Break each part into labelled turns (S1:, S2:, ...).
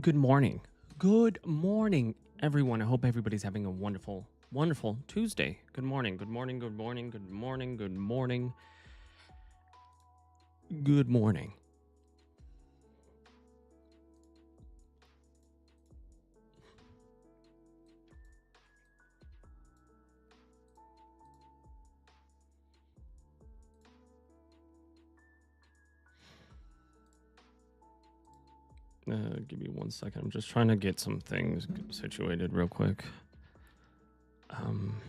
S1: Good morning. Good morning, everyone. I hope everybody's having a wonderful, wonderful Tuesday. Good morning. Good morning. Good morning. Good morning. Good morning. Good morning. Give me 1 second. I'm just trying to get some things situated real quick. Um,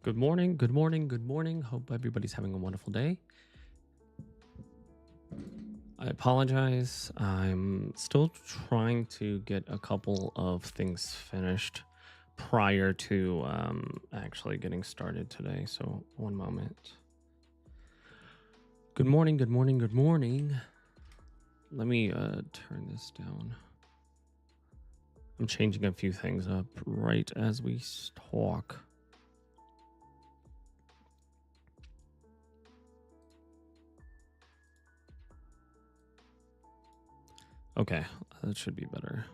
S1: Good morning. Good morning. Good morning. Hope everybody's having a wonderful day. I apologize. I'm still trying to get a couple of things finished prior to actually getting started today. So, one moment. Good morning. Good morning. Good morning. Let me turn this down. I'm changing a few things up right as we talk. Okay, that should be better.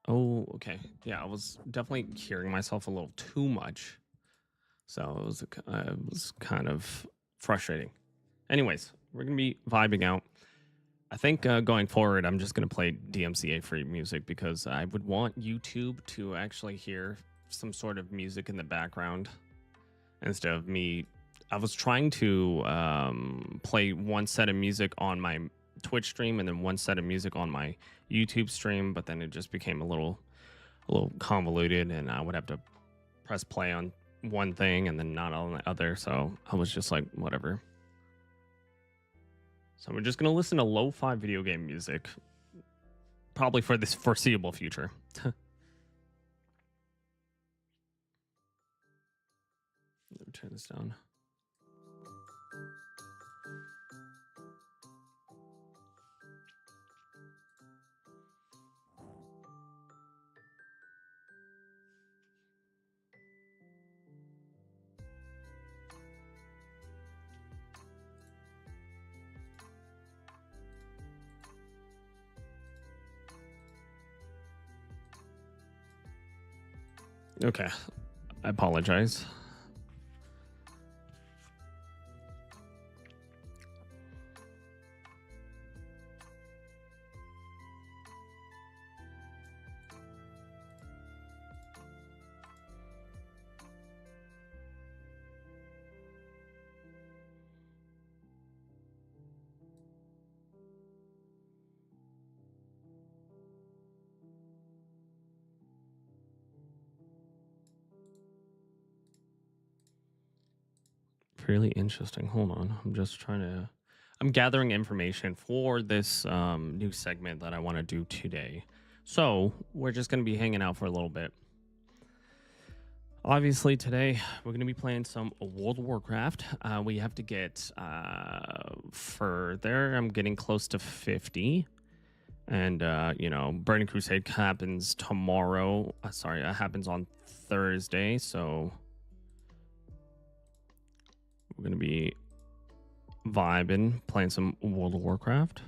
S1: Oh, okay. Yeah, I was definitely hearing myself a little too much. So it was kind of frustrating. Anyways, we're going to be vibing out. I think going forward, I'm just going to play DMCA free music because I would want YouTube to actually hear some sort of music in the background instead of me. I was trying to play one set of music on my Twitch stream and then one set of music on my YouTube stream, but then it just became a little convoluted, and I would have to press play on one thing and then not on the other. So I was just like, whatever. So we're just gonna listen to lo-fi video game music, probably for this foreseeable future. Let me turn this down. Okay, I apologize. Really interesting. Hold on. I'm gathering information for this new segment that I want to do today. So we're just going to be hanging out for a little bit. Obviously, today we're going to be playing some World of Warcraft. We have to get further. I'm getting close to 50. And, Burning Crusade happens tomorrow. Sorry, it happens on Thursday. So we're going to be vibing, playing some World of Warcraft.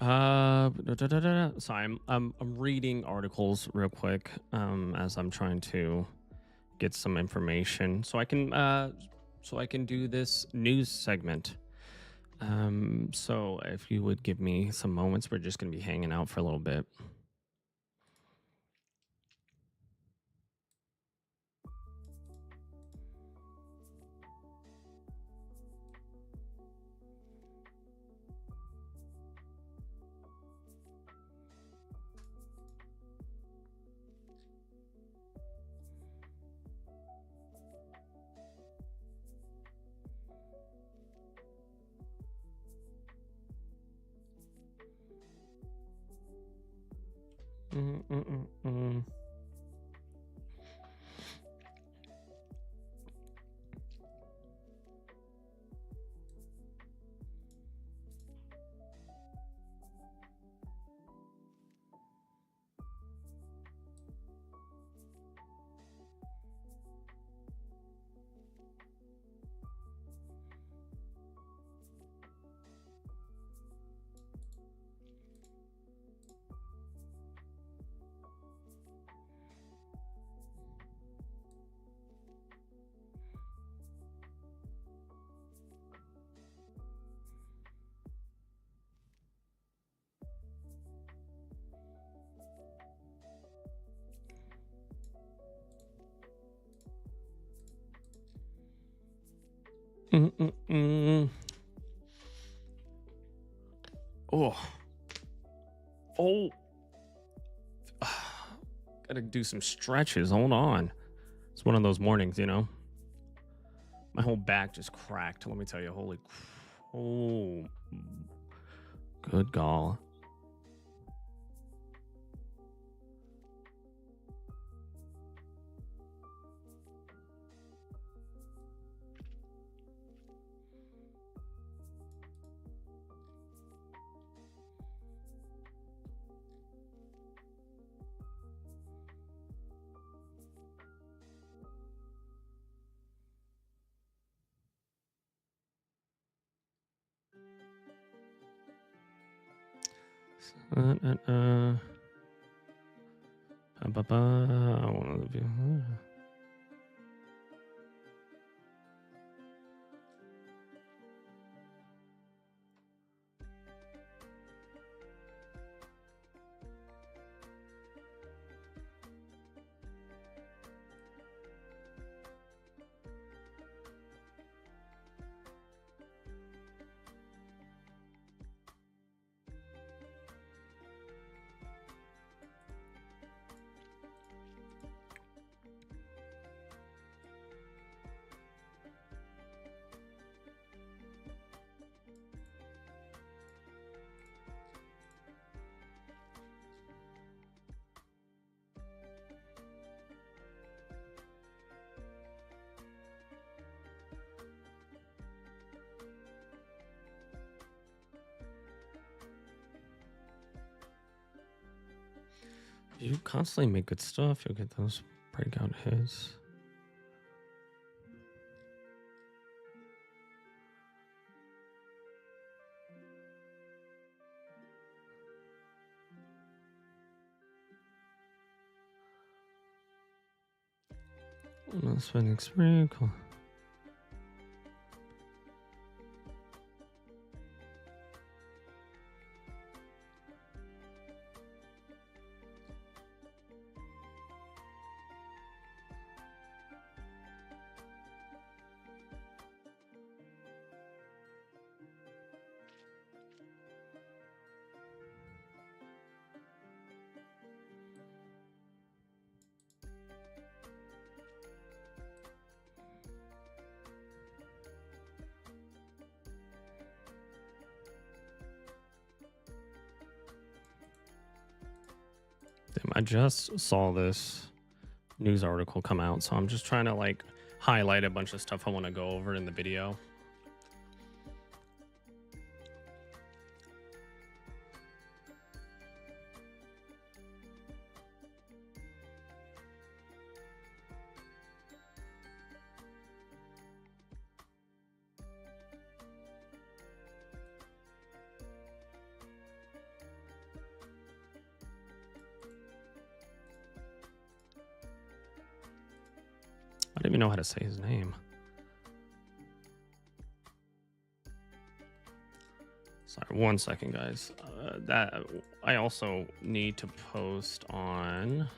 S1: So I'm reading articles real quick as I'm trying to get some information so I can do this news segment. So if you would give me some moments, we're just gonna be hanging out for a little bit. Mm, mm, mm, mm. Mm, mm, mm. Oh, oh, gotta do some stretches. Hold on. It's one of those mornings, you know. My whole back just cracked. Let me tell you. Oh, good gall. I want to be. You constantly make good stuff. You'll get those breakout hits. Spending spree. Cool. Damn, I just saw this news article come out, so I'm just trying to like highlight a bunch of stuff I want to go over in the video. don't even know how to say his name. Sorry, 1 second, guys. That I also need to post on.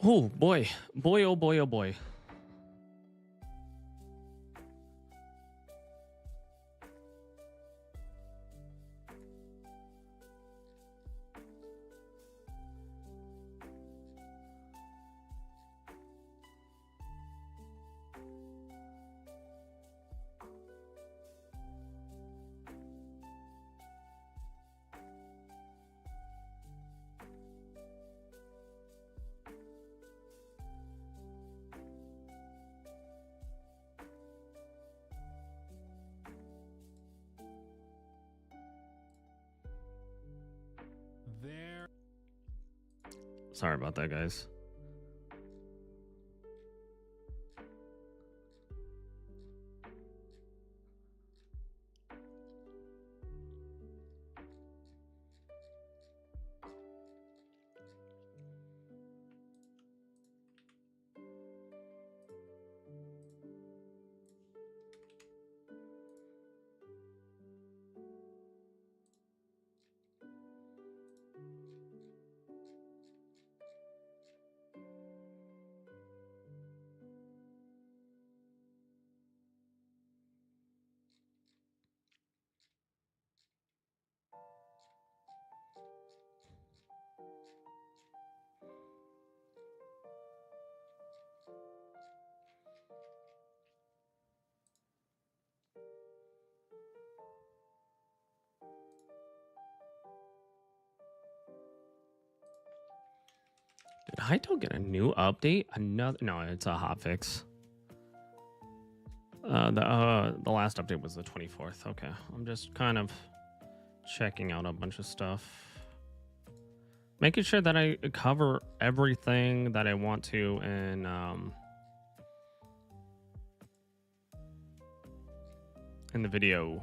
S1: Oh boy, boy, oh boy, oh boy. Sorry about that, guys. Did Hyto get a new update? Another? No, it's a hotfix. The last update was the 24th. Okay, I'm just kind of checking out a bunch of stuff, making sure that I cover everything that I want to in the video.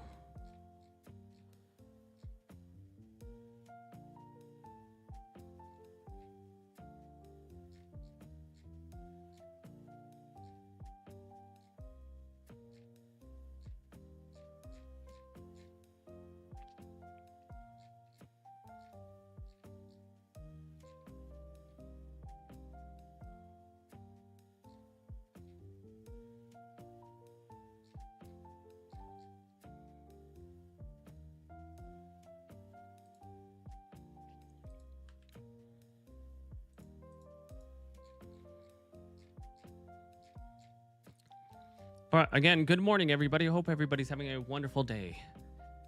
S1: All right, again, good morning, everybody. I hope everybody's having a wonderful day.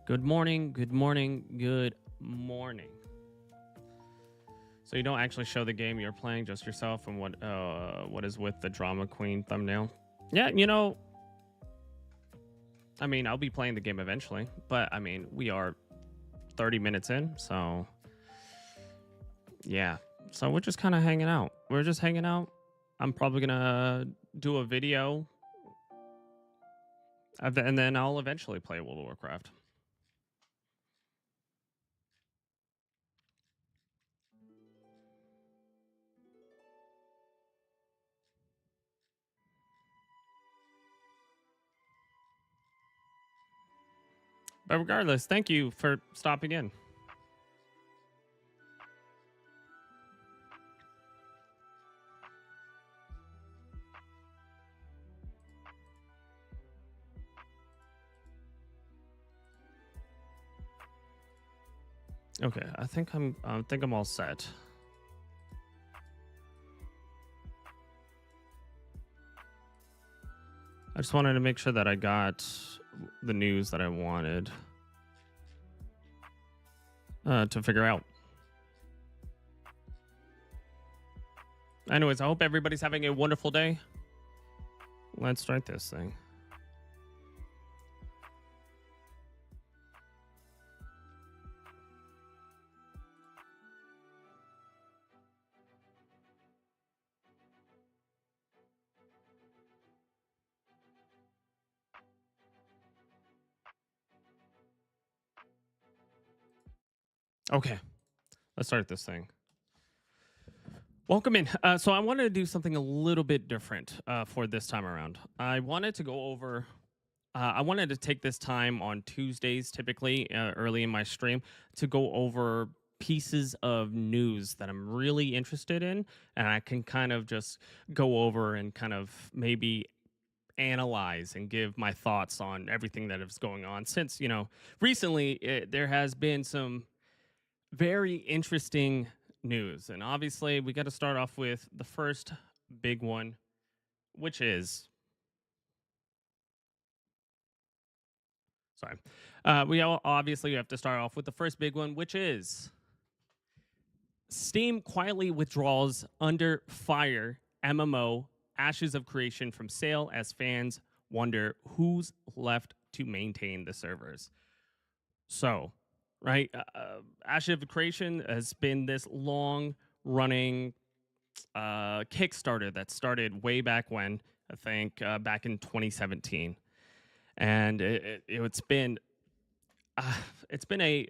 S1: Good morning, good morning, good morning. So you don't actually show the game you're playing, just yourself and what is with the drama queen thumbnail. Yeah, you know, I mean, I'll be playing the game eventually, but I mean, we are 30 minutes in, so yeah. So we're just kind of hanging out. We're just hanging out. I'm probably gonna do a video, and then I'll eventually play World of Warcraft. But regardless, thank you for stopping in. Okay, I think I'm all set. I just wanted to make sure that I got the news that I wanted to figure out. Anyways, I hope everybody's having a wonderful day. Let's start this thing. Okay, let's start this thing. Welcome in. So I wanted to do something a little bit different for this time around. I wanted to go over. I wanted to take this time on Tuesdays, typically early in my stream, to go over pieces of news that I'm really interested in, and I can kind of just go over and kind of maybe analyze and give my thoughts on everything that is going on. Since recently there has been some very interesting news. And obviously, we got to start off with the first big one, which is sorry. Obviously have to start off with the first big one, which is Steam quietly withdraws Under Fire MMO Ashes of Creation from sale as fans wonder who's left to maintain the servers. So, right, Ashes of Creation has been this long running Kickstarter that started way back when, I think back in 2017, and it's been uh, it's been a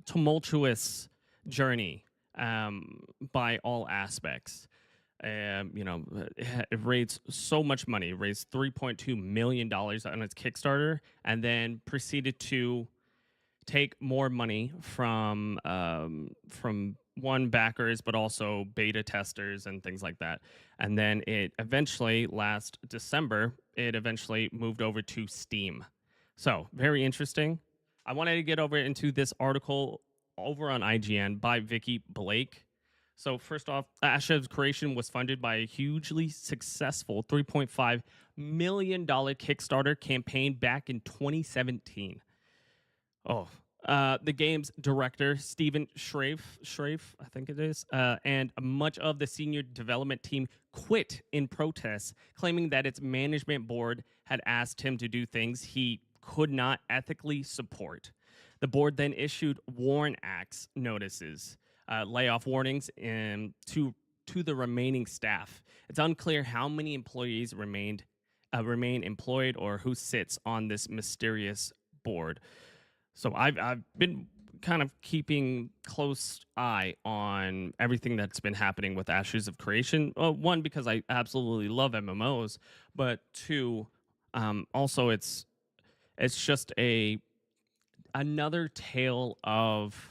S1: tumultuous journey by all aspects. It raised so much money. It raised $3.2 million on its Kickstarter, and then proceeded to take more money from one backers, but also beta testers and things like that. And then it eventually, last December, it eventually moved over to Steam. So very interesting. I wanted to get over into this article over on IGN by Vicky Blake. So first off, Asha's creation was funded by a hugely successful $3.5 million Kickstarter campaign back in 2017. Oh, the game's director, Stephen Schrafe, I think it is, and much of the senior development team quit in protest, claiming that its management board had asked him to do things he could not ethically support. The board then issued WARN Acts notices, layoff warnings, to the remaining staff. It's unclear how many employees remain employed or who sits on this mysterious board. So I've been kind of keeping close eye on everything that's been happening with Ashes of Creation. One, because I absolutely love MMOs, but two, also it's just another tale of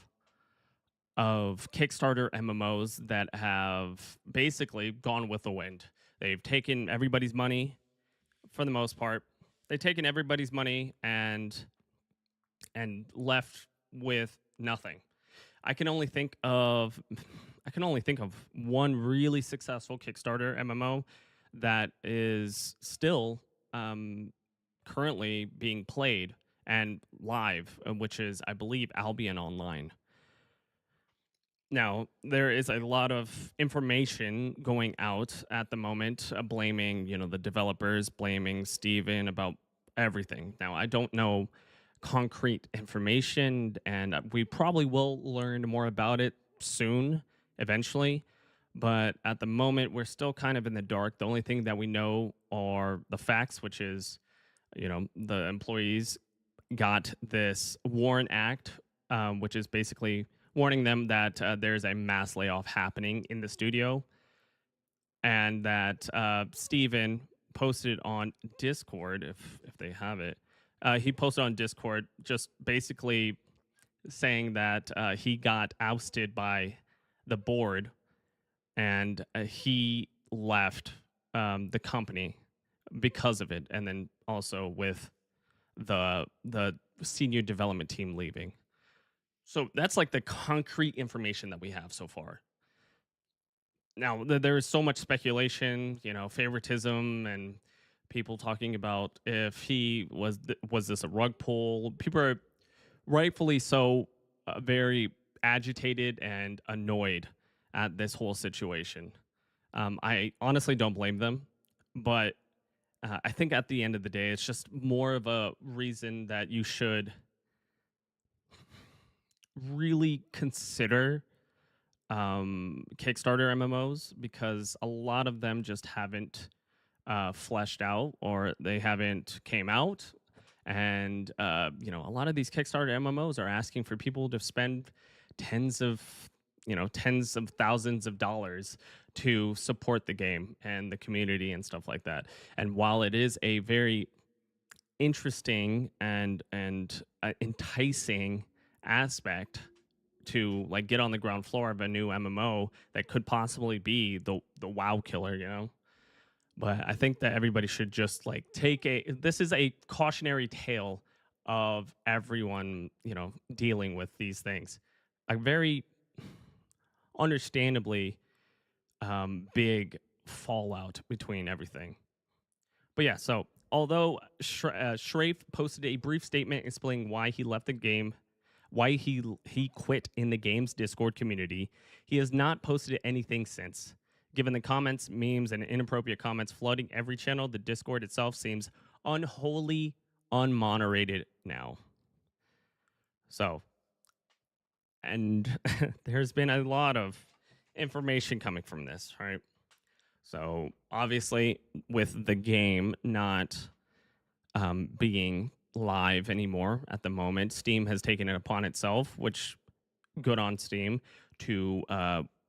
S1: Kickstarter MMOs that have basically gone with the wind. They've taken everybody's money for the most part. They've taken everybody's money and left with nothing. I can only think of one really successful Kickstarter MMO that is still currently being played and live, which is, I believe, Albion Online. Now, there is a lot of information going out at the moment, blaming, the developers, blaming Steven about everything. Now, I don't know concrete information, and we probably will learn more about it soon, eventually. But at the moment, we're still kind of in the dark. The only thing that we know are the facts, which is, the employees got this Warren Act, which is basically warning them that there's a mass layoff happening in the studio, and that Steven posted on Discord, if they have it. He posted on Discord just basically saying that he got ousted by the board, and he left the company because of it, and then also with the senior development team leaving. So that's like the concrete information that we have so far. Now, there is so much speculation, favoritism, and people talking about if he was this a rug pull. People are rightfully so very agitated and annoyed at this whole situation. I honestly don't blame them, but I think at the end of the day, it's just more of a reason that you should really consider Kickstarter MMOs, because a lot of them just haven't fleshed out, or they haven't came out. And a lot of these Kickstarter MMOs are asking for people to spend tens of tens of thousands of dollars to support the game and the community and stuff like that. And while it is a very interesting and enticing aspect to like get on the ground floor of a new MMO that could possibly be the WoW killer, But I think that everybody should just like this is a cautionary tale of everyone, dealing with these things. A very understandably big fallout between everything. But yeah, so although Schrafe posted a brief statement explaining why he left the game, why he quit in the game's Discord community, he has not posted anything since. Given the comments, memes, and inappropriate comments flooding every channel, the Discord itself seems unholy unmoderated now. So, and there's been a lot of information coming from this, right? So, obviously, with the game not being live anymore at the moment, Steam has taken it upon itself, which good on Steam, to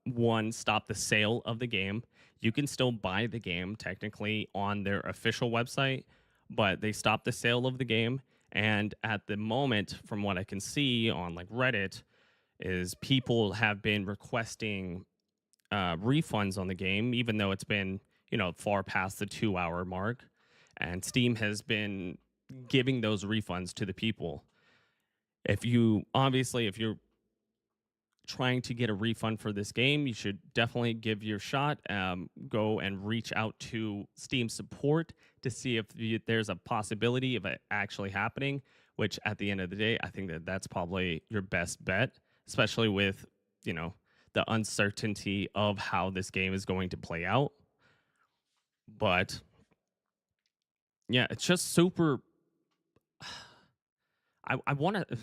S1: one, stop the sale of the game. You can still buy the game technically on their official website, but they stopped the sale of the game. And at the moment, from what I can see on like Reddit, is people have been requesting refunds on the game, even though it's been far past the 2 hour mark, and Steam has been giving those refunds to the people. If you're trying to get a refund for this game, you should definitely give your shot. Go and reach out to Steam support to see if there's a possibility of it actually happening, which at the end of the day, I think that that's probably your best bet, especially with, the uncertainty of how this game is going to play out. But yeah, it's just super. I want to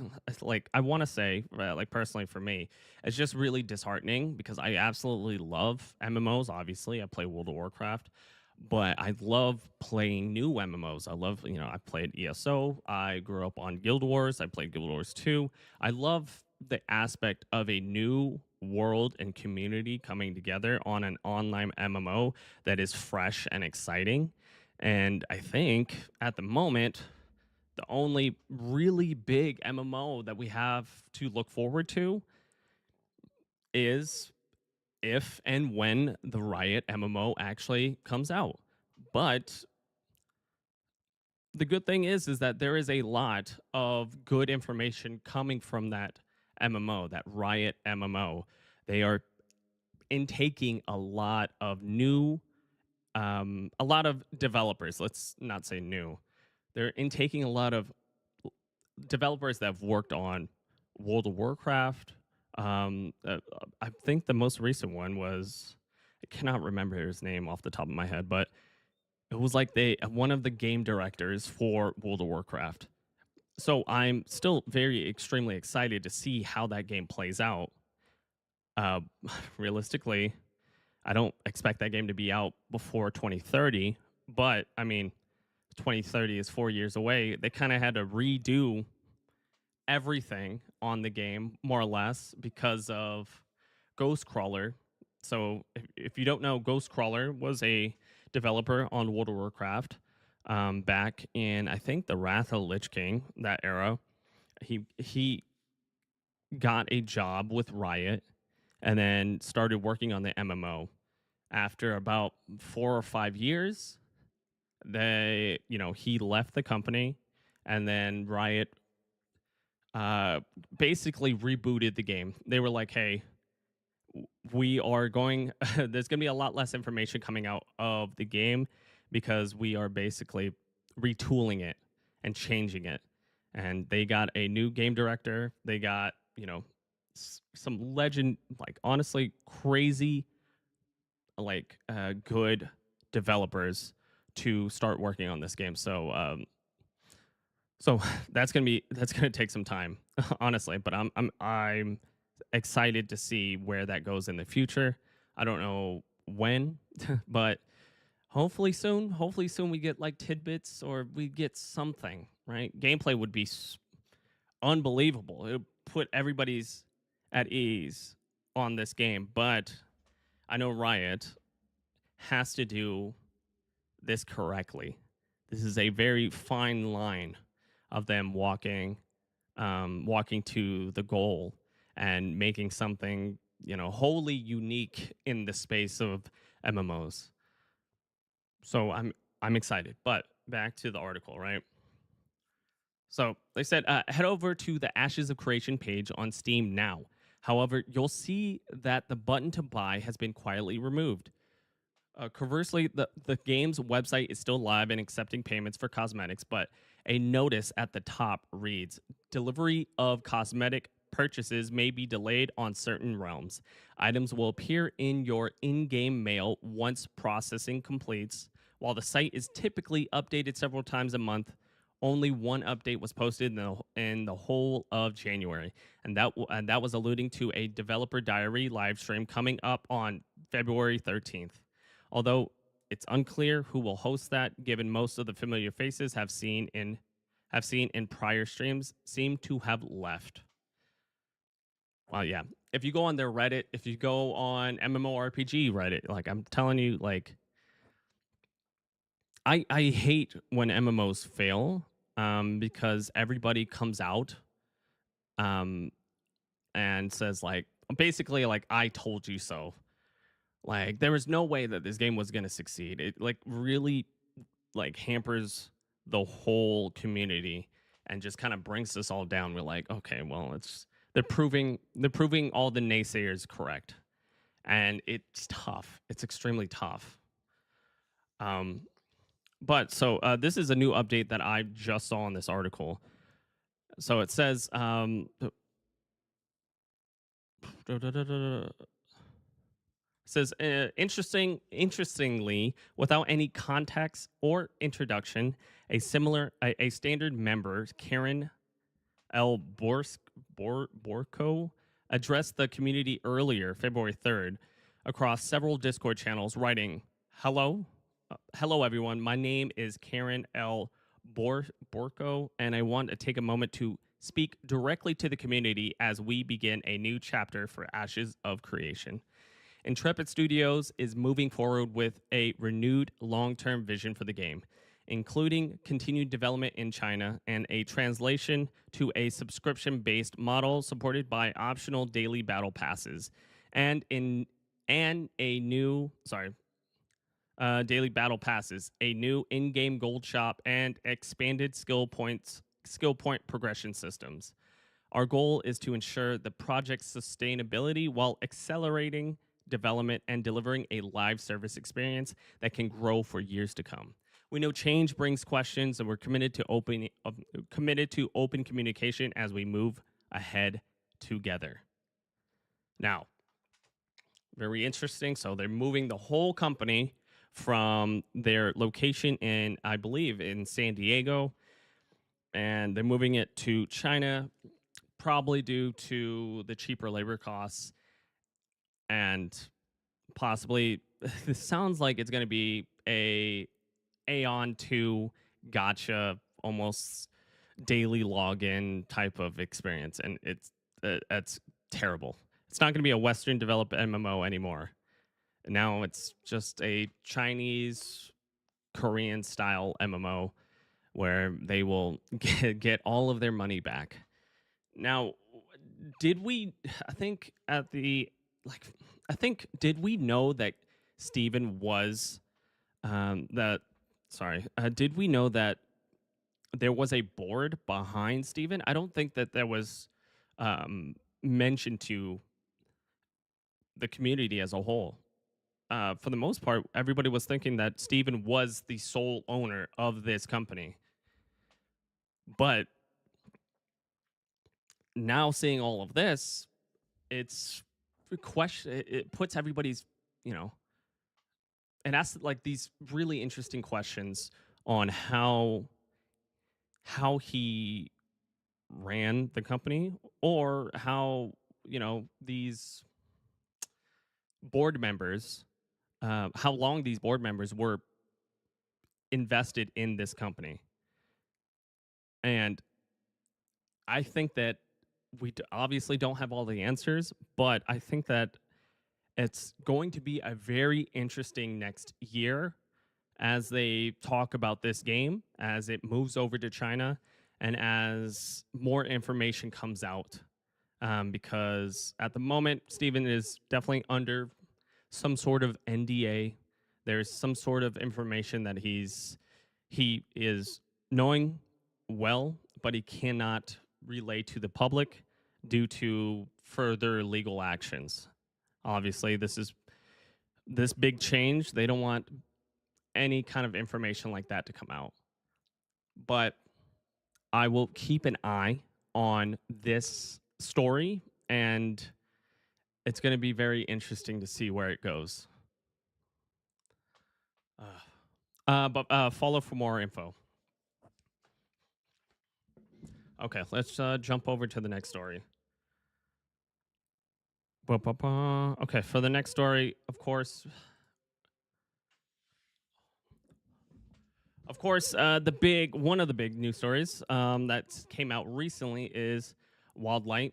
S1: I want to say like personally for me, it's just really disheartening because I absolutely love MMOs. Obviously, I play World of Warcraft, but I love playing new MMOs. I love I played ESO. I grew up on Guild Wars. I played Guild Wars 2. I love the aspect of a new world and community coming together on an online MMO that is fresh and exciting. And I think at the moment the only really big MMO that we have to look forward to is if and when the Riot MMO actually comes out. But the good thing is that there is a lot of good information coming from that MMO, that Riot MMO. They are intaking a lot of a lot of developers. Let's not say new. They're intaking a lot of developers that have worked on World of Warcraft, I think the most recent one was, I cannot remember his name off the top of my head, but it was like they one of the game directors for World of Warcraft. So I'm still very extremely excited to see how that game plays out. Uh, Realistically, I don't expect that game to be out before 2030, but I mean, 2030 is 4 years away. They kind of had to redo everything on the game more or less because of Ghostcrawler. So if you don't know, Ghostcrawler was a developer on World of Warcraft back in, I think, the Wrath of Lich King, that era. He got a job with Riot and then started working on the MMO. After about 4 or 5 years, he left the company, and then Riot uh, basically rebooted the game. They were like, "Hey, we are going. There's going to be a lot less information coming out of the game because we are basically retooling it and changing it." And they got a new game director. They got some legend, like honestly crazy, like good developers to start working on this game. So that's gonna take some time, honestly. But I'm excited to see where that goes in the future. I don't know when, but hopefully soon. Hopefully soon we get like tidbits or we get something. Right? Gameplay would be unbelievable. It would put everybody's at ease on this game. But I know Riot has to do this correctly. This is a very fine line of them walking to the goal and making something wholly unique in the space of MMOs. So I'm excited. But back to the article, right? So they said, head over to the Ashes of Creation page on Steam now. However, you'll see that the button to buy has been quietly removed. Conversely, the game's website is still live and accepting payments for cosmetics, but a notice at the top reads, delivery of cosmetic purchases may be delayed on certain realms. Items will appear in your in game mail once processing completes. While the site is typically updated several times a month, only one update was posted in the whole of January, and that was alluding to a developer diary live stream coming up on February 13th. Although it's unclear who will host that, given most of the familiar faces have seen in prior streams seem to have left. Well, yeah. If you go on their Reddit, if you go on MMORPG Reddit, like I'm telling you, like I hate when MMOs fail, because everybody comes out um and says like basically like I told you so. Like there was no way that this game was gonna succeed. It like really like hampers the whole community and just kind of brings us all down. We're like, okay, well, it's they're proving all the naysayers correct, and it's tough. It's extremely tough. Um, but so this is a new update that I just saw in this article. So it says, says interestingly, without any context or introduction, a standard member, Karen L. Borko, addressed the community earlier, February 3rd, across several Discord channels, writing, hello, everyone. My name is Karen L. Borko, and I want to take a moment to speak directly to the community as we begin a new chapter for Ashes of Creation. Intrepid Studios is moving forward with a renewed long term vision for the game, including continued development in China and a translation to a subscription based model supported by optional daily battle passes and a new daily battle passes, a new in-game gold shop, and expanded skill point progression systems. Our goal is to ensure the project's sustainability while accelerating development and delivering a live service experience that can grow for years to come. We know change brings questions, and we're committed to open communication as we move ahead together. Now, very interesting. So they're moving the whole company from their location in, I believe, in San Diego, and they're moving it to China, probably due to the cheaper labor costs and possibly this sounds like it's going to be a Aeon 2 gotcha, almost daily login type of experience, and that's terrible. It's not going to be a Western developed MMO anymore. Now it's just a Chinese Korean style MMO where they will get all of their money back. Now, did we? I think at the like, I think did we know that Steven was that? Sorry, did we know that there was a board behind Steven? I don't think that there was mentioned to the community as a whole. For the most part, everybody was thinking that Steven was the sole owner of this company. But now seeing all of this, it's a question. It puts everybody's, you know, and asks like these really interesting questions on how he ran the company or how these board members, how long these board members were invested in this company. And I think that obviously don't have all the answers, but I think that it's going to be a very interesting next year as they talk about this game, as it moves over to China, and as more information comes out. Because at the moment, Steven is definitely under some sort of NDA. There's some sort of information that he is knowing well, but he cannot relay to the public due to further legal actions. Obviously, this big change. They don't want any kind of information like that to come out. But I will keep an eye on this story, and it's going to be very interesting to see where it goes. But follow for more info. Okay, let's jump over to the next story. Okay, for the next story, of course, one of the big news stories that came out recently is Wildlight,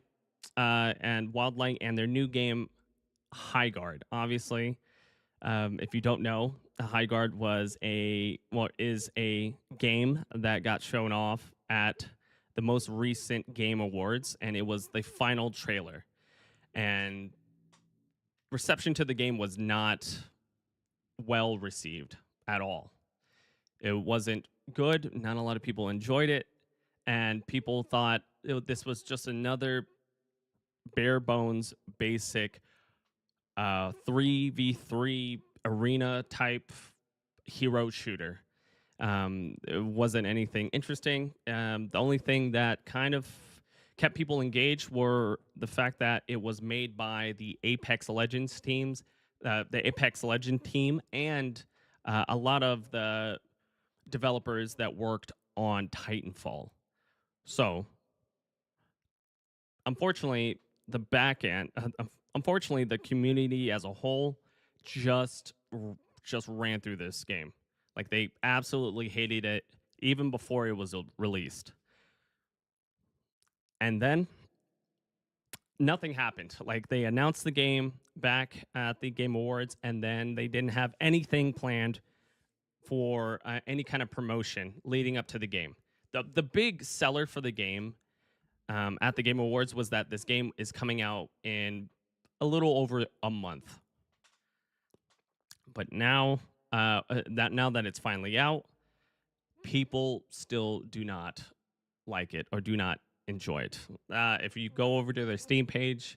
S1: and Wildlight and their new game High Guard. Obviously, if you don't know, High Guard is a game that got shown off at the most recent Game Awards, and it was the final trailer. And reception to the game was not well received at all. It wasn't good. Not a lot of people enjoyed it, and people thought this was just another bare bones, basic 3v3 arena type hero shooter. It wasn't anything interesting. The only thing that kind of kept people engaged were the fact that it was made by the Apex Legends teams, the Apex Legend team, and a lot of the developers that worked on Titanfall. So, unfortunately, unfortunately, the community as a whole just ran through this game. Like they absolutely hated it even before it was released. And then nothing happened. Like they announced the game back at the Game Awards, and then they didn't have anything planned for any kind of promotion leading up to the game. The big seller for the game at the Game Awards was that this game is coming out in a little over a month. But now that it's finally out, people still do not like it or do not enjoy it. If you go over to their Steam page,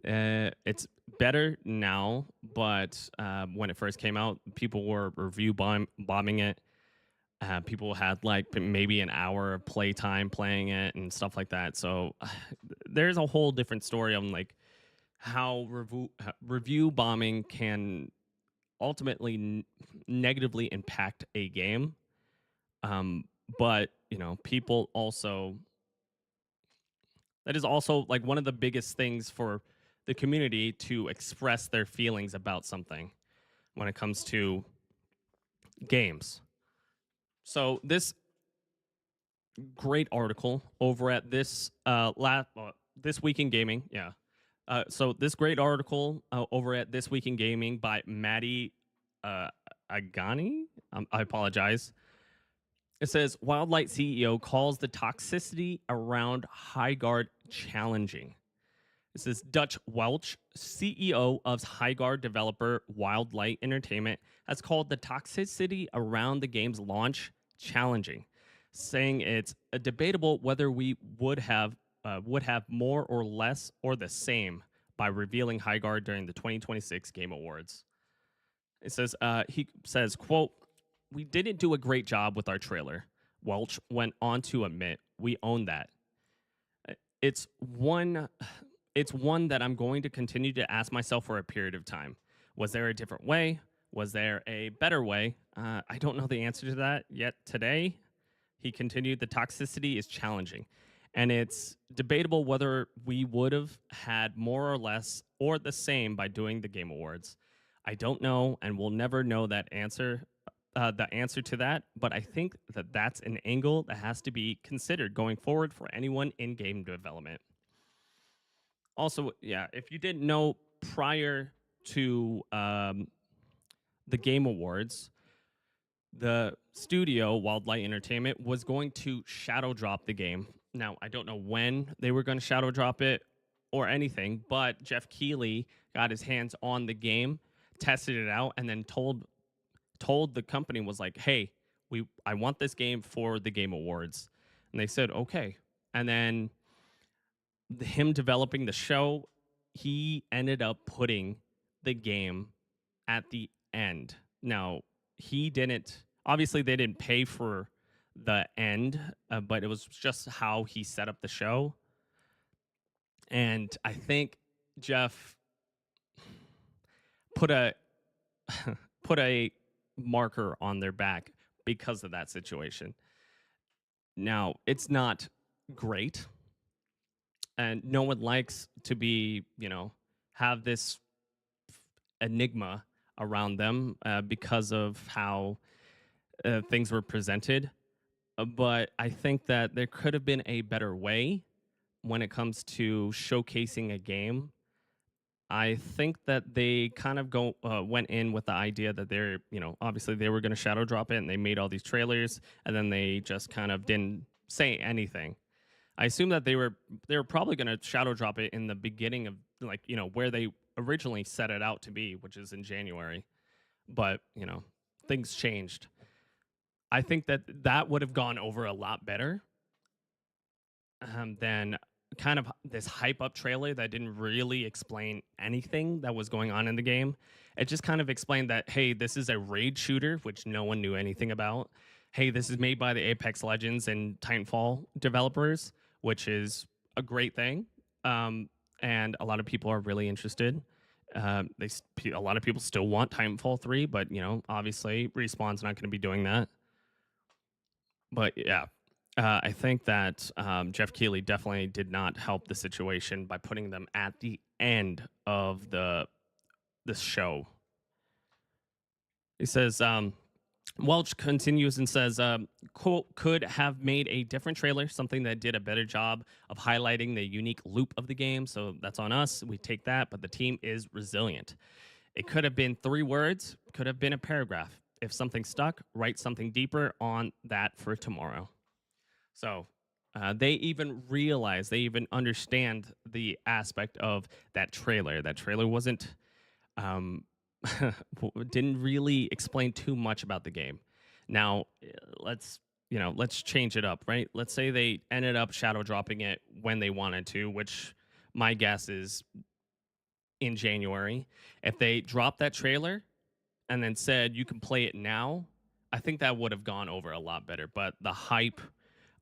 S1: it's better now, but when it first came out, people were review bombing it. People had like maybe an hour of playtime playing it and stuff like that. So there's a whole different story on like how review bombing can ultimately negatively impact a game. Um, but people also, that is also like one of the biggest things for the community to express their feelings about something when it comes to games. So this great article over at this week in gaming, yeah. So this great article over at This Week in Gaming by Maddie uh, Agani. I apologize. It says Wildlight CEO calls the toxicity around Highguard challenging. This is Dutch Welch, CEO of Highguard developer Wildlight Entertainment, has called the toxicity around the game's launch challenging, saying it's debatable whether we would have more or less or the same by revealing Highguard during the 2026 Game Awards. It says he says, "quote We didn't do a great job with our trailer." Welch went on to admit, "We own that. It's one it's one that I'm going to continue to ask myself for a period of time. Was there a different way? Was there a better way? I don't know the answer to that yet today." He continued, "The toxicity is challenging, and it's debatable whether we would have had more or less or the same by doing the Game Awards. I don't know, and we'll never know the answer to that, but I think that that's an angle that has to be considered going forward for anyone in game development." Also, yeah, if you didn't know, prior to the Game Awards, the studio Wildlight Entertainment was going to shadow drop the game. Now, I don't know when they were going to shadow drop it or anything, but Jeff Keighley got his hands on the game, tested it out, and then told the company, was like, "Hey, I want this game for the Game Awards." And they said, "Okay." And then him developing the show, he ended up putting the game at the end. Now, he didn't, obviously, they didn't pay for the end, but it was just how he set up the show. And I think Jeff put a put a marker on their back because of that situation. Now, it's not great, and no one likes to be, have this enigma around them because of how things were presented. But I think that there could have been a better way when it comes to showcasing a game. I think that they kind of went in with the idea that they're, obviously they were going to shadow drop it, and they made all these trailers, and then they just kind of didn't say anything. I assume that they were probably going to shadow drop it in the beginning of, like, where they originally set it out to be, which is in January. But things changed. I think that that would have gone over a lot better than kind of this hype up trailer that didn't really explain anything that was going on in the game. It just kind of explained that, hey, this is a raid shooter, which no one knew anything about. Hey, this is made by the Apex Legends and Titanfall developers, which is a great thing. And a lot of people are really interested. A lot of people still want Titanfall 3, but obviously Respawn's not going to be doing that. But yeah, I think that Jeff Keighley definitely did not help the situation by putting them at the end of the show. He says, Welch continues and says, quote, "could have made a different trailer, something that did a better job of highlighting the unique loop of the game. So that's on us. We take that, but the team is resilient. It could have been 3 words, could have been a paragraph. If something stuck, write something deeper on that for tomorrow." So they even realize, they even understand the aspect of that trailer. That trailer wasn't, um, didn't really explain too much about the game. Now, let's change it up, right? Let's say they ended up shadow dropping it when they wanted to, which my guess is in January. If they dropped that trailer and then said you can play it now, I think that would have gone over a lot better. But the hype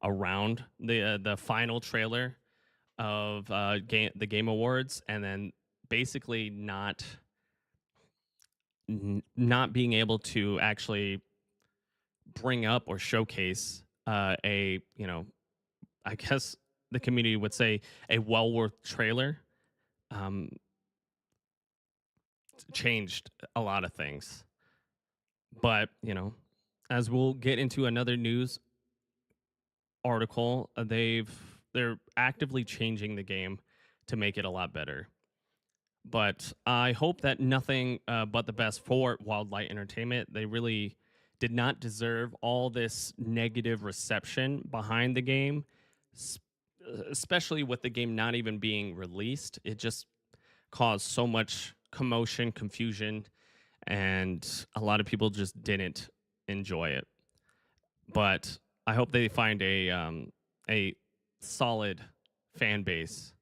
S1: around the final trailer of the Game Awards, and then basically not being able to actually bring up or showcase a I guess the community would say a well worth trailer um, changed a lot of things. But as we'll get into another news article, they're actively changing the game to make it a lot better. But I hope that nothing but the best for Wildlight Entertainment. They really did not deserve all this negative reception behind the game, especially with the game not even being released. It just caused so much commotion, confusion, and a lot of people just didn't enjoy it. But I hope they find a solid fan base,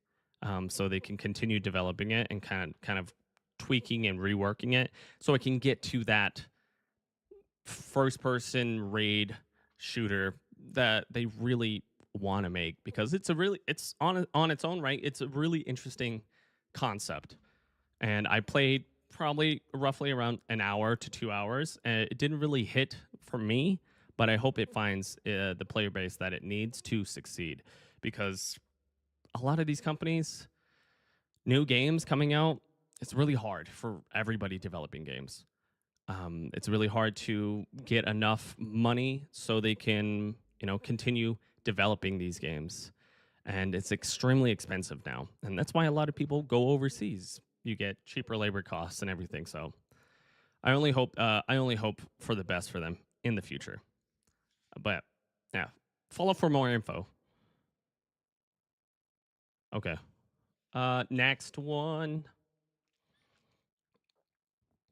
S1: so they can continue developing it and kind of tweaking and reworking it, so it can get to that first person raid shooter that they really want to make, because it's on its own right. It's a really interesting concept, and I played probably roughly around an hour to 2 hours, and it didn't really hit for me. But I hope it finds the player base that it needs to succeed, because a lot of these companies, new games coming out, it's really hard for everybody developing games. It's really hard to get enough money so they can continue developing these games, and it's extremely expensive now, and that's why a lot of people go overseas. You get cheaper labor costs and everything. So I only hope for the best for them in the future. But yeah, follow for more info. Okay. Next one.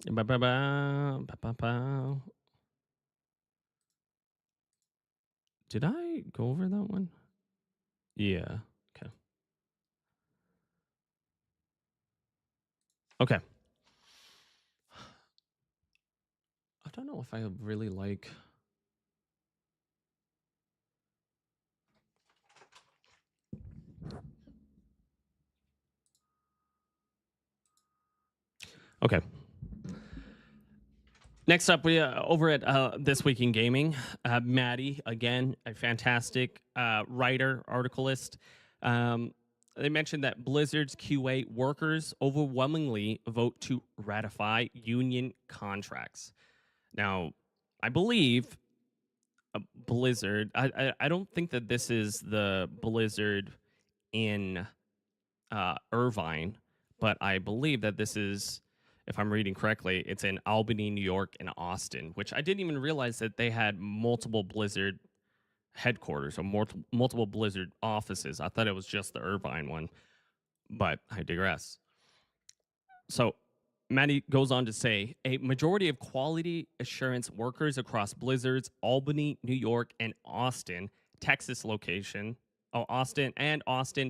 S1: Ba-ba-ba, ba-ba-ba. Did I go over that one? Yeah. Okay. Okay. I don't know if I really like. Okay. Next up, we over at This Week in Gaming, Maddie, again, a fantastic writer, articleist. Um, they mentioned that Blizzard's QA workers overwhelmingly vote to ratify union contracts. Now, I believe Blizzard. I don't think that this is the Blizzard in Irvine, but I believe that this is, if I'm reading correctly, it's in Albany, New York, and Austin, which I didn't even realize that they had multiple Blizzard headquarters or multiple Blizzard offices. I thought it was just the Irvine one, but I digress. So Maddie goes on to say a majority of quality assurance workers across Blizzard's Albany, New York, and Austin, Texas location, Austin,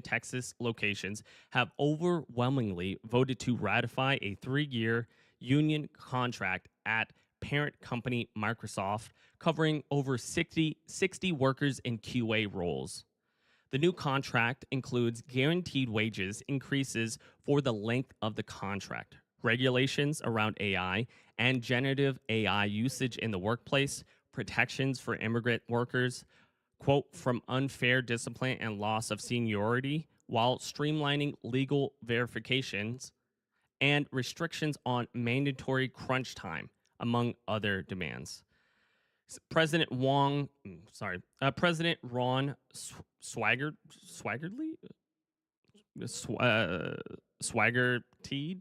S1: Texas locations have overwhelmingly voted to ratify a 3-year union contract at parent company Microsoft, covering over 60 workers in QA roles. The new contract includes guaranteed wages increases for the length of the contract, regulations around AI and generative AI usage in the workplace, protections for immigrant workers, quote, from unfair discipline and loss of seniority, while streamlining legal verifications and restrictions on mandatory crunch time, among other demands. President Ron Swaggerty, Swaggerty,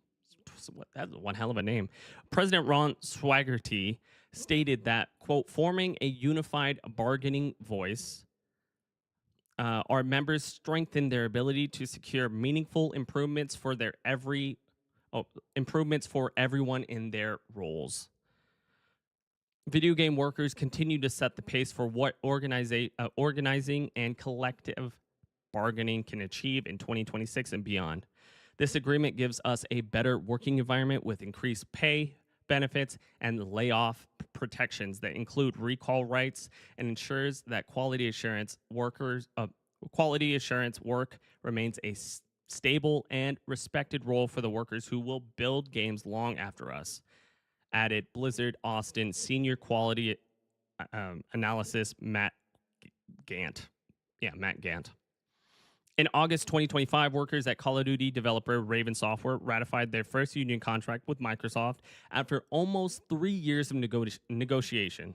S1: that's one hell of a name. President Ron Swaggerty stated that, quote, forming a unified bargaining voice, our members strengthen their ability to secure meaningful improvements for improvements for everyone in their roles. Video game workers continue to set the pace for what organizing and collective bargaining can achieve in 2026 and beyond. This agreement gives us a better working environment with increased pay, benefits, and layoff protections that include recall rights, and ensures that quality assurance work remains a stable and respected role for the workers who will build games long after us, added Blizzard Austin senior quality analysis Matt Gant. Yeah, Matt Gant. In August 2025, workers at Call of Duty developer Raven Software ratified their first union contract with Microsoft after almost 3 years of negotiation.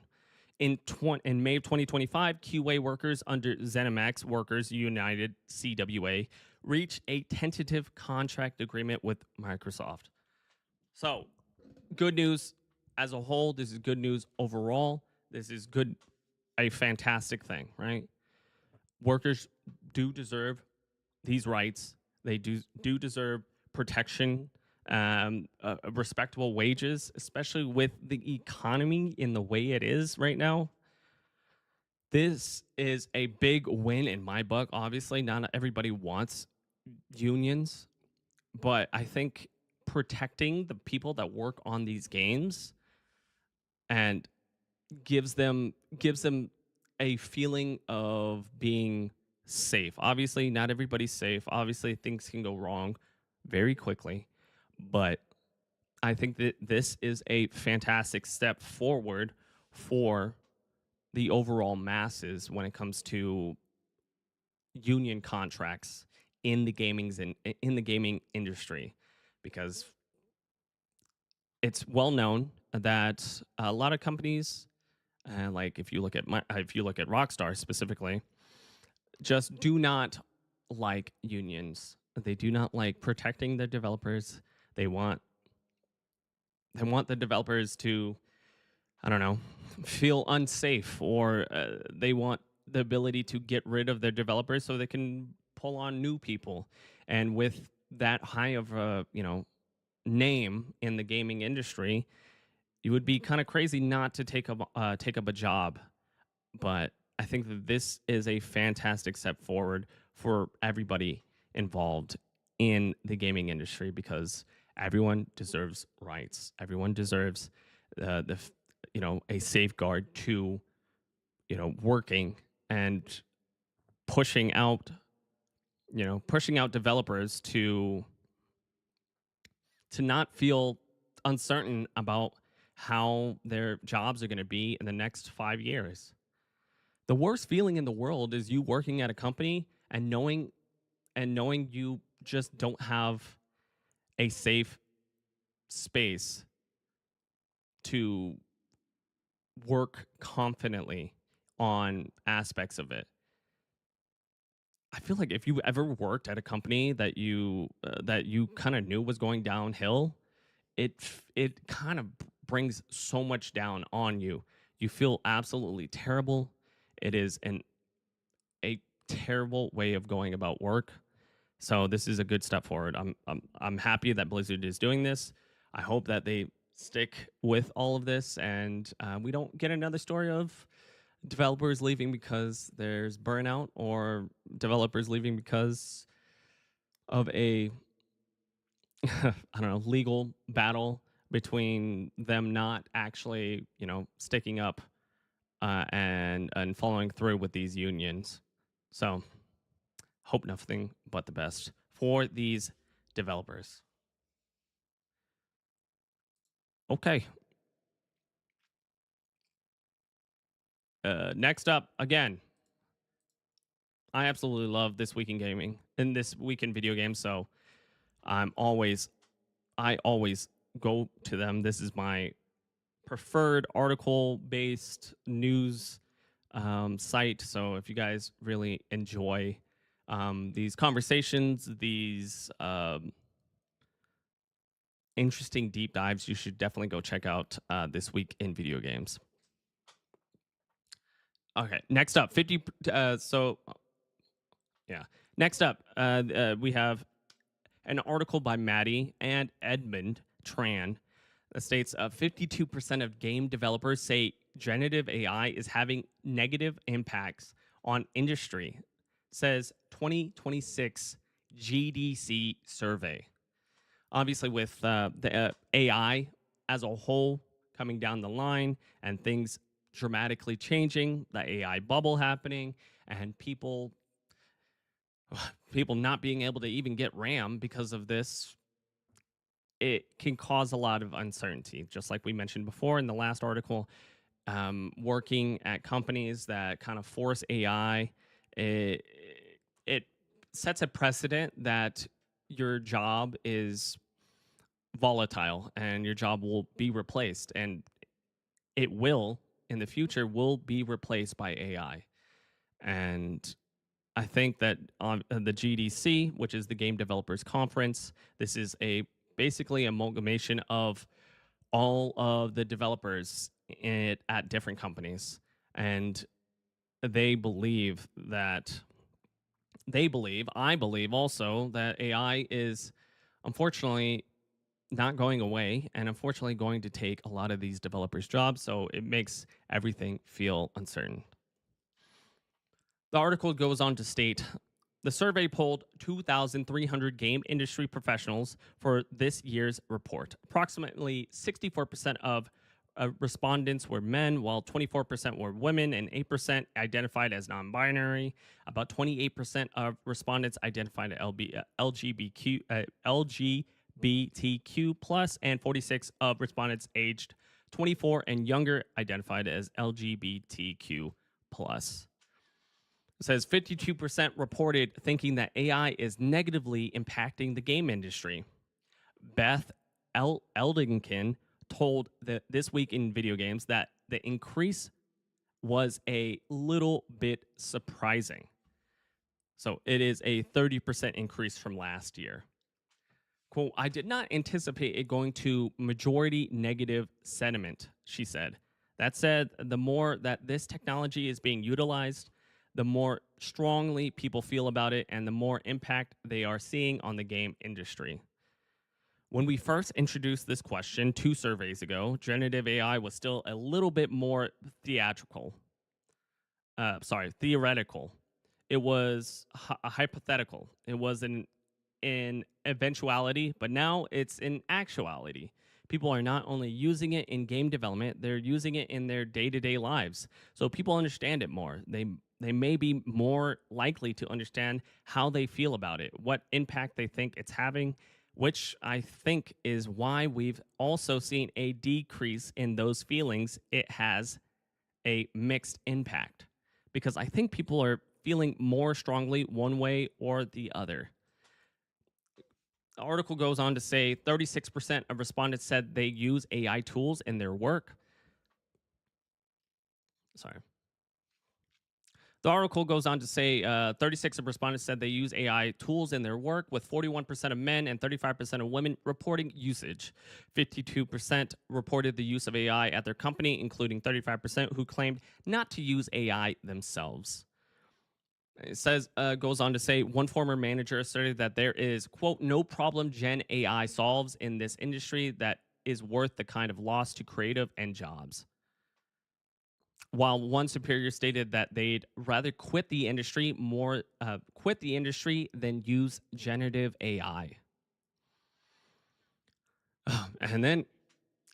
S1: In May of 2025, QA workers under ZeniMax Workers United CWA reached a tentative contract agreement with Microsoft. So, good news as a whole. This is good news overall. This is a fantastic thing, right? Workers do deserve these rights. They do deserve protection, respectable wages, especially with the economy in the way it is right now. This is a big win in my book. Obviously, not everybody wants unions, but I think protecting the people that work on these games and gives them a feeling of being safe. Obviously, not everybody's safe. Obviously, things can go wrong very quickly, but I think that this is a fantastic step forward for the overall masses when it comes to union contracts in the gaming industry, because it's well known that a lot of companies, like if you look at Rockstar specifically, just do not like unions. They do not like protecting their developers. They want the developers to, I don't know, feel unsafe, or they want the ability to get rid of their developers so they can pull on new people. And with that high of a name in the gaming industry, you would be kind of crazy not to take up a job. But I think that this is a fantastic step forward for everybody involved in the gaming industry, because everyone deserves rights. Everyone deserves a safeguard to working and pushing out developers to not feel uncertain about how their jobs are going to be in the next 5 years. The worst feeling in the world is you working at a company and knowing you just don't have a safe space to work confidently on aspects of it. I feel like if you ever worked at a company that you kind of knew was going downhill, it kind of brings so much down on you. You feel absolutely terrible. It is a terrible way of going about work. So this is a good step forward. I'm happy that Blizzard is doing this. I hope that they stick with all of this, and we don't get another story of developers leaving because there's burnout, or developers leaving because of a I don't know, legal battle between them not actually sticking up and following through with these unions. So hope nothing but the best for these developers. Okay. Next up, again, I absolutely love This Week in Gaming and This Week in Video Games. So I always go to them. This is my preferred article-based news site. So if you guys really enjoy these conversations, these interesting deep dives, you should definitely go check out This Week in Video Games. Okay, next up, 50. Yeah, next up, we have an article by Maddie and Edmund Tran that states 52% of game developers say generative AI is having negative impacts on industry, says 2026 GDC survey. Obviously, with the AI as a whole coming down the line and things dramatically changing, the AI bubble happening, and people people not being able to even get RAM because of this, it can cause a lot of uncertainty. Just like we mentioned before in the last article, working at companies that kind of force AI, it, it sets a precedent that your job is volatile and your job will be replaced, and it will in the future will be replaced by AI. And I think that on the GDC, which is the Game Developers Conference, this is a basically amalgamation of all of the developers at different companies, and they believe that I believe also that AI is unfortunately not going away and unfortunately going to take a lot of these developers' jobs. So it makes everything feel uncertain. The article goes on to state the survey polled 2,300 game industry professionals for this year's report. Approximately 64% of respondents were men, while 24% were women and 8% identified as non binary. About 28% of respondents identified as LGBTQ plus, and 46 of respondents aged 24 and younger identified as LGBTQ plus. It says 52% reported thinking that AI is negatively impacting the game industry. Beth Eldington told This Week in Video Games that the increase was a little bit surprising. So it is a 30% increase from last year. Quote, I did not anticipate it going to majority negative sentiment, she said. That said, the more that this technology is being utilized, the more strongly people feel about it and the more impact they are seeing on the game industry. When we first introduced this question 2 surveys ago, generative AI was still a little bit more theatrical. Theoretical. It was a hypothetical. It was an eventuality, but now it's an actuality. People are not only using it in game development, they're using it in their day-to-day lives. So people understand it more. They may be more likely to understand how they feel about it, what impact they think it's having, which I think is why we've also seen a decrease in those feelings. It has a mixed impact because I think people are feeling more strongly one way or the other. The article goes on to say 36% of respondents said they use AI tools in their work. Sorry. The article goes on to say 36 of respondents said they use AI tools in their work, with 41% of men and 35% of women reporting usage. 52% reported the use of AI at their company, including 35% who claimed not to use AI themselves. It says, goes on to say, one former manager asserted that there is, quote, no problem Gen AI solves in this industry that is worth the kind of loss to creative and jobs. While one superior stated that they'd rather quit the industry than use generative AI. And then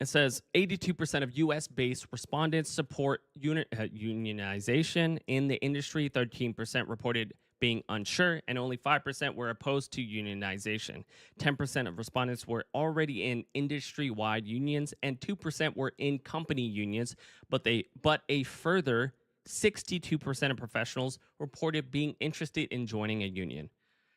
S1: it says 82% of US based respondents support unionization in the industry. 13% reported being unsure, and only 5% were opposed to unionization. 10% of respondents were already in industry wide unions, and 2% were in company unions, but a further 62% of professionals reported being interested in joining a union.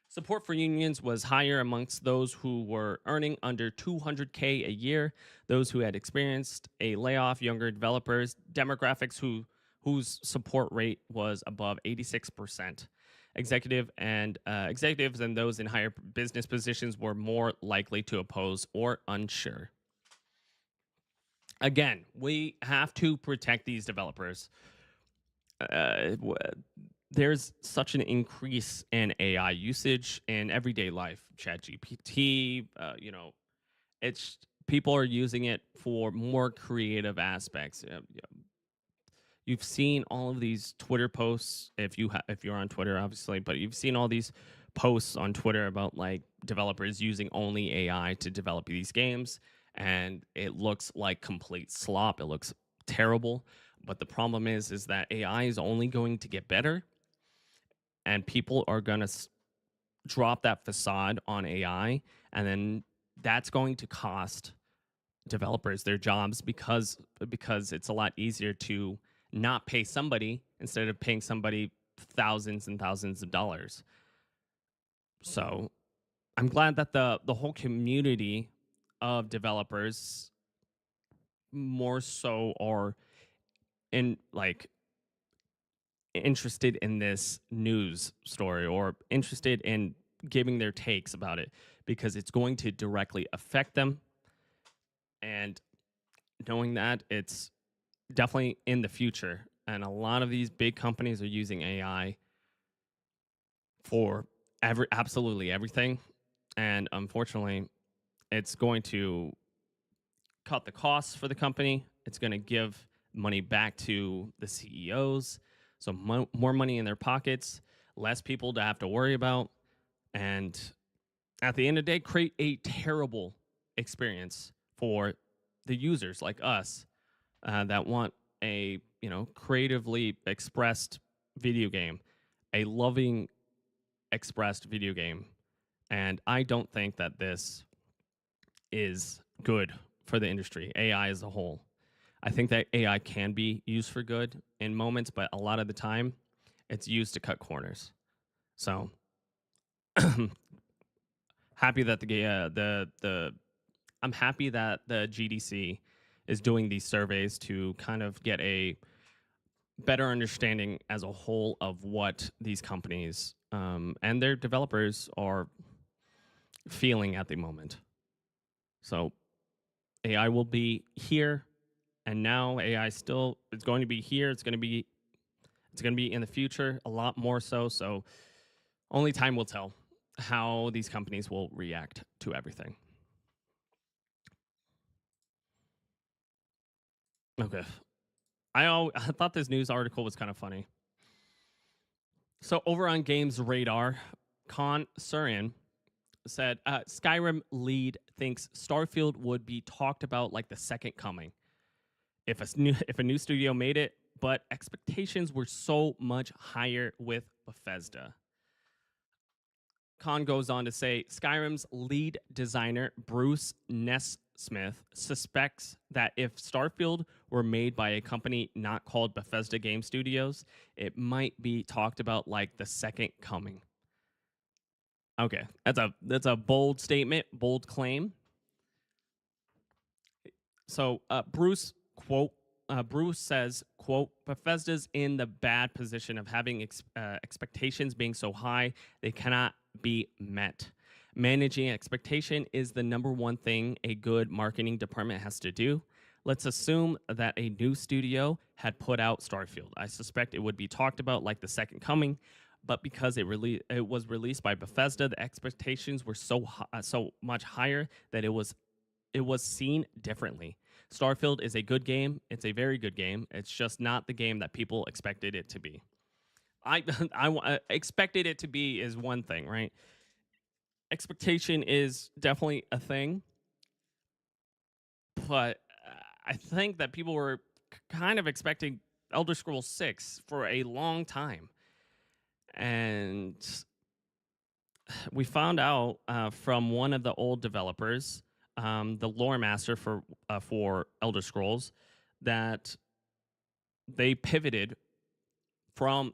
S1: Support for unions was higher amongst those who were earning under $200K a year, those who had experienced a layoff, younger developers, demographics whose support rate was above 86%. Executives and those in higher business positions were more likely to oppose or unsure. Again, we have to protect these developers. There's such an increase in AI usage in everyday life. ChatGPT, it's people are using it for more creative aspects. You've seen all of these Twitter posts if you're on Twitter, obviously, but you've seen all these posts on Twitter about like developers using only AI to develop these games, and it looks like complete slop. It looks terrible. But the problem is that AI is only going to get better, and people are gonna drop that facade on AI, and then that's going to cost developers their jobs because it's a lot easier to not pay somebody instead of paying somebody thousands and thousands of dollars. So I'm glad that the whole community of developers more so are in like interested in this news story or interested in giving their takes about it because it's going to directly affect them. And knowing that it's definitely in the future, and a lot of these big companies are using AI for absolutely everything. And unfortunately, it's going to cut the costs for the company. It's going to give money back to the CEOs. So more money in their pockets, less people to have to worry about. And at the end of the day, create a terrible experience for the users like us that want a creatively expressed video game, a loving expressed video game. And I don't think that this is good for the industry, AI as a whole. I think that AI can be used for good in moments, but a lot of the time it's used to cut corners. So happy that the I'm happy that the GDC is doing these surveys to kind of get a better understanding as a whole of what these companies and their developers are feeling at the moment. So AI will be here, and now AI still is going to be here. It's going to be in the future a lot more so. So only time will tell how these companies will react to everything. Okay. I thought this news article was kind of funny. So over on Games Radar, Con Surian said Skyrim lead thinks Starfield would be talked about like the second coming if a new studio made it, but expectations were so much higher with Bethesda. Khan goes on to say Skyrim's lead designer, Bruce Nesmith, suspects that if Starfield were made by a company not called Bethesda Game Studios, it might be talked about like the second coming. Okay, that's a bold statement, bold claim. So Bruce says, quote, Bethesda's in the bad position of having expectations being so high they cannot be met. Managing expectation is the number one thing a good marketing department has to do. Let's assume that a new studio had put out Starfield. I suspect it would be talked about like the second coming, but because it was released by Bethesda, the expectations were so much higher that it was seen differently. Starfield is a good game. It's a very good game. It's just not the game that people expected it to be. I expected it to be is one thing, right? Expectation is definitely a thing, but I think that people were kind of expecting Elder Scrolls 6 for a long time. And we found out from one of the old developers, the lore master for Elder Scrolls, that they pivoted from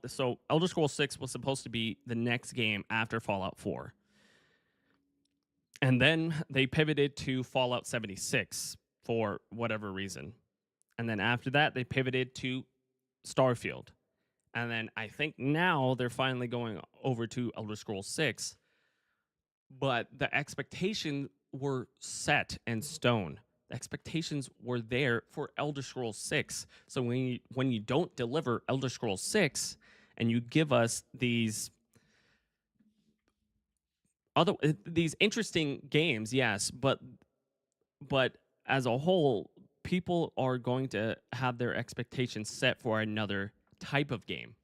S1: Elder Scrolls 6 was supposed to be the next game after Fallout 4. And then they pivoted to Fallout 76 for whatever reason. And then after that they pivoted to Starfield. And then I think now they're finally going over to Elder Scrolls 6, but the expectations were set in stone. The expectations were there for Elder Scrolls 6. So when you don't deliver Elder Scrolls 6 and you give us these interesting games, yes, but as a whole, people are going to have their expectations set for another type of game.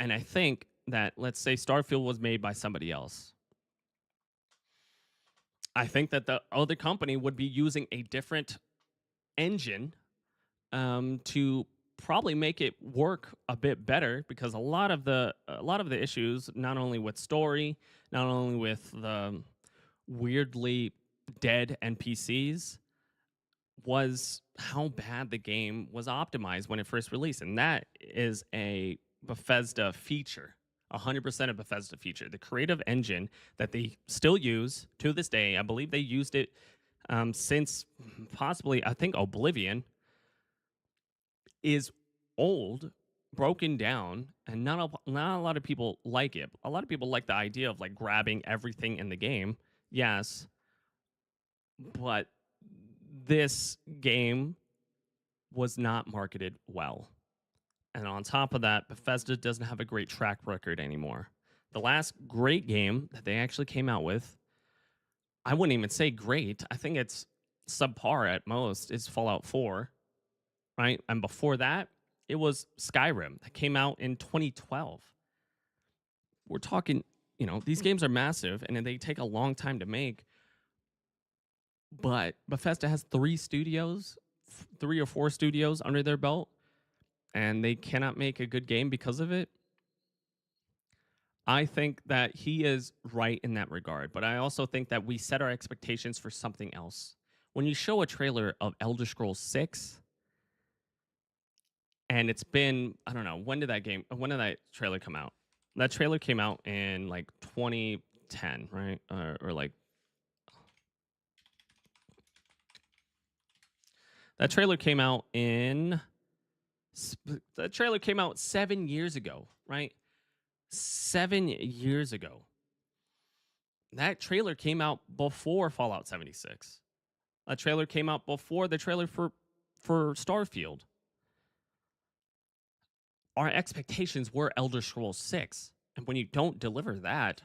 S1: And I think that, let's say Starfield was made by somebody else, I think that the other company would be using a different engine to probably make it work a bit better because a lot of the issues, not only with story, not only with the weirdly dead NPCs, was how bad the game was optimized when it first released, and that is a Bethesda feature. 100% of Bethesda feature. The creative engine that they still use to this day, I believe they used it since possibly, I think, Oblivion, is old, broken down, and not a lot of people like it. A lot of people like the idea of like grabbing everything in the game, yes, but this game was not marketed well. And on top of that, Bethesda doesn't have a great track record anymore. The last great game that they actually came out with, I wouldn't even say great. I think it's subpar at most, is Fallout 4, right? And before that, it was Skyrim that came out in 2012. We're talking, these games are massive and they take a long time to make, but Bethesda has three or four studios under their belt, and they cannot make a good game because of it. I think that he is right in that regard, but I also think that we set our expectations for something else. When you show a trailer of Elder Scrolls 6, and it's been, I don't know, when did that trailer come out? That trailer came out in like 2010, right? Or like, that trailer came out in, that trailer came out 7 years ago, right? 7 years ago. That trailer came out before Fallout 76. That trailer came out before the trailer for Starfield. Our expectations were Elder Scrolls 6. And when you don't deliver that,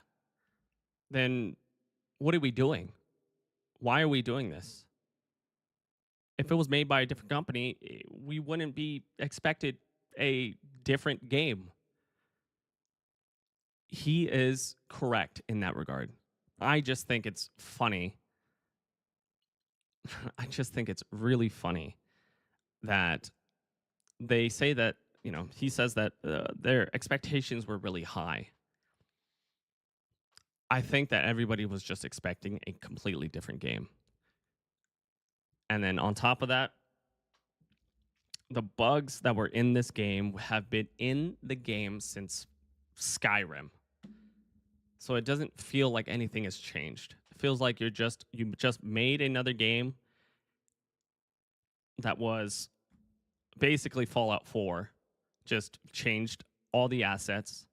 S1: then what are we doing? Why are we doing this? If it was made by a different company, we wouldn't be expected a different game. He is correct in that regard. I just think it's funny. I just think it's really funny that they say that, he says that their expectations were really high. I think that everybody was just expecting a completely different game. And then on top of that, the bugs that were in this game have been in the game since Skyrim. So it doesn't feel like anything has changed. It feels like you just made another game that was basically Fallout 4, just changed all the assets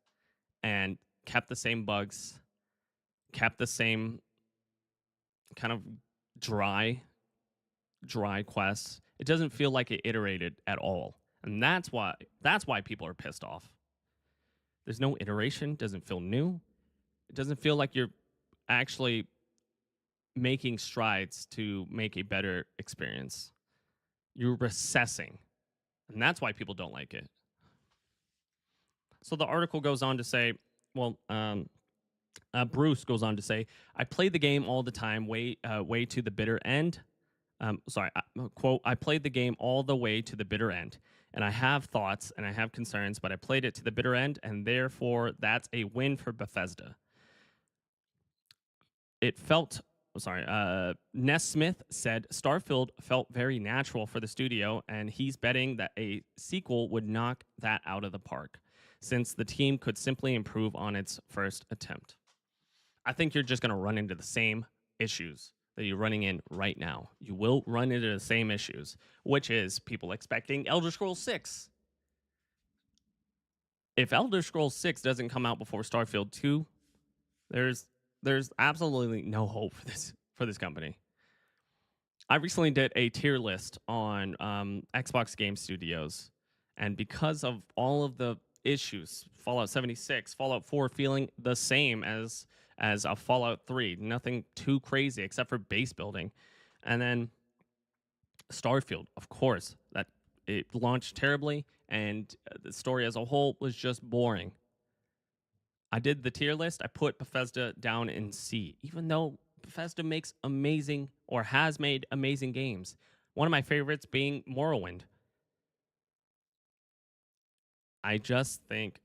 S1: and kept the same bugs, kept the same kind of dry quests. It doesn't feel like it iterated at all. And that's why people are pissed off. There's no iteration, doesn't feel new. It doesn't feel like you're actually making strides to make a better experience. You're recessing. And that's why people don't like it. So the article goes on to say, Bruce goes on to say, I played the game all the time, way to the bitter end. Quote, I played the game all the way to the bitter end, and I have thoughts and I have concerns, but I played it to the bitter end, and therefore that's a win for Bethesda. Ness Smith said Starfield felt very natural for the studio, and he's betting that a sequel would knock that out of the park, since the team could simply improve on its first attempt. I think you're just going to run into the same issues that you're running in right now. You will run into the same issues, which is people expecting Elder Scrolls 6. If Elder Scrolls 6 doesn't come out before Starfield 2, there's absolutely no hope for this company. I recently did a tier list on Xbox Game Studios, and because of all of the issues, Fallout 76, Fallout 4 feeling the same as a Fallout 3, nothing too crazy except for base building, and then Starfield, of course, that it launched terribly, and the story as a whole was just boring. I did the tier list. I put Bethesda down in C, even though Bethesda makes amazing or has made amazing games. One of my favorites being Morrowind. I just think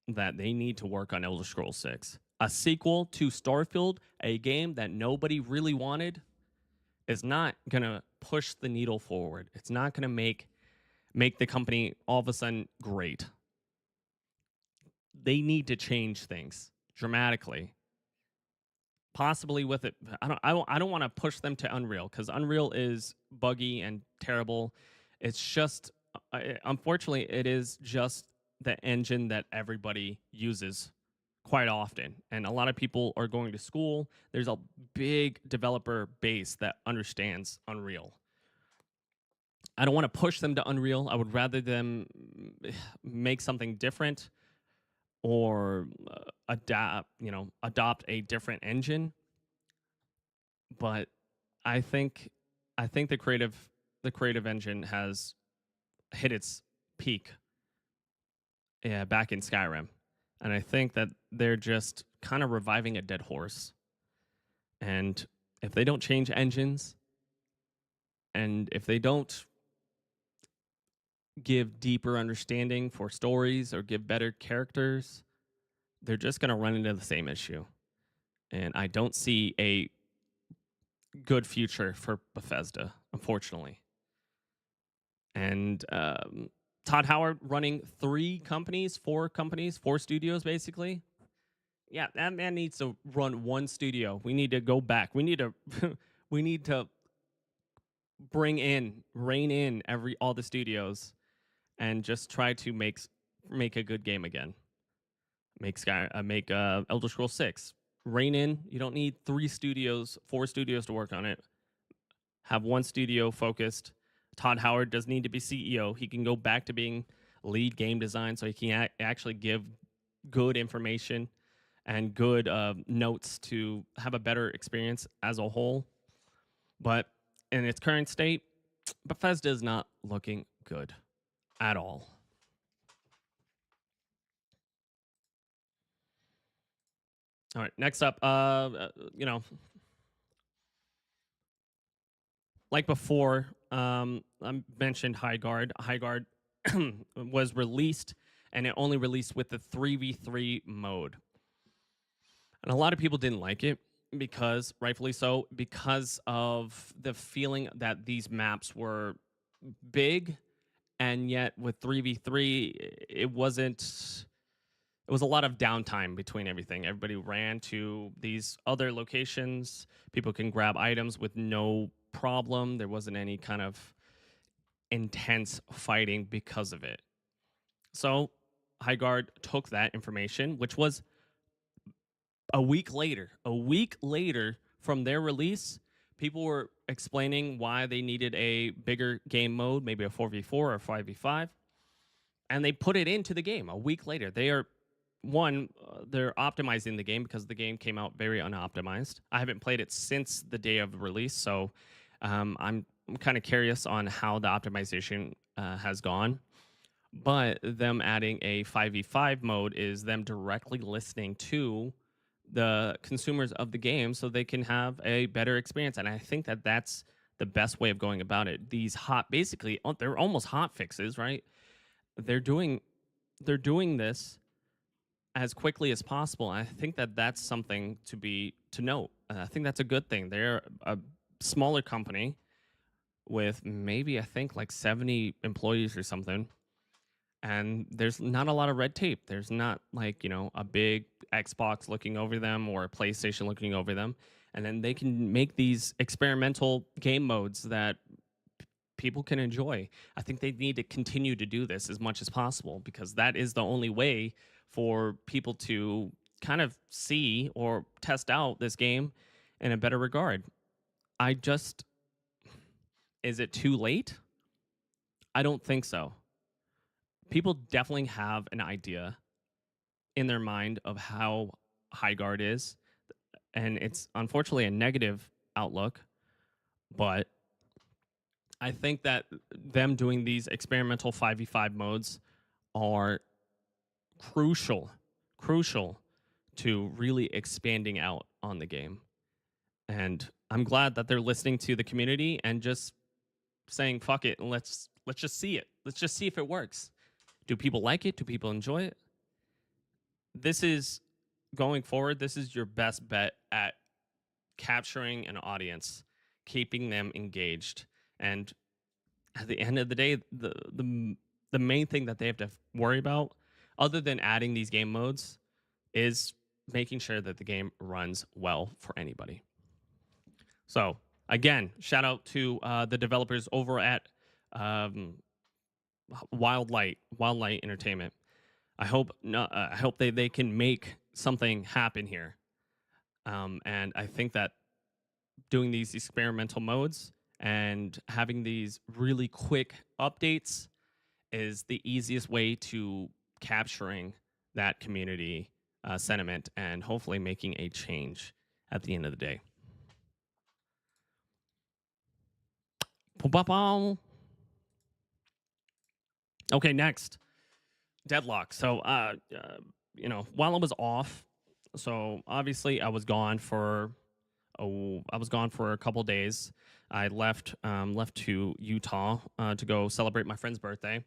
S1: that they need to work on Elder Scrolls 6. A sequel to Starfield, a game that nobody really wanted, is not going to push the needle forward. It's not going to make the company all of a sudden great. They need to change things dramatically. Possibly with it, I don't want to push them to Unreal, because Unreal is buggy and terrible. It's just, unfortunately, it is just the engine that everybody uses quite often, and a lot of people are going to school. There's a big developer base that understands Unreal. I don't want to push them to Unreal. I would rather them make something different, or adopt a different engine. But I think the creative engine has hit its peak, yeah, back in Skyrim. And I think that they're just kind of reviving a dead horse. And if they don't change engines, and if they don't give deeper understanding for stories or give better characters, they're just going to run into the same issue. And I don't see a good future for Bethesda, unfortunately. And Todd Howard running 4 studios, basically. Yeah, that man needs to run one studio. We need to go back. We need to we need to rein in all the studios, and just try to make a good game again. Make Elder Scrolls 6. Rein in. You don't need 4 studios to work on it. Have one studio focused. Todd Howard doesn't need to be CEO. He can go back to being lead game design, so he can actually give good information and good notes to have a better experience as a whole. But in its current state, Bethesda is not looking good at all. All right, next up, like before, I mentioned Highguard. Highguard was released, and it only released with the 3v3 mode. And a lot of people didn't like it, because, rightfully so, because of the feeling that these maps were big, and yet with 3v3, it wasn't. It was a lot of downtime between everything. Everybody ran to these other locations. People can grab items with no problem. There wasn't any kind of intense fighting because of it. So Highguard took that information, which was a week later from their release. People were explaining why they needed a bigger game mode, maybe a 4v4 or 5v5, and they put it into the game a week later. They're optimizing the game, because the game came out very unoptimized. I haven't played it since the day of the release, so I'm kind of curious on how the optimization has gone. But them adding a 5v5 mode is them directly listening to the consumers of the game, so they can have a better experience. And I think that that's the best way of going about it. These basically, they're almost hot fixes, right? They're doing this as quickly as possible. And I think that that's something to note. I think that's a good thing. They're a smaller company with maybe, I think, like 70 employees or something. And there's not a lot of red tape. There's not, like, a big Xbox looking over them or a PlayStation looking over them. And then they can make these experimental game modes that people can enjoy. I think they need to continue to do this as much as possible, because that is the only way for people to kind of see or test out this game in a better regard. Is it too late? I don't think so. People definitely have an idea in their mind of how Highguard is, and it's unfortunately a negative outlook. But I think that them doing these experimental 5v5 modes are crucial to really expanding out on the game. And I'm glad that they're listening to the community and just saying fuck it, and let's just see it. Let's just see if it works. Do people like it? Do people enjoy it? This is going forward. This is your best bet at capturing an audience, keeping them engaged, and at the end of the day, the main thing that they have to worry about, other than adding these game modes, is making sure that the game runs well for anybody. So again, shout out to the developers over at um, Wildlight Entertainment. I hope I hope they can make something happen here. And I think that doing these experimental modes and having these really quick updates is the easiest way to capturing that community sentiment and hopefully making a change at the end of the day. Okay, next, Deadlock. So, while I was off, so obviously I was gone for a couple days. I left to Utah to go celebrate my friend's birthday.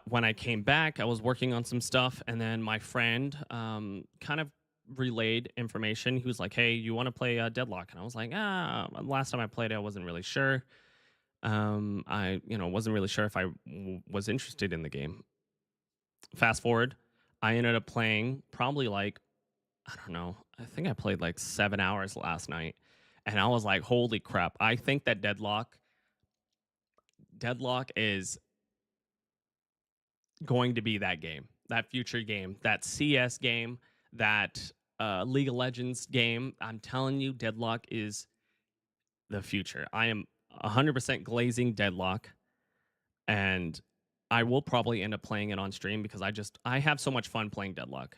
S1: When I came back, I was working on some stuff, and then my friend kind of relayed information. He was like, "Hey, you want to play Deadlock?" And I was like, last time I played it, I wasn't really sure. I wasn't really sure if I was interested in the game. Fast forward, I ended up playing probably like, I don't know, I think I played like 7 hours last night, and I was like, "Holy crap!" I think that Deadlock is going to be that game, that future game, that CS game, that League of Legends game. I'm telling you, Deadlock is the future. I am 100% glazing Deadlock, and I will probably end up playing it on stream because I have so much fun playing Deadlock,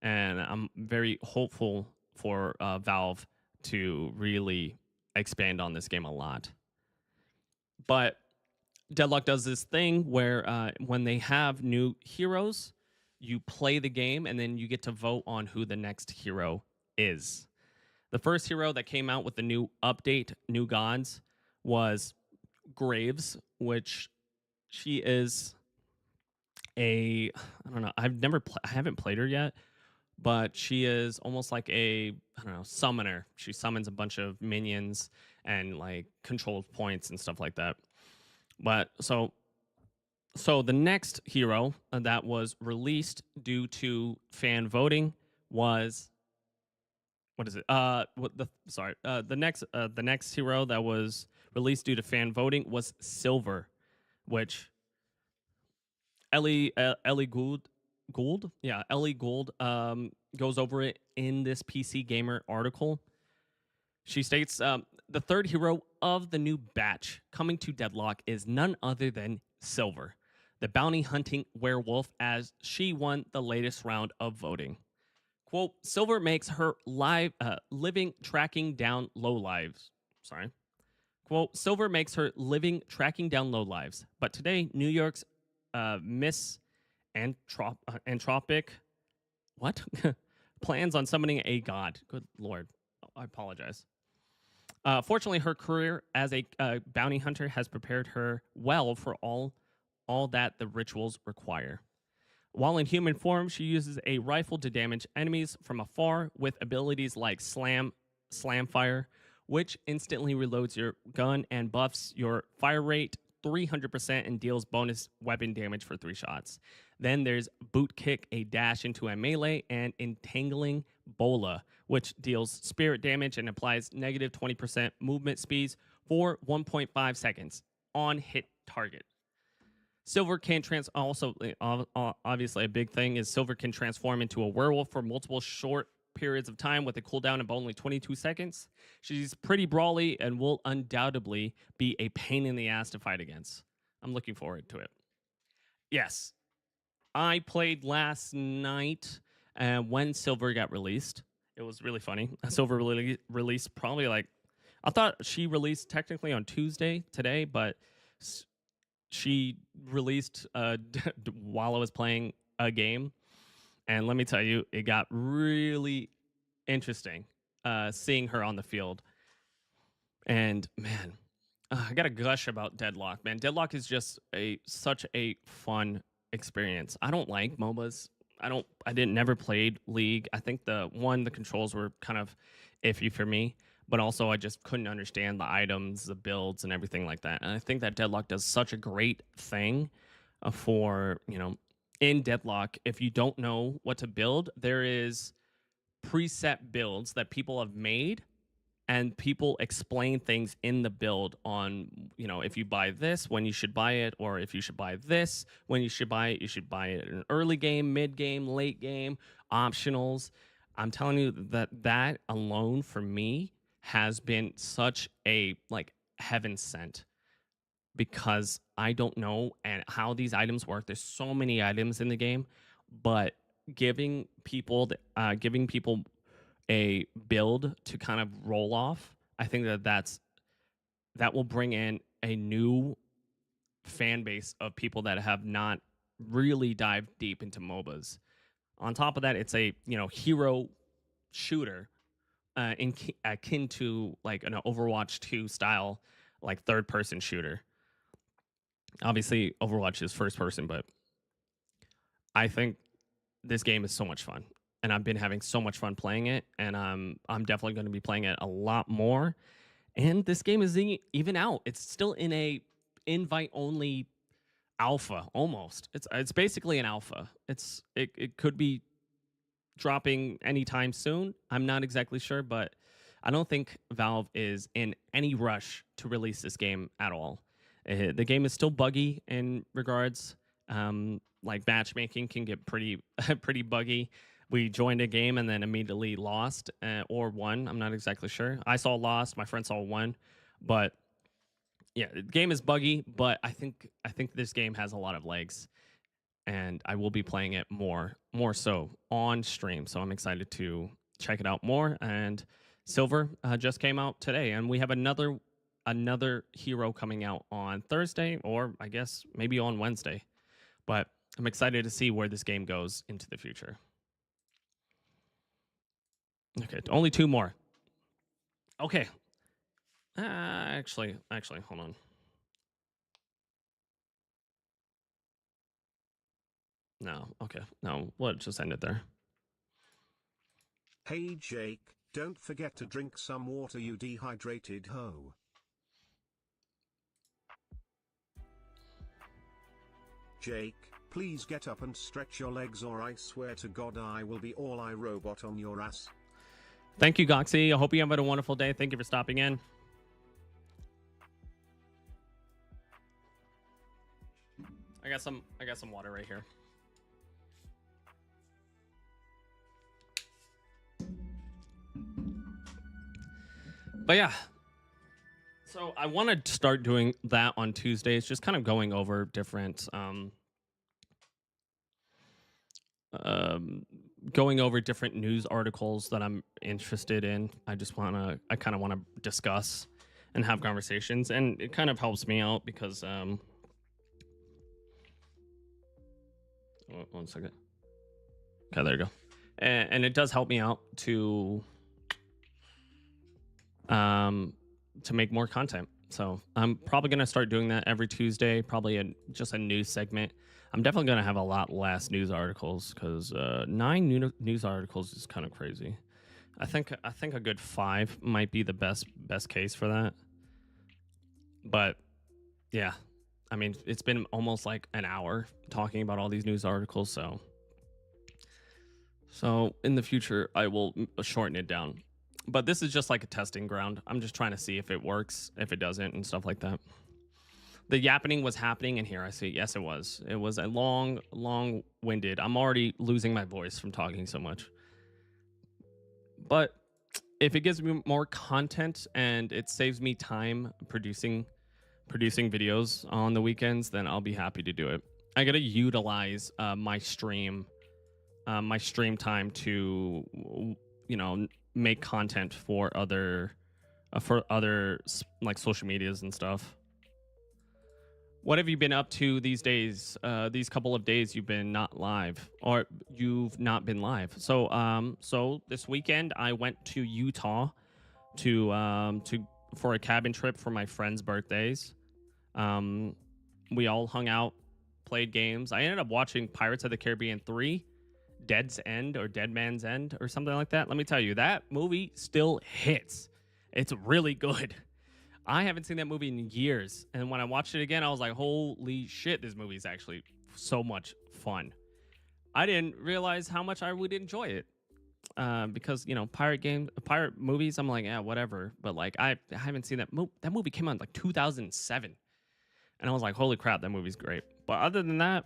S1: and I'm very hopeful for Valve to really expand on this game a lot. But Deadlock does this thing where when they have new heroes, you play the game and then you get to vote on who the next hero is. The first hero that came out with the new update, New Gods, was Graves, which she is I don't know. I haven't played her yet, but she is almost like I don't know, summoner. She summons a bunch of minions and like controls points and stuff like that. But so the next hero that was released due to fan voting was, what is it? The next hero that was released due to fan voting was Silver, which Ellie Gould goes over it in this PC Gamer article. She states the third hero of the new batch coming to Deadlock is none other than Silver, the bounty hunting werewolf, as she won the latest round of voting. Quote, Silver makes her living tracking down low lives. Sorry. Quote, Silver makes her living tracking down low lives. But today, New York's Miss Anthropic, what? plans on summoning a god. Good lord. I apologize. Fortunately, her career as a bounty hunter has prepared her well for all that the rituals require. While in human form, she uses a rifle to damage enemies from afar with abilities like slam fire, which instantly reloads your gun and buffs your fire rate 300% and deals bonus weapon damage for 3 shots. Then there's boot kick, a dash into a melee, and entangling bola, which deals spirit damage and applies negative 20% movement speeds for 1.5 seconds on hit target. Silver can obviously a big thing is Silver can transform into a werewolf for multiple short periods of time with a cooldown of only 22 seconds. She's pretty brawly and will undoubtedly be a pain in the ass to fight against. I'm looking forward to it. Yes, I played last night when Silver got released. It was really funny. Silver released probably like, I thought she released technically on Tuesday today, but she released while I was playing a game. And let me tell you, it got really interesting seeing her on the field. And man, I got to gush about Deadlock, man. Deadlock is just such a fun experience. I don't like MOBAs. I didn't never played League. I think the controls were kind of iffy for me, but also I just couldn't understand the items, the builds, and everything like that. And I think that Deadlock does such a great thing for, in Deadlock, if you don't know what to build, there is preset builds that people have made, and people explain things in the build on, if you buy this, when you should buy it, or if you should buy this, when you should buy it. You should buy it in early game, mid game, late game, optionals. I'm telling you that alone for me has been such a like heaven sent, because I don't know and how these items work. There's so many items in the game, but giving people a build to kind of roll off, I think that will bring in a new fan base of people that have not really dived deep into MOBAs. On top of that, it's a hero shooter, akin to like an Overwatch 2 style, like third person shooter. Obviously, Overwatch is first person, but I think this game is so much fun, and I've been having so much fun playing it, and I'm definitely going to be playing it a lot more. And this game is even out. It's still in a invite only alpha almost. It's basically an alpha. It could be dropping anytime soon. I'm not exactly sure, but I don't think Valve is in any rush to release this game at all. The game is still buggy in regards. Like matchmaking can get pretty pretty buggy. We joined a game and then immediately lost or won. I'm not exactly sure. I saw lost. My friend saw won, but yeah, the game is buggy. But I think this game has a lot of legs, and I will be playing it more so on stream. So I'm excited to check it out more. And Silver just came out today, and we have another hero coming out on Thursday, or I guess maybe on Wednesday. But I'm excited to see where this game goes into the future. Okay, only 2 more. Okay. Actually, hold on. No, okay. No, we'll just end it there.
S2: Hey Jake, don't forget to drink some water, you dehydrated hoe. Jake, please get up and stretch your legs, or I swear to God I will be all iRobot on your ass.
S1: Thank you, Goxie. I hope you have a wonderful day. Thank you for stopping in. I got some water right here. But yeah. So I want to start doing that on Tuesdays, just kind of going over different news articles that I'm interested in. I kind of want to discuss and have conversations, and it kind of helps me out because one second. Okay, there you go. And it does help me out to make more content. So I'm probably going to start doing that every Tuesday, probably just a news segment. I'm definitely going to have a lot less news articles, because 9 news articles is kind of crazy. I think a good 5 might be the best case for that. But yeah, I mean, it's been almost like an hour talking about all these news articles. So in the future, I will shorten it down. But this is just like a testing ground. I'm just trying to see if it works, if it doesn't, and stuff like that. The yappening was happening in here. I see. Yes, it was. It was a long-winded. I'm already losing my voice from talking so much. But if it gives me more content and it saves me time producing videos on the weekends, then I'll be happy to do it. I gotta utilize my stream time to, make content for other like social medias and stuff. What have you been up to these days? These couple of days you've been not live, or you've not been live. So this weekend I went to Utah for a cabin trip for my friends' birthdays. We all hung out played games. I ended up watching Pirates of the Caribbean 3, Dead's End or Dead Man's End or something like that. Let me tell you, that movie still hits. It's really good. I haven't seen that movie in years. And when I watched it again, I was like, holy shit, this movie is actually so much fun. I didn't realize how much I would enjoy it. Because pirate movies, I'm like, yeah, whatever. But like, I haven't seen that. That movie came out in like 2007, and I was like, holy crap, that movie's great. But other than that,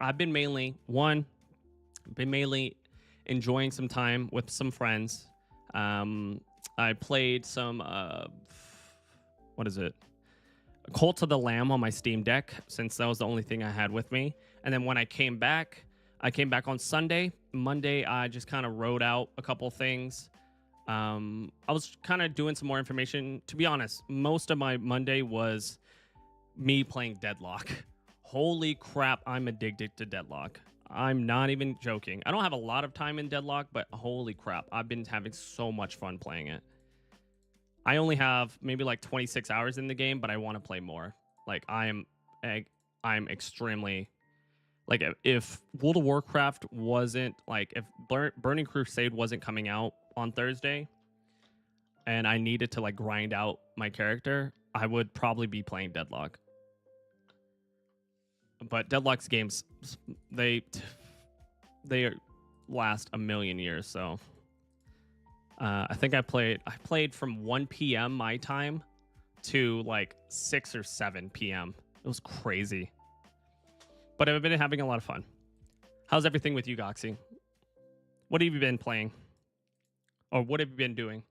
S1: I've been mainly enjoying some time with some friends. I played some what is it? Cult of the Lamb on my Steam Deck, since that was the only thing I had with me. And then when I came back on Sunday. Monday, I just kind of wrote out a couple things. I was kind of doing some more information. To be honest, most of my Monday was me playing Deadlock. Holy crap, I'm addicted to Deadlock. I'm not even joking. I don't have a lot of time in Deadlock, but holy crap, I've been having so much fun playing it. I only have maybe like 26 hours in the game, but I want to play more. Like I'm extremely, like, if World of Warcraft wasn't, like, if Burning Crusade wasn't coming out on Thursday and I needed to like grind out my character, I would probably be playing Deadlock. But Deadlock's games, they last a million years. So I think I played from 1 p.m. my time to like 6 or 7 p.m. It was crazy. But I've been having a lot of fun. How's everything with you, Goxie? What have you been playing? Or what have you been doing?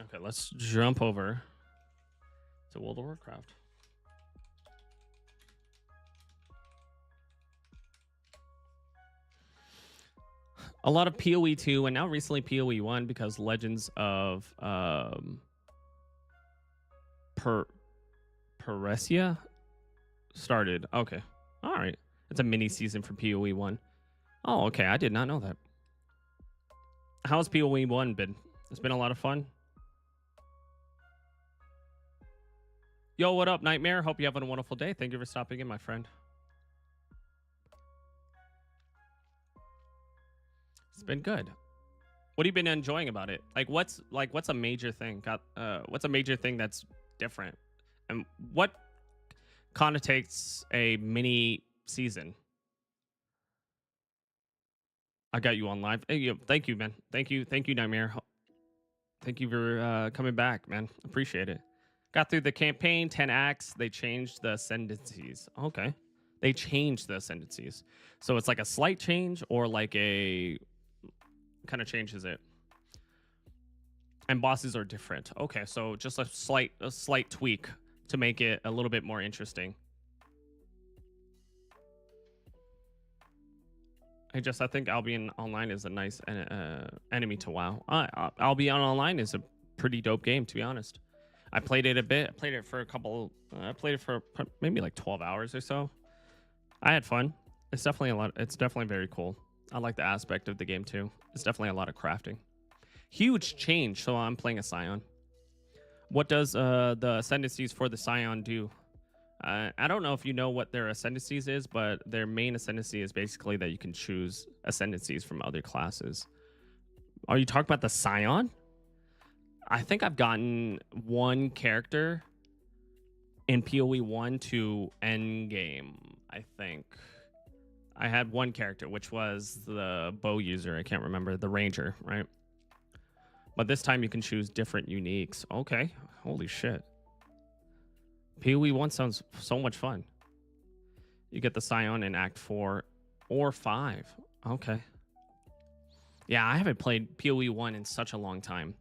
S1: Okay, let's jump over to World of Warcraft. A lot of PoE 2 and now recently PoE 1 because Legends of Peresia started. Okay. All right. It's a mini season for PoE 1. Oh, okay. I did not know that. How's PoE 1 been? It's been a lot of fun. Yo, what up, Nightmare? Hope you having a wonderful day. Thank you for stopping in, my friend. It's been good. What have you been enjoying about it? What's a major thing? What's a major thing that's different? And what connotates a mini season? I got you on live. Hey, thank you, man. Thank you, Nightmare. Thank you for coming back, man. Appreciate it. Got through the campaign, 10 acts. They changed the ascendancies. Okay. They changed the ascendancies. So it's like a slight change or like a kind of changes it. And bosses are different. Okay, so just a slight tweak to make it a little bit more interesting. I think Albion Online is a nice enemy to WoW. Albion Online is a pretty dope game, to be honest. I played it a bit. I played it for I played it for maybe like 12 hours or so. I had fun. It's definitely a lot. It's definitely very cool. I like the aspect of the game too. It's definitely a lot of crafting. Huge change. So I'm playing a Scion. What does the ascendancies for the Scion do? I don't know if you know what their ascendancies is, but their main ascendancy is basically that you can choose ascendancies from other classes. Are you talking about the Scion? I think I've gotten one character in PoE 1 to end game. I think I had one character, which was the bow user. I can't remember, the ranger, right? But this time you can choose different uniques. Okay, holy shit. PoE 1 sounds so much fun. You get the Scion in Act 4 or 5. Okay. Yeah, I haven't played PoE 1 in such a long time.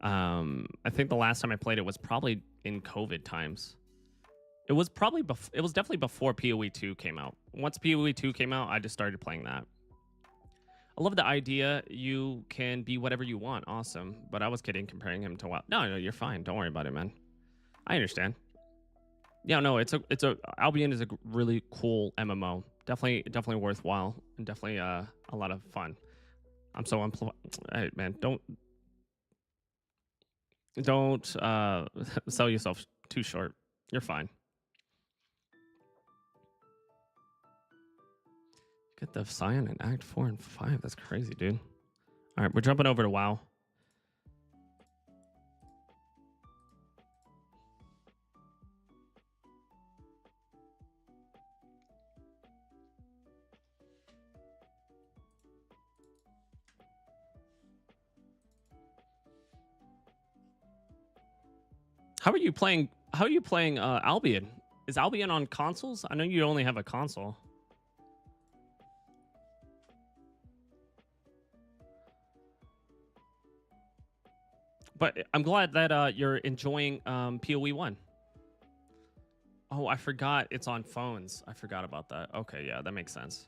S1: I think the last time I played it was probably in COVID times. It was probably it was definitely before PoE 2 came out. Once PoE 2 came out, I just started playing that. I love the idea you can be whatever you want. Awesome. But I was kidding comparing him to WoW. No, you're fine. Don't worry about it, man. I understand. Yeah, no, it's a Albion is a really cool MMO. Definitely worthwhile and definitely a lot of fun. I'm so hey, man, don't sell yourself too short. You're fine. Get the Scion in Act 4 and 5. That's crazy, dude. All right, we're jumping over to WoW. How are you playing? How are you playing Albion? Is Albion on consoles? I know you only have a console. But I'm glad that you're enjoying PoE 1. Oh, I forgot it's on phones. I forgot about that. Okay, yeah, that makes sense.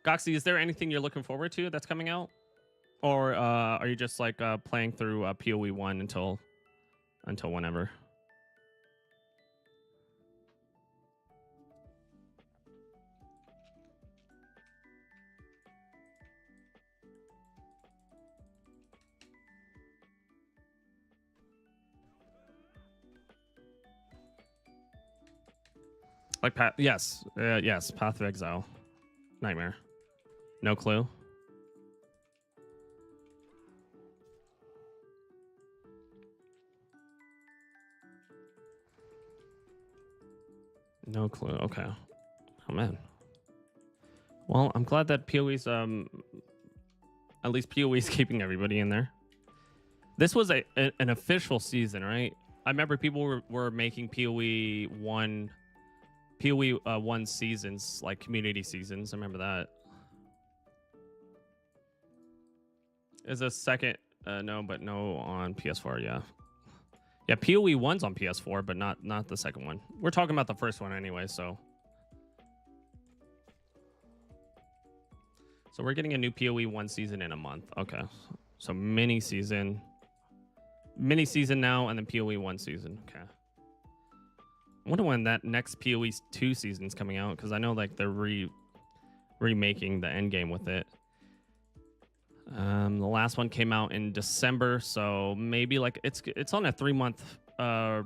S1: Goxie, is there anything you're looking forward to that's coming out? Or are you just like playing through PoE 1 until whenever? Like yes, yes, Path of Exile, Nightmare. No clue. No clue. Okay. Oh man. Well, I'm glad that PoE's at least PoE's keeping everybody in there. This was an official season, right? I remember people were making PoE 1 seasons, like community seasons. I remember that. Is a second no, but no on PS4, yeah. Yeah, PoE 1's on PS4, but not the second one. We're talking about the first one anyway, so we're getting a new PoE 1 season in a month. Okay. So mini season now, and then PoE 1 season. Okay. I wonder when that next PoE 2 season's coming out, because I know like they're remaking the end game with it. The last one came out in December, so maybe like it's on a 3-month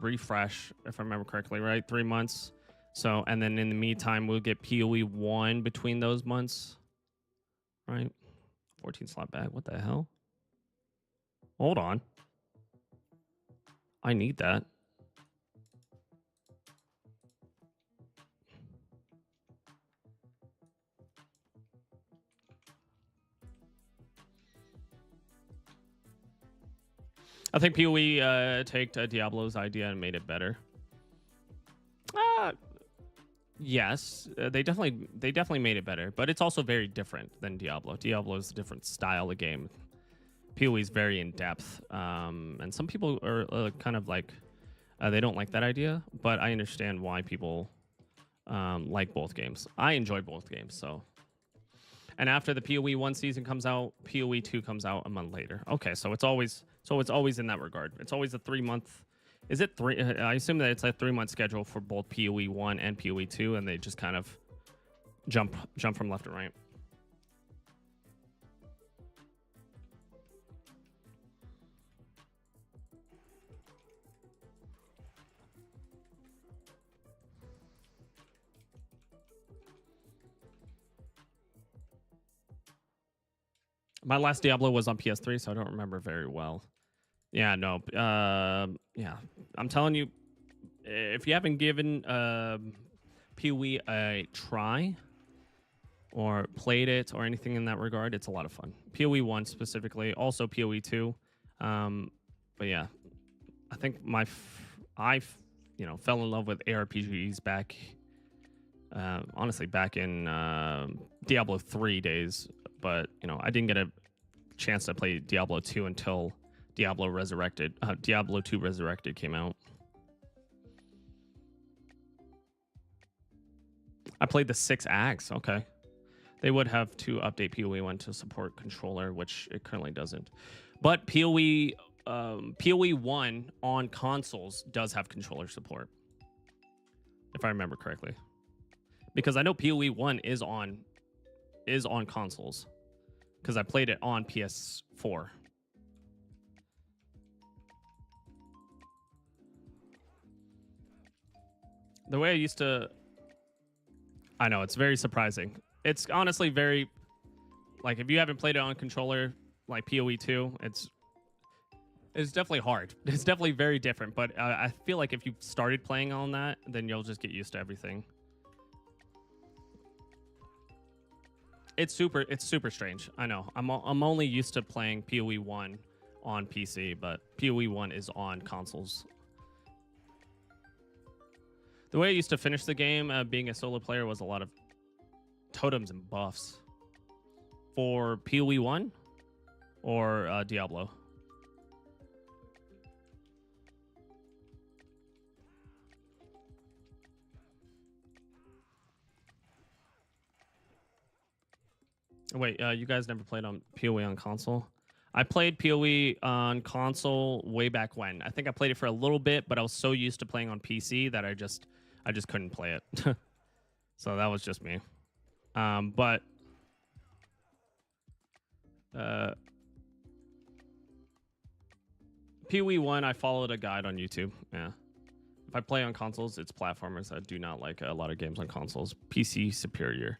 S1: refresh, if I remember correctly, right? 3 months. So, and then in the meantime, we'll get PoE 1 between those months, right? 14 slot bag. What the hell? Hold on. I need that. I think PoE took Diablo's idea and made it better. Yes, they definitely made it better, but it's also very different than Diablo. Diablo is a different style of game. PoE is very in depth, and some people are kind of like they don't like that idea, but I understand why people like both games. I enjoy both games, so. And after the PoE 1 season comes out, PoE 2 comes out a month later. Okay, so it's always in that regard. It's always a 3-month. Is it 3? I assume that it's a 3-month schedule for both PoE 1 and PoE 2, and they just kind of jump from left to right. My last Diablo was on PS3, so I don't remember very well. Yeah, no. Yeah, I'm telling you, if you haven't given PoE a try or played it or anything in that regard, it's a lot of fun. PoE 1 specifically, also PoE 2. But yeah, I think I fell in love with ARPGs back, honestly, back in Diablo 3 days. But I didn't get a chance to play Diablo 2 until Diablo 2 Resurrected came out. I played the 6 acts. Okay. They would have to update PoE 1 to support controller, which it currently doesn't. But PoE PoE 1 on consoles does have controller support, if I remember correctly, because I know PoE 1 is on consoles because I played it on PS4. The way I used to, I know it's very surprising. It's honestly very, like, if you haven't played it on controller like PoE 2, it's definitely hard. It's definitely very different, but I feel like if you started playing on that, then you'll just get used to everything. It's super strange. I know. I'm only used to playing PoE 1 on PC, but PoE 1 is on consoles. The way I used to finish the game, being a solo player, was a lot of totems and buffs. For PoE 1 or Diablo? Wait, you guys never played on PoE on console? I played PoE on console way back when. I think I played it for a little bit, but I was so used to playing on PC that I just couldn't play it. So that was just me. But PoE 1, I followed a guide on YouTube. Yeah. If I play on consoles, it's platformers. I do not like a lot of games on consoles. PC superior.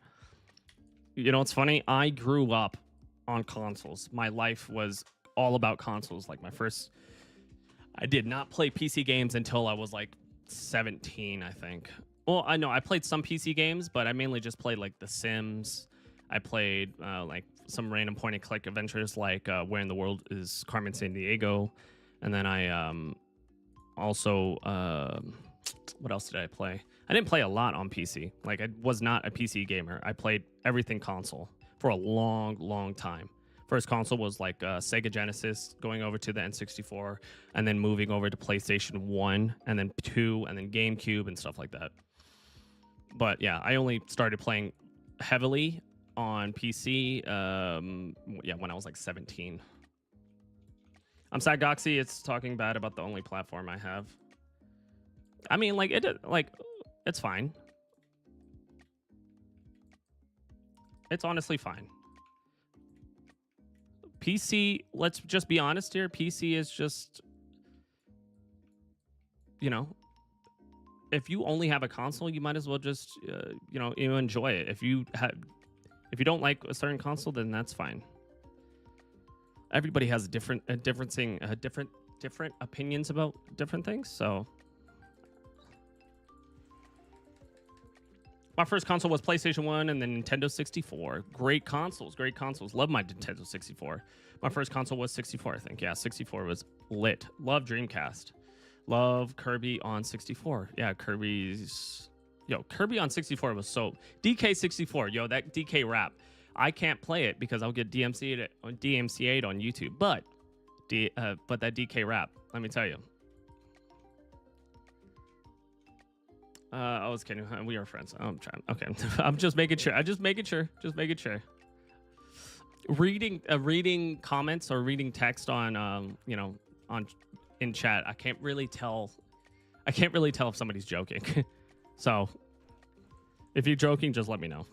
S1: You know, it's funny. I grew up on consoles. My life was all about consoles. Like I did not play PC games until I was like 17, I think. Well, I know I played some PC games, but I mainly just played like The Sims. I played like some random point and click adventures like Where in the World is Carmen Sandiego. And then I also, what else did I play? I didn't play a lot on PC. Like, I was not a PC gamer. I played everything console for a long time. First console was like Sega Genesis, going over to the N64, and then moving over to PlayStation 1, and then 2, and then GameCube and stuff like that. But yeah, I only started playing heavily on PC when I was like 17. I'm sad, Goxy. It's talking bad about the only platform I have. I mean, like, it's fine. It's honestly fine. PC, let's just be honest here. PC is just, you know, if you only have a console, you might as well just, you enjoy it. If you don't like a certain console, then that's fine. Everybody has different opinions about different things. So my first console was PlayStation 1 and then Nintendo 64. Great consoles. Love my Nintendo 64. My first console was 64, I think. Yeah, 64 was lit. Love Dreamcast. Love Kirby on 64. Yeah, Kirby on 64 was so... DK64, that DK rap. I can't play it because I'll get DMCA'd on YouTube. But that DK rap, let me tell you. I was kidding. We are friends. I'm trying. Okay. I'm just making sure. Just making sure. Reading comments or reading text on in chat, I can't really tell if somebody's joking. So if you're joking, just let me know.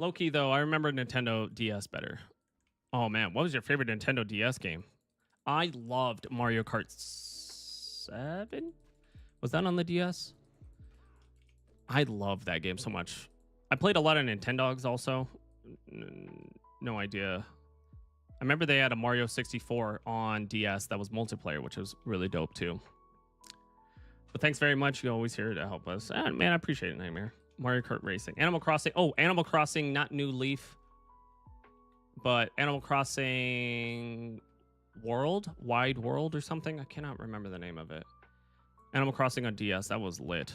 S1: Low-key, though, I remember Nintendo DS better. Oh, man. What was your favorite Nintendo DS game? I loved Mario Kart 7. Was that on the DS? I loved that game so much. I played a lot of Nintendogs also. No idea. I remember they had a Mario 64 on DS that was multiplayer, which was really dope, too. But thanks very much. You're always here to help us. Man, I appreciate it, Nightmare. Mario Kart Racing. Animal Crossing. Oh, Animal Crossing, not New Leaf, but Animal Crossing Wide World or something. I cannot remember the name of it. Animal Crossing on DS. That was lit.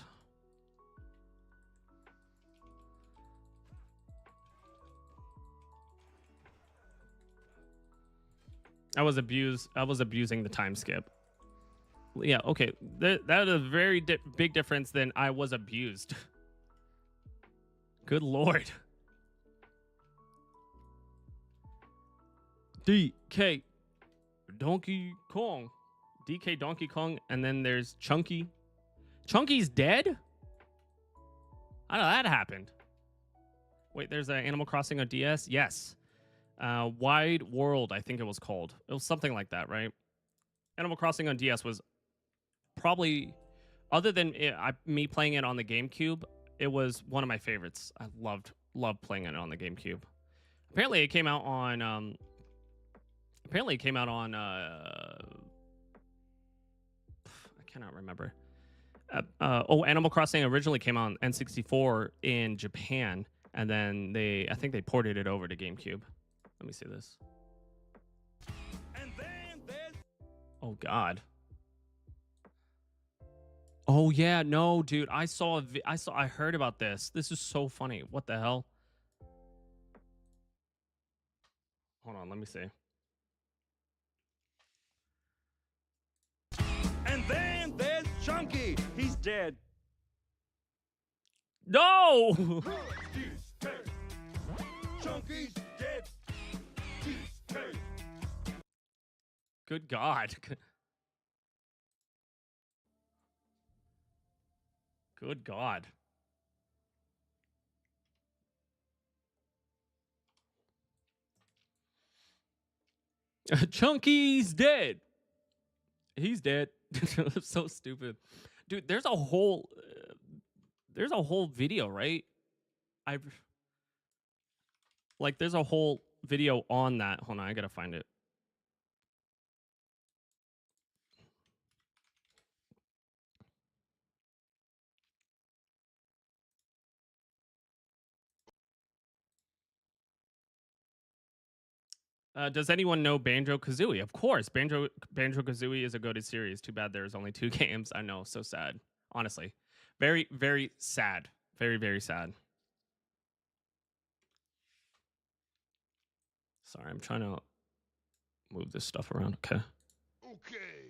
S1: I was abusing the time skip. Yeah, okay. That is a very big difference than I was abused. Good lord. DK Donkey Kong. DK Donkey Kong, and then there's Chunky. Chunky's dead? How did that happen? Wait, there's an Animal Crossing on DS? Yes. Wide World, I think it was called. It was something like that, right? Animal Crossing on DS was probably, other than me playing it on the GameCube, it was one of my favorites. I loved playing it on the GameCube. Apparently, it came out on. I cannot remember. Animal Crossing originally came out on N64 in Japan, and then I think they ported it over to GameCube. Let me see this. And then there's... Oh God. Oh yeah, no, dude. I heard about this. This is so funny. What the hell? Hold on, let me see.
S3: And then there's Chunky. He's dead.
S1: No!
S3: Chunky's dead.
S1: Good God. Good God. Chunky's dead. He's dead. So stupid. Dude, there's a whole video, right? There's a whole video on that. Hold on, I gotta find it. Does anyone know Banjo-Kazooie? Of course, Banjo-Kazooie is a goated series. Too bad there's only 2 games. I know, so sad. Honestly, very, very sad. Very, very sad. Sorry, I'm trying to move this stuff around. Okay.
S3: Okay.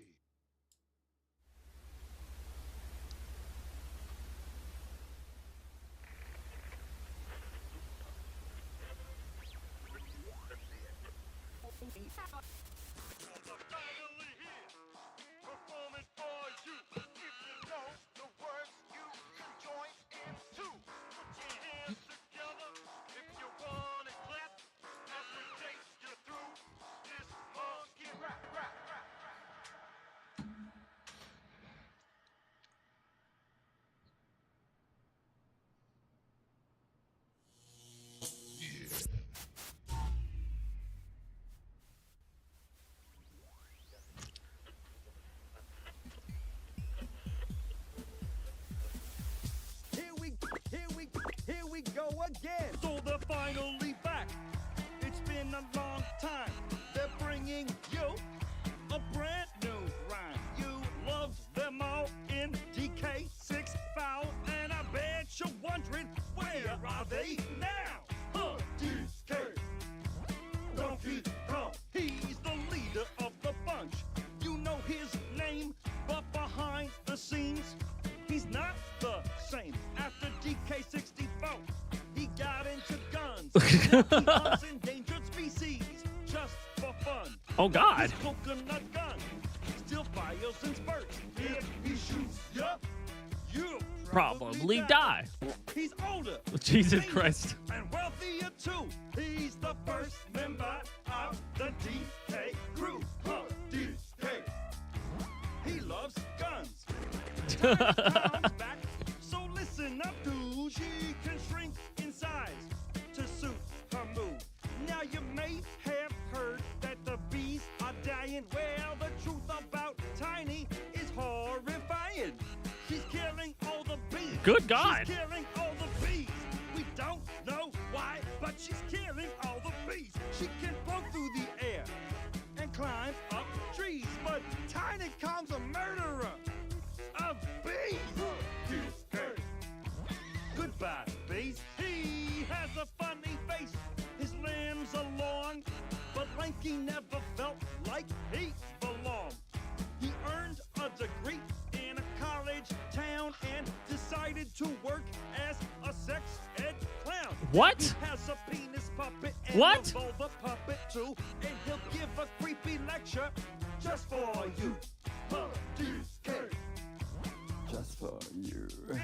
S3: Here we go again. So they're finally back. It's been a long time. They're bringing you a brand new rhyme. You loved them all in DK6 Foul, and I bet you're wondering, where are they now? DK Donkey Kong. He's the leader of the bunch. You know his name, but behind the scenes, he's not the same. After DK64, he got into guns. Now he hunts endangered species just for fun.
S1: Oh God.
S3: His coconut gun still fires and spurts. If he shoots you
S1: Probably die.
S3: He's older.
S1: Jesus
S3: famous,
S1: Christ.
S3: And wealthier too. He's the first member of the DK crew. DK. He loves guns. Time's back. So listen up, dude. She can shrink in size to suit her mood. Now you may have heard that the bees are dying. Well, the truth about Tiny is horrifying. She's killing all the bees.
S1: Good God.
S3: She's killing all the bees. We don't know why, but she's killing all the bees. She can float through the air and climb up trees, but Tiny Kong's a murderer of bees. Goodbye, bees. He has a funny face. His limbs are long, but lanky never felt like he belonged. He earned a degree to work as a sex ed clown.
S1: What?
S3: He has a penis puppet and
S1: What?
S3: a vulva puppet too, and he'll give a creepy lecture just for you. DK.
S4: Just for you.
S3: And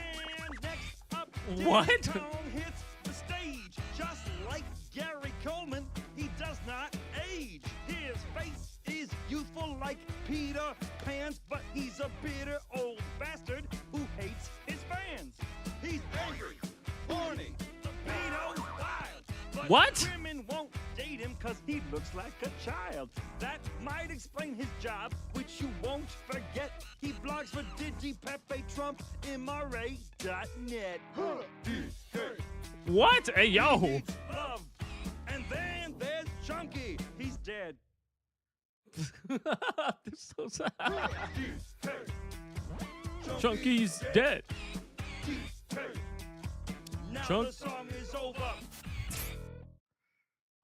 S3: next up,
S1: What?
S3: Diddy Kong hits the stage. Just like Gary Coleman, he does not age. His face is youthful like Peter Pan's, but he's a bitter old bastard who hates his fans. He's angry, horny, libido wild. But
S1: What?
S3: women won't date him cause he looks like a child. That might explain his job, which you won't forget. He blogs for Digi, Pepe, Trump, MRA.net. DK.
S1: What? Hey, yo.
S3: Needs love. And then there's Chunky. He's dead.
S1: This is so sad.
S3: DK.
S1: Chunky's dead.
S3: DK. Now
S1: Chunk-
S3: the song is over.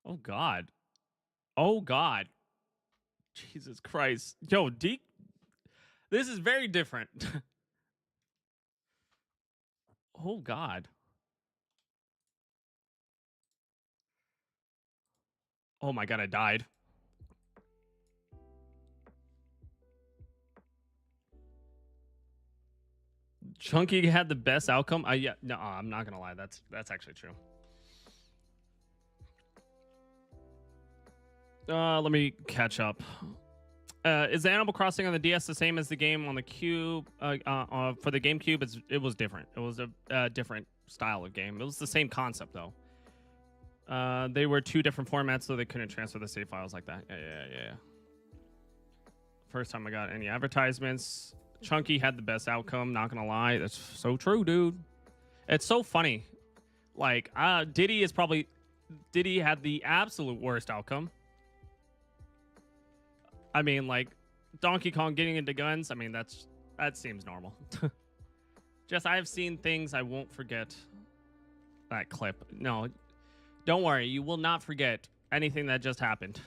S1: Oh God. Oh God. Jesus Christ. Yo, Deke. This is very different. Oh God. Oh my God, I died. Chunky had the best outcome. Yeah, no, I'm not gonna lie. That's actually true. Let me catch up. Is the Animal Crossing on the DS the same as the game on the Cube? For the GameCube, it was different. It was a different style of game. It was the same concept though. They were two different formats, so they couldn't transfer the save files like that. Yeah. First time I got any advertisements. Chunky had the best outcome. Not gonna lie, that's so true, dude. It's so funny. Like, Diddy had the absolute worst outcome. I mean, like, Donkey Kong getting into guns. I mean, that seems normal. Just I've seen things I won't forget. That clip. No, don't worry. You will not forget anything that just happened.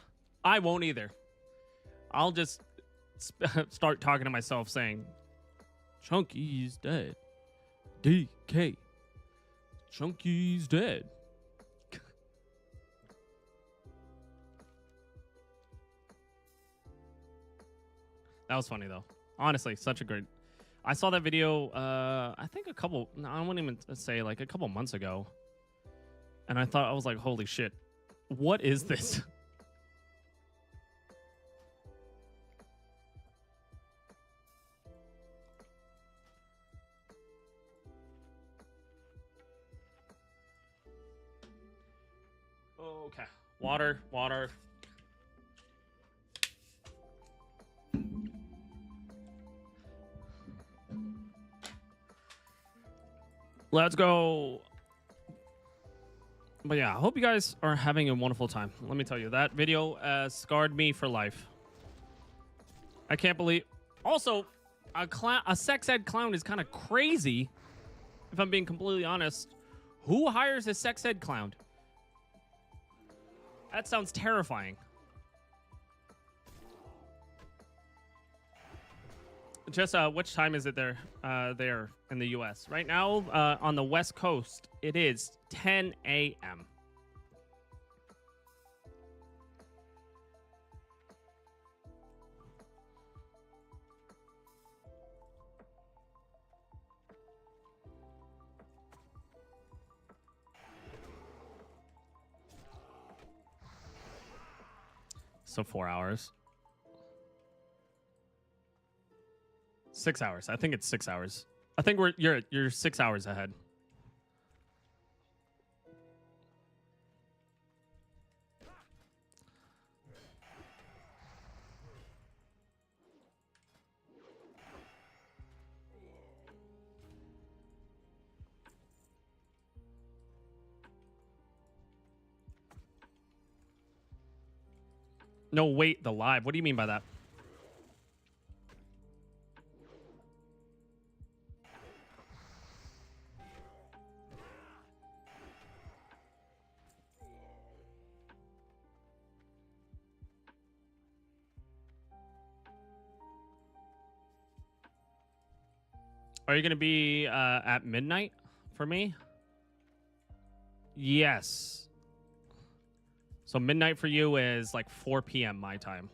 S1: I won't either. I'll just start talking to myself saying, Chunky's dead. DK. Chunky's dead. That was funny though. Honestly, such a great. I saw that video. I think I wouldn't even say like a couple months ago, and I was like, holy shit, what is this? Okay, water. Let's go. But yeah, I hope you guys are having a wonderful time. Let me tell you, that video scarred me for life. I can't believe. Also, a sex ed clown is kind of crazy. If I'm being completely honest, who hires a sex ed clown? That sounds terrifying. Just which time is it there in the US? Right now, on the West Coast, it is 10 a.m. So 4 hours. 6 hours. I think it's 6 hours. I think you're 6 hours ahead. No, wait, the live. What do you mean by that? Are you going to be at midnight for me? Yes. So midnight for you is like 4 p.m. my time.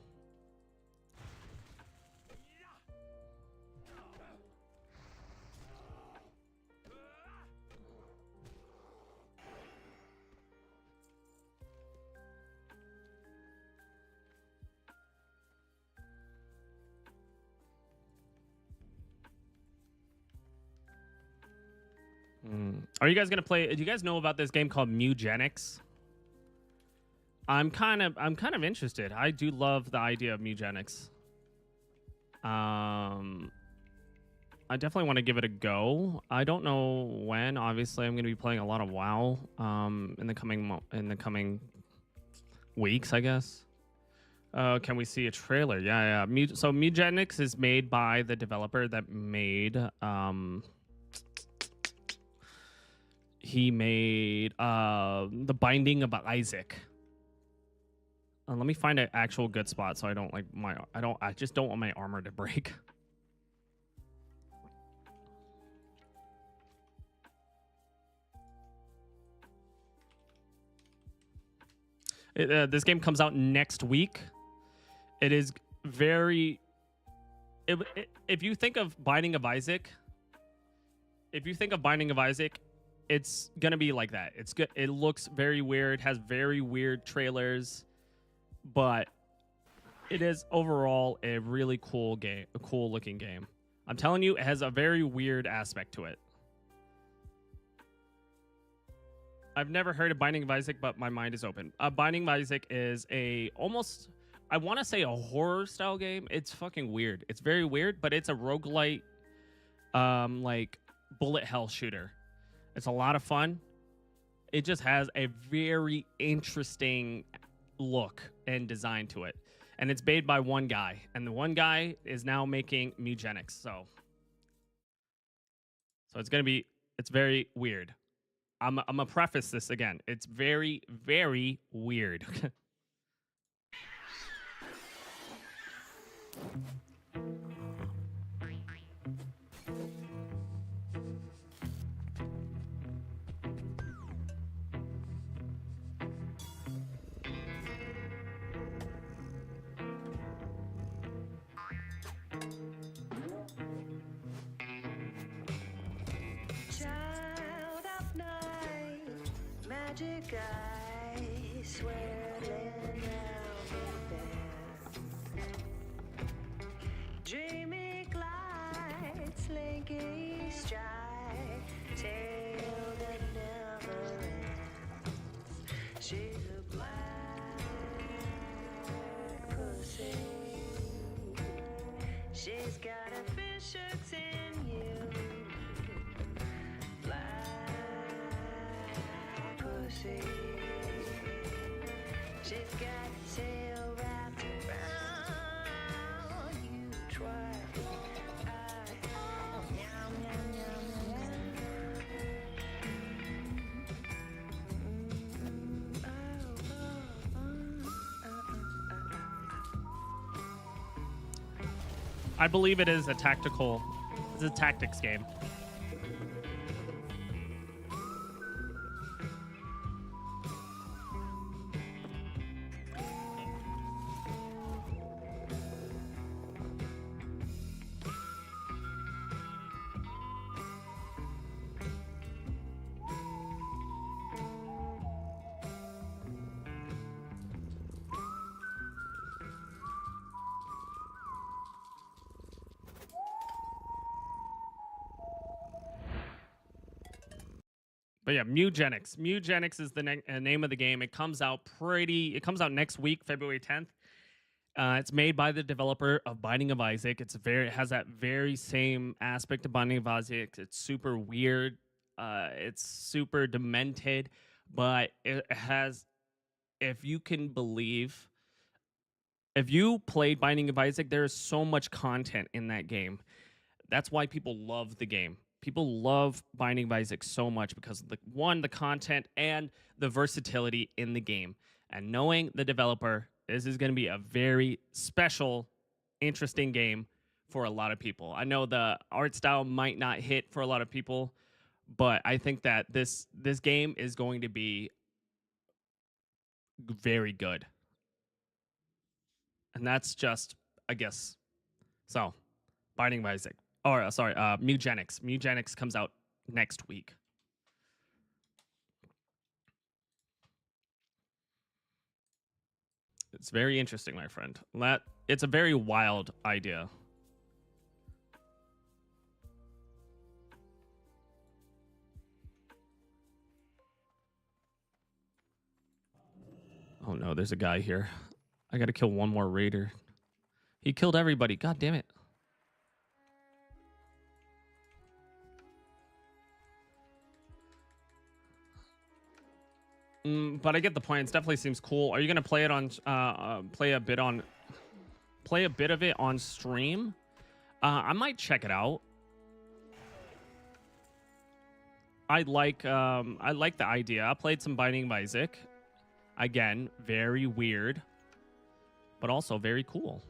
S1: Are you guys gonna play? Do you guys know about this game called Mugenics? I'm kind of interested. I do love the idea of Mugenics. I definitely want to give it a go. I don't know when. Obviously, I'm gonna be playing a lot of WoW in the coming weeks, I guess. Can we see a trailer? Yeah. So Mugenics is made by the developer that made he made The Binding of Isaac. Let me find an actual good spot so I don't like I just don't want my armor to break. This game comes out next week. It is very if you think of Binding of Isaac, it's gonna be like that. It's good. It looks very weird, has very weird trailers, but it is overall a really cool game, a cool looking game. I'm telling you, it has a very weird aspect to it. I've never heard of Binding of Isaac, but my mind is open. Binding of Isaac is almost, I want to say a horror style game. It's fucking weird. It's very weird, but it's a roguelite, like bullet hell shooter. It's a lot of fun. It just has a very interesting look and design to it. And it's made by one guy. And the one guy is now making Mugenics. So it's very weird. I'm gonna preface this again. It's very, very weird.
S5: Child of night, magic eyes swirling round there. Dreamy glides, slinky stride, tale that never ends. She's a black pussy. She's got a fish hooks in you. Black pussy. She's got a tail wrapped around you. Try. Yum, yum, yum, yum.
S1: I believe it is a tactical. It's a tactics game. But yeah, Mugenics. Mugenics is the name of the game. It comes out next week, February 10th. It's made by the developer of Binding of Isaac. It has that very same aspect of Binding of Isaac. It's super weird. It's super demented, but it has, if you played Binding of Isaac, there is so much content in that game. That's why people love the game. People love Binding of Isaac so much because of the content and the versatility in the game. And knowing the developer, this is going to be a very special, interesting game for a lot of people. I know the art style might not hit for a lot of people, but I think that this game is going to be very good. And that's just a guess. So, Binding of Isaac. Or sorry, Mugenics. Mugenics comes out next week. It's very interesting, my friend. It's a very wild idea. Oh no, there's a guy here. I gotta kill one more raider. He killed everybody. God damn it. But I get the point. It definitely seems cool. Are you gonna play it on play a bit of it on stream? I might check it out. I like the idea. I played some Binding of Isaac. Again, very weird, but also very cool.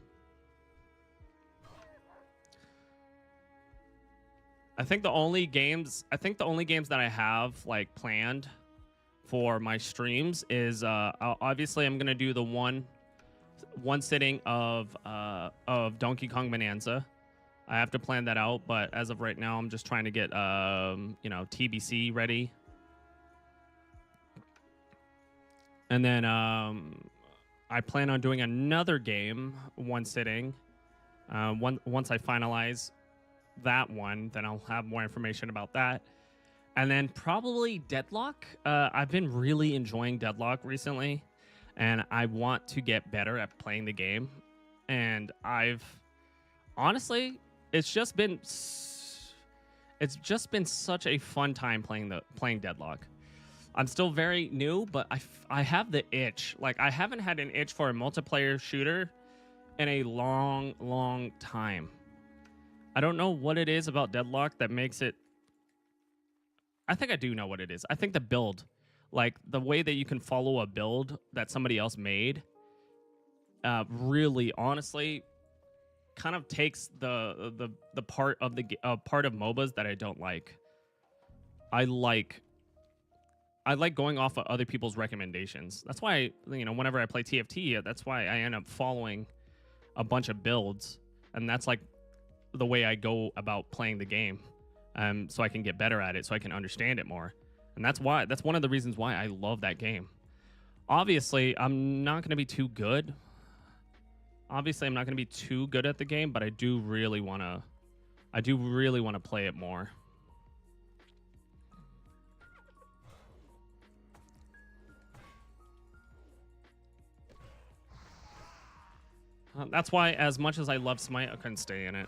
S1: I think the only games that I have like planned for my streams is obviously I'm gonna do the one sitting of Donkey Kong Bonanza. I have to plan that out, but as of right now, I'm just trying to get TBC ready, and then I plan on doing another game one sitting. Once I finalize that one, then I'll have more information about that. And then probably Deadlock. I've been really enjoying Deadlock recently, and I want to get better at playing the game. And honestly, it's just been such a fun time playing Deadlock. I'm still very new, but I have the itch. Like, I haven't had an itch for a multiplayer shooter in a long time. I don't know what it is about Deadlock that makes it. I think I do know what it is. I think the build, like the way that you can follow a build that somebody else made, really, honestly, kind of takes the part of part of MOBAs that I don't like. I like going off of other people's recommendations. That's why, whenever I play TFT, that's why I end up following a bunch of builds, and that's like the way I go about playing the game, so I can get better at it, so I can understand it more. And that's one of the reasons why I love that game. Obviously, I'm not going to be too good. At the game, but I do really want to play it more. That's why, as much as I love Smite, I couldn't stay in it.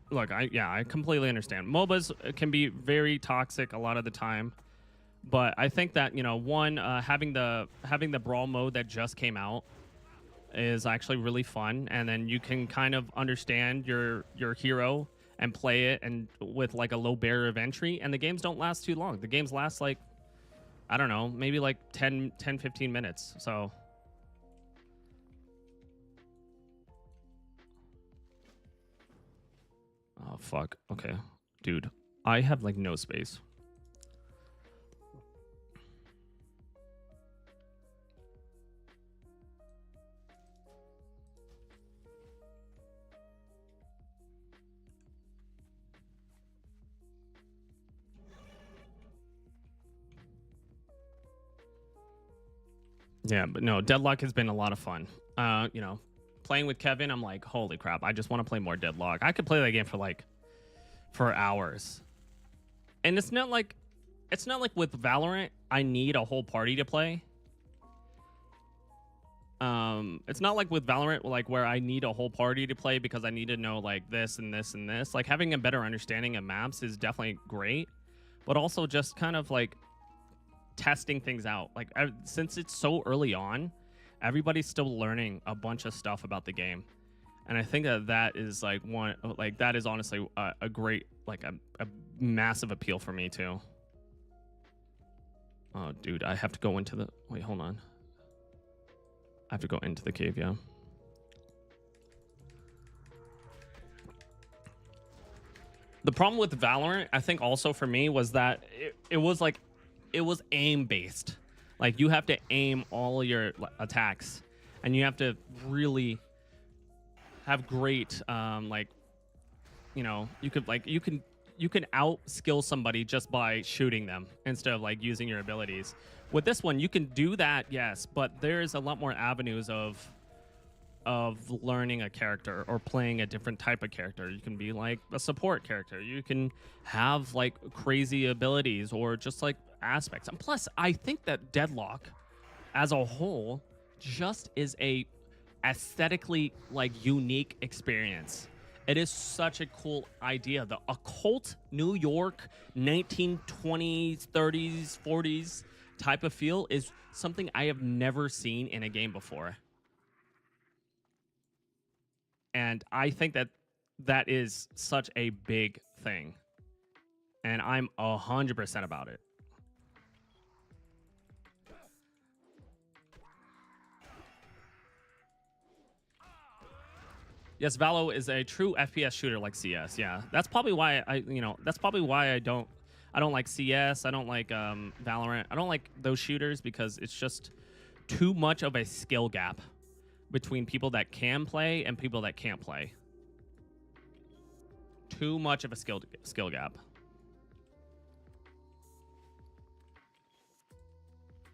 S1: Look, I completely understand. MOBAs can be very toxic a lot of the time, but I think that having the brawl mode that just came out is actually really fun, and then you can kind of understand your hero and play it and with like a low barrier of entry, and the games don't last too long. The games last like, I don't know, maybe like 10-15 minutes. So oh fuck. Okay, dude, I have like no space. Yeah, but no, Deadlock has been a lot of fun. Playing with Kevin, I'm like, holy crap, I just want to play more Deadlock. I could play that game for hours. And it's not like with Valorant, I need a whole party to play. It's not like with Valorant, like where I need a whole party to play because I need to know like this and this and this. Like, having a better understanding of maps is definitely great, but also just kind of like testing things out. Like, since it's so early on, everybody's still learning a bunch of stuff about the game, and I think that is like that is honestly a great, like a massive appeal for me too. Oh dude, I have to go into the wait, hold on. I have to go into the cave, yeah. The problem with Valorant, I think also for me, was that it was like, it was aim based. Like you have to aim all your attacks, and you have to really have great, like, you know, you can out skill somebody just by shooting them instead of like using your abilities. With this one, you can do that, yes, but there's a lot more avenues of learning a character or playing a different type of character. You can be like a support character. You can have like crazy abilities or just like aspects. And plus, I think that Deadlock as a whole just is a aesthetically like unique experience. It is such a cool idea. The occult New York 1920s, 30s, 40s type of feel is something I have never seen in a game before. And I think that that is such a big thing. And I'm 100% about it. Yes, Valo is a true FPS shooter like CS. Yeah, that's probably why that's probably why I don't like CS. I don't like Valorant. I don't like those shooters because it's just too much of a skill gap between people that can play and people that can't play. Too much of a skill gap.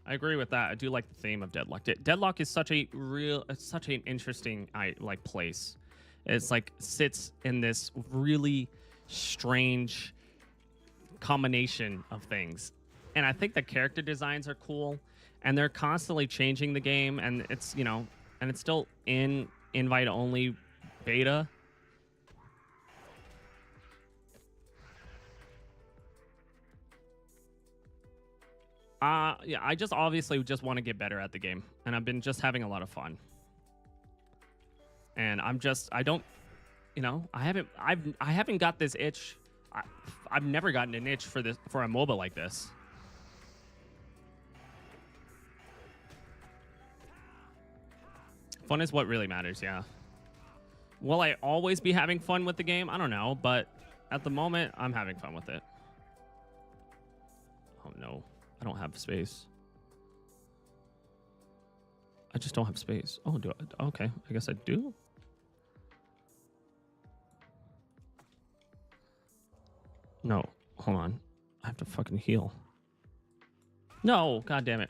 S1: I agree with that. I do like the theme of Deadlock. Deadlock is such an interesting like place. It's like sits in this really strange combination of things. And I think the character designs are cool, and they're constantly changing the game, and it's, you know, and it's still in invite only beta. Yeah, I just obviously just want to get better at the game, and I've been just having a lot of fun. And I don't, you know, I haven't got this itch. I've never gotten an itch for a MOBA like this. Fun is what really matters, yeah. Will I always be having fun with the game? I don't know, but at the moment, I'm having fun with it. Oh no, I don't have space. I just don't have space. Oh, do I? Okay, I guess I do. No, hold on. I have to fucking heal. No, god damn it.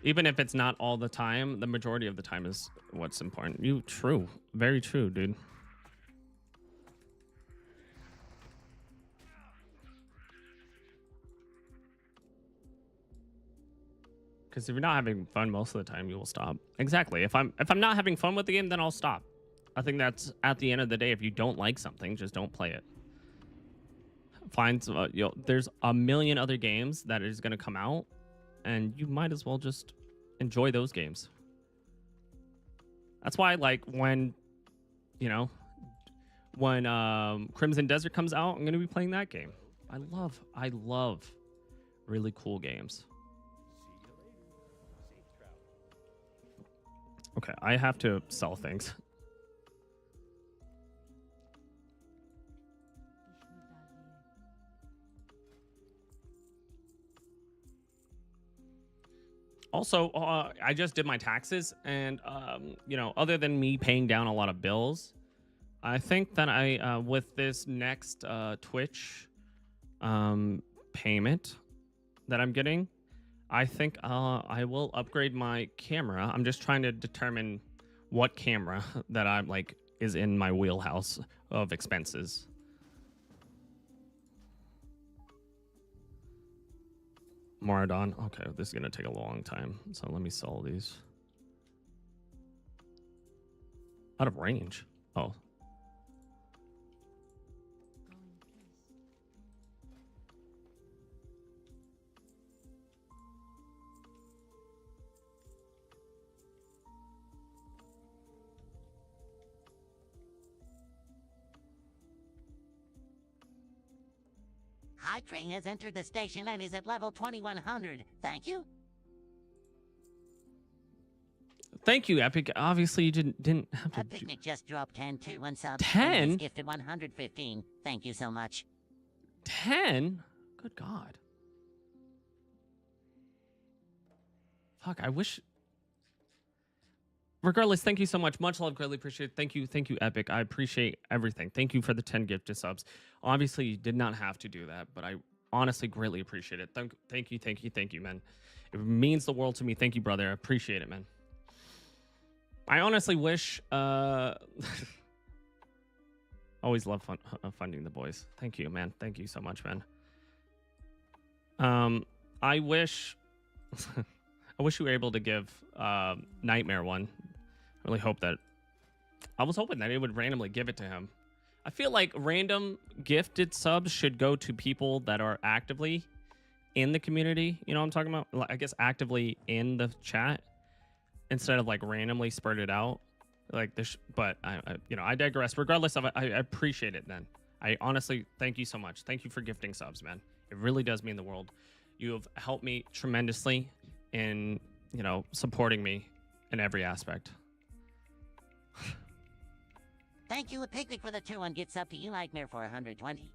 S1: Even if it's not all the time, the majority of the time is what's important. True. Very true, dude. Because if you're not having fun most of the time, you will stop. Exactly. If I'm not having fun with the game, then I'll stop. I think that's at the end of the day. If you don't like something, just don't play it. There's a million other games that is going to come out, and you might as well just enjoy those games. That's why, like, when Crimson Desert comes out, I'm going to be playing that game. I love really cool games. Okay, I have to sell things. Also, I just did my taxes, and other than me paying down a lot of bills, I think that I with this next Twitch payment that I'm getting, I think I will upgrade my camera. I'm just trying to determine what camera that I'm like is in my wheelhouse of expenses. Moradon. Okay, this is gonna take a long time, so let me sell these. Out of range. Oh.
S6: High train has entered the station and is at level 2100. Thank you.
S1: Thank you, Epic. Obviously, you didn't have to.
S6: A picnic just dropped 10 to 1 subs.
S1: 10?
S6: And he's gifted 115. Thank you so much.
S1: 10? Good God. Fuck, I wish. Regardless, thank you so much. Much love, greatly appreciate it. Thank you, Epic. I appreciate everything. Thank you for the 10 gifted subs. Obviously, you did not have to do that, but I honestly greatly appreciate it. Thank you, man. It means the world to me. Thank you, brother. I appreciate it, man. I honestly wish. Always love funding the boys. Thank you, man. Thank you so much, man. I wish. I wish you were able to give Nightmare one. I really hope that. I was hoping that it would randomly give it to him. I feel like random gifted subs should go to people that are actively in the community. You know what I'm talking about? I guess actively in the chat instead of like randomly spread it out. Like this, but I digress. Regardless of it, I appreciate it. Then I honestly thank you so much. Thank you for gifting subs, man. It really does mean the world. You have helped me tremendously in supporting me in every aspect.
S6: Thank you, a picnic for the 2 and gets up to you, Nightmare, for 120.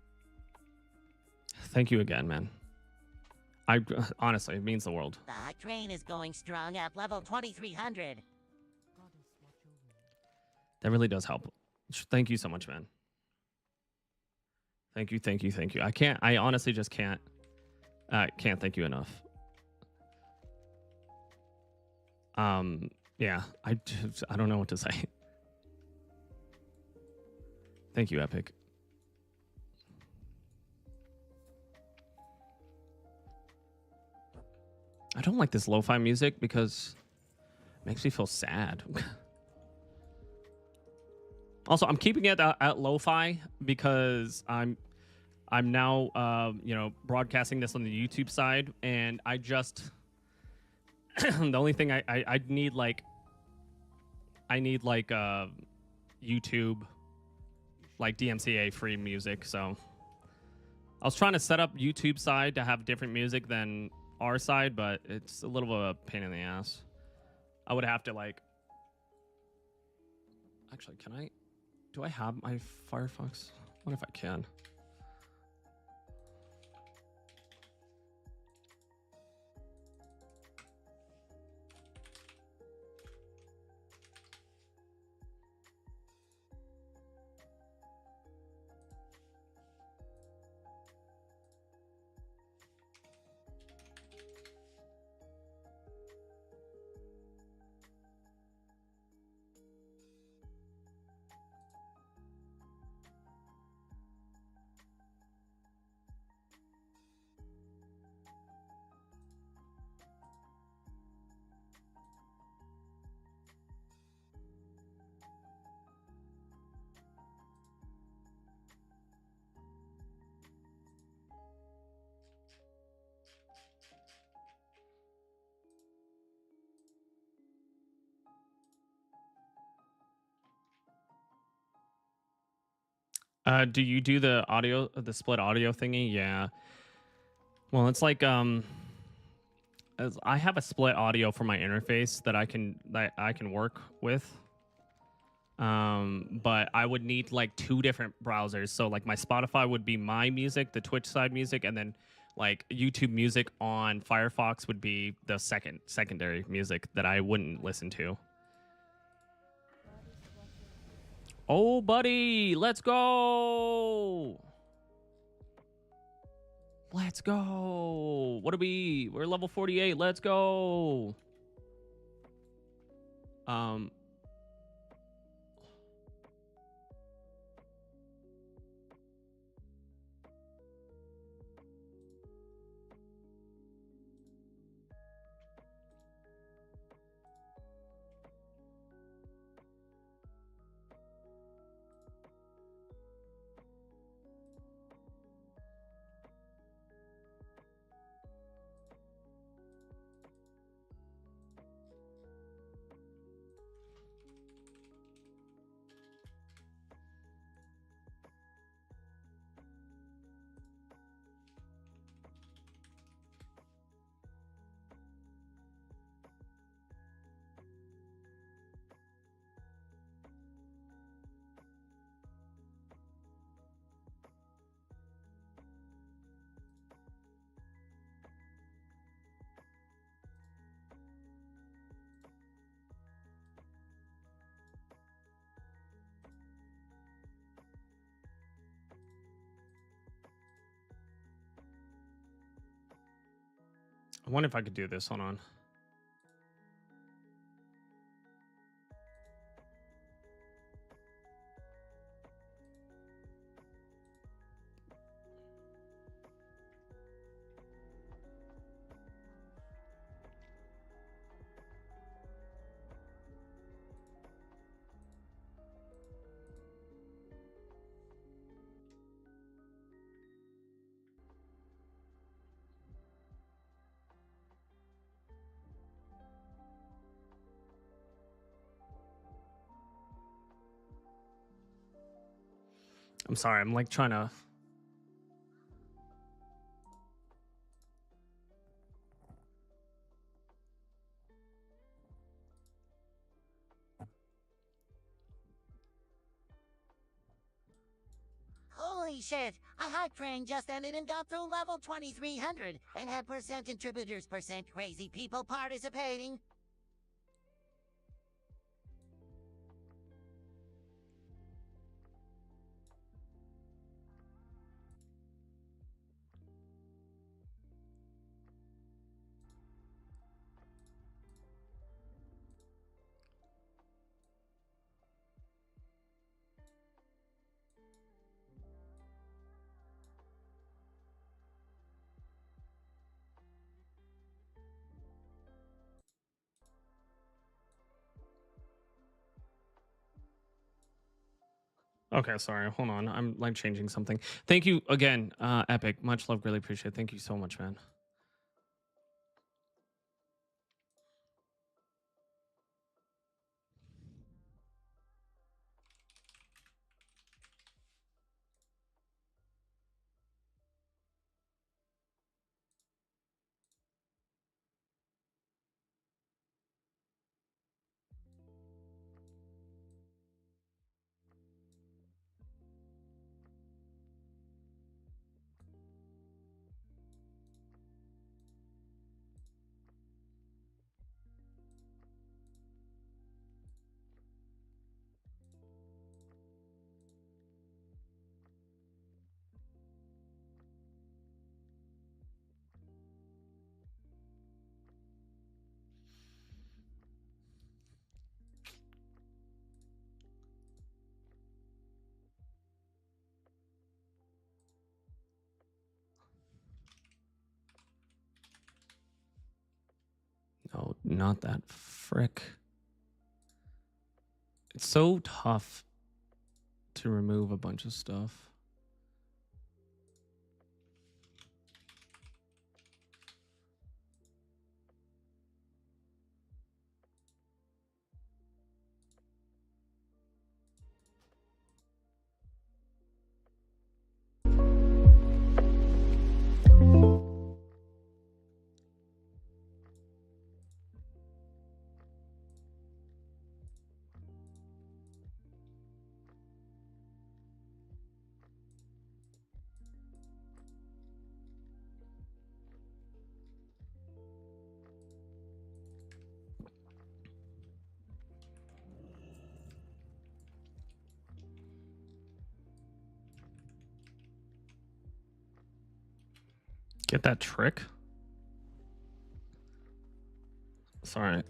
S1: Thank you again, man. I honestly, it means the world.
S6: The hype train is going strong at level 2300.
S1: That really does help. Thank you so much, man. Thank you. I honestly just can't thank you enough. Yeah, I don't know what to say. Thank you, Epic. I don't like this lo-fi music because it makes me feel sad. Also, I'm keeping it at lo-fi because I'm now broadcasting this on the YouTube side, and I just the only thing I need YouTube like DMCA free music. So I was trying to set up YouTube side to have different music than our side, but it's a little of a pain in the ass. I would have to actually, do I have my Firefox? What if I can? Do you do the split audio thingy? Yeah. Well, it's like I have a split audio for my interface that I can work with. But I would need like 2 different browsers. So like my Spotify would be my music, the Twitch side music, and then like YouTube music on Firefox would be the secondary music that I wouldn't listen to. Oh, buddy, let's go. Let's go. What are we? We're level 48. Let's go. I wonder if I could do this. Hold on. I'm sorry. I'm like trying to.
S6: Holy shit! A hype train just ended and got through level 2300 and had percent contributors, percent crazy people participating.
S1: Okay, sorry. Hold on. I'm like changing something. Thank you again, Epic. Much love. Really appreciate it. Thank you so much, man. No, not that frick. It's so tough to remove a bunch of stuff. Get that trick? Sorry.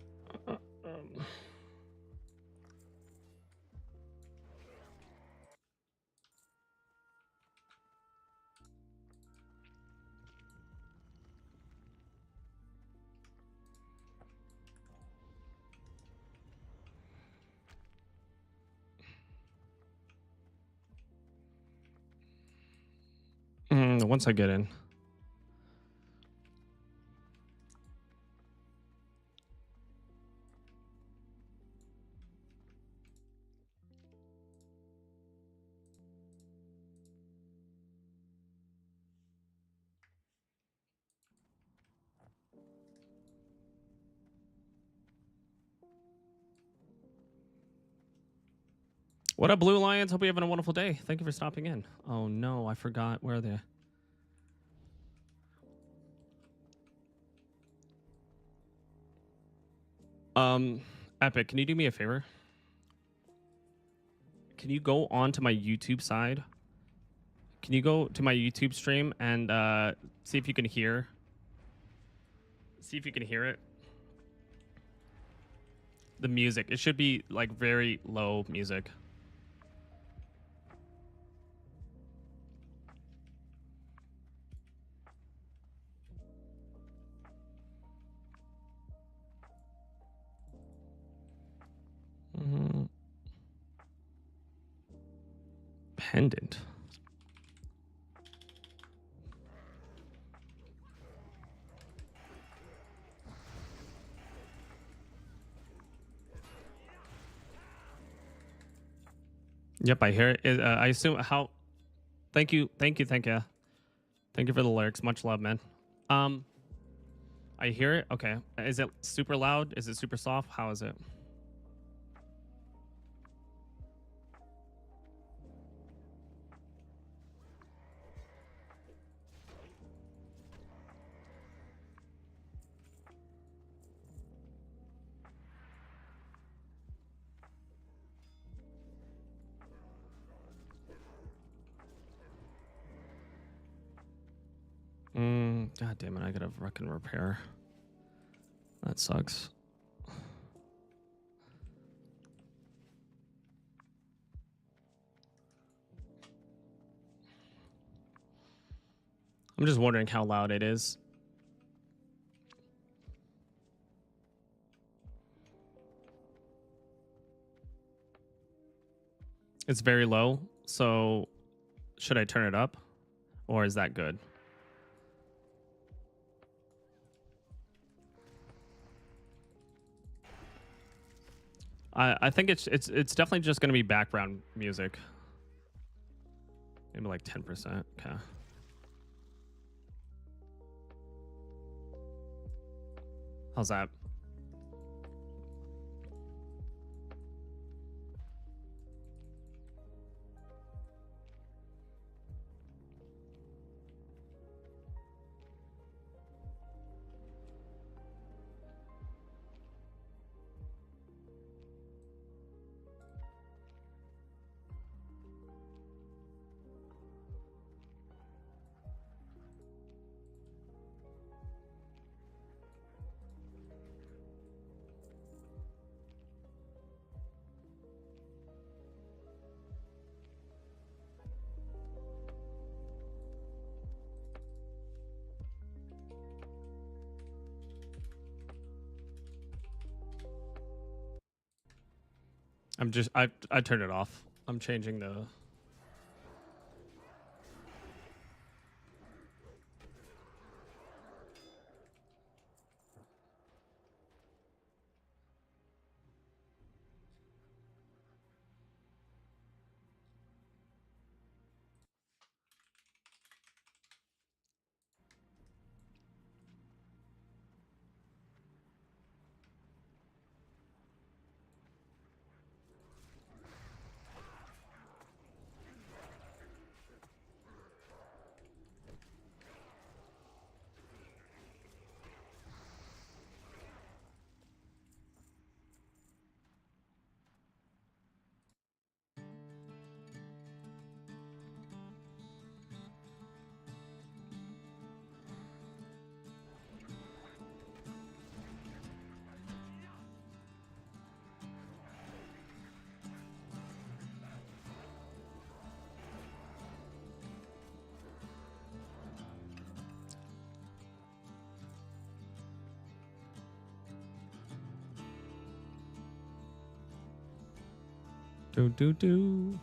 S1: Once I get in. What up, Blue Lions? Hope you're having a wonderful day. Thank you for stopping in. Oh no, I forgot. Where are they? Epic, can you do me a favor? Can you go on to my YouTube side? Can you go to my YouTube stream and see if you can hear See if you can hear it. The music. It should be like very low music. Pendant. Yep, I hear it. I assume how. Thank you. Thank you for the lyrics. Much love, man. I hear it. Okay. Is it super loud? Is it super soft? How is it? God damn it! I gotta fucking repair. That sucks. I'm just wondering how loud it is. It's very low. So should I turn it up, or is that good? I think it's definitely just gonna be background music. Maybe like 10%. Okay. How's that? I turned it off. I'm changing the. Do.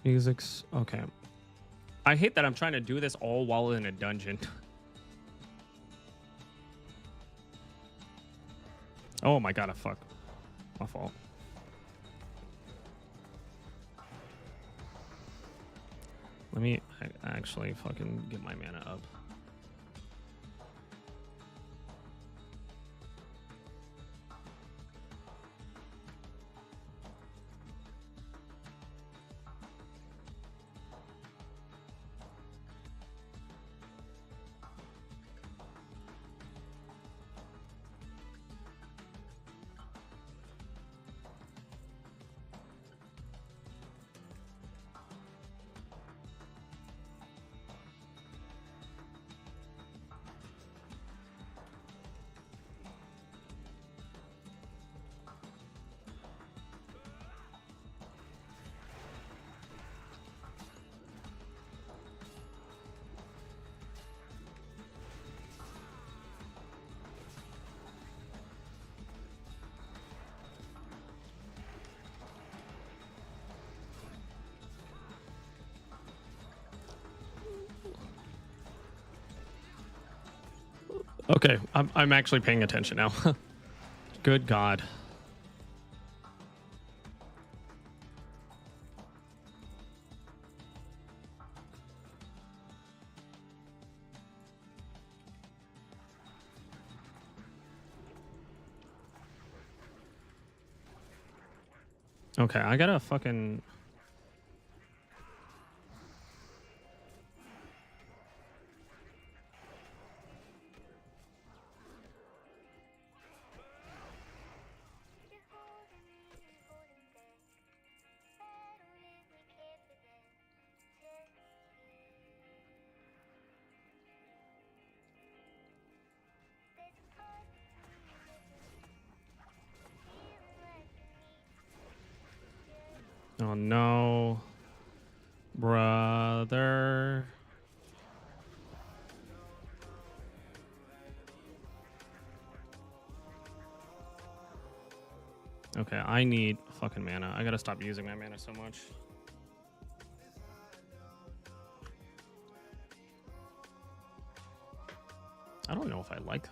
S1: Music's okay. I hate that I'm trying to do this all while in a dungeon. Oh my god, fuck. My fault. Let me actually fucking get my mana up. Okay, I'm actually paying attention now. Good God. Okay, I gotta fucking... Oh no, brother. Okay, I need fucking mana. I gotta stop using my mana so much. I don't know if I like.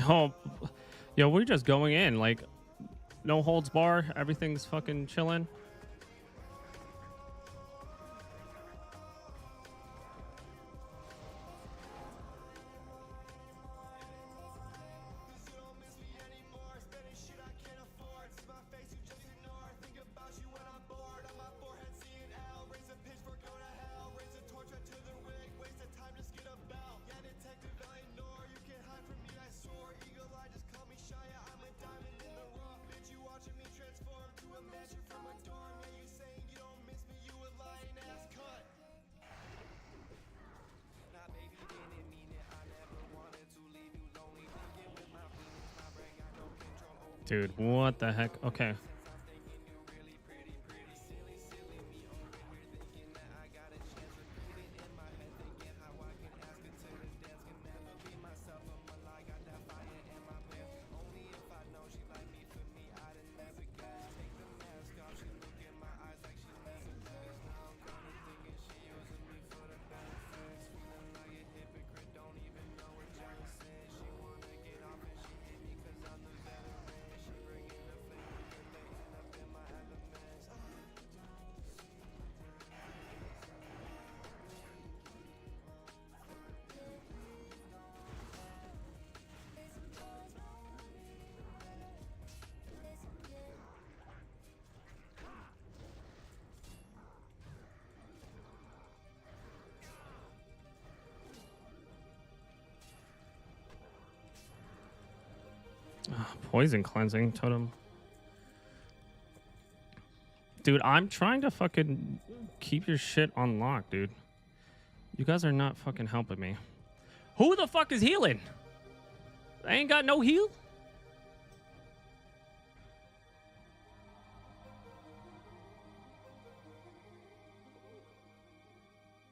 S1: Oh, yo, we're just going in like no holds bar. Everything's fucking chilling. Dude, what the heck? Okay. Poison cleansing totem. Dude, I'm trying to fucking keep your shit on lock, dude. You guys are not fucking helping me. Who the fuck is healing? I ain't got no heal.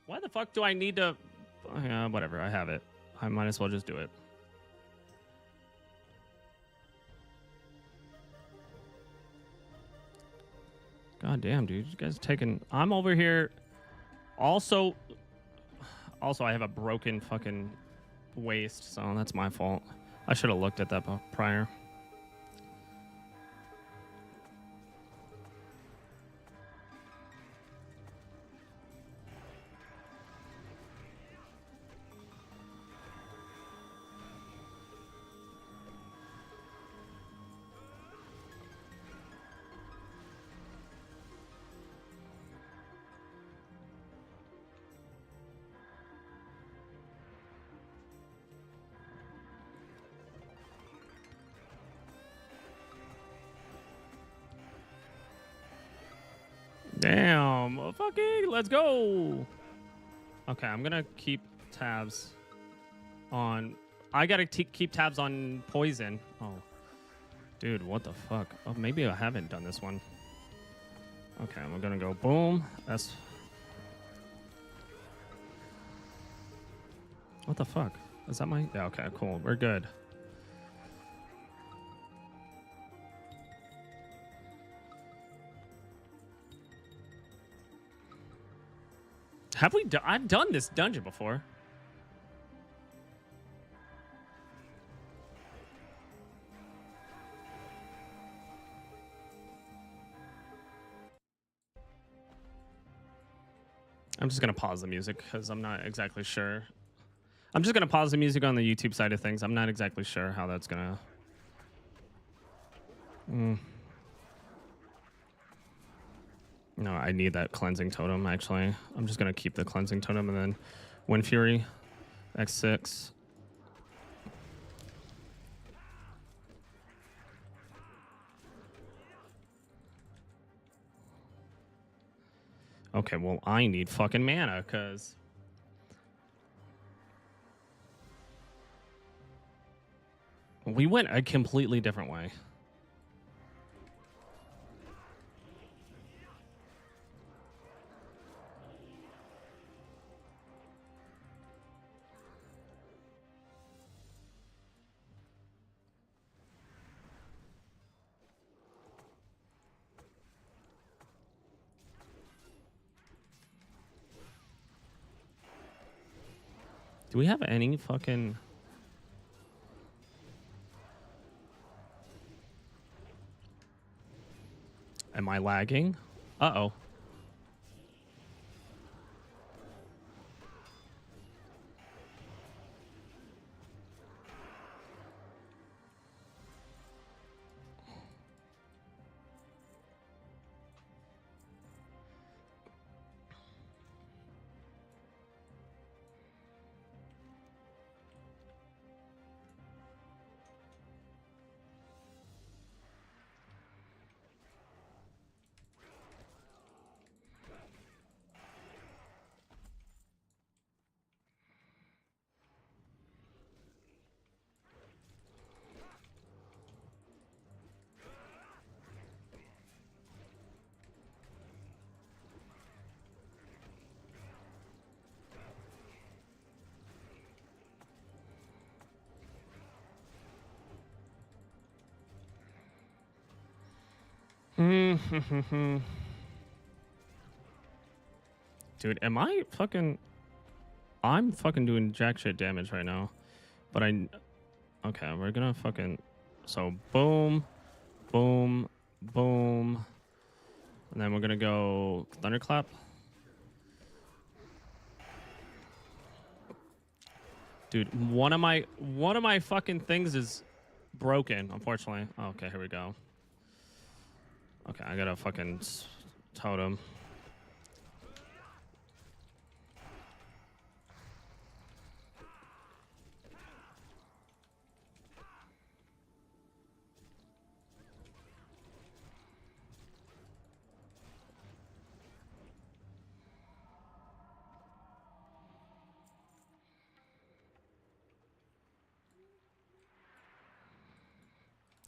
S1: Why the fuck do I need to... whatever, I have it. I might as well just do it. God damn, dude. You guys are taking... I'm over here... Also, I have a broken fucking waist, so that's my fault. I should have looked at that prior. Damn, fucking, let's go. Okay, I'm gonna keep tabs on... I gotta keep tabs on poison. Oh, dude, what the fuck? Oh, maybe I haven't done this one. Okay, I'm gonna go boom. That's... What the fuck? Is that my... Yeah, okay, cool. We're good. Have we done... I've done this dungeon before. I'm just going to pause the music because I'm not exactly sure. I'm just going to pause the music on the YouTube side of things. I'm not exactly sure how that's going to... No, I need that cleansing totem, actually. I'm just going to keep the cleansing totem and then Wind Fury, X6. Okay, well, I need fucking mana, because... We went a completely different way. Do we have any fucking... Am I lagging? Uh-oh. Dude, am I fucking... I'm fucking doing jack shit damage right now. But I... Okay, we're gonna fucking... So, boom, boom, boom. And then we're gonna go Thunderclap. Dude, one of my fucking things is broken, unfortunately. Oh, okay, here we go. Okay, I got a fucking totem.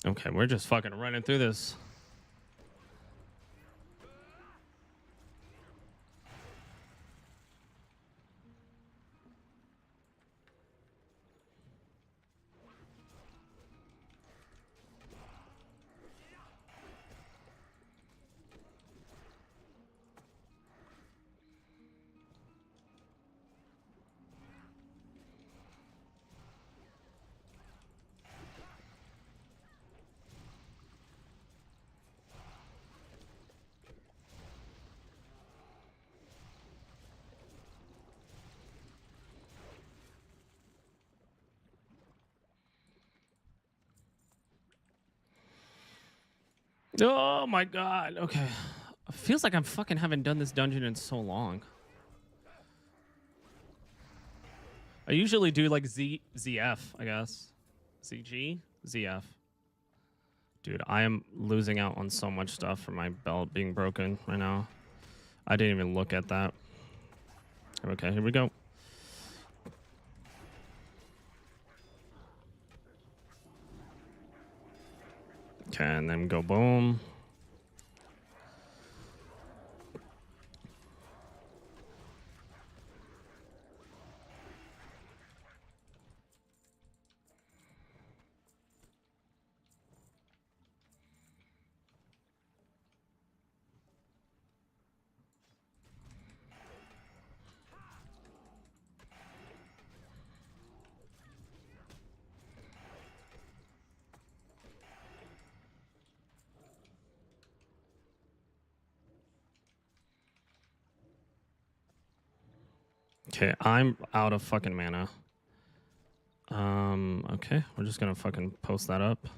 S1: Okay, we're just fucking running through this. Oh my god. Okay. It feels like I'm fucking haven't done this dungeon in so long. I usually do like ZF, I guess. ZG? ZF. Dude, I am losing out on so much stuff from my belt being broken right now. I didn't even look at that. Okay, here we go. Okay, and then go boom. Okay, I'm out of fucking mana. Okay, we're just gonna fucking post that up.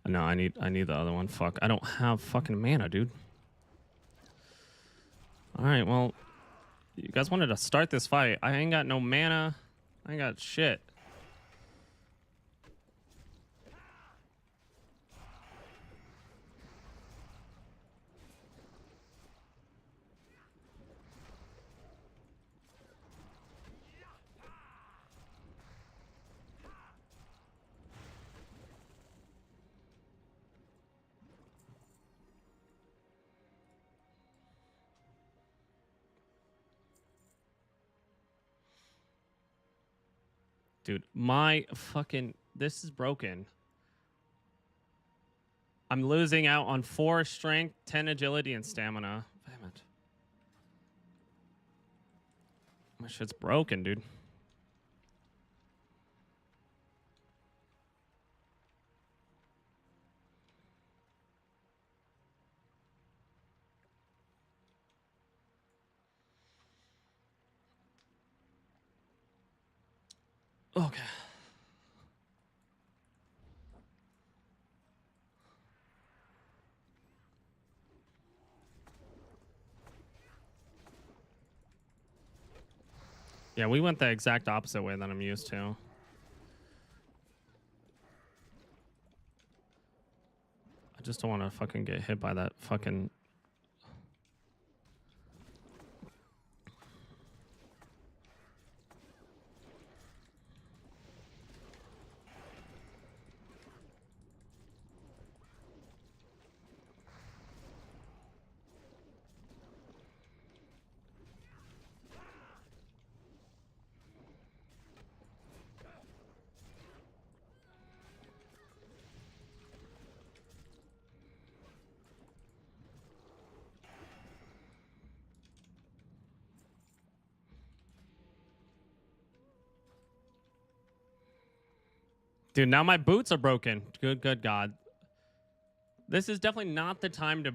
S1: No, I need the other one. Fuck, I don't have fucking mana, dude. All right, well, you guys wanted to start this fight. I ain't got no mana. I ain't got shit. Dude, my fucking... This is broken. I'm losing out on 4 strength, 10 agility, and stamina. Damn it. My shit's broken, dude. Okay. Yeah, we went the exact opposite way that I'm used to. I just don't want to fucking get hit by that fucking... Dude, now my boots are broken. Good God. This is definitely not the time to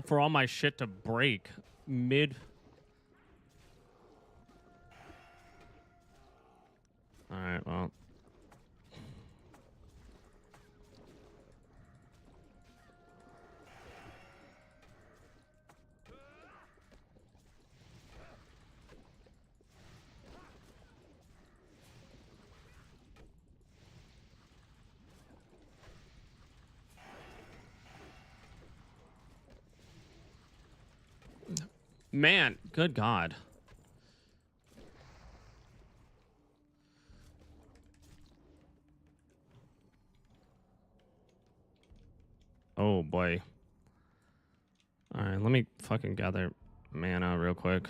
S1: for all my shit to break mid. All right, well. Man, good God. boy. All right, let me fucking gather mana real quick.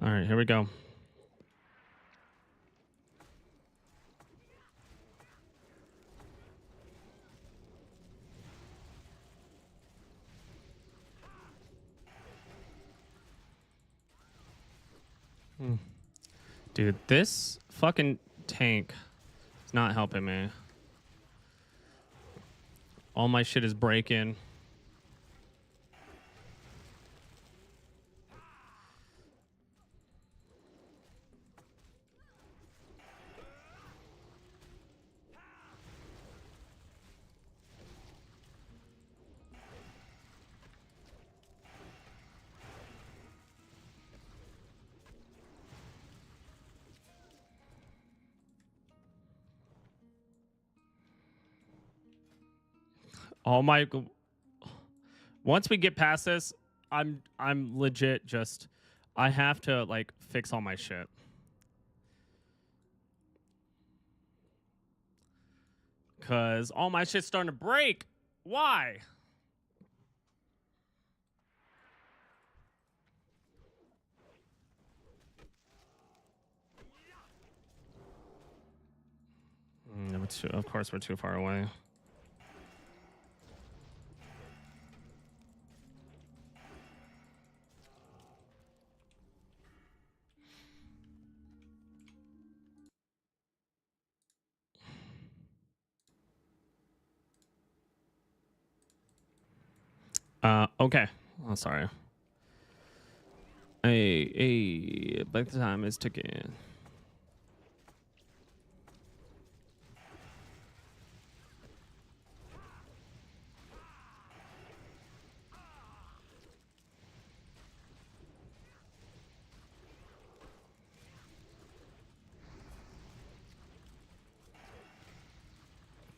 S1: All right, here we go. Dude, this fucking tank is not helping me. All my shit is breaking. All my once we get past this, I'm legit just I have to like fix all my shit. Cause all my shit's starting to break. Why? Of course, we're too far away. Okay. Oh, sorry. Hey, back the time is ticking.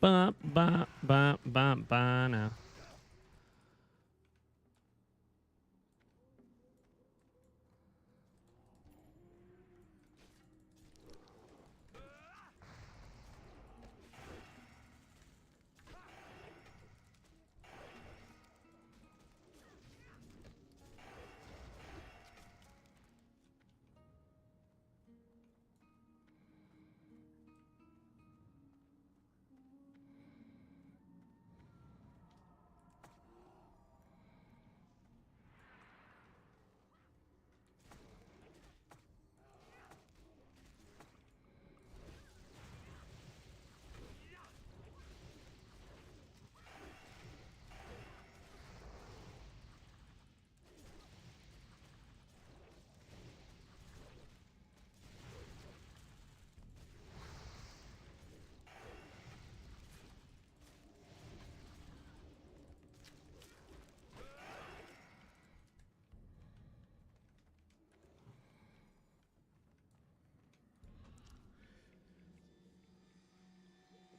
S1: Ba ba ba ba ba now.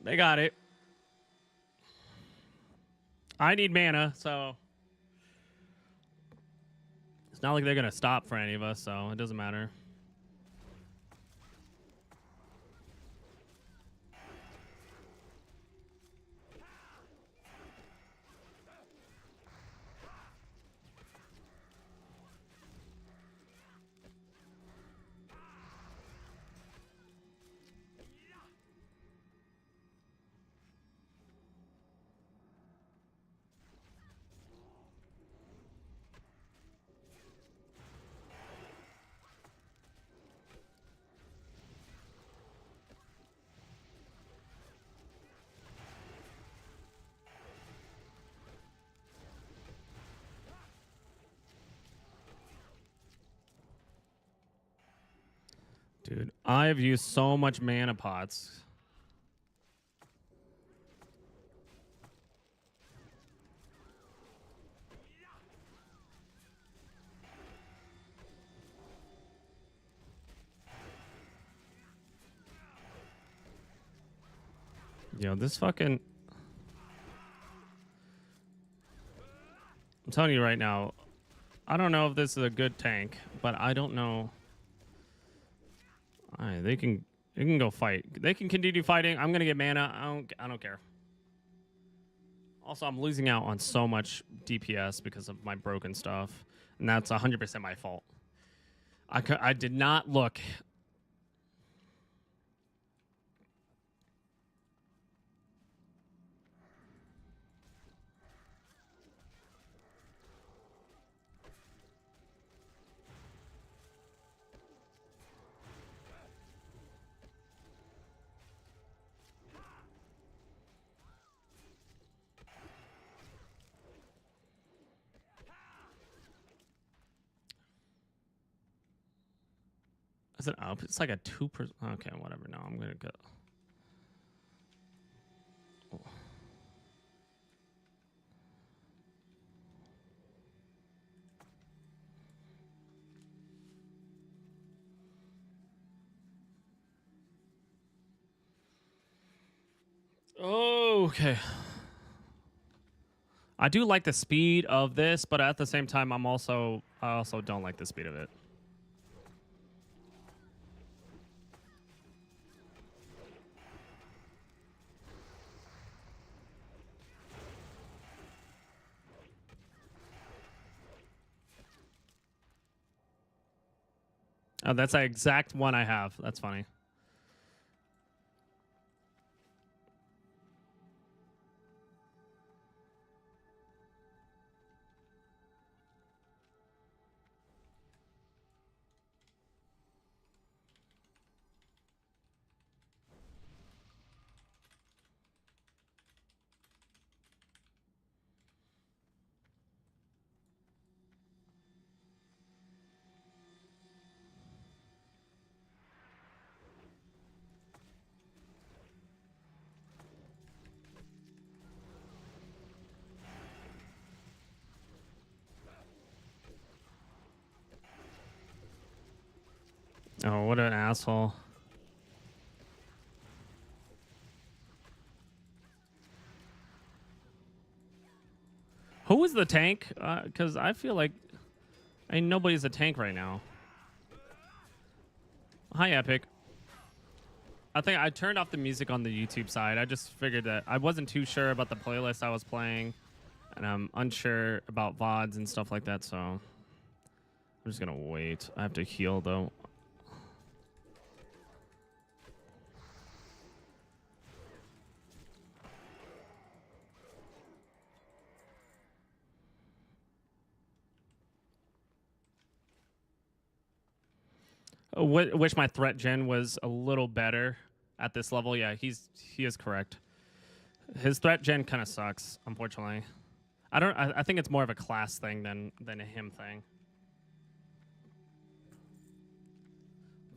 S1: They got it. I need mana, so it's not like they're gonna stop for any of us, so it doesn't matter. Dude, I've used so much mana pots. Yo, this fucking... I'm telling you right now, I don't know if this is a good tank, but I don't know. Alright, they can You can go fight. They can continue fighting. I'm gonna get mana. I don't care. Also, I'm losing out on so much DPS because of my broken stuff, and that's 100% my fault. I did not look. Is it up? It's like a 2%. Okay, whatever. No, I'm gonna go. Oh, okay. I do like the speed of this, but at the same time, I also don't like the speed of it. Oh, that's the exact one I have. That's funny. Oh, what an asshole. Who is the tank? Because I feel like nobody's a tank right now. Hi, Epic. I think I turned off the music on the YouTube side. I just figured that I wasn't too sure about the playlist I was playing, and I'm unsure about VODs and stuff like that, so I'm just gonna wait. I have to heal though. Wish my threat gen was a little better at this level. Yeah, he is correct. His threat gen kind of sucks, unfortunately. I think it's more of a class thing than a him thing.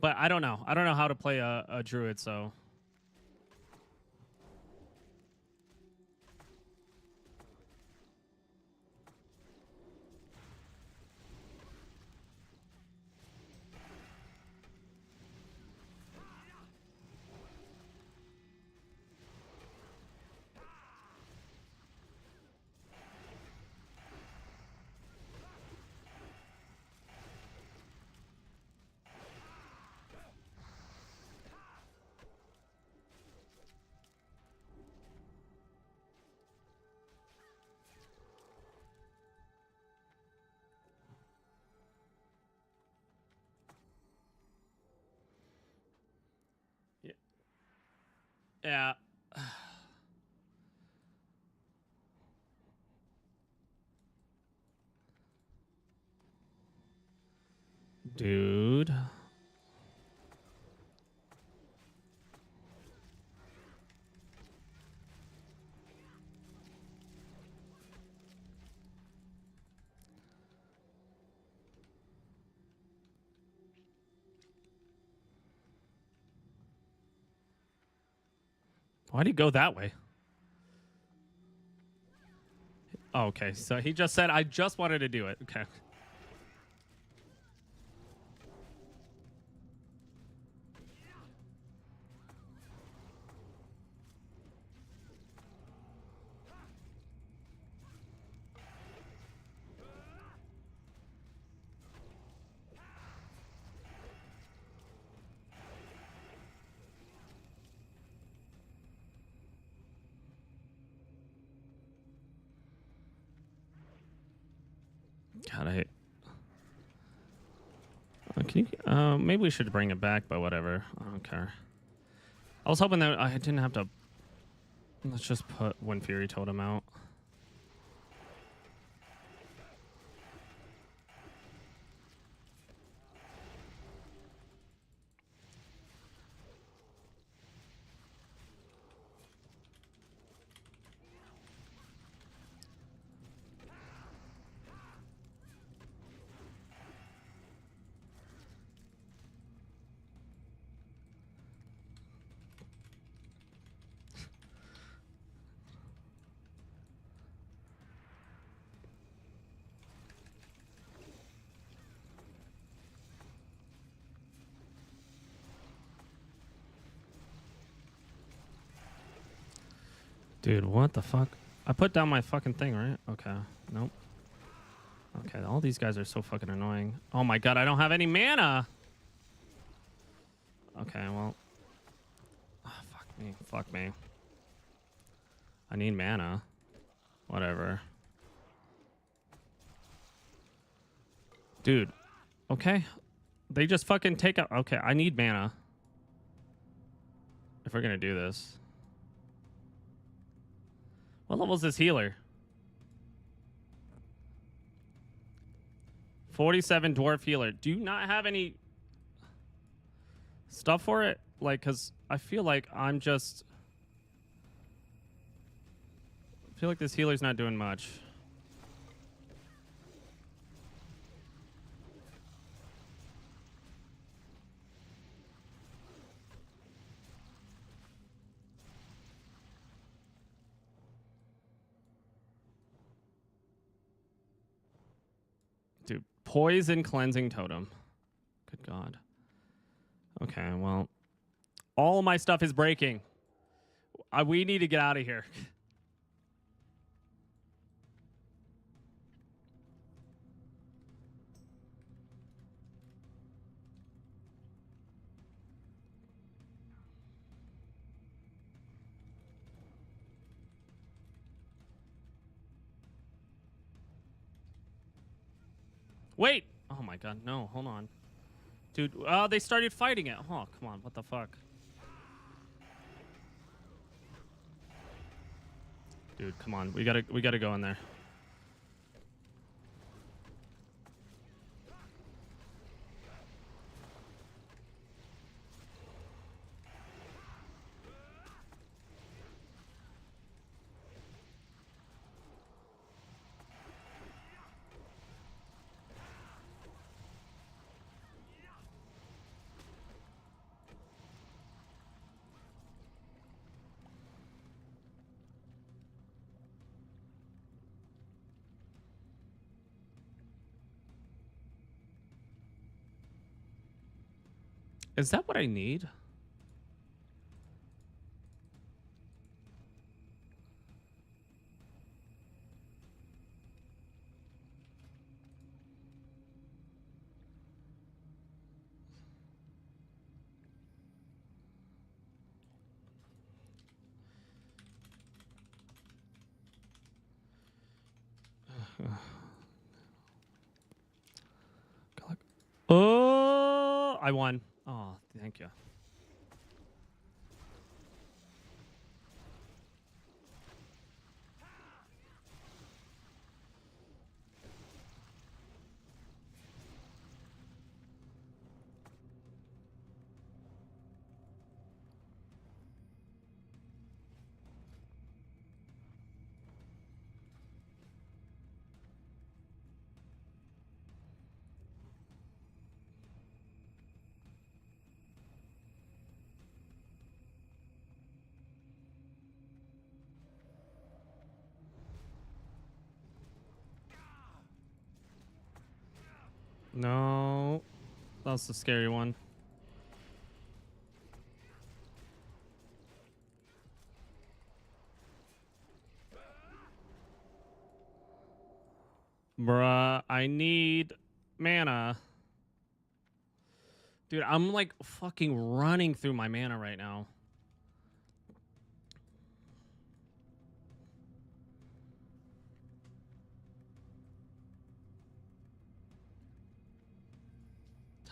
S1: But I don't know. I don't know how to play a druid, so. Yeah. Dude. Why'd he go that way? Oh, okay, so he just said, I just wanted to do it. Okay. God, I hate. Can you, maybe we should bring it back, but whatever. I don't care. I was hoping that I didn't have to. Let's just put Wind Fury Totem out. Dude, what the fuck? I put down my fucking thing, right? Okay. Nope. Okay, all these guys are so fucking annoying. Oh my god, I don't have any mana! Okay, well. Oh, fuck me. Fuck me. I need mana. Whatever. Dude. Okay. They just fucking take out... Okay, I need mana. If we're gonna do this. What level is this healer? 47 dwarf healer. Do you not have any stuff for it? Like, because I feel like I'm just... I feel like this healer's not doing much. Dude, poison cleansing totem. Good god. Okay, well, all of my stuff is breaking. We need to get out of here. Wait! Oh my god, no, hold on. Dude, they started fighting it. Oh, come on, what the fuck? Dude, come on. We gotta go in there. Is that what I need? Oh, I won. Oh, thank you. No. That's the scary one. Bruh, I need mana. Dude, I'm like fucking running through my mana right now.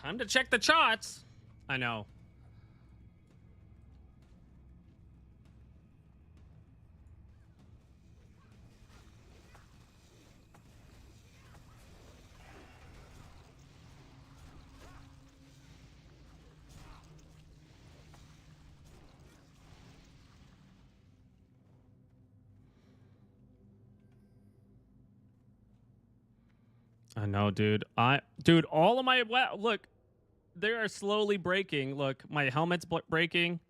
S1: Time to check the charts. I know. I know, dude. Dude, all of my look, they are slowly breaking. Look, my helmet's breaking.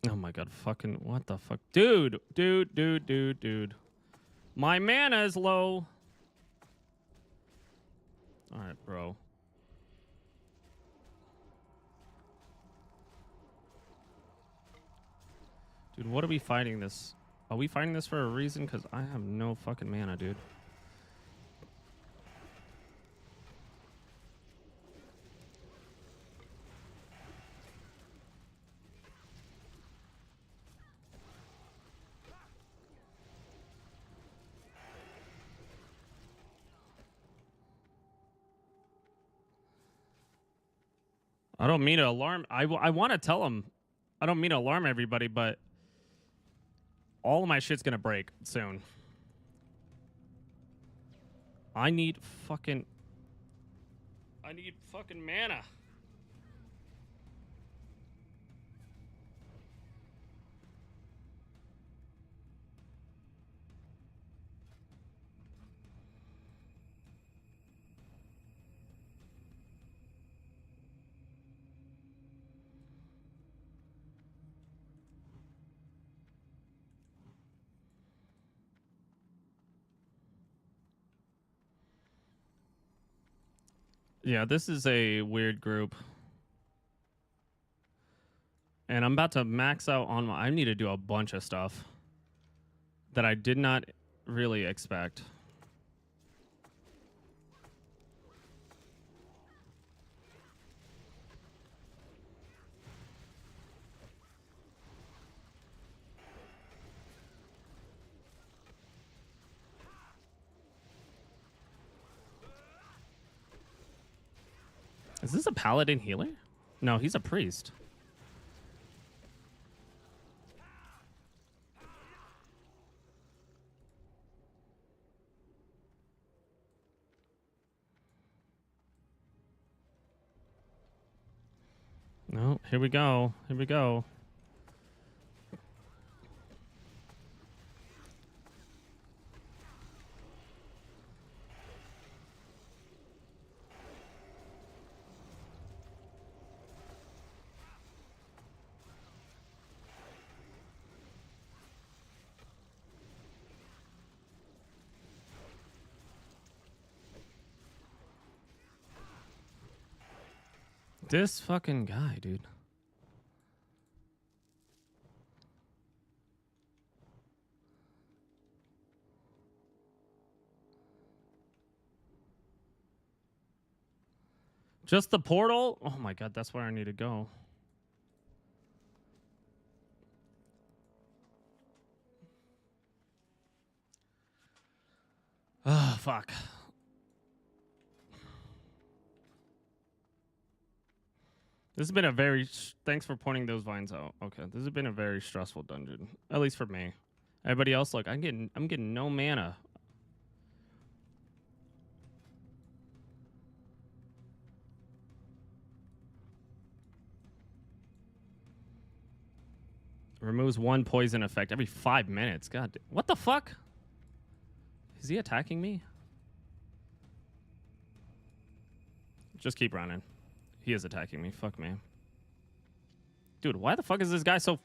S1: Oh my god, fucking what the fuck? Dude. My mana is low. Alright, bro. Dude, what are we fighting this? Are we fighting this for a reason? Because I have no fucking mana, dude. I don't mean to alarm. I want to tell him. I don't mean to alarm everybody, but all of my shit's gonna break soon. I need fucking mana. Yeah, this is a weird group. And I'm about to max out on my... I need to do a bunch of stuff that I did not really expect. Is this a paladin healer? No, he's a priest. No, here we go. Here we go. This fucking guy, dude. Just the portal? Oh my god, that's where I need to go. Oh, fuck. This has been a very... Thanks for pointing those vines out. Okay, this has been a very stressful dungeon. At least for me. Everybody else, look, I'm getting no mana. Removes one poison effect every 5 minutes. God, what the fuck? Is he attacking me? Just keep running. He is attacking me. Fuck me. Dude, why the fuck is this guy so...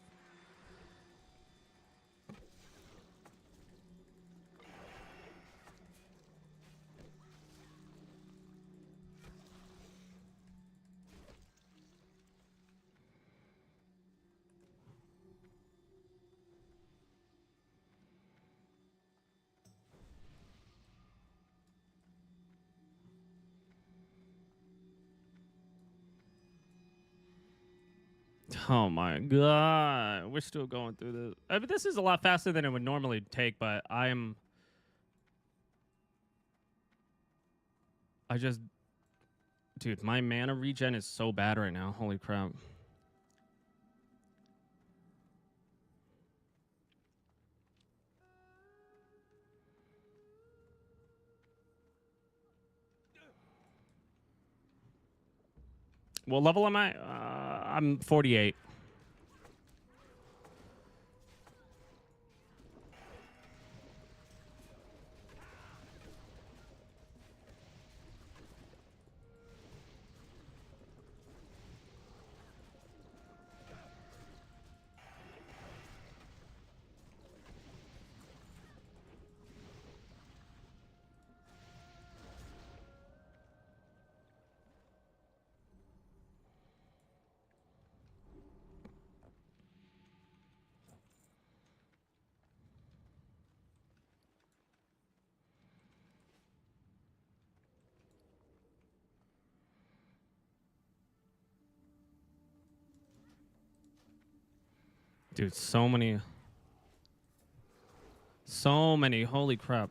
S1: Oh my god. We're still going through this. I mean, this is a lot faster than it would normally take, but I just... Dude, my mana regen is so bad right now. Holy crap. What level am I? I'm 48. Dude, so many. So many. Holy crap.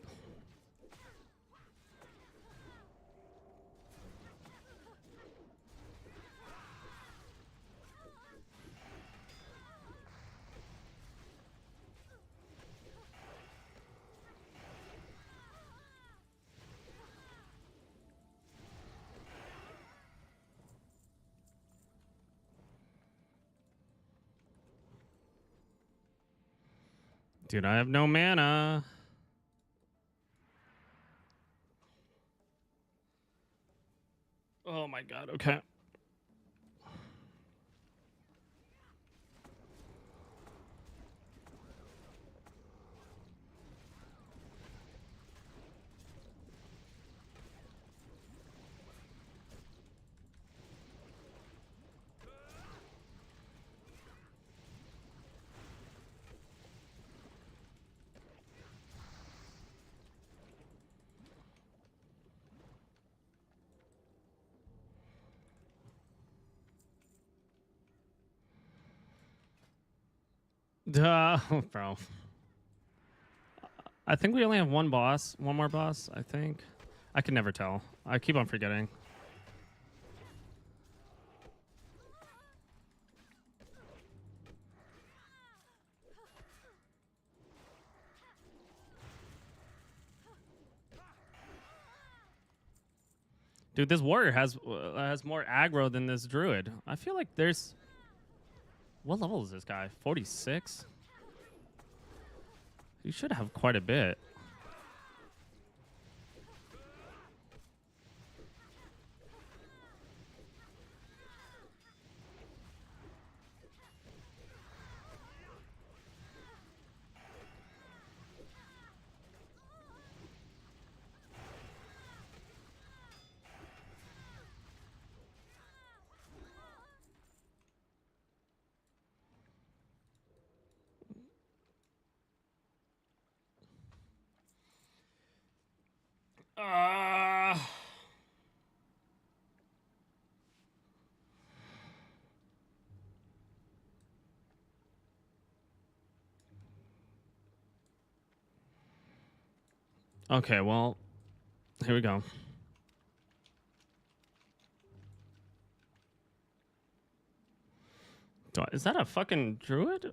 S1: Dude, I have no mana. Oh my god, okay. Duh, bro. I think we only have one boss. One more boss, I think. I can never tell. I keep on forgetting. Dude, this warrior has more aggro than this druid. I feel like there's... What level is this guy? 46? You should have quite a bit. Okay, well, here we go. Is that a fucking druid?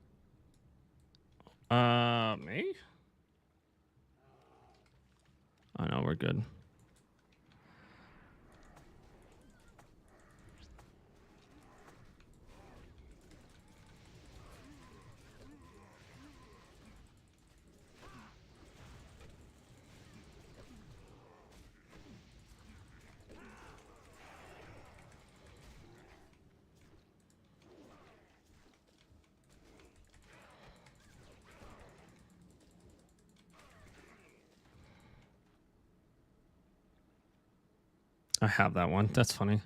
S1: Me? Oh no, we're good. I have that one. That's funny.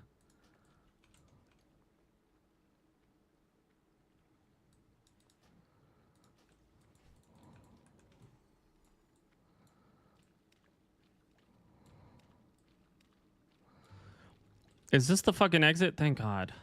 S1: Is this the fucking exit? Thank God.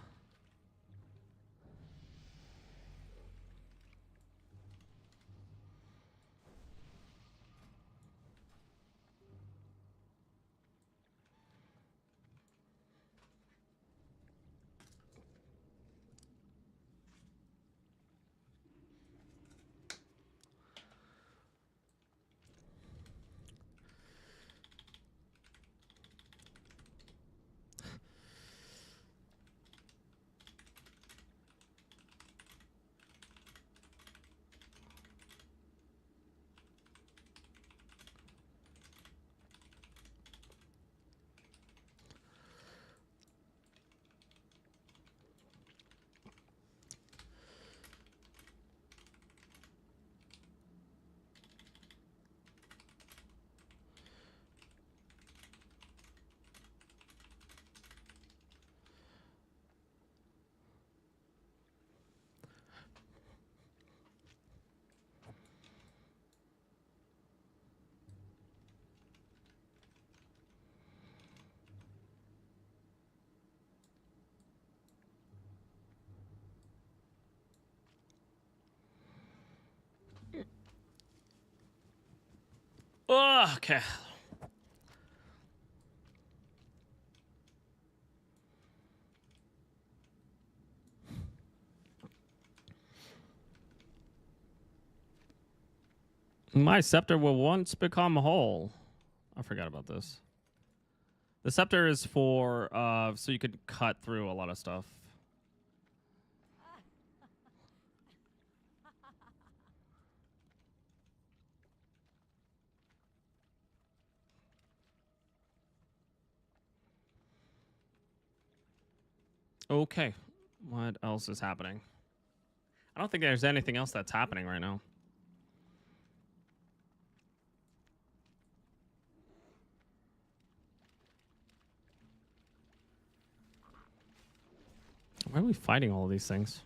S1: Oh, okay. My scepter will once become whole. I forgot about this. The scepter is for so you could cut through a lot of stuff. Okay. What else is happening? I don't think there's anything else that's happening right now. Why are we fighting all of these things?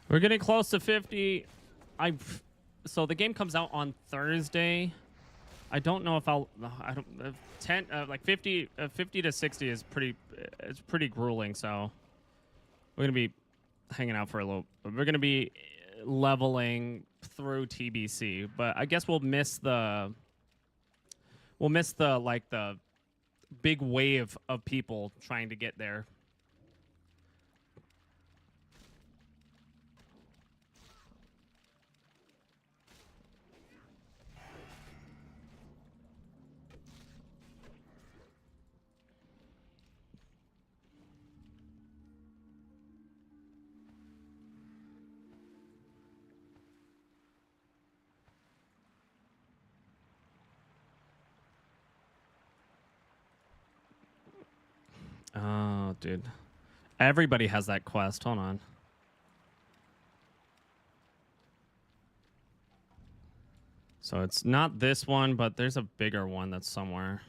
S1: We're getting close to 50. So the game comes out on Thursday. I don't know if I'll. I don't. 10 like 50 to 60 is pretty. It's pretty grueling. So we're gonna be hanging out for a little. We're gonna be leveling through TBC, but I guess we'll miss the. We'll miss the like the big wave of people trying to get there. Oh, dude. Everybody has that quest. Hold on. So it's not this one, but there's a bigger one that's somewhere.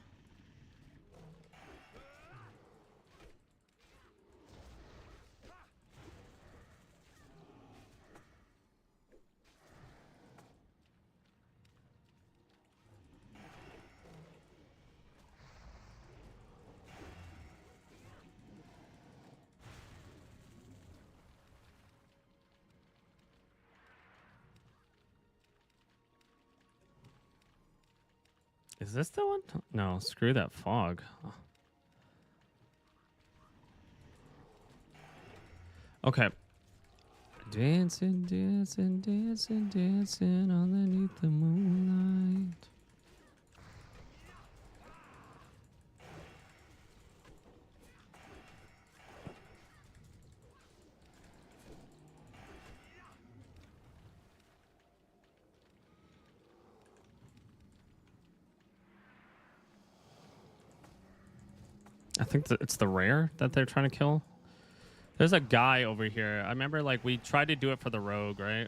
S1: Is this the one? No, screw that fog. Okay. Dancing, dancing, dancing, dancing underneath the moonlight. I think it's the rare that they're trying to kill. There's a guy over here. I remember like we tried to do it for the rogue, right?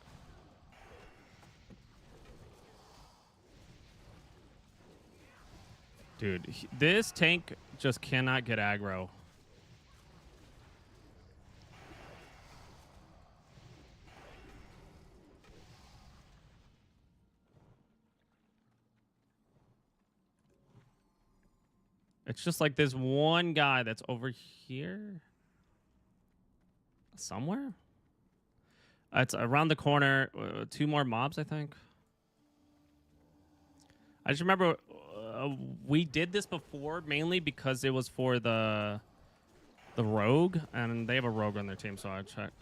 S1: Dude, this tank just cannot get aggro. It's just like this one guy that's over here. Somewhere? It's around the corner. 2 more mobs, I think. I just remember we did this before, mainly because it was for the rogue, and they have a rogue on their team, so I checked.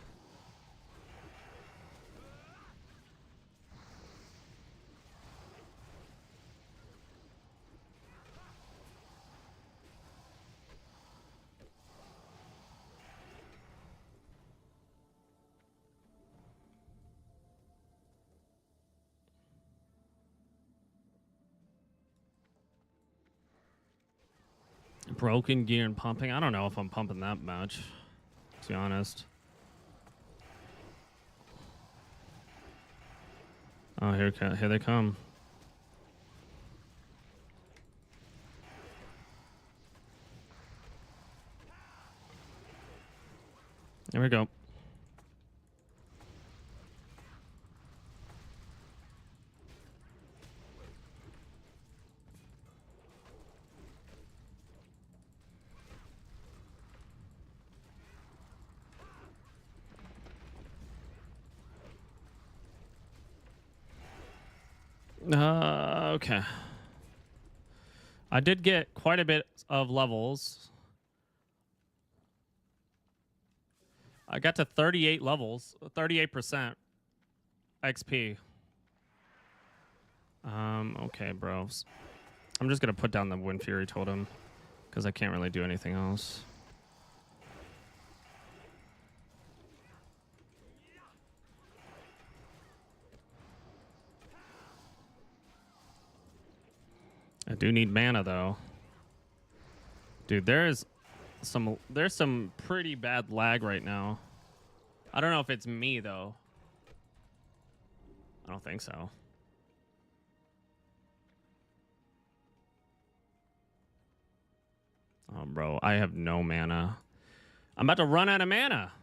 S1: Broken gear and pumping. I don't know if I'm pumping that much, to be honest. Oh, here they come. There we go. Okay. I did get quite a bit of levels. I got to 38 levels, 38% XP. Okay, bros. I'm just gonna put down the Wind Fury Totem because I can't really do anything else. I do need mana though. Dude, there's some pretty bad lag right now. I don't know if it's me though. I don't think so. Oh, bro, I have no mana. I'm about to run out of mana.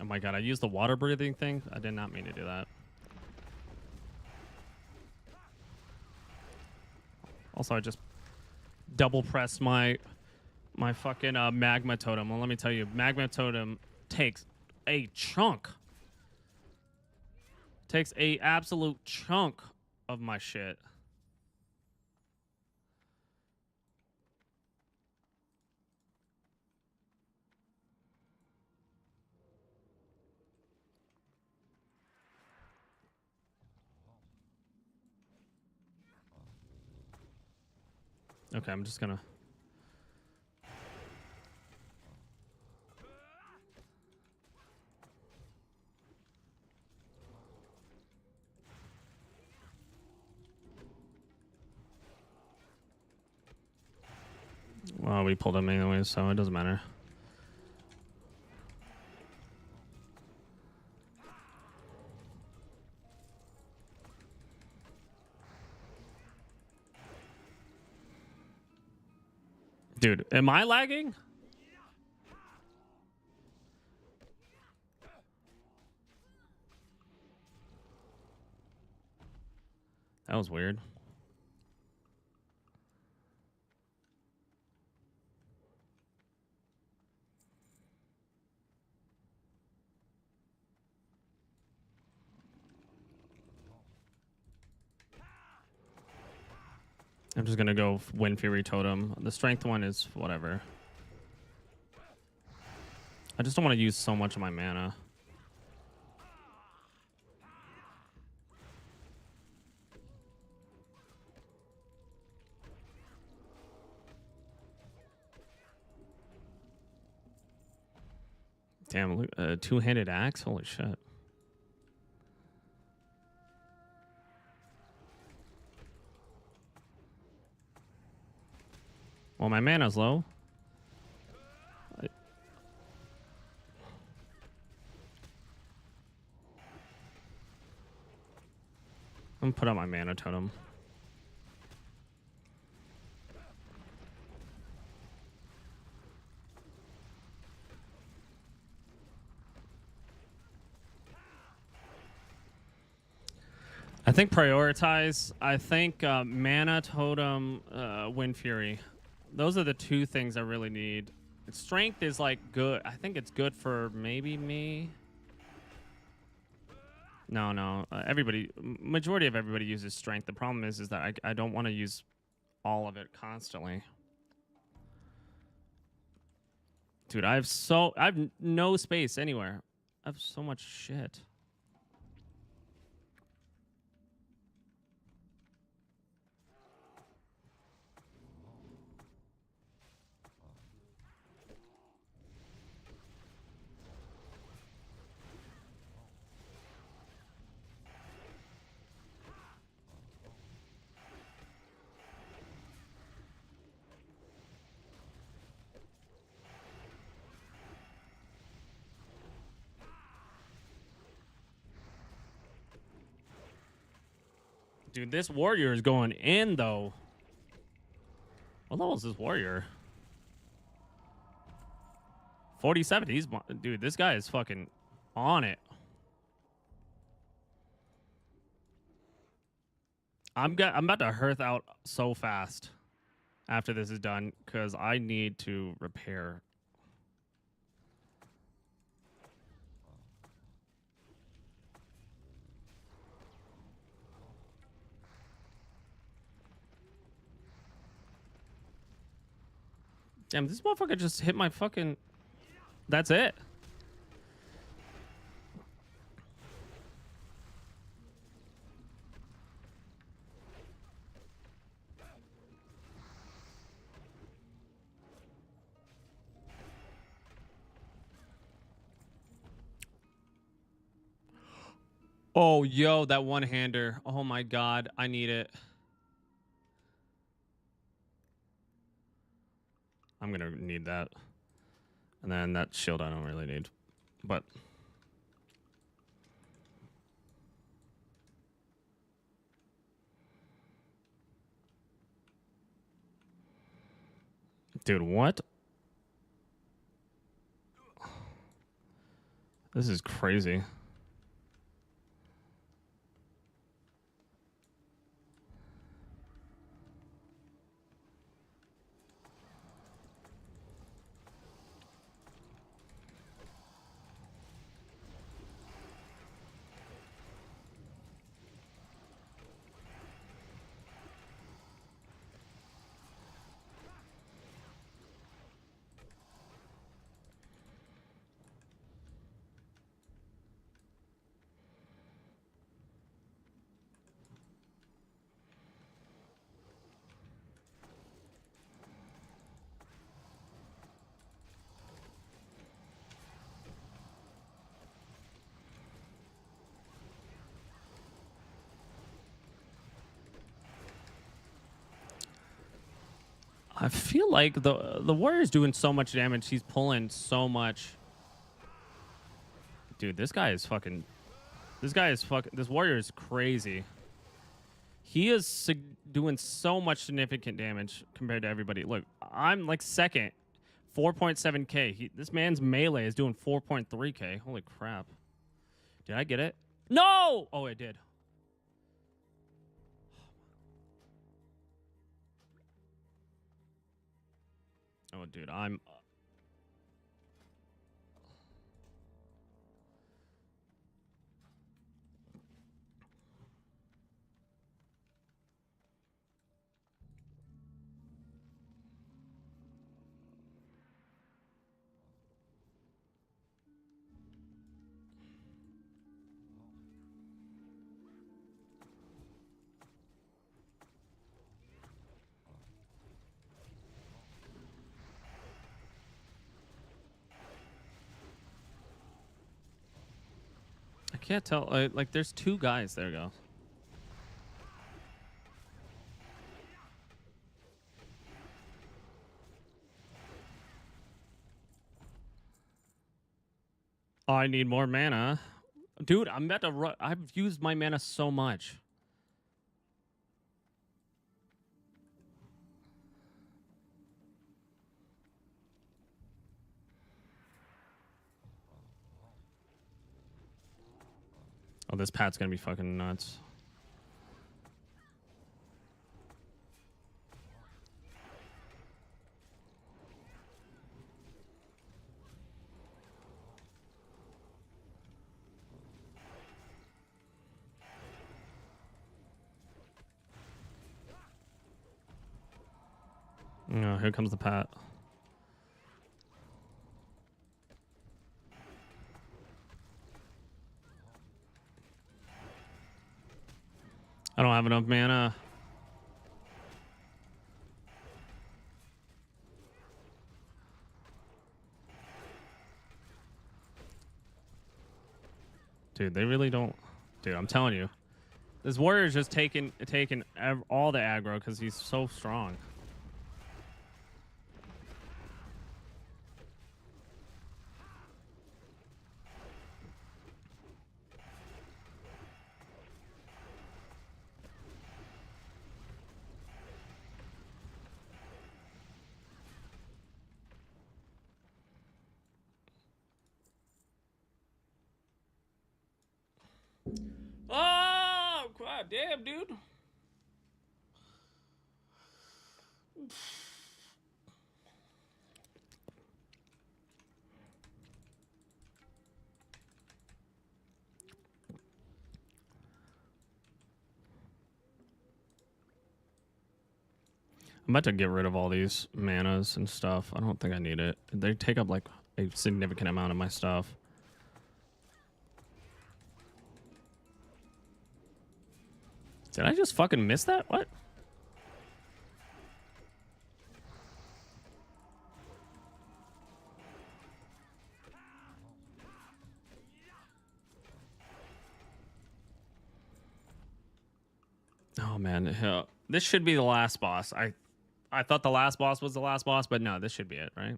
S1: Oh my god, I used the water breathing thing. I did not mean to do that. Also, I just double pressed my fucking magma totem. Well, let me tell you, magma totem takes a chunk. Takes a absolute chunk of my shit. Okay, I'm just gonna... Well, we pulled him anyways, so it doesn't matter. Dude, am I lagging? That was weird. I'm just gonna go Wind Fury Totem. The strength one is whatever. I just don't want to use so much of my mana. Damn, look, two-handed axe? Holy shit. Well, my mana's low. I'm gonna put out my mana totem. I think prioritize. I think mana totem, Wind Fury. Those are the two things I really need. Strength is like good. I think it's good for maybe me. No. Majority of everybody uses strength. The problem is that I don't want to use all of it constantly. Dude, I have no space anywhere. I have so much shit. Dude, this warrior is going in, though. What level is this warrior? 47. Dude, this guy is fucking on it. I'm about to hearth out so fast after this is done because I need to repair. Damn, this motherfucker just hit my fucking... That's it. Oh, yo, that one-hander. Oh my god, I need it. I'm gonna need that. And then that shield I don't really need. But... Dude, what? This is crazy. I feel like the warrior's doing so much damage. He's pulling so much. Dude, this guy is fucking... This warrior is crazy. He is doing so much significant damage compared to everybody. Look, I'm like second. 4.7k. This man's melee is doing 4.3k. Holy crap. Did I get it? No! Oh, I did. Oh, dude, I'm... I can't tell. Like, there's two guys. There we go. Oh, I need more mana. Dude, I'm about to run. I've used my mana so much. Oh, this pat's gonna be fucking nuts. Oh, here comes the pat. I don't have enough mana. Dude, they really don't. Dude, I'm telling you. This warrior's just taking all the aggro because he's so strong. God damn, dude. I'm about to get rid of all these manas and stuff. I don't think I need it. They take up like a significant amount of my stuff. Did I just fucking miss that? What? Oh man, this should be the last boss. I thought the last boss was the last boss, but no, this should be it, right?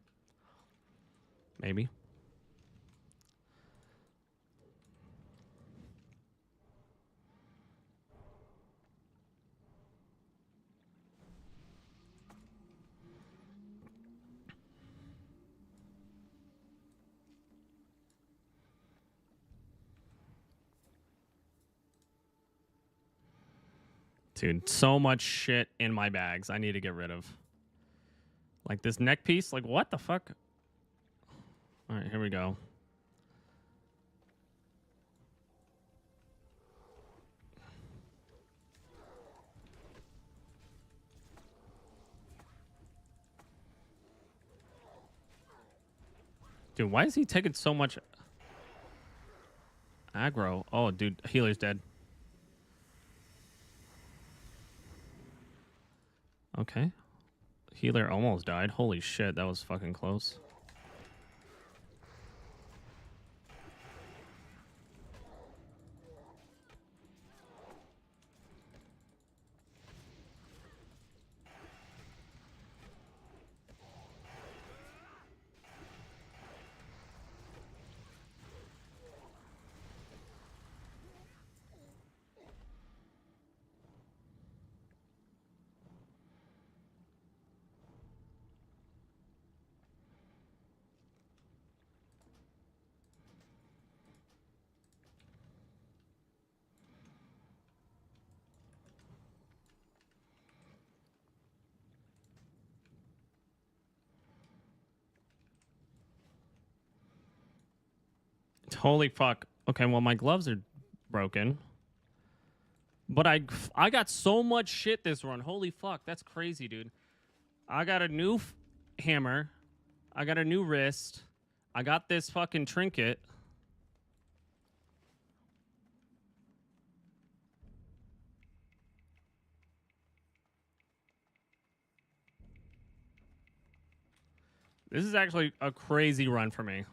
S1: Maybe. Dude, so much shit in my bags I need to get rid of. Like this neck piece, like what the fuck? All right, here we go. Dude, why is he taking so much aggro? Oh, dude, healer's dead. Okay. Healer almost died. Holy shit, that was fucking close. Holy fuck. Okay, well, my gloves are broken. But I got so much shit this run. Holy fuck, that's crazy, dude. I got a new hammer. I got a new wrist. I got this fucking trinket. This is actually a crazy run for me.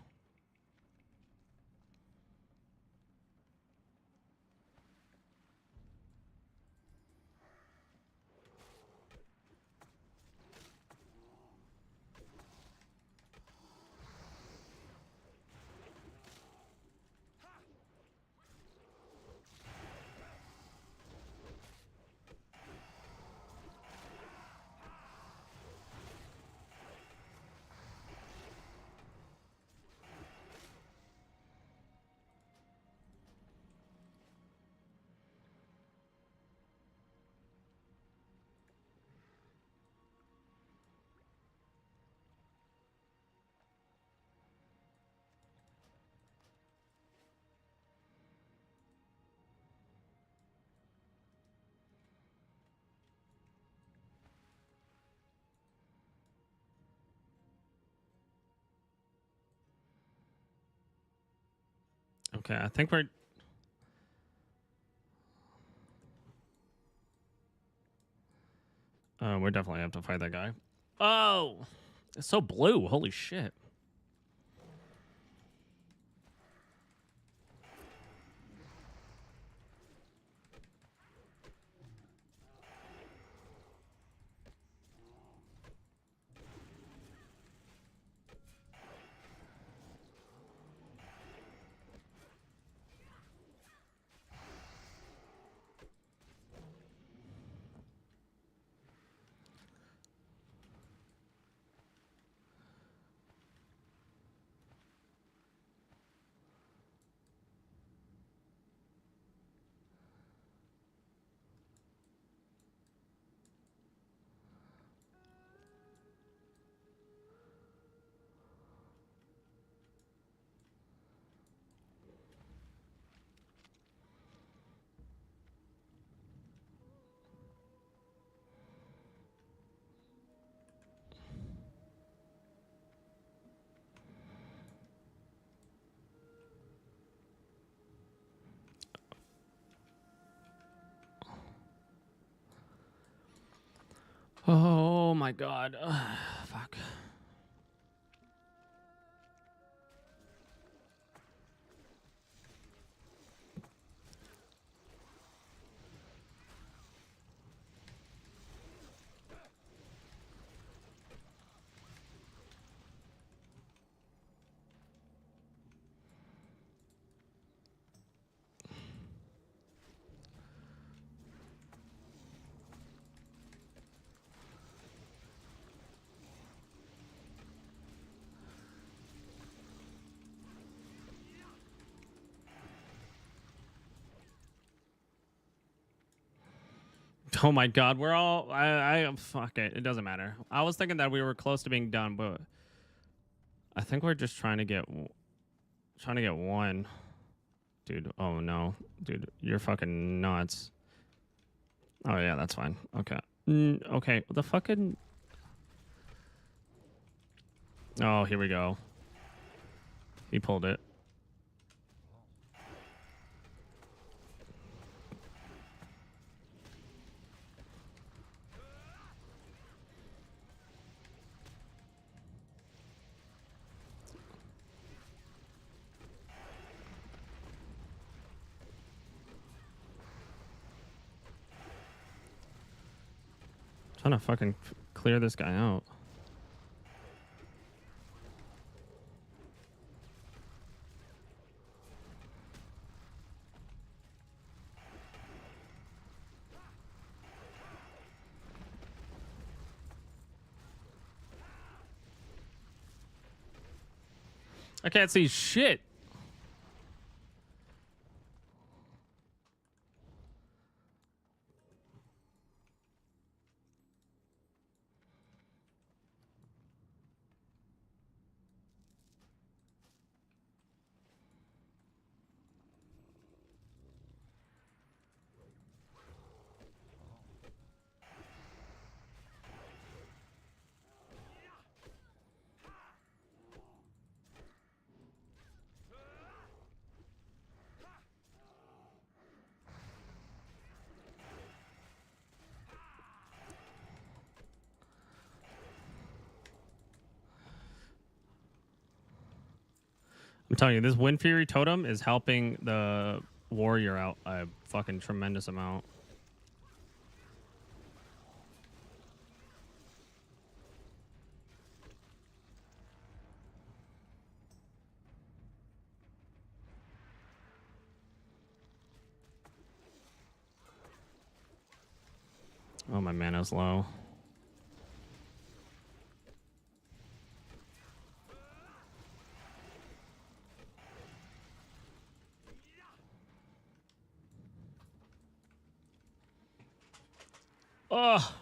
S1: Okay, I think we're definitely have to fight that guy. Oh, it's so blue. Holy shit. my god. Fuck. Oh my god, we're all I fuck it. It doesn't matter. I was thinking that we were close to being done, but I think we're just trying to get one. Dude, oh no. Dude, you're fucking nuts. Oh yeah, that's fine. Okay. Okay, the fucking Oh, here we go. He pulled it. Trying to fucking clear this guy out. I can't see shit. I'm telling you, this Wind Fury totem is helping the warrior out a fucking tremendous amount. Oh, my mana's low. Oh.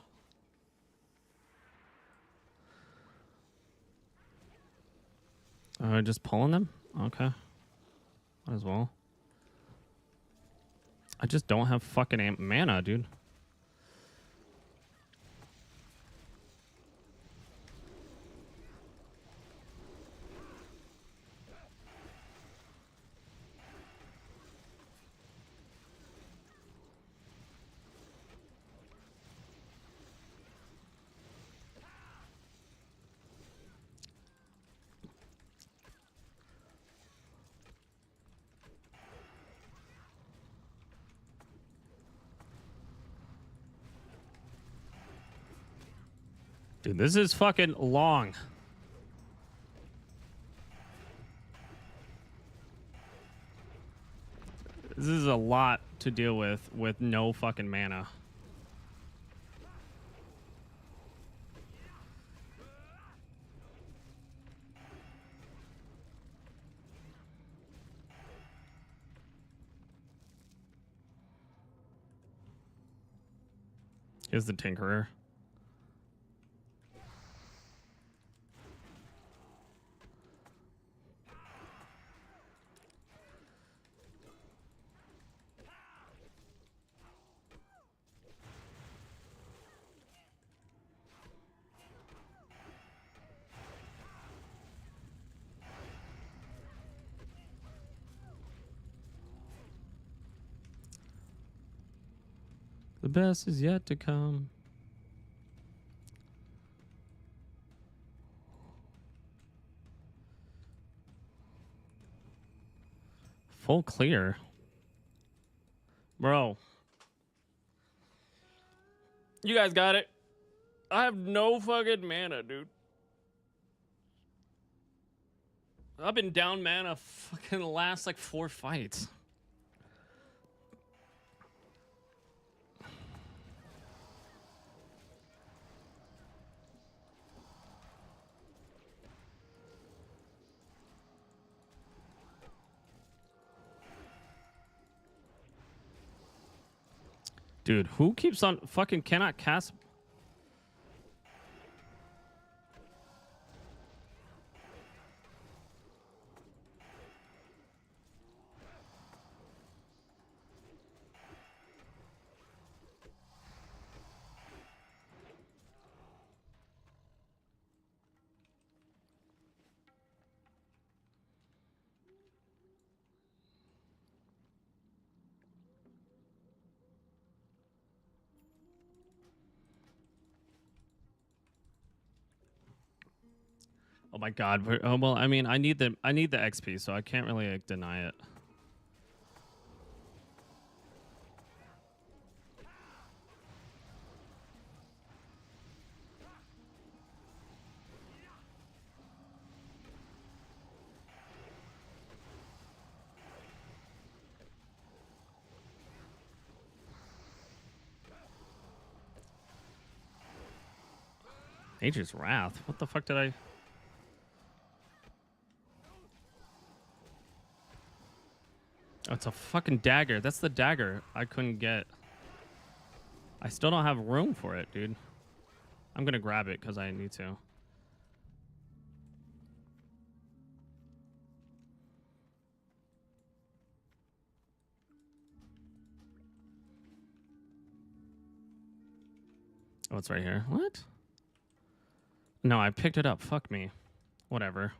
S1: Just pulling them? Okay. Might as well. I just don't have fucking mana, dude. Dude, this is fucking long. This is a lot to deal with no fucking mana. Here's the Tinkerer. The best is yet to come. full clear. Bro. You guys got it. I have no fucking mana, dude. I've been down mana fucking the last like 4 fights. Dude, who keeps on fucking cannot cast? Oh my god. Oh well, I mean, I need the XP, so I can't really like, deny it. Nature's Wrath. What the fuck did I? Oh, it's a fucking dagger. That's the dagger I couldn't get. I still don't have room for it, dude. I'm gonna grab it because I need to. Oh, it's right here. What? No, I picked it up. Fuck me. Whatever.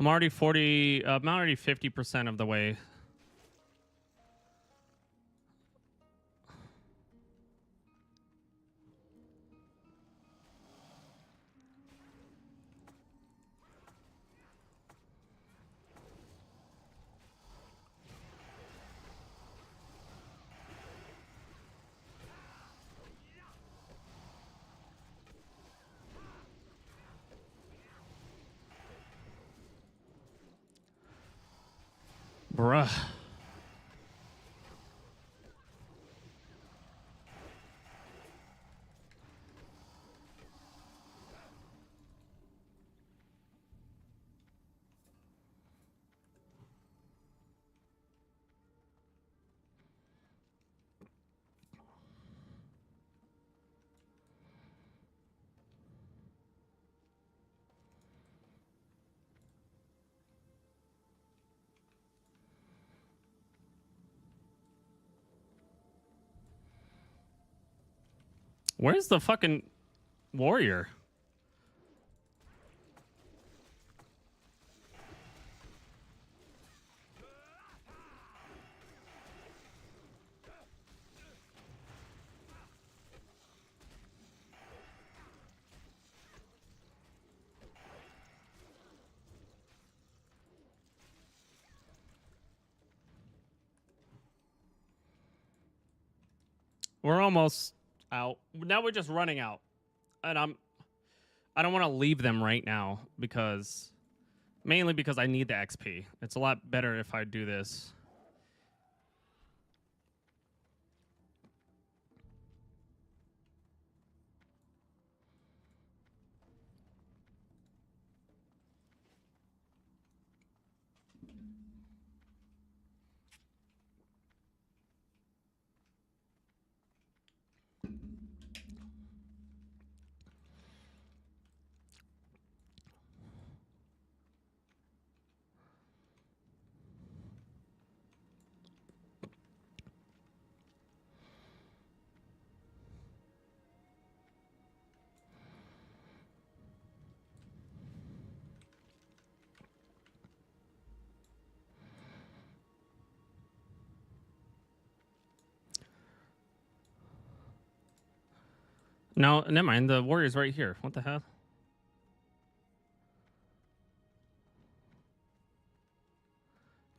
S1: I'm already 50% of the way. Bruh. Where's the fucking warrior? We're almost out. Now we're just running out. And I don't want to leave them right now because mainly because I need the XP. It's a lot better if I do this. No, never mind. The warrior's right here. What the hell?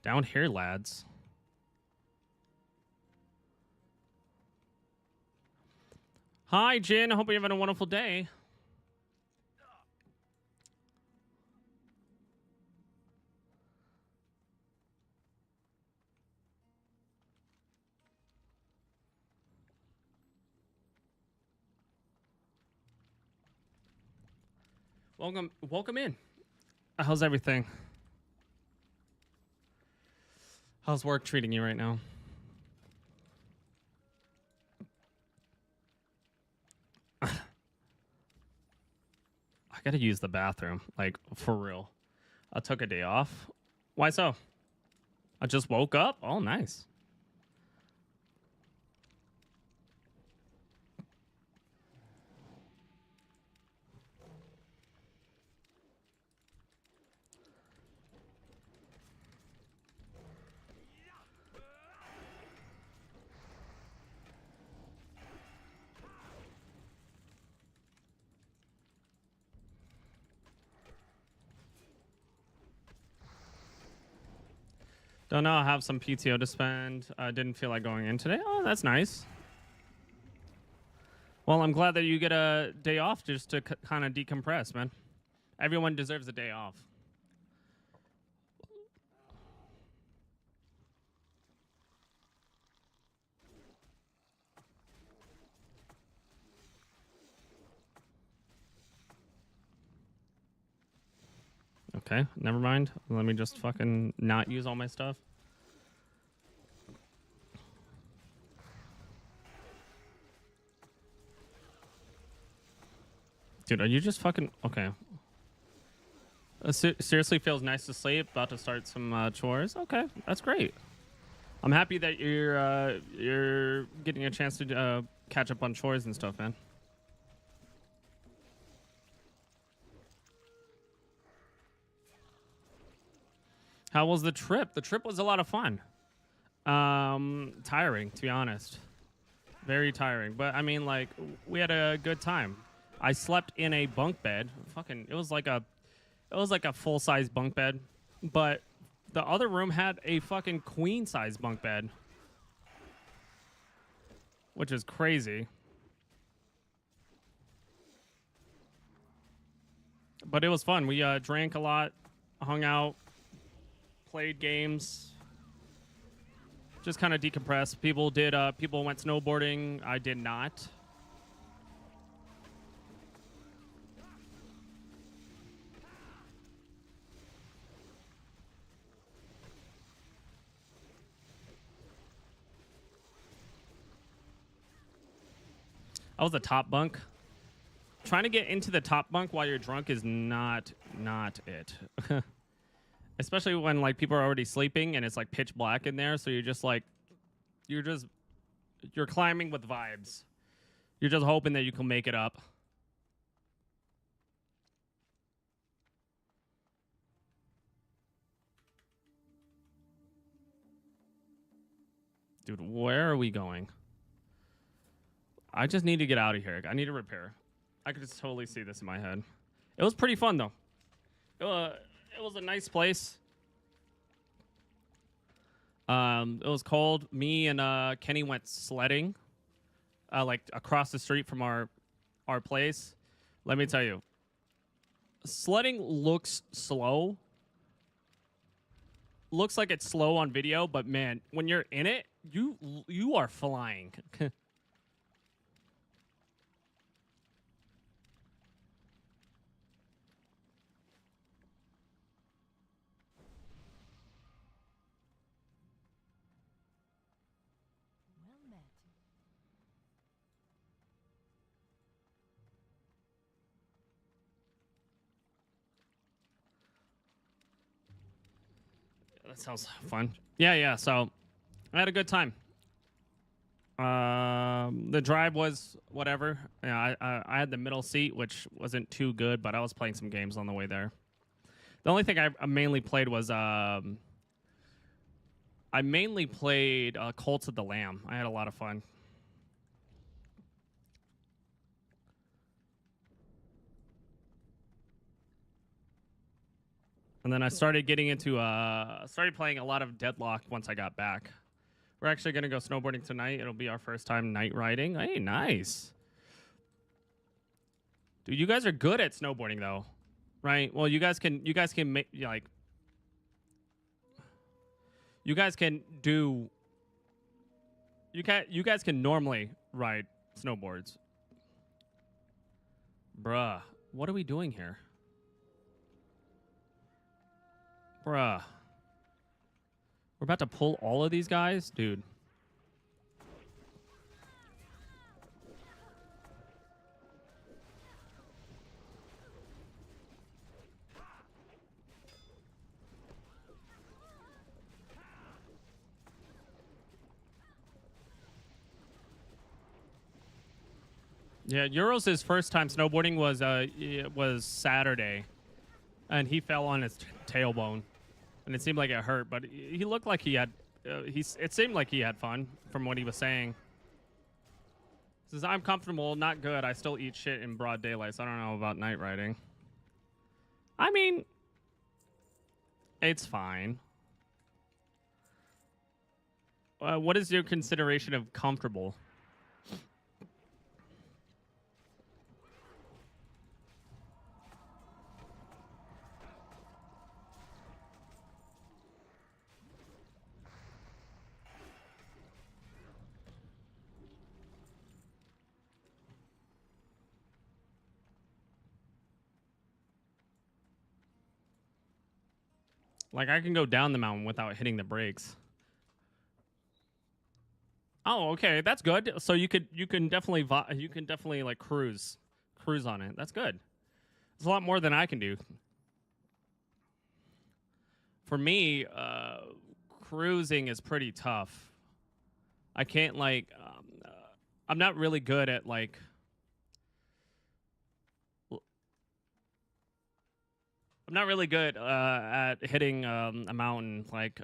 S1: Down here, lads. Hi, Jin. I hope you're having a wonderful day. Welcome in. How's everything? How's work treating you right now? I gotta use the bathroom, like for real. I took a day off. Why so? I just woke up. Oh, nice. Don't know. I have some PTO to spend. I didn't feel like going in today. Oh, that's nice. Well, I'm glad that you get a day off just to kind of decompress, man. Everyone deserves a day off. Okay, never mind. Let me just fucking not use all my stuff. Dude, are you just fucking... Okay. Seriously feels nice to sleep. About to start some chores. Okay, that's great. I'm happy that you're getting a chance to catch up on chores and stuff, man. How was the trip? The trip was a lot of fun. Tiring, to be honest. Very tiring. But I mean, like, we had a good time. I slept in a bunk bed. Fucking, it was like a full-size bunk bed. But the other room had a fucking queen-size bunk bed. Which is crazy. But it was fun. We drank a lot, hung out, played games, just kind of decompressed. People went snowboarding. I did not. I was the top bunk. Trying to get into the top bunk while you're drunk is not it. Especially when like people are already sleeping and it's like pitch black in there, so you're climbing with vibes. You're just hoping that you can make it up. Dude, where are we going? I just need to get out of here. I need to repair. I could just totally see this in my head. It was pretty fun though. It was a nice place. It was cold. Me and Kenny went sledding, like across the street from our place. Let me tell you, sledding looks slow. Looks like it's slow on video, but man, when you're in it, you are flying. That sounds fun. Yeah. So I had a good time. The drive was whatever. Yeah, I had the middle seat, which wasn't too good, but I was playing some games on the way there. The only thing I mainly played was Cults of the Lamb. I had a lot of fun. And then I started getting into started playing a lot of Deadlock once I got back. We're actually gonna go snowboarding tonight. It'll be our first time night riding. Hey, nice. Dude, you guys are good at snowboarding though, right? Well, you guys can make like you guys can do you guys can normally ride snowboards. Bruh, what are we doing here? Bruh. We're about to pull all of these guys? Dude. Yeah, Euros' first time snowboarding was Saturday, and he fell on his tailbone, and it seemed like it hurt. But he looked like he had, it seemed like he had fun from what he was saying. He says, "I'm comfortable, not good. I still eat shit in broad daylight. So I don't know about night riding. I mean, it's fine. What is your consideration of comfortable?" Like, I can go down the mountain without hitting the brakes. Oh, okay, that's good. So you can definitely like cruise on it. That's good. It's a lot more than I can do. For me, cruising is pretty tough. I can't like. I'm not really good at like. I'm not really good at hitting a mountain. Like,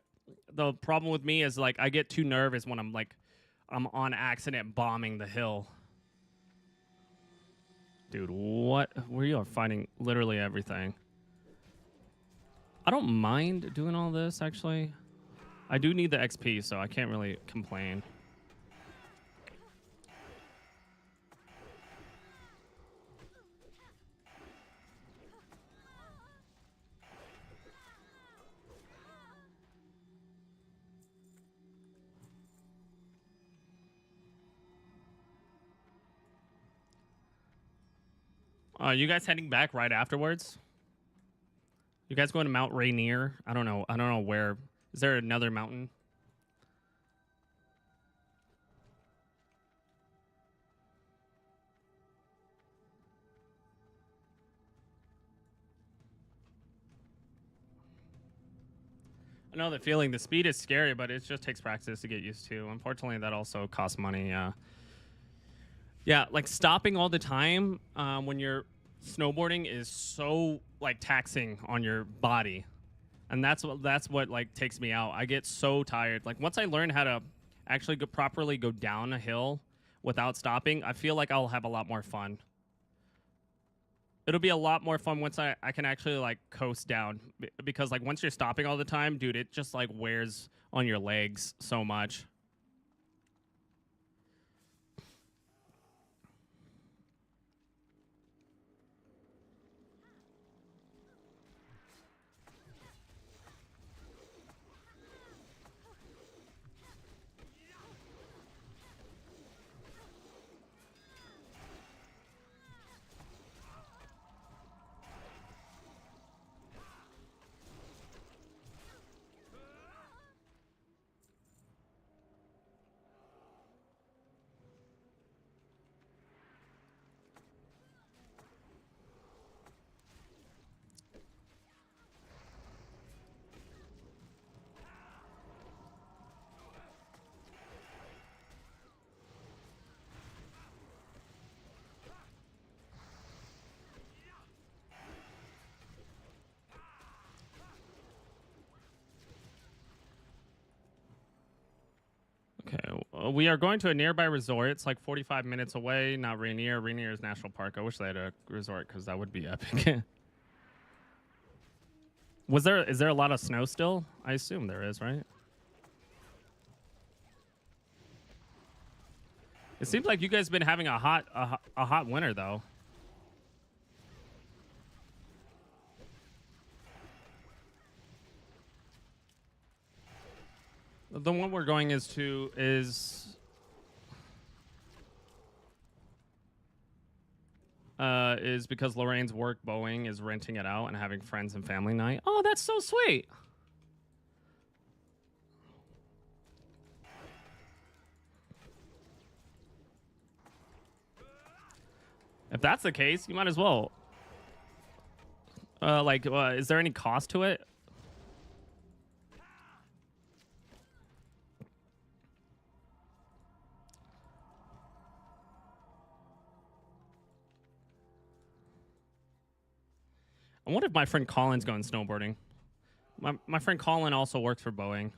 S1: the problem with me is like I get too nervous when I'm on accident bombing the hill. Dude, what? We are finding literally everything. I don't mind doing all this, actually. I do need the XP, so I can't really complain. You guys heading back right afterwards? You guys going to Mount Rainier? I don't know. I don't know where. Is there another mountain? I know the feeling. The speed is scary, but it just takes practice to get used to. Unfortunately, that also costs money. Yeah, like stopping all the time when you're snowboarding is so like taxing on your body, and that's what like takes me out. I get so tired. Like, once I learn how to actually properly go down a hill without stopping, I feel like I'll have a lot more fun. It'll be a lot more fun once I can actually like coast down, because like once you're stopping all the time, dude, it just like wears on your legs so much. Okay, we are going to a nearby resort. It's like 45 minutes away. Not Rainier. Rainier is National Park. I wish they had a resort, because that would be epic. Is there a lot of snow still? I assume there is, right? It seems like you guys have been having a hot winter though. The one we're going is because Lorraine's work Boeing is renting it out and having friends and family night. Oh, that's so sweet. If that's the case, you might as well. Is there any cost to it? I wonder if my friend Colin's going snowboarding. My friend Colin also works for Boeing.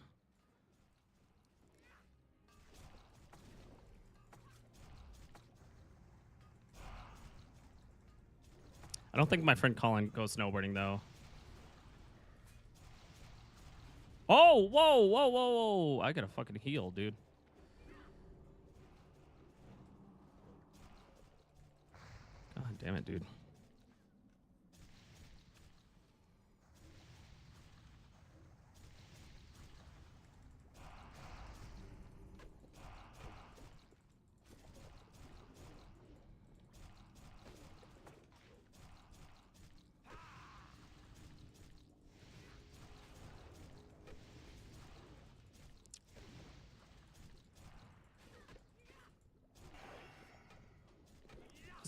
S1: I don't think my friend Colin goes snowboarding though. Oh, whoa, whoa, whoa, whoa. I gotta fucking heal, dude. God damn it, dude.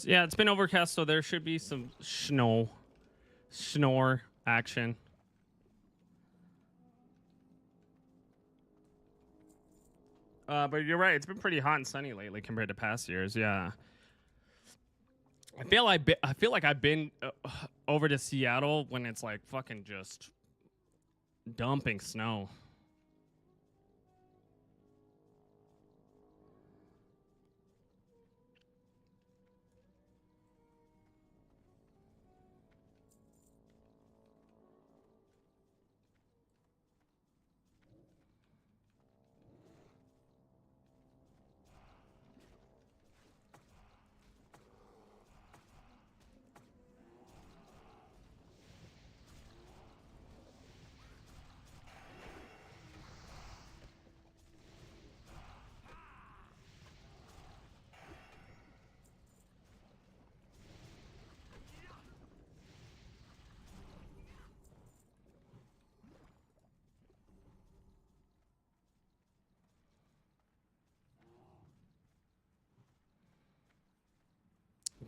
S1: Yeah, it's been overcast, so there should be some snore action. But you're right. It's been pretty hot and sunny lately compared to past years. Yeah. I feel like I've been over to Seattle when it's like fucking just dumping snow.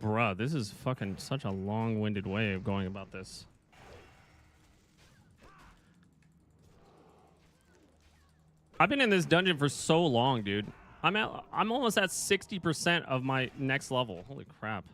S1: Bruh, this is fucking such a long-winded way of going about this. I've been in this dungeon for so long, dude. I'm almost at 60% of my next level. Holy crap.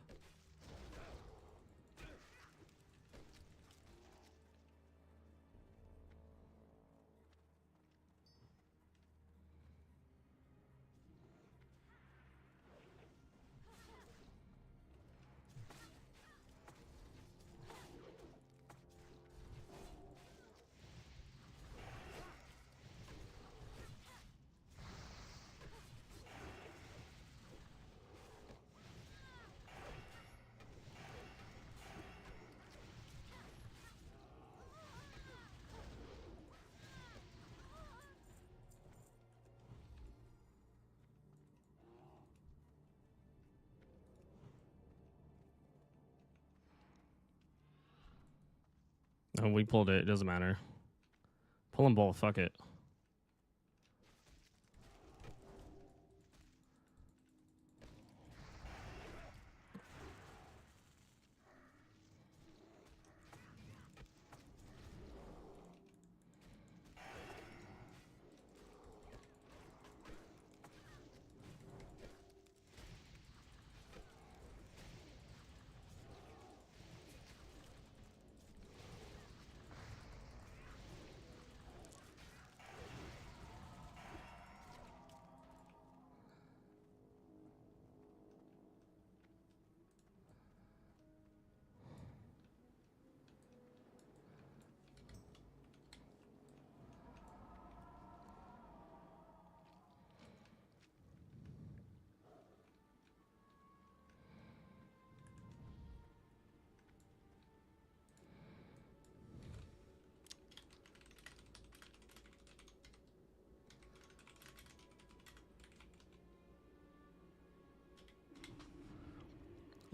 S1: Oh, we pulled it. It doesn't matter. Pull them both. Fuck it.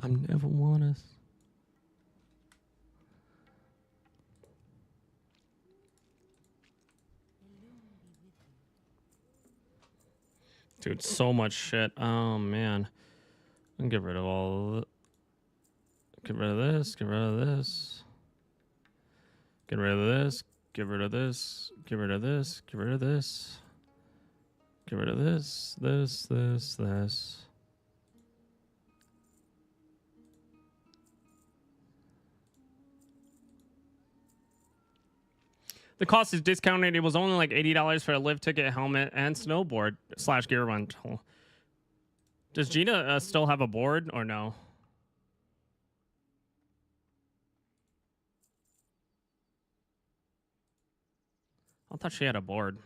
S1: I never want us. Dude, so much shit. Oh man. I'm get rid of all of it. Get rid of this, get rid of this. Get rid of this, get rid of this, get rid of this, get rid of this. Get rid of this, this. The cost is discounted. It was only like $80 for a lift ticket, helmet, and snowboard / gear rental. Does Gina still have a board or no? I thought she had a board.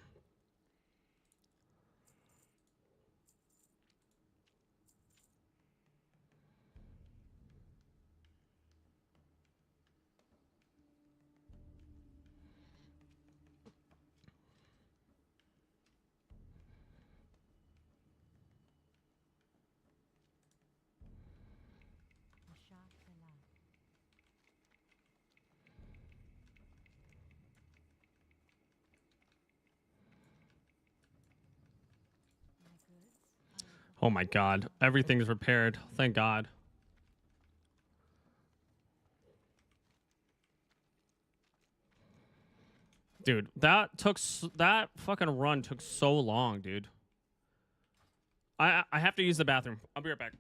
S1: Oh my god. Everything's repaired. Thank god. Dude, that fucking run took so long, dude. I have to use the bathroom. I'll be right back.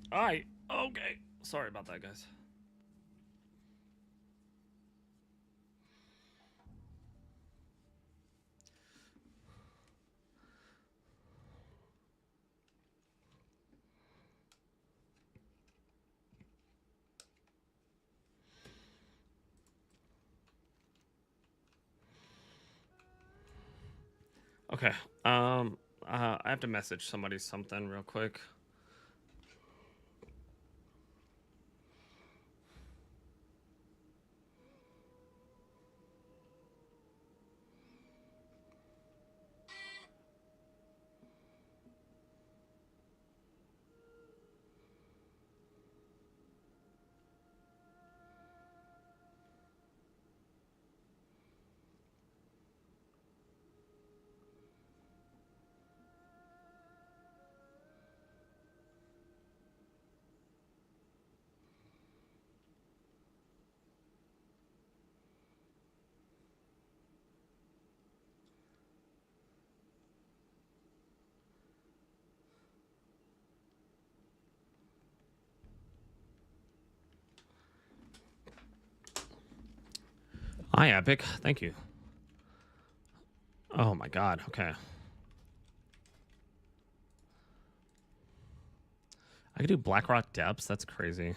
S1: All right. Okay. Sorry about that, guys. Okay. I have to message somebody something real quick. Hi, Epic. Thank you. Oh my God. Okay. I could do Blackrock Depths. That's crazy.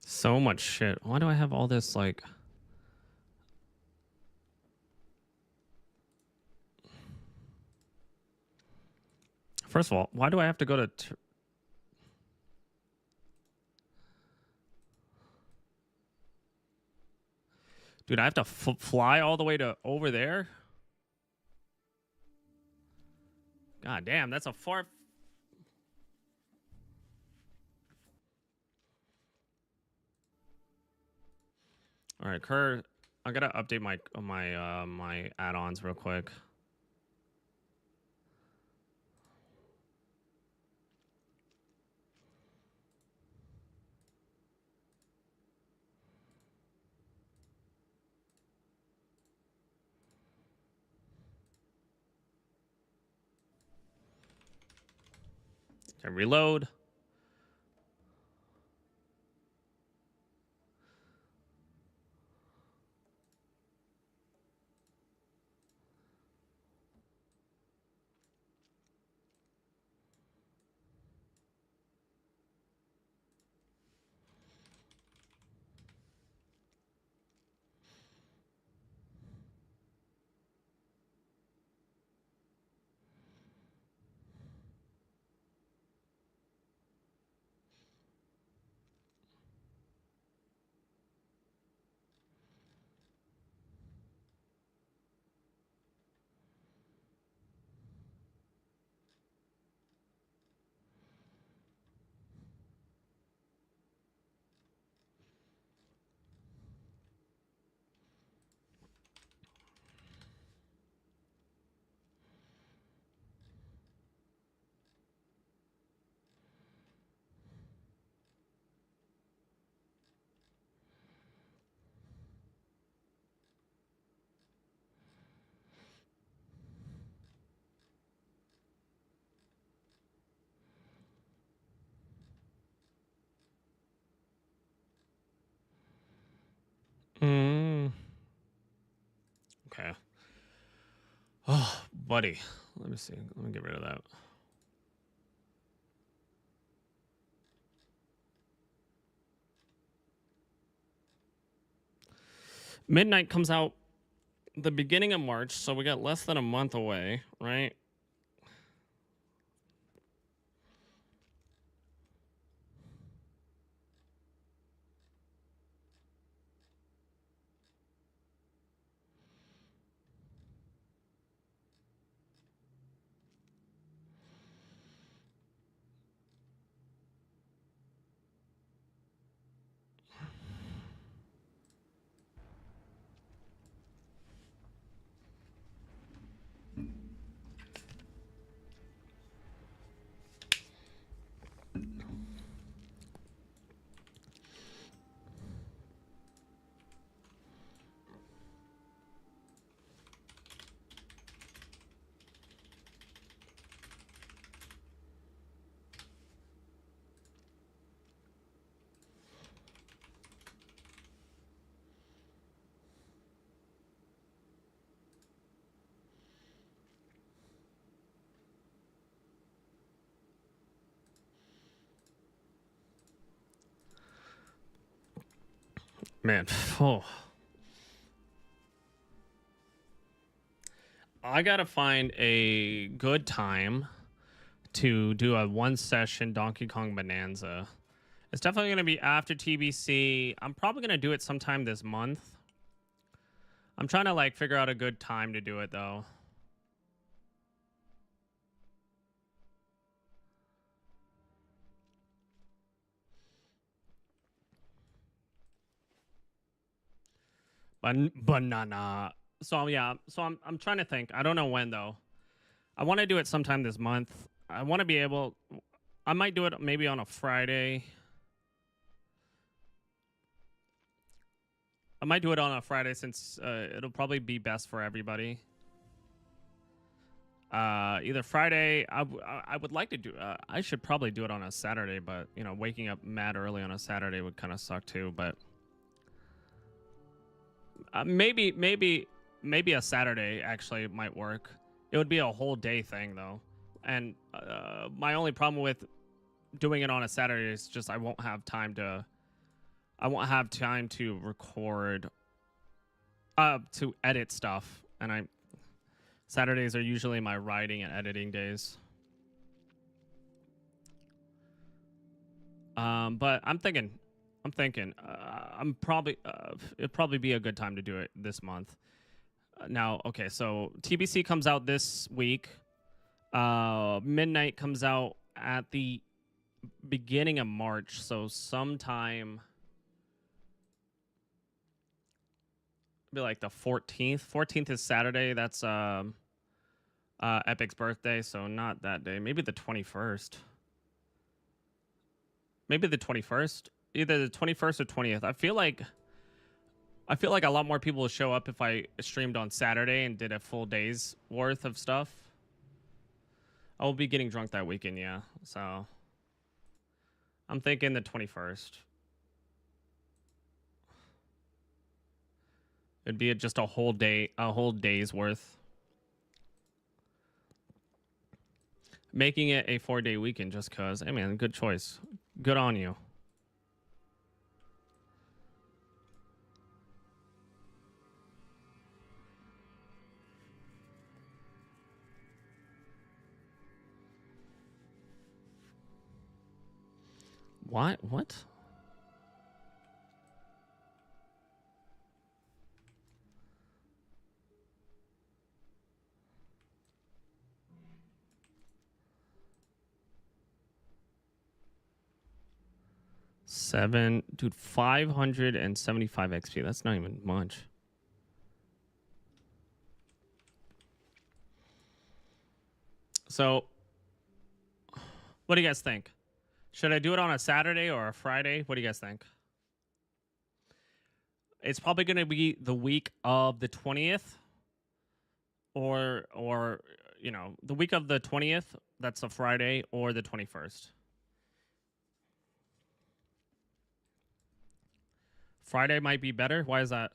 S1: So much shit. Why do I have all this, like... First of all, why do I have to go to... Dude, I have to fly all the way to over there? God damn, that's a far... All right, Kerr, I gotta update my add-ons real quick. Okay, reload. Okay. Oh, buddy. Let me see. Let me get rid of that. Midnight comes out the beginning of March, so we got less than a month away, right? Man, oh. I gotta find a good time to do a one session Donkey Kong Bonanza. It's definitely gonna be after TBC. I'm probably gonna do it sometime this month. I'm trying to like figure out a good time to do it though. Banana. So yeah, so I'm trying to think. I don't know when though. I want to do it sometime this month. I want to be able. I might do it maybe on a Friday. I might do it on a Friday since it'll probably be best for everybody. Either Friday. I would like to do. I should probably do it on a Saturday, but you know, waking up mad early on a Saturday would kind of suck too. But maybe a Saturday actually might work. It would be a whole day thing though, and my only problem with doing it on a Saturday is just I won't have time to record, to edit stuff, and Saturdays are usually my writing and editing days. But I'm thinking, it'd probably be a good time to do it this month. Now, okay, so TBC comes out this week. Midnight comes out at the beginning of March, so sometime be like the 14th. 14th is Saturday. That's Epic's birthday, so not that day. Maybe the 21st. Maybe the 21st. Either the 21st or 20th. I feel like a lot more people will show up if I streamed on Saturday and did a full day's worth of stuff. I will be getting drunk that weekend, yeah. So I'm thinking the 21st. It'd be just a whole day's worth. Making it a 4-day weekend just cause. Hey man, good choice. Good on you. What? What? Dude, 575 XP. That's not even much. So, what do you guys think? Should I do it on a Saturday or a Friday? What do you guys think? It's probably going to be the week of the 20th or you know, the week of the 20th, that's a Friday, or the 21st. Friday might be better. Why is that?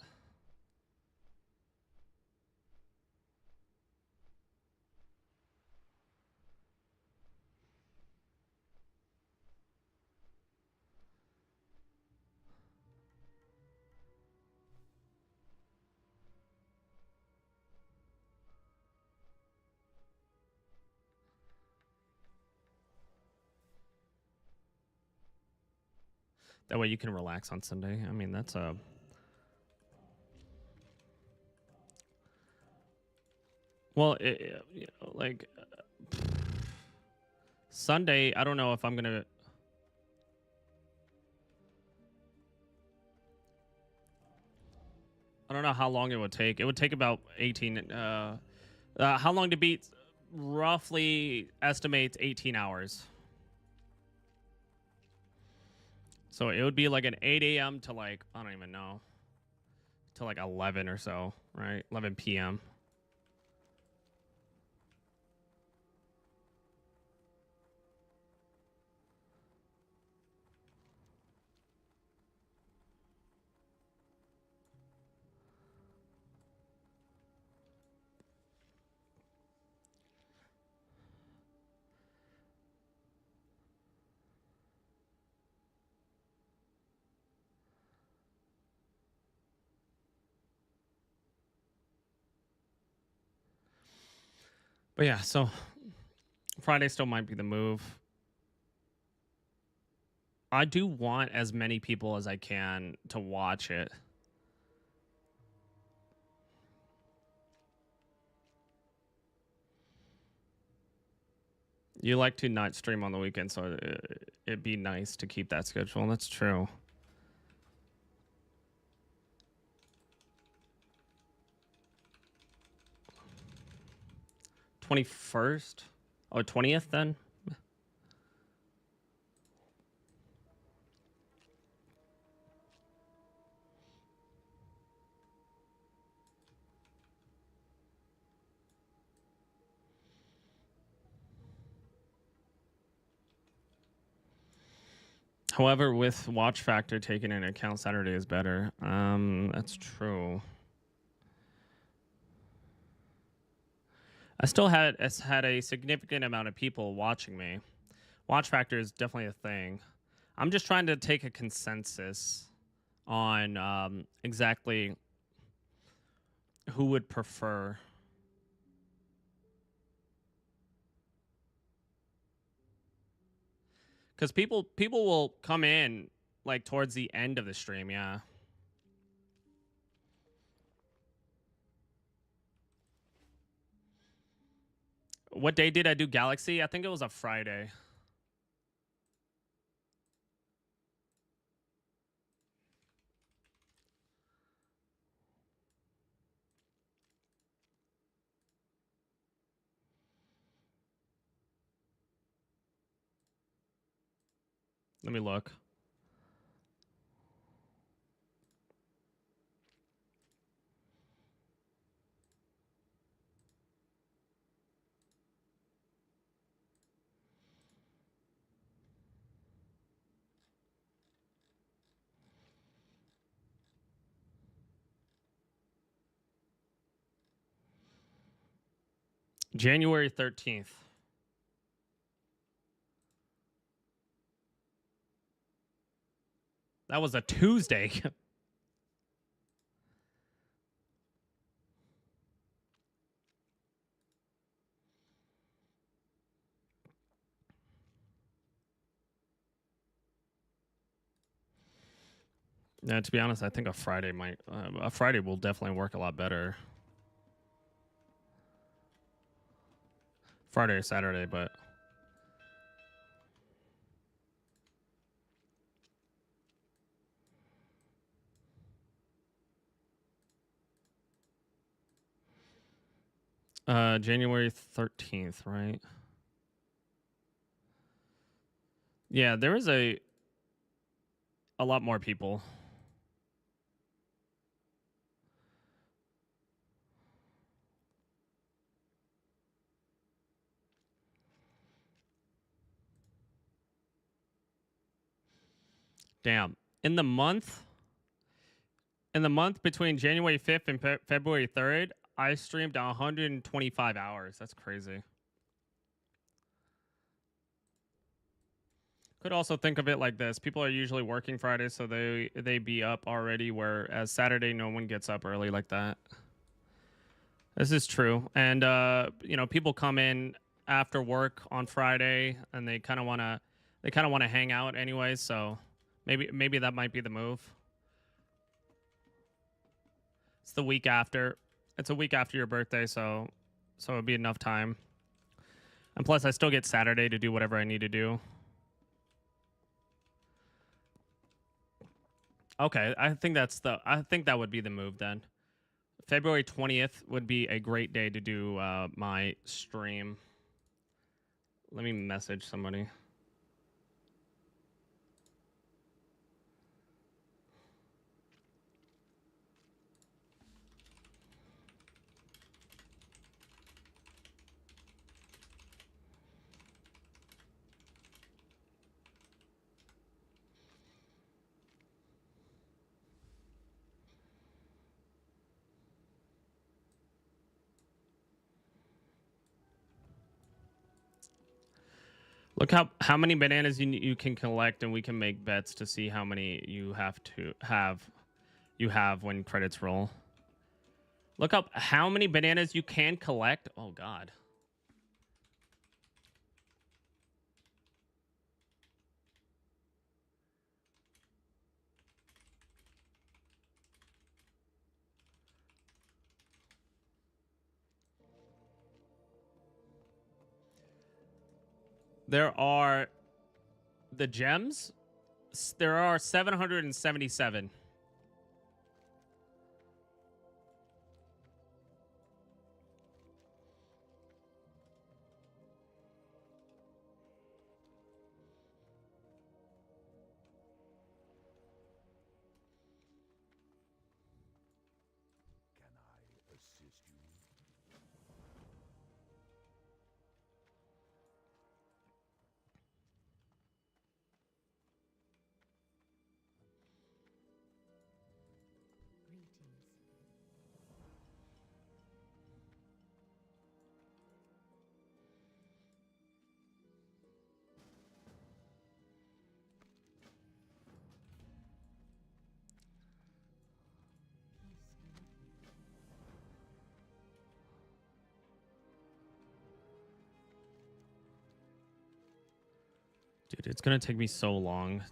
S1: That way you can relax on Sunday. I mean, that's a... Well, you know, like... Sunday, I don't know if I'm going to... I don't know how long it would take. It would take about 18... how long to beat? Roughly estimates 18 hours. So it would be like an 8 a.m. to like, I don't even know, to like 11 or so, right? 11 p.m. But yeah, so Friday still might be the move. I do want as many people as I can to watch it. You like to not stream on the weekend, so it'd be nice to keep that schedule. That's true. $21st? Oh, 20th then? However, with watch factor taken into account, Saturday is better. That's true. I still had a significant amount of people watching me. Watch factor is definitely a thing. I'm just trying to take a consensus on exactly who would prefer. Because people will come in like towards the end of the stream, yeah. What day did I do Galaxy? I think it was a Friday. Let me look. January 13th. That was a Tuesday. Yeah, to be honest, I think a Friday will definitely work a lot better. Friday or Saturday, but January 13th, right? Yeah, there is a lot more people. Damn. In the month between January 5th and February 3rd, I streamed 125 hours. That's crazy. Could also think of it like this. People are usually working Friday, so they be up already, whereas Saturday no one gets up early like that. This is true. And you know, people come in after work on Friday and they kind of want to hang out anyway, so maybe that might be the move. It's the week after. It's a week after your birthday, so it'd be enough time. And plus I still get Saturday to do whatever I need to do. Okay, I think that would be the move then. February 20th would be a great day to do my stream. Let me message somebody. Look how many bananas you can collect, and we can make bets to see how many you have when credits roll. Look up how many bananas you can collect. Oh God. There are the gems. There are 777. Dude, it's gonna take me so long.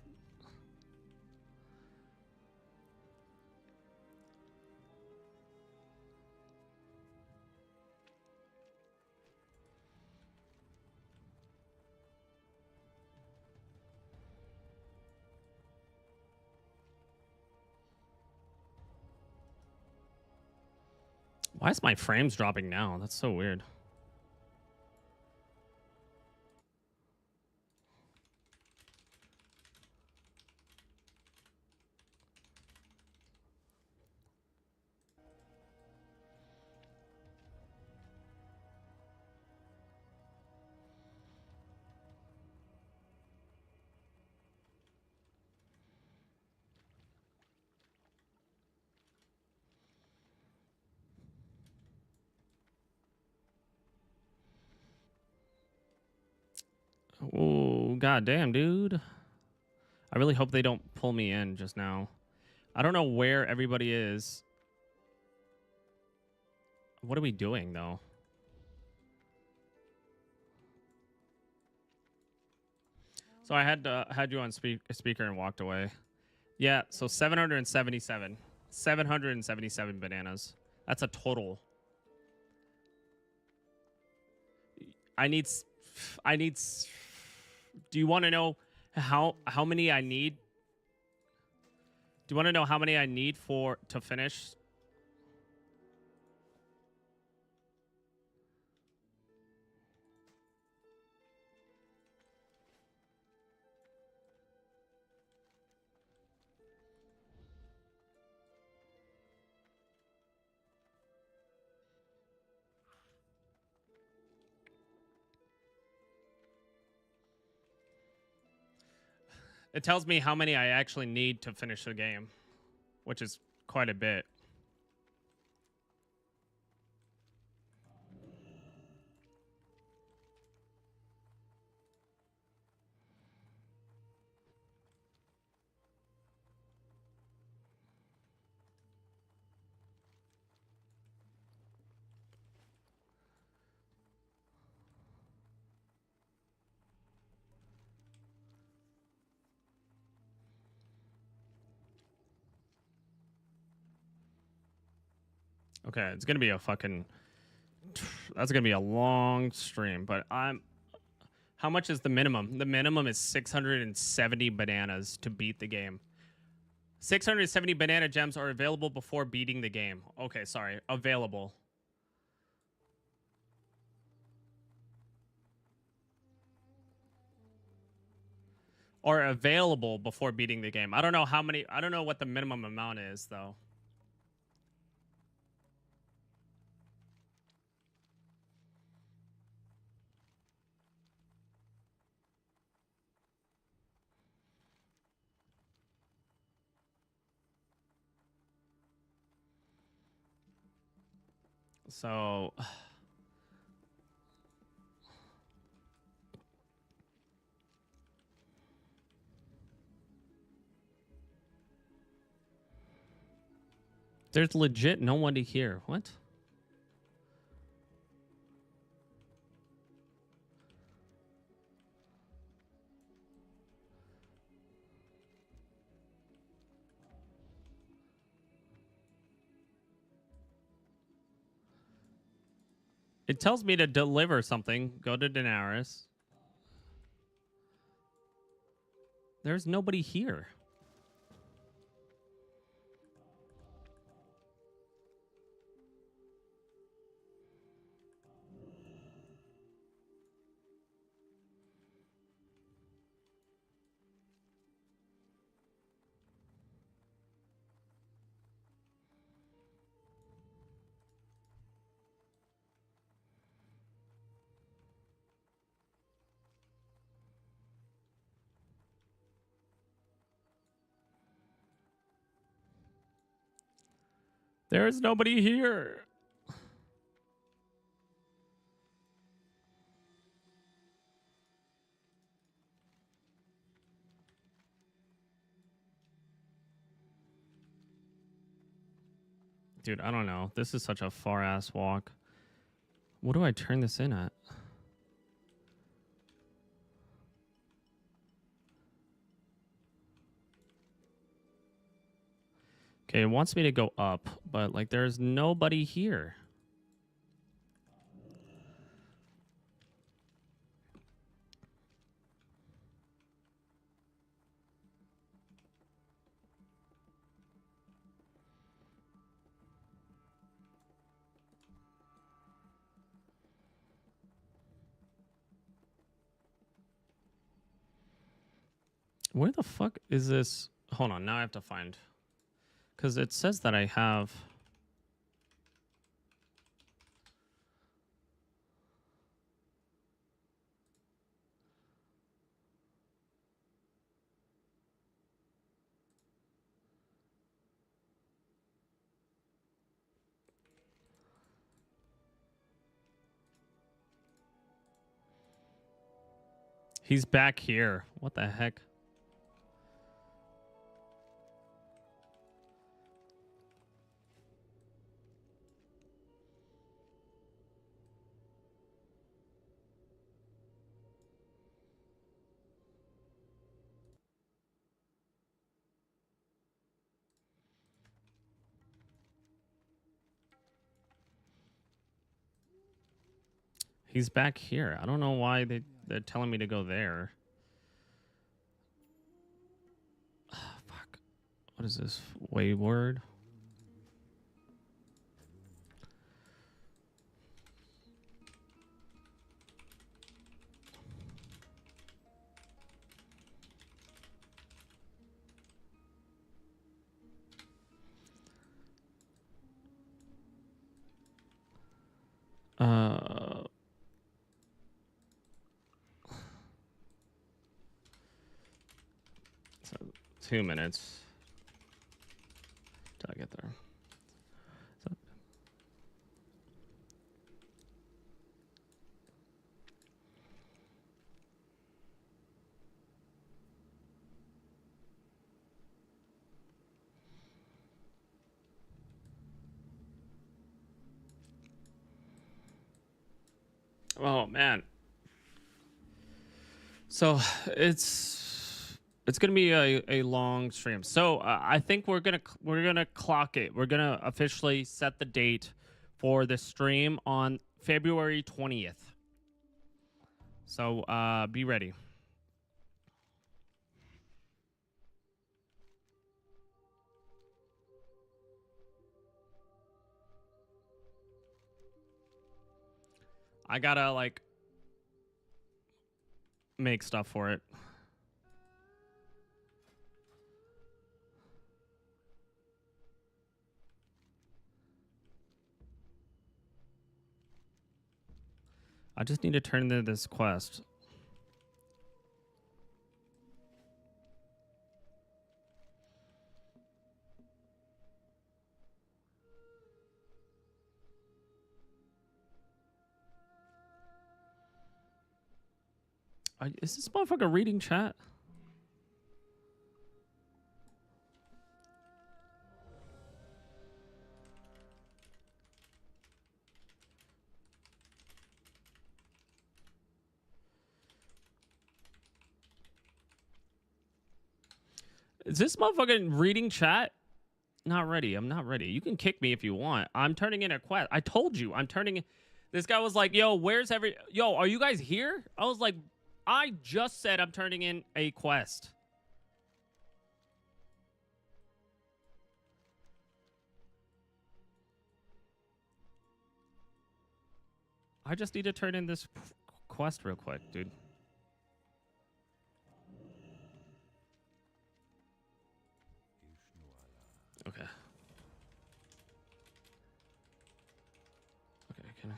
S1: Why is my frames dropping now? That's so weird. Oh, goddamn, dude. I really hope they don't pull me in just now. I don't know where everybody is. What are we doing, though? So I had you on speaker and walked away. Yeah, so 777. 777 bananas. That's a total. I need do you want to know how many I need? Do you want to know how many I need to finish? It tells me how many I actually need to finish the game, which is quite a bit. Okay, it's gonna be a fucking. That's gonna be a long stream, but I'm. How much is the minimum? The minimum is 670 bananas to beat the game. 670 banana gems are available before beating the game. Okay, sorry, available. Or available before beating the game. I don't know how many. I don't know what the minimum amount is though. So there's legit no one to hear. What? It tells me to deliver something. Go to Daenerys. There's nobody here. There's nobody here. Dude, I don't know. This is such a far ass walk. What do I turn this in at? Okay, it wants me to go up, but like there's nobody here. Where the fuck is this? Hold on, now I have to find. Because it says that I have... He's back here. What the heck? He's back here. I don't know why they're telling me to go there. Fuck. What is this? Wayward? So 2 minutes till I get there. So, oh man. So it's gonna be a long stream. So I think we're gonna clock it. We're gonna officially set the date for the stream on February 20th. So be ready. I gotta like make stuff for it. I just need to turn in this quest. Is this motherfucker reading chat? Is this motherfucker reading chat? Not ready. I'm not ready. You can kick me if you want. I'm turning in a quest. I told you. I'm turning... This guy was like, yo, where's every... Yo, are you guys here? I was like, I just said I'm turning in a quest. I just need to turn in this quest real quick, dude. Okay. Okay, can I?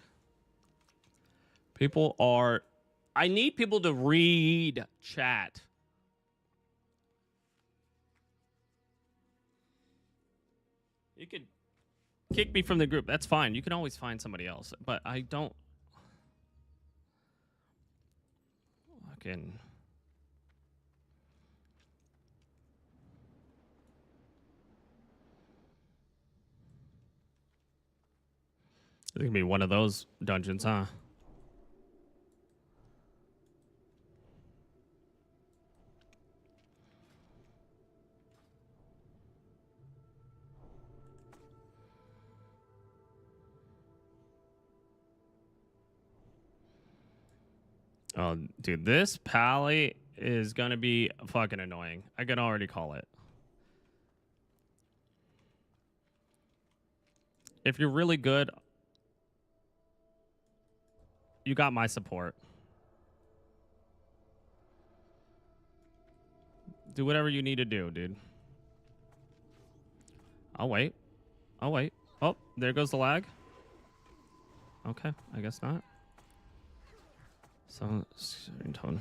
S1: People are... I need people to read chat. You could kick me from the group. That's fine. You can always find somebody else. But I don't... Fucking... It's gonna be one of those dungeons, huh? Oh, dude, this pally is gonna be fucking annoying. I can already call it. If you're really good, you got my support. Do whatever you need to do, dude. I'll wait. I'll wait. Oh, there goes the lag. Okay, I guess not. So, tone.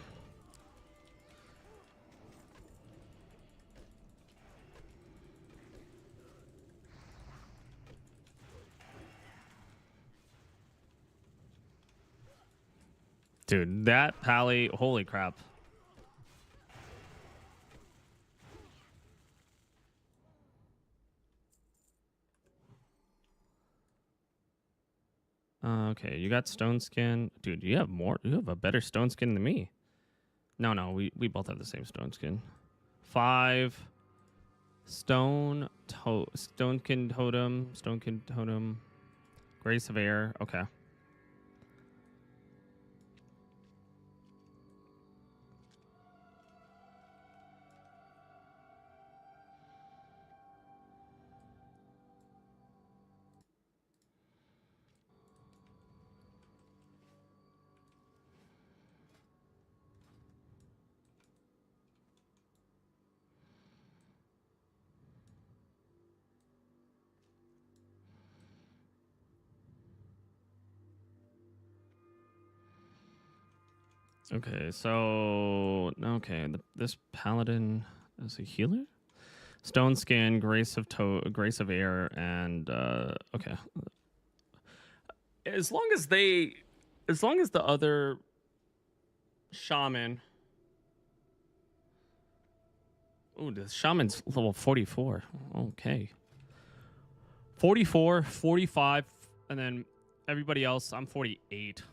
S1: Dude, that pally, holy crap. Okay, you got stone skin. Dude, you have more. You have a better stone skin than me. No, we both have the same stone skin. 5 stone stonekin totem. Grace of air. Okay. Okay, so this paladin is a healer. Stone skin, grace of air, and okay. As long as the other shaman. Oh, the shaman's level 44. Okay. 44, 45, and then everybody else, I'm 48.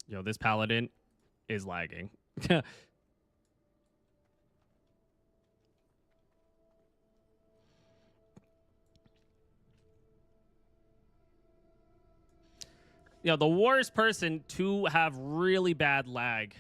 S1: Yo, this paladin is lagging. Yo, the worst person to have really bad lag.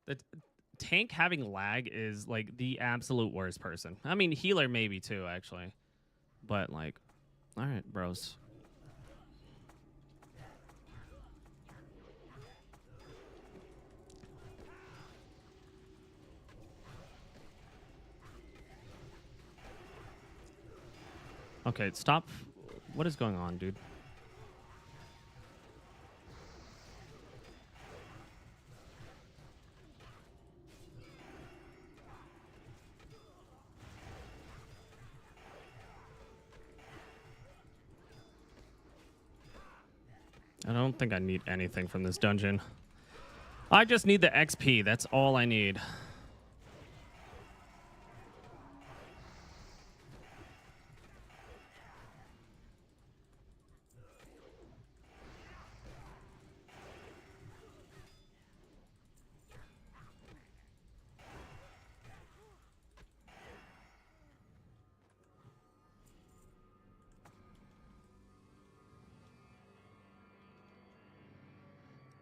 S1: The tank having lag is like the absolute worst person. I mean, healer maybe too, actually. But like, all right, bros. Okay, stop. What is going on, dude? I don't think I need anything from this dungeon. I just need the XP. That's all I need.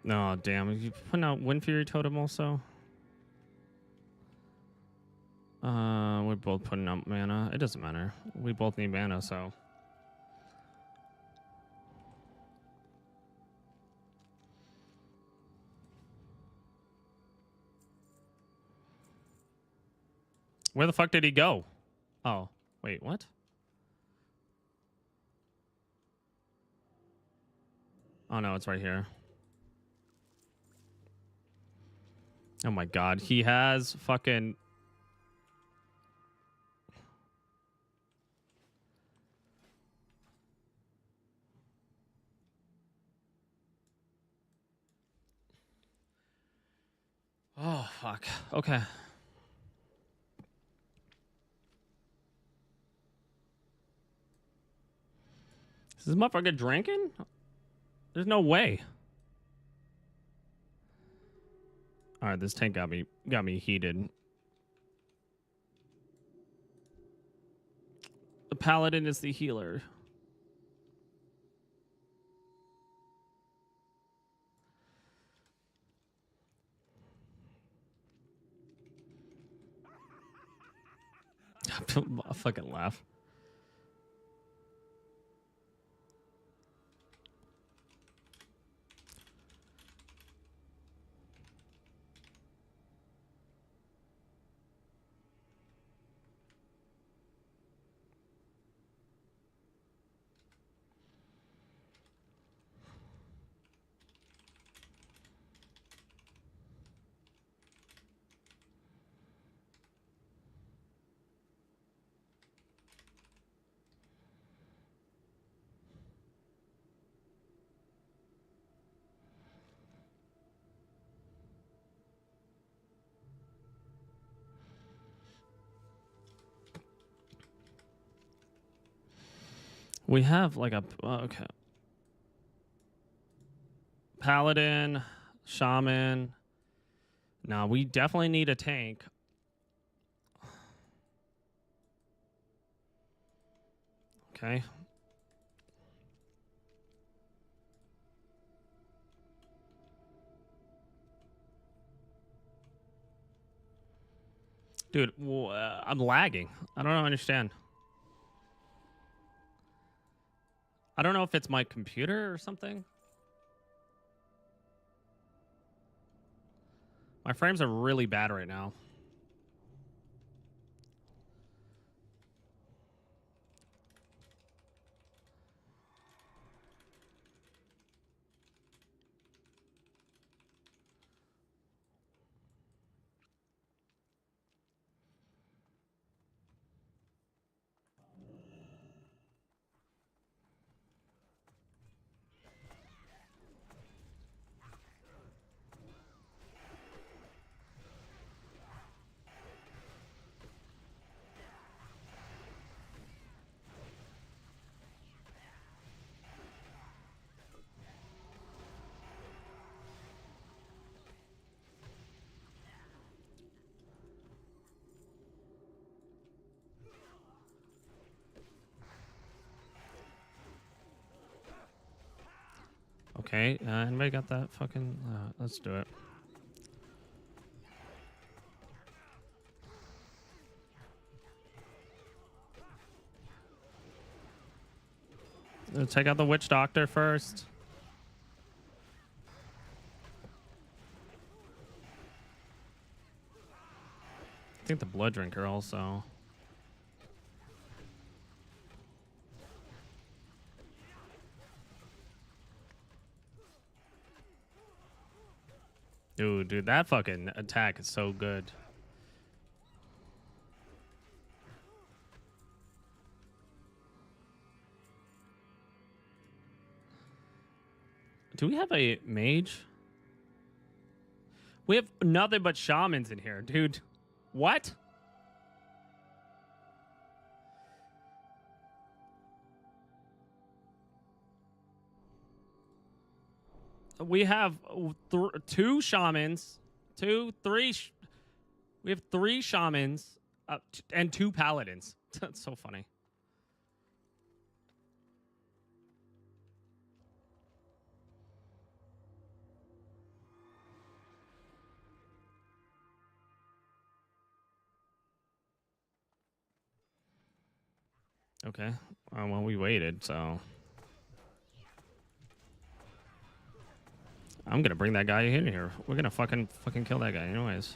S1: No, damn. Are you putting out Wind Fury Totem also? We're both putting out mana. It doesn't matter. We both need mana, so. Where the fuck did he go? Oh, wait, what? Oh no, it's right here. Oh my god, he has fucking... Oh, fuck. Okay. Is this motherfucker drinking? There's no way. All right, this tank got me heated. The paladin is the healer. I'll fucking laugh. We have like a okay. Paladin, shaman. No, we definitely need a tank. Okay. Dude, I'm lagging. I don't understand. I don't know if it's my computer or something. My frames are really bad right now. Okay, anybody got that fucking... let's do it. Let's take out the witch doctor first. I think the blood drinker also. Dude, that fucking attack is so good. Do we have a mage? We have nothing but shamans in here, dude. What? We have two shamans, we have 3 shamans and 2 paladins. That's so funny. Okay. Well, we waited, so I'm gonna bring that guy in here. We're gonna fucking kill that guy, anyways.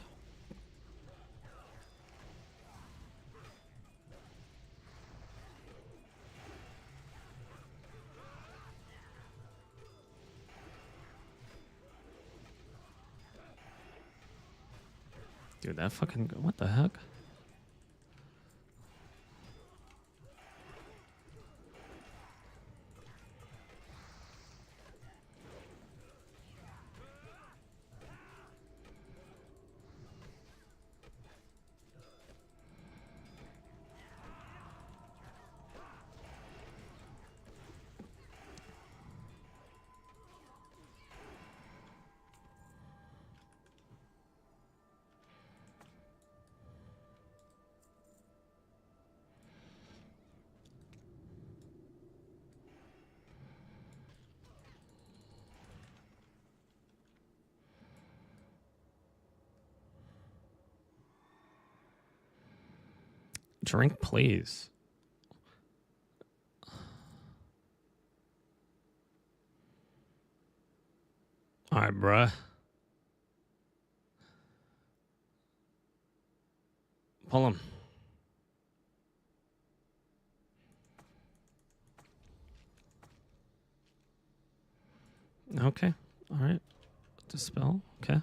S1: Dude, that fucking what the heck? Drink, please. All right, bruh. Pull him. Okay. All right. Dispel. Okay.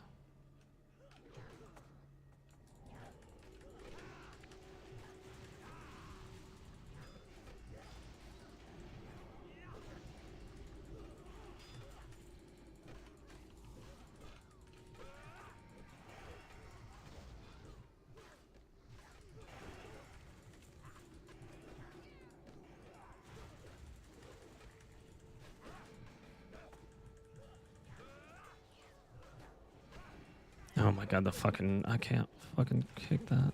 S1: Oh my god, the fucking... I can't fucking kick that.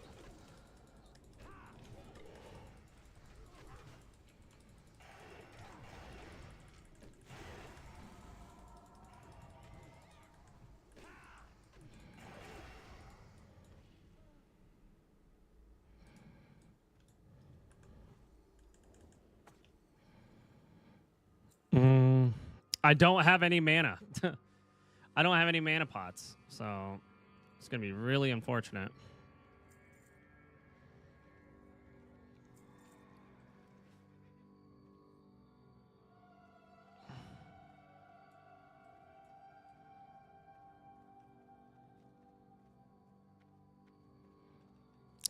S1: I don't have any mana. I don't have any mana pots, so it's gonna be really unfortunate.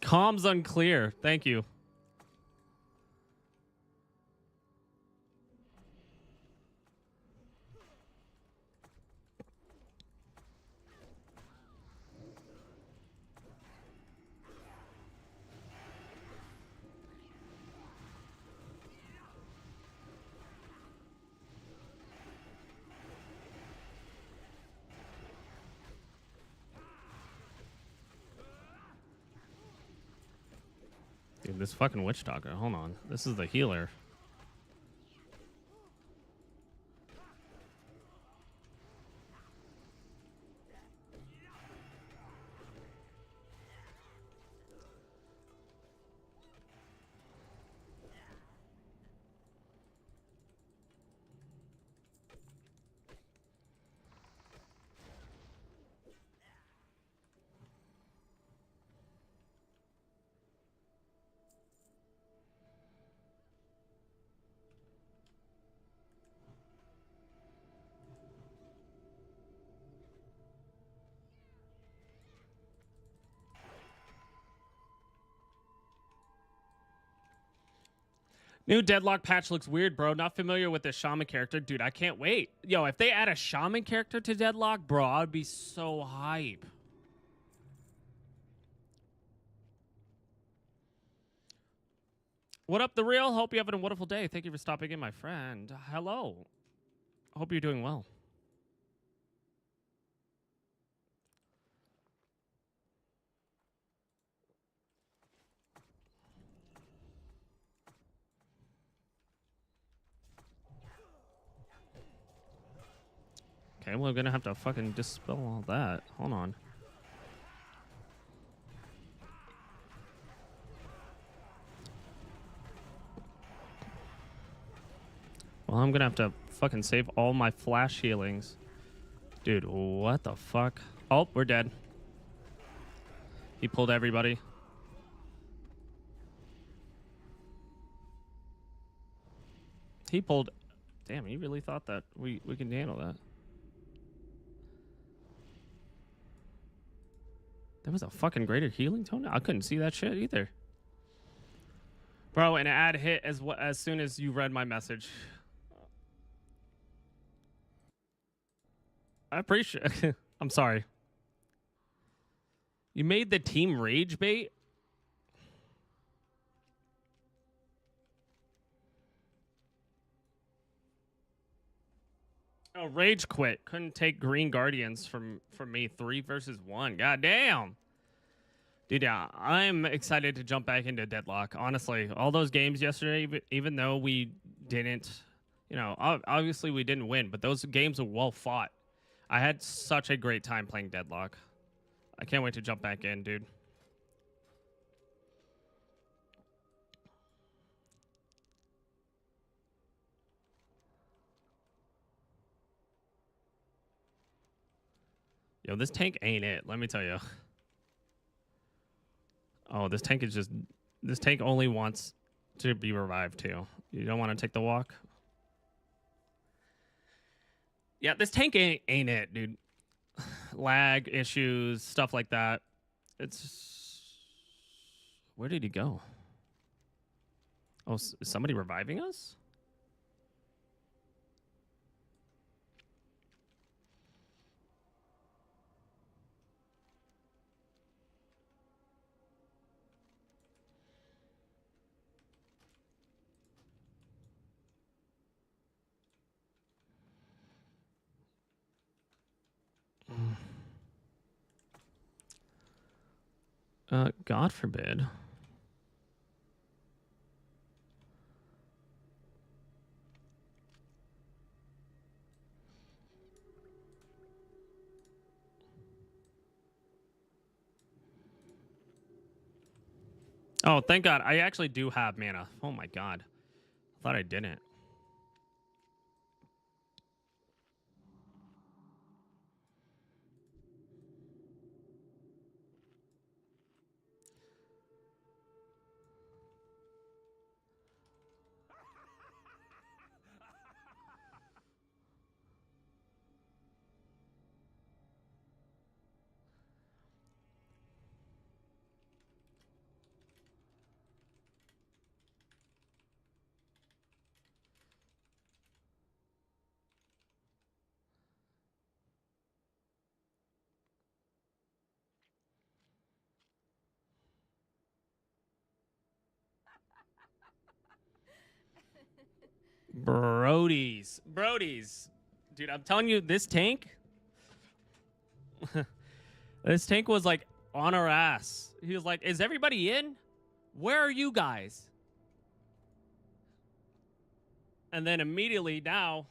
S1: Comms unclear. Thank you. Dude, this fucking witch doctor. Hold on. This is the healer. New Deadlock patch looks weird, bro. Not familiar with this shaman character. Dude, I can't wait. Yo, if they add a shaman character to Deadlock, bro, I'd be so hype. What up, The Real? Hope you're having a wonderful day. Thank you for stopping in, my friend. Hello. Hope you're doing well. Okay, we're gonna have to fucking dispel all that. Hold on. Well, I'm gonna have to fucking save all my flash healings. Dude, what the fuck? Oh, we're dead. He pulled everybody. He pulled... Damn, he really thought that we can handle that. There was a fucking greater healing tone? I couldn't see that shit either. Bro, an ad hit as soon as you read my message. I appreciate I'm sorry. You made the team rage bait? Oh, rage quit. Couldn't take Green Guardians from me. 3 versus 1. God damn. Dude, yeah, I'm excited to jump back into Deadlock. Honestly, all those games yesterday, even though we didn't, you know, obviously we didn't win, but those games were well fought. I had such a great time playing Deadlock. I can't wait to jump back in, dude. Yo, this tank ain't it, let me tell you. Oh, this tank is just... This tank only wants to be revived, too. You don't want to take the walk? Yeah, this tank ain't it, dude. Lag issues, stuff like that. It's... Where did he go? Oh, is somebody reviving us? God forbid. Oh, thank God. I actually do have mana. Oh my God. I thought I didn't. Brodies. Brodies. Dude, I'm telling you, this tank... this tank was like on our ass. He was like, is everybody in? Where are you guys? And then immediately now,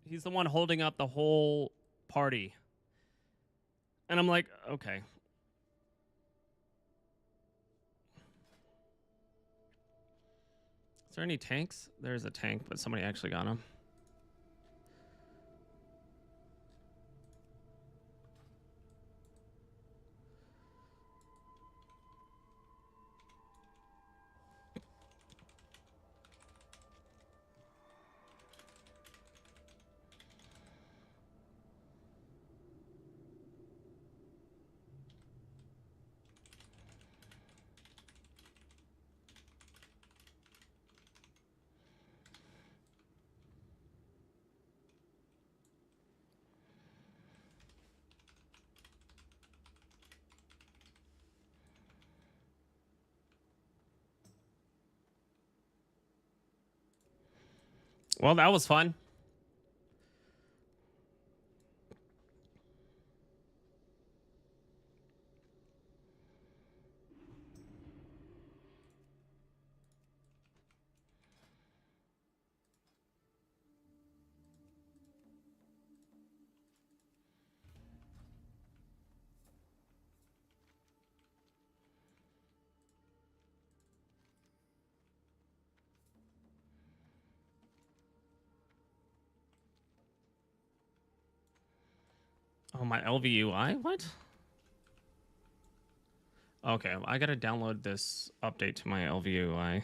S1: he's the one holding up the whole party. And I'm like, okay. Is there any tanks? There's a tank, but somebody actually got him. Well, that was fun. Oh, my LVUI? What? Okay, I gotta download this update to my LVUI.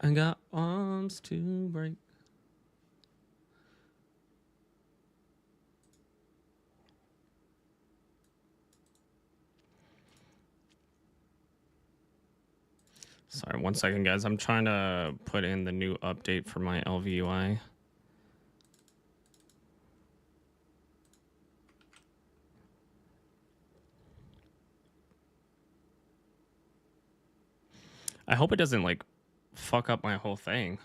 S1: I got arms to break. Sorry, 1 second, guys. I'm trying to put in the new update for my LVUI. I hope it doesn't, like, fuck up my whole thing.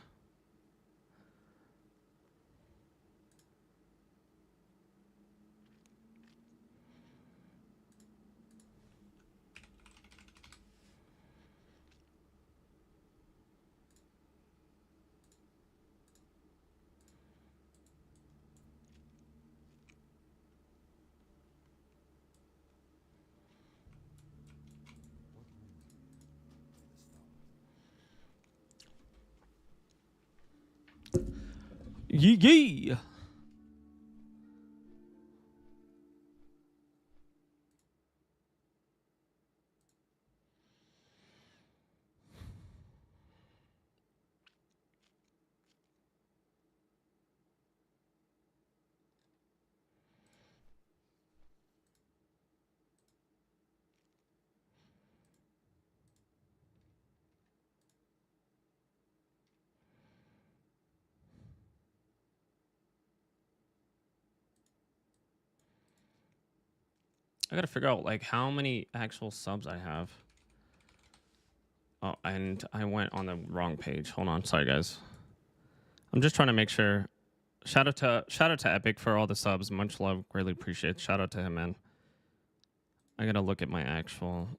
S1: Yee yee! I gotta figure out, like, how many actual subs I have. Oh, and I went on the wrong page. Hold on. Sorry, guys. I'm just trying to make sure. Shout out to Epic for all the subs. Much love. Greatly appreciate. Shout out to him, man. I gotta look at my actual.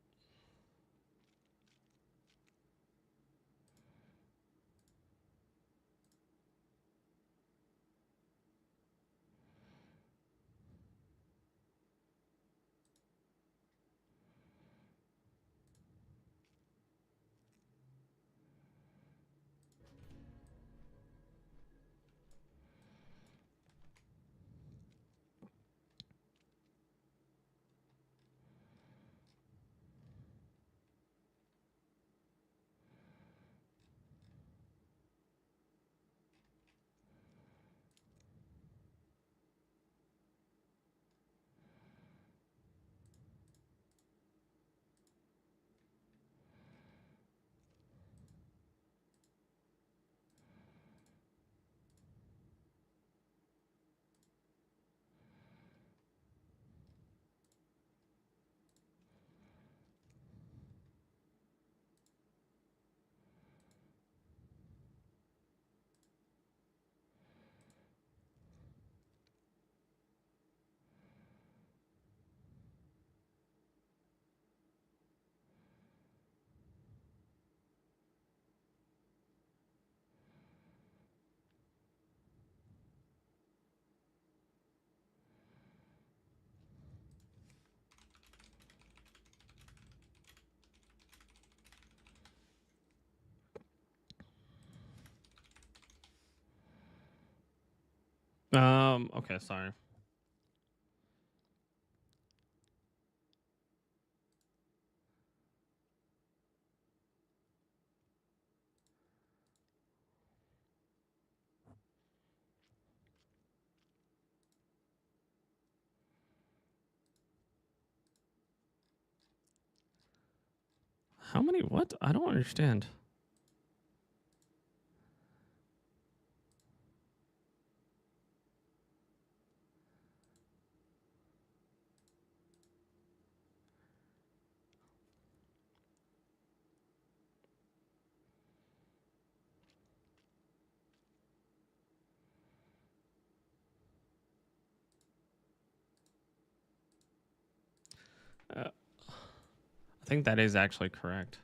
S1: Okay, sorry. How many? What? I don't understand. I think that is actually correct.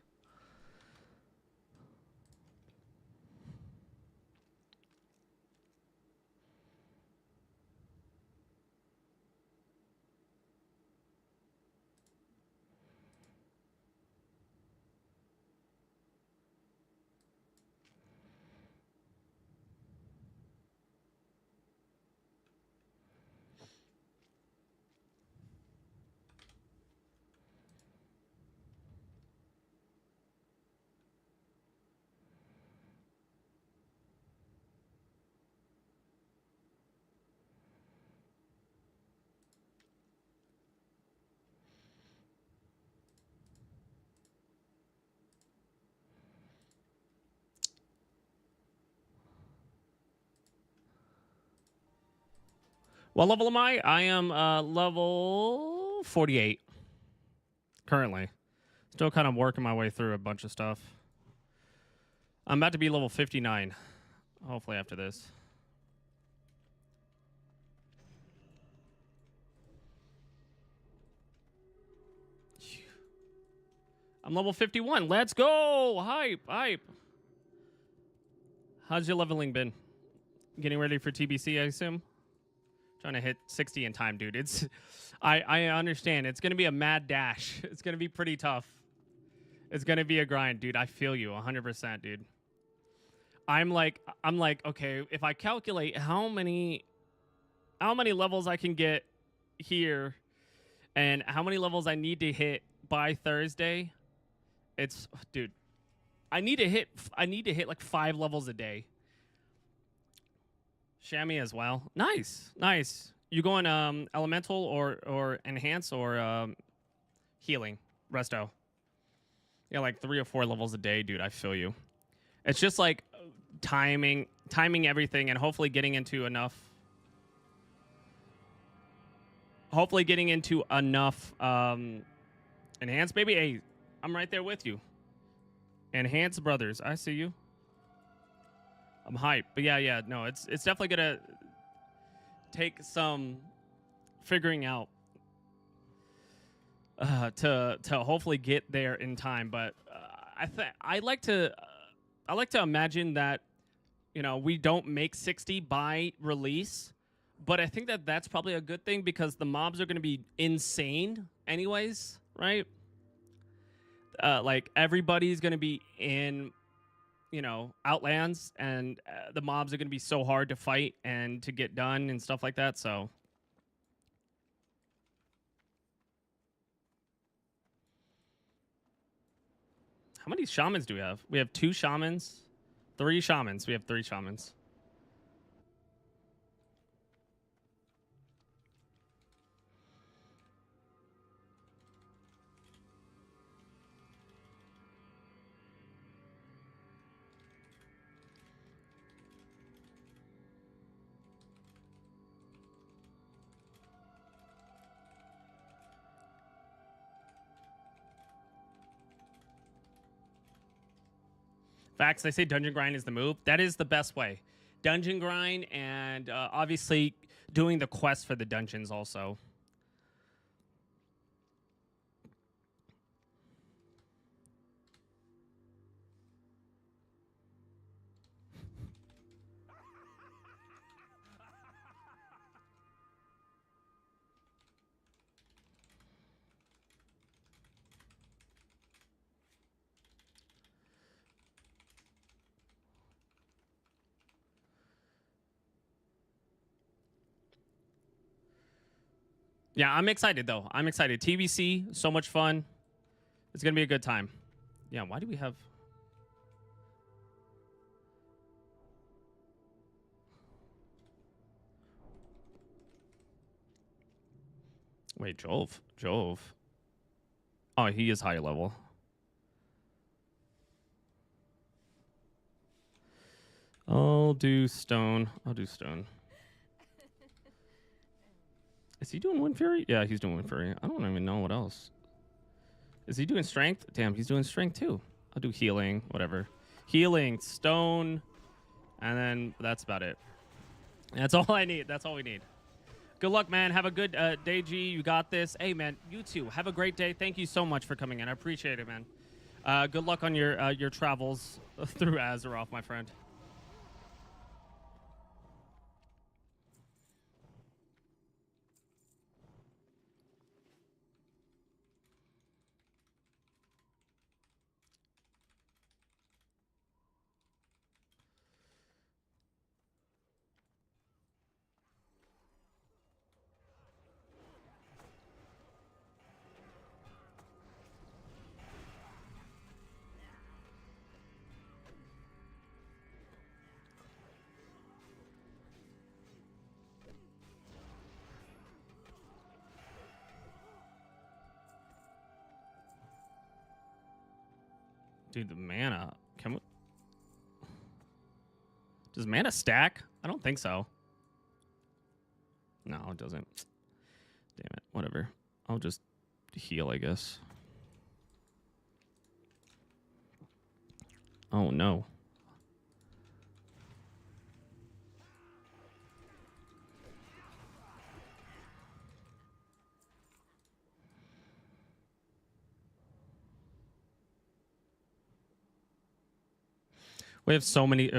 S1: What level am I? I am level 48 currently. Still kind of working my way through a bunch of stuff. I'm about to be level 59, hopefully after this. I'm level 51. Let's go! Hype, hype. How's your leveling been? Getting ready for TBC, I assume? Trying to hit 60 in time, dude. It's, I understand. It's gonna be a mad dash. It's gonna be pretty tough. It's gonna be a grind, dude. I feel you 100%, dude. I'm like, okay, if I calculate how many levels I can get here and how many levels I need to hit by Thursday, it's, dude, I need to hit like 5 levels a day. Chamois as well. Nice, nice. You going elemental or enhance or healing resto? Yeah, like 3 or 4 levels a day, dude. I feel you. It's just like timing everything and hopefully getting into enough. Hopefully getting into enough enhance, baby. Hey, I'm right there with you. Enhance brothers, I see you. I'm hyped, but yeah, no, it's definitely gonna take some figuring out to hopefully get there in time. But I like to imagine that, you know, we don't make 60 by release, but I think that that's probably a good thing because the mobs are gonna be insane anyways, right? Like everybody's gonna be in, you know, Outlands, and the mobs are going to be so hard to fight and to get done and stuff like that. So how many shamans do we have? We have 2 shamans, 3 shamans. We have 3 shamans. Facts. They say dungeon grind is the move. That is the best way. Dungeon grind and obviously doing the quest for the dungeons also. Yeah, I'm excited though. I'm excited. TBC, so much fun. It's going to be a good time. Yeah, why do we have... Wait, Jove. Oh, he is higher level. I'll do stone. I'll do stone. Is he doing Wind Fury? Yeah, he's doing Wind Fury. I don't even know what else. Is he doing strength? Damn, he's doing strength too. I'll do healing, whatever. Healing, stone, and then that's about it. That's all I need. That's all we need. Good luck, man. Have a good day, G. You got this. Hey, man, you too. Have a great day. Thank you so much for coming in. I appreciate it, man. Good luck on your travels through Azeroth, my friend. Dude, the mana. Can we... Does mana stack? I don't think so. No, it doesn't. Damn it. Whatever. I'll just heal, I guess. Oh, no. We have so many...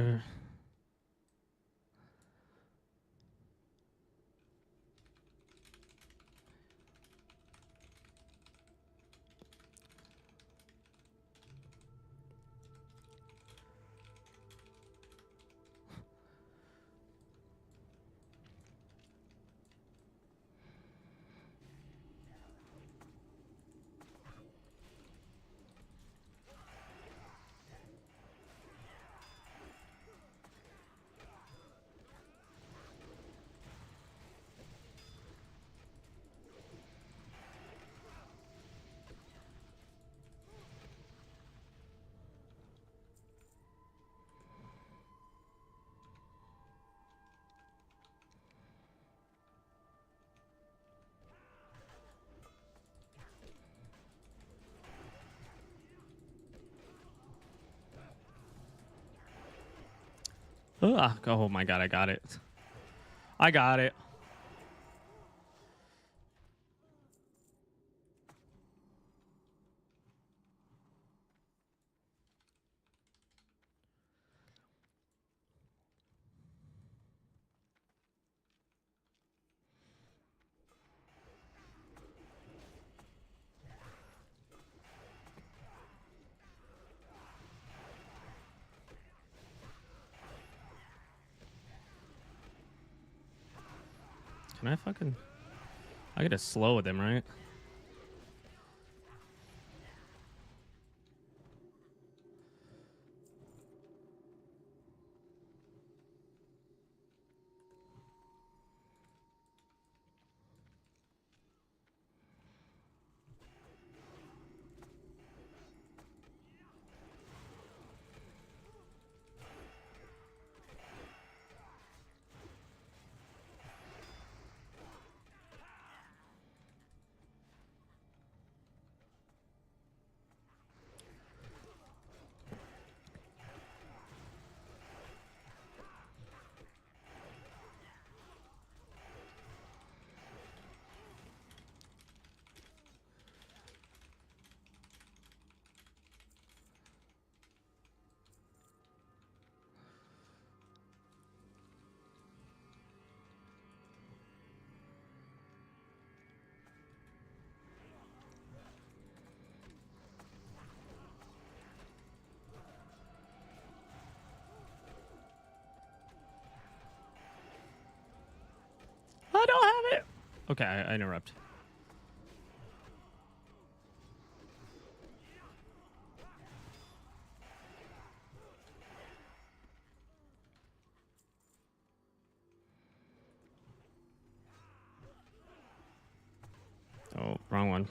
S1: oh my god, I got it. I got it. Can I fucking... I gotta slow with him, right? I don't have it. Okay, I interrupt. Oh, wrong one.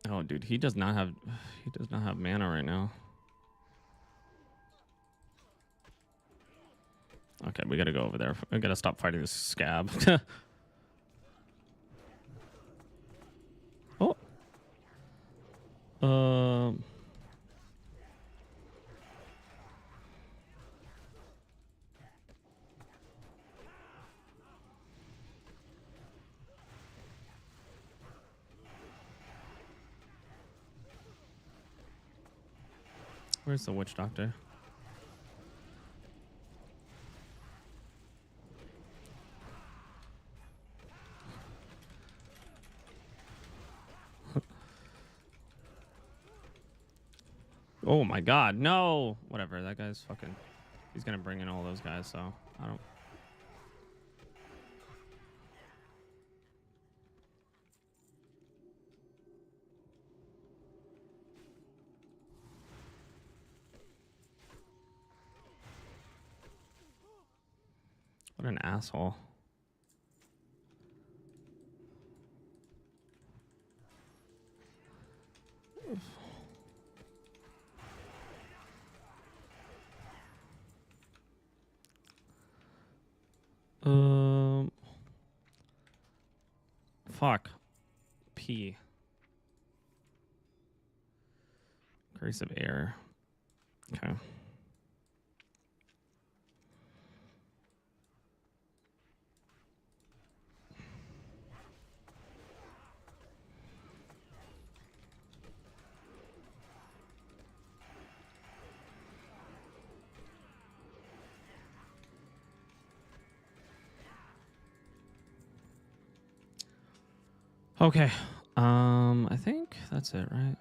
S1: Oh, dude, he does not have mana right now. Okay, we gotta go over there. We gotta stop fighting this scab. Oh. Where's the witch doctor? Oh my god, no! Whatever, that guy's fucking... He's gonna bring in all those guys, so I don't... What an asshole. Fuck. P. Grace of air. Okay. Okay. I think that's it, right?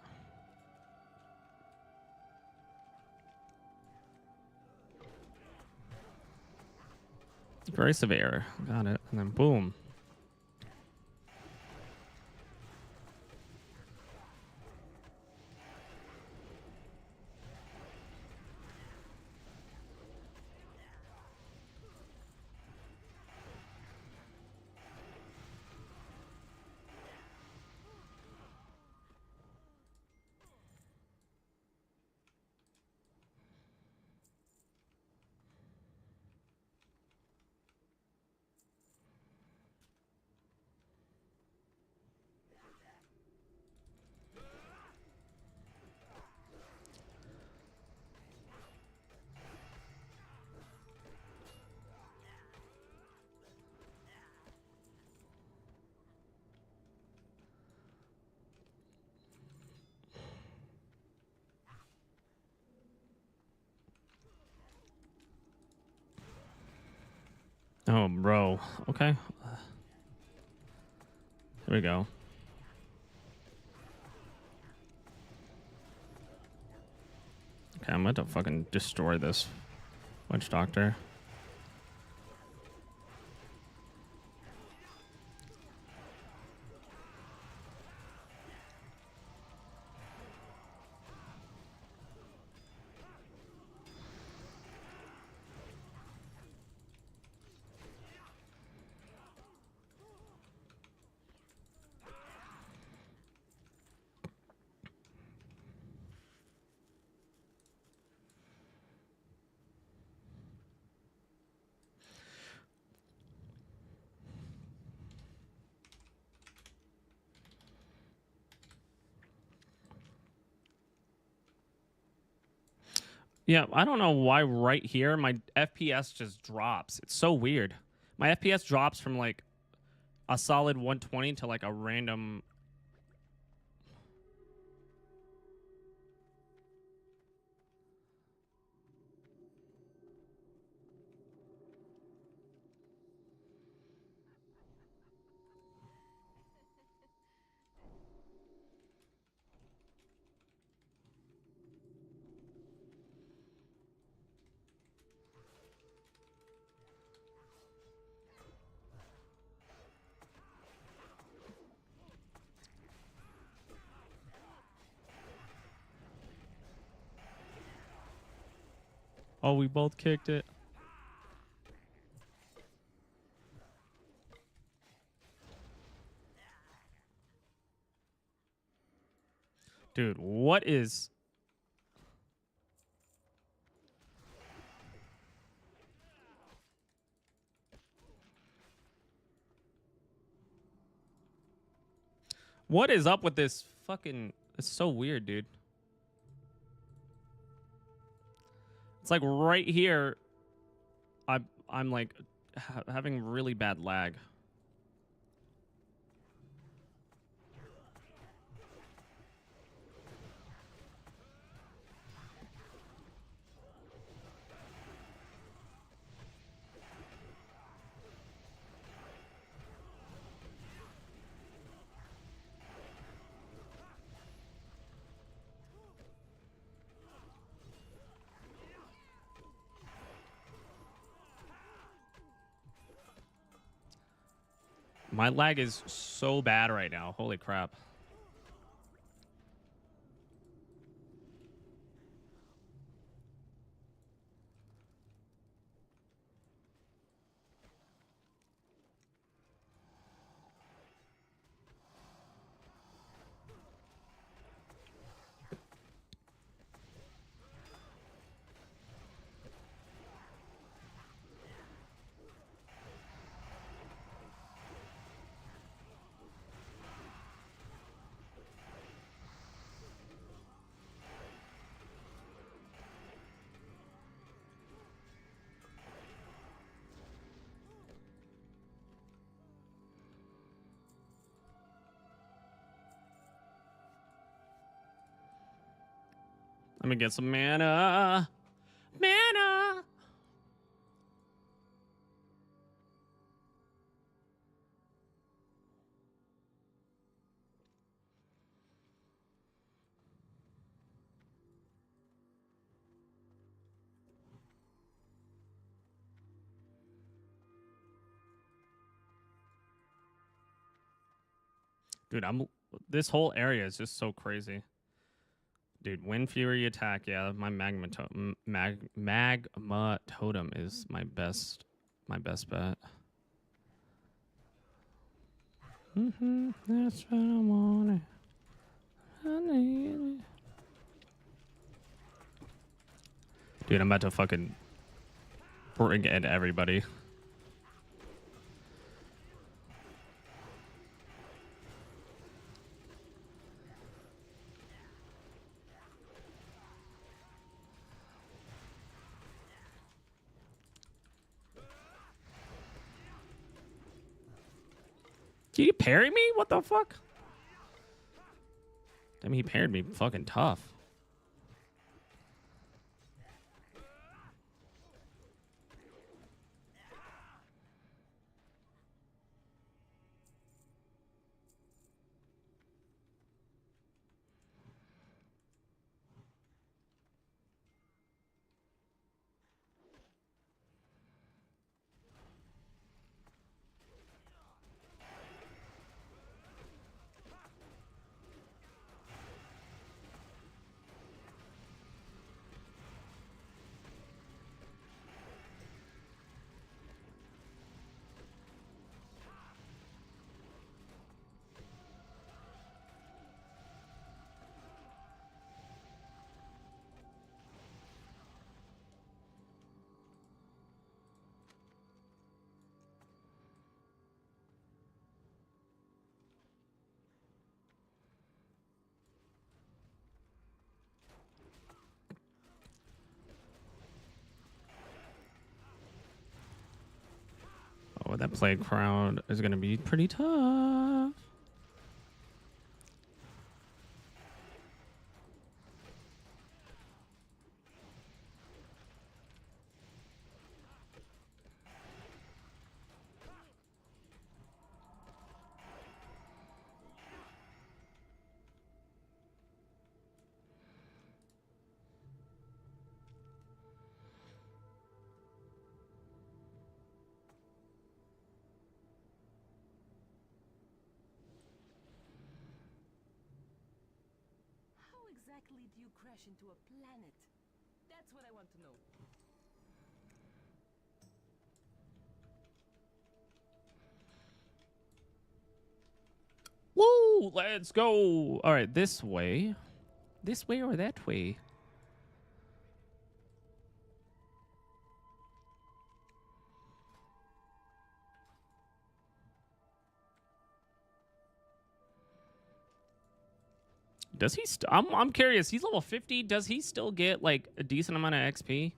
S1: Grace of air. Got it. And then boom. Oh, bro. Okay. Here we go. Okay, I'm about to fucking destroy this witch doctor. Yeah, I don't know why right here my FPS just drops. It's so weird. My FPS drops from like a solid 120 to like a random... Oh, we both kicked it. Dude, what is... What is up with this fucking... It's so weird, dude. It's like right here, I'm like having really bad lag. My lag is so bad right now. Holy crap. Let me get some mana. Mana! Dude, this whole area is just so crazy. Dude, Wind Fury attack, yeah, my magma totem is my best bet. That's what I wanted. I need it. Dude, I'm about to fucking bring in everybody. Did he parry me? What the fuck? Damn, he parried me fucking tough. Oh, that plague crowd is gonna be pretty tough.
S7: How exactly do you crash into a planet? That's what I want to know.
S1: Woo! Let's go. All right, this way. This way or that way? Does he? I'm curious. He's level 50. Does he still get like a decent amount of XP?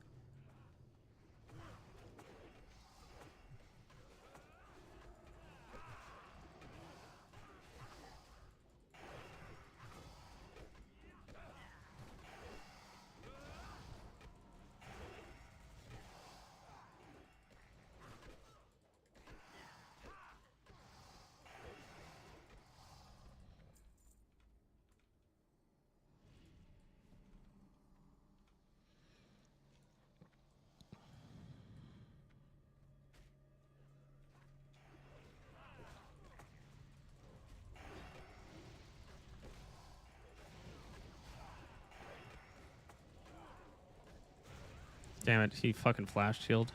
S1: Damn it, he fucking flash shield.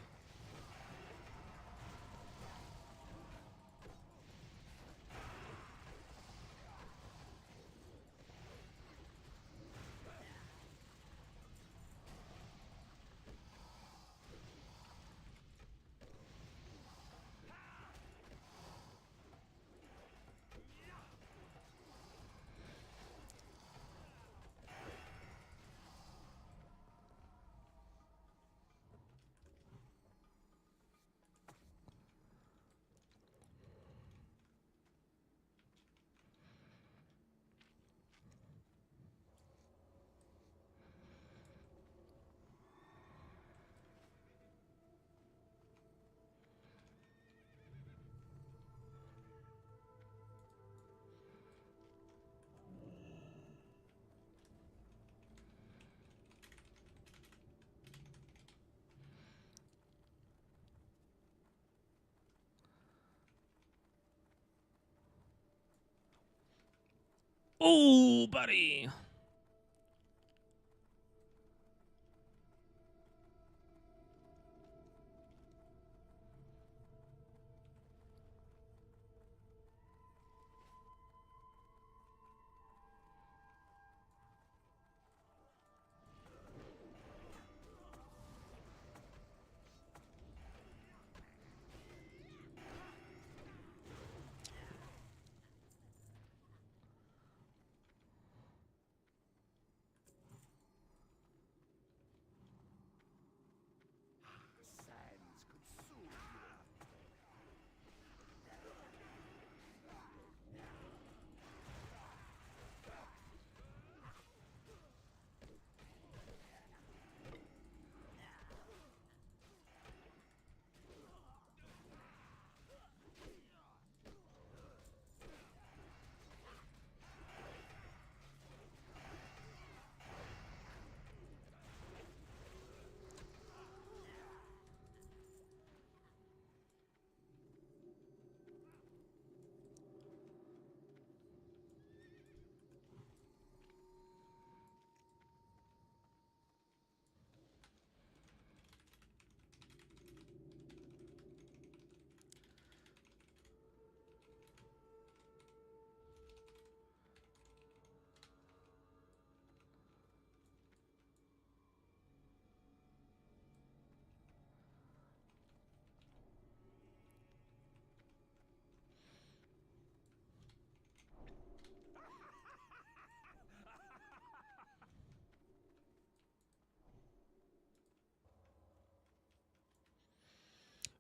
S1: Oh, buddy.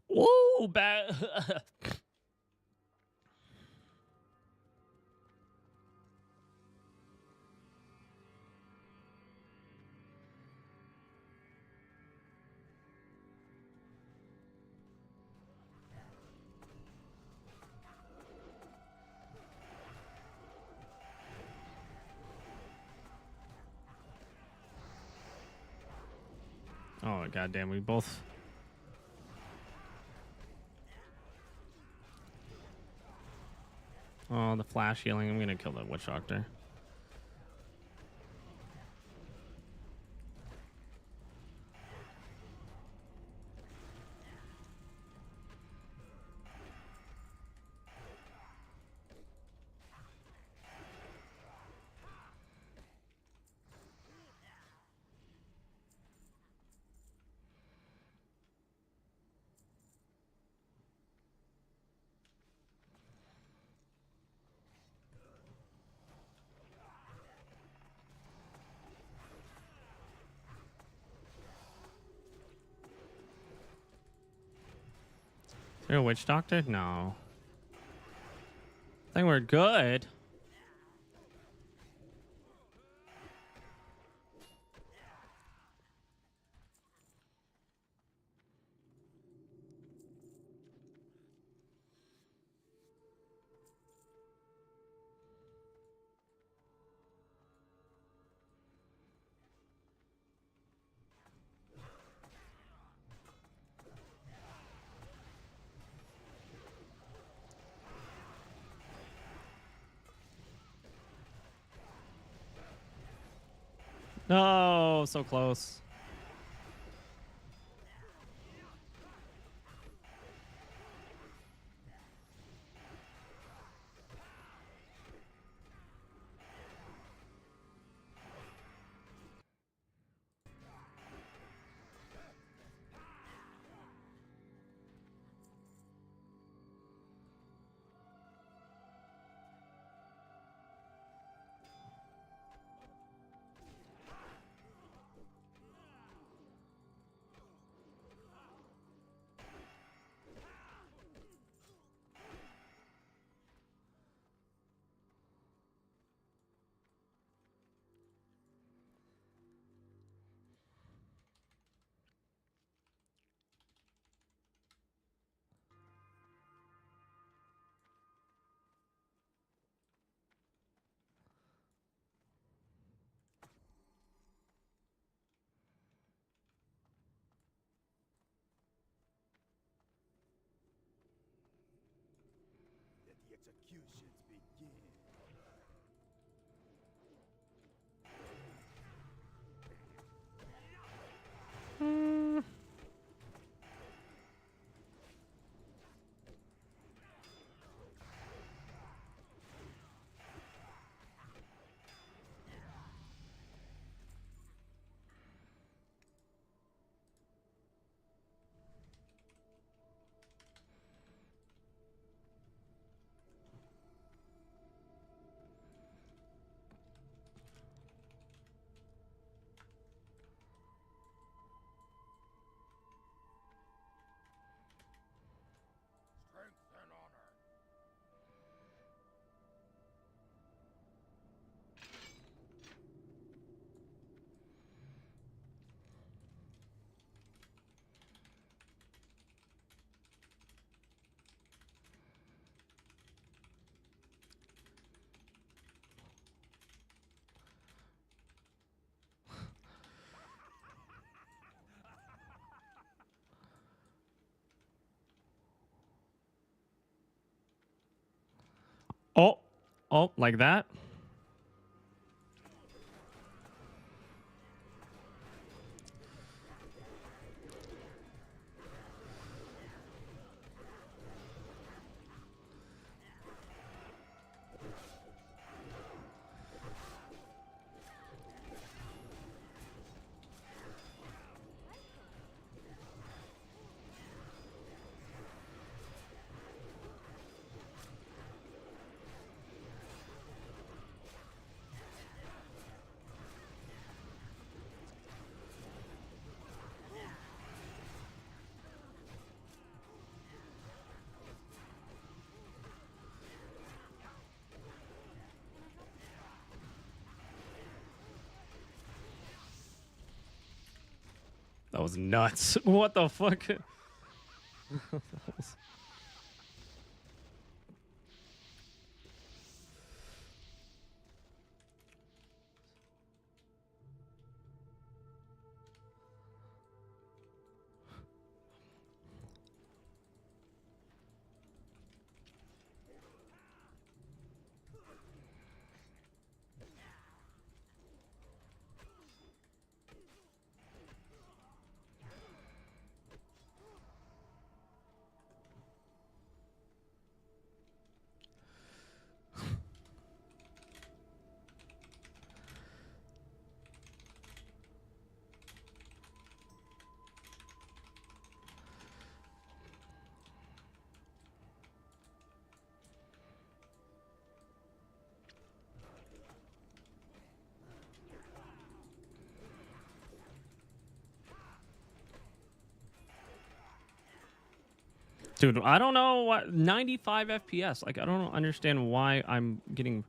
S1: Whoa, bad. Oh, goddamn, we both. Oh, the flash healing. I'm gonna kill that witch doctor. You're a witch doctor? No. I think we're good. No, so close.
S3: Let the executions begin. Strength and honor.
S1: Oh, oh, like that. That was nuts. What the fuck? Dude, I don't know what 95 FPS. Like I don't understand why I'm getting.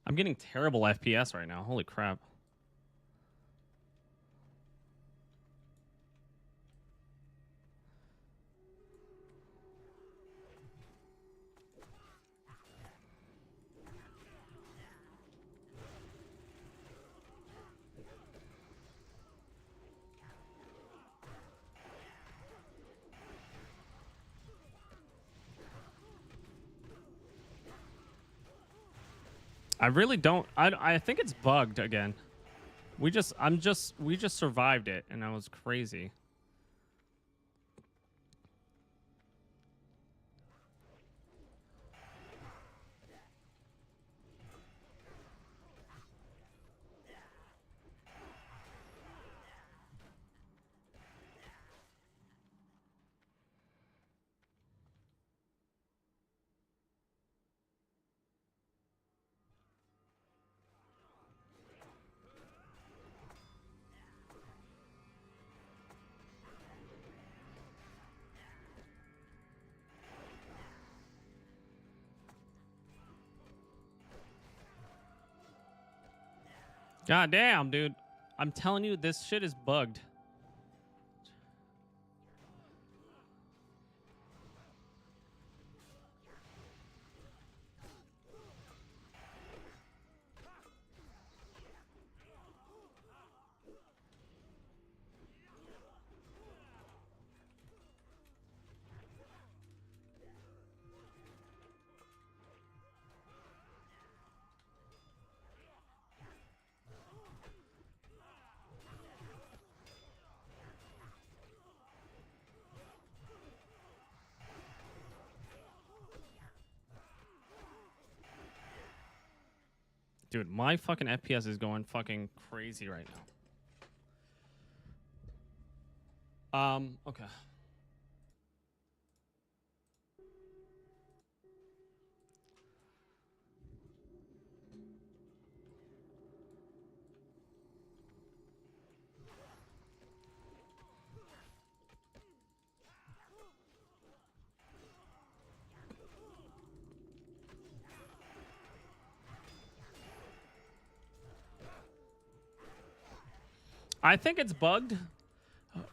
S1: I'm getting terrible FPS right now. Holy crap. I really don't. I think it's bugged again. We just survived it, and that was crazy. God damn, dude. I'm telling you, this shit is bugged. Dude, my fucking FPS is going fucking crazy right now. Okay. I think it's bugged,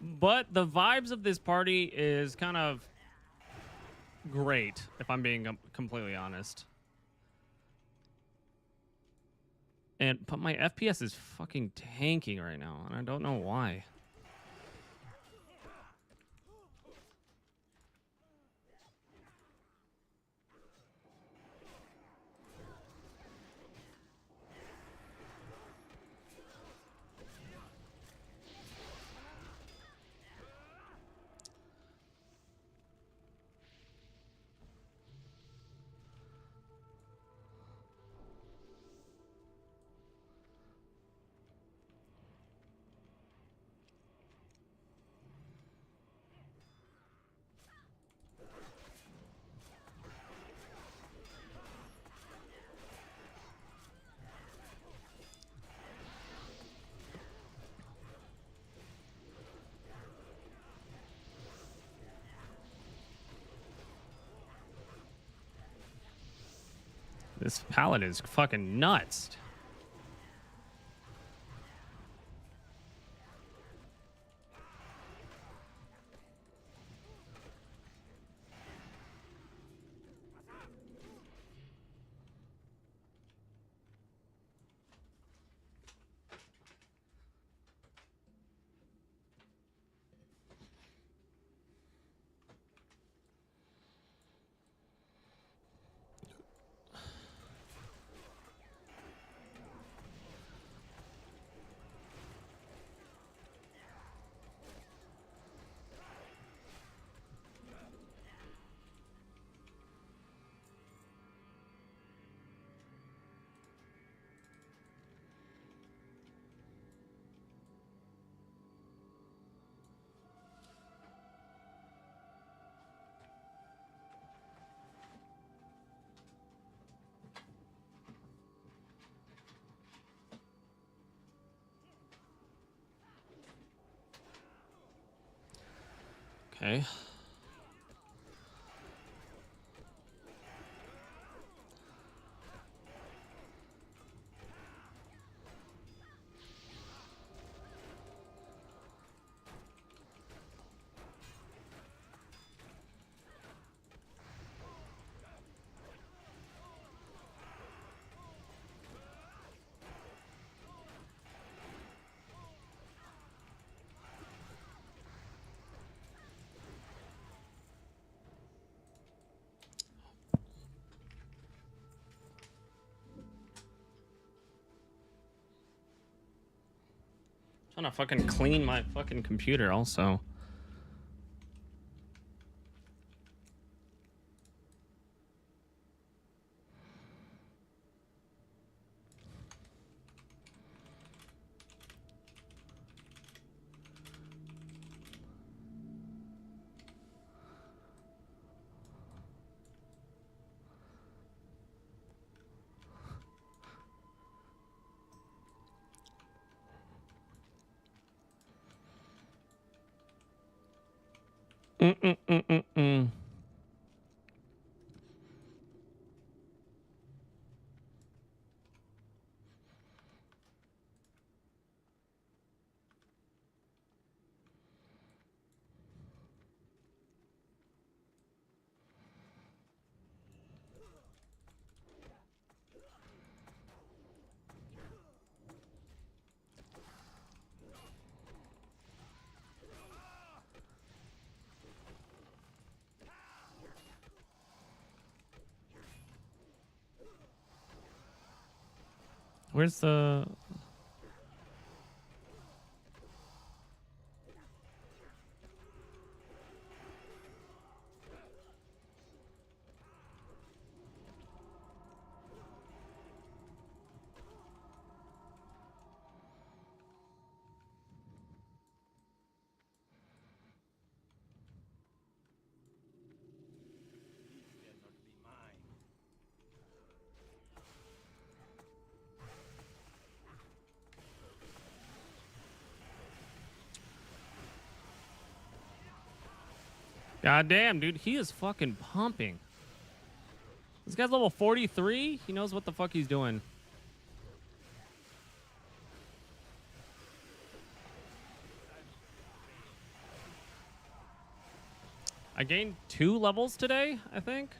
S1: but the vibes of this party is kind of great, if I'm being completely honest. But my FPS is fucking tanking right now, and I don't know why. This palette is fucking nuts. Okay. Trying to fucking clean my fucking computer also. Mm-mm-mm-mm-mm. Where's the... God damn, dude, he is fucking pumping. This guy's level 43. He knows what the fuck he's doing. I gained 2 levels today, I think.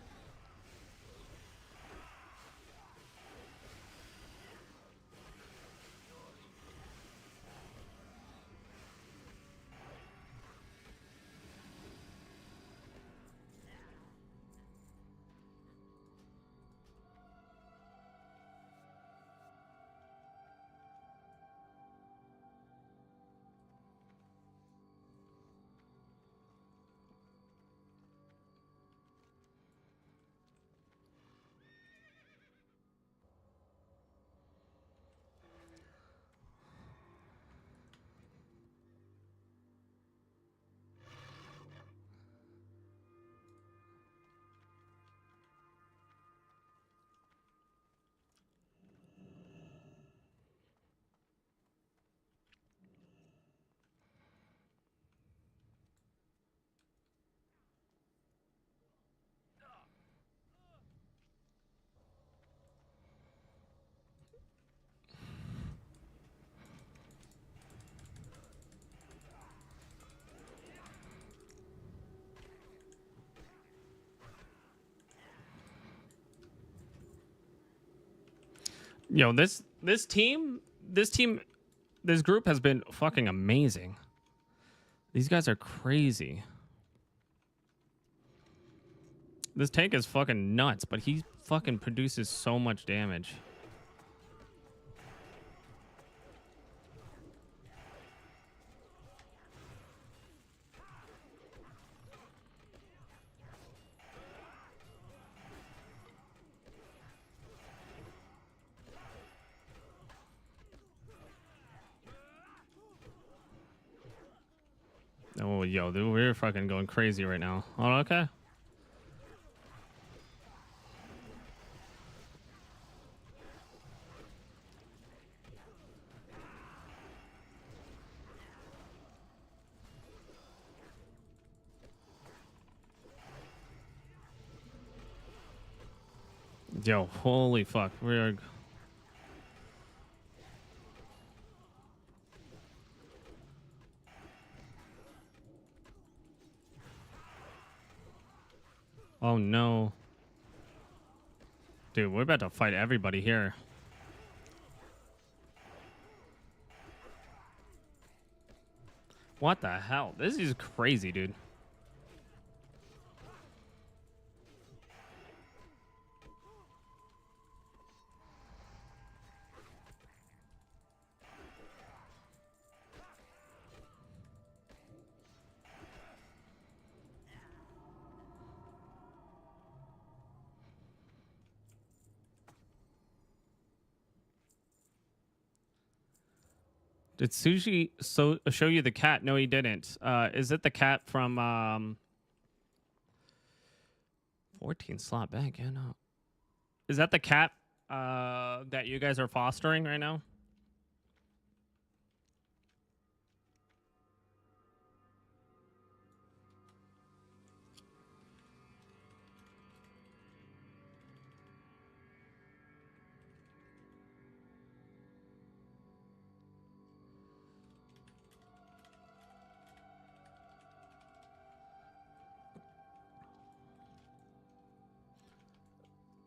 S1: Yo, this group has been fucking amazing. These guys are crazy. This tank is fucking nuts, but he fucking produces so much damage. Oh, yo, dude, we're fucking going crazy right now. Oh, okay. Yo, holy fuck. We're... Oh no. Dude, we're about to fight everybody here. What the hell? This is crazy, dude. Did Sushi show you the cat? No, he didn't. Is it the cat from 14 slot bag? Yeah, no. Is that the cat that you guys are fostering right now?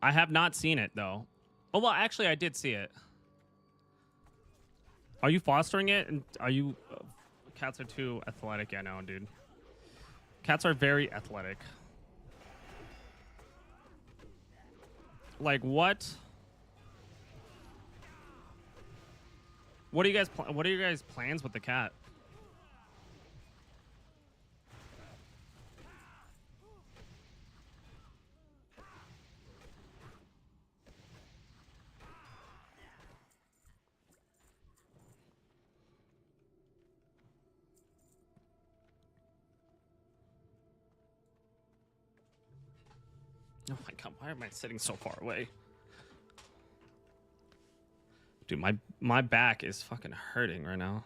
S1: I have not seen it though. Oh well, actually, I did see it. Are you fostering it? And are you? Cats are too athletic. Yeah, no, dude. Cats are very athletic. Like what? What are you guys? What are your guys' plans with the cat? Oh my god, why am I sitting so far away? Dude, my back is fucking hurting right now.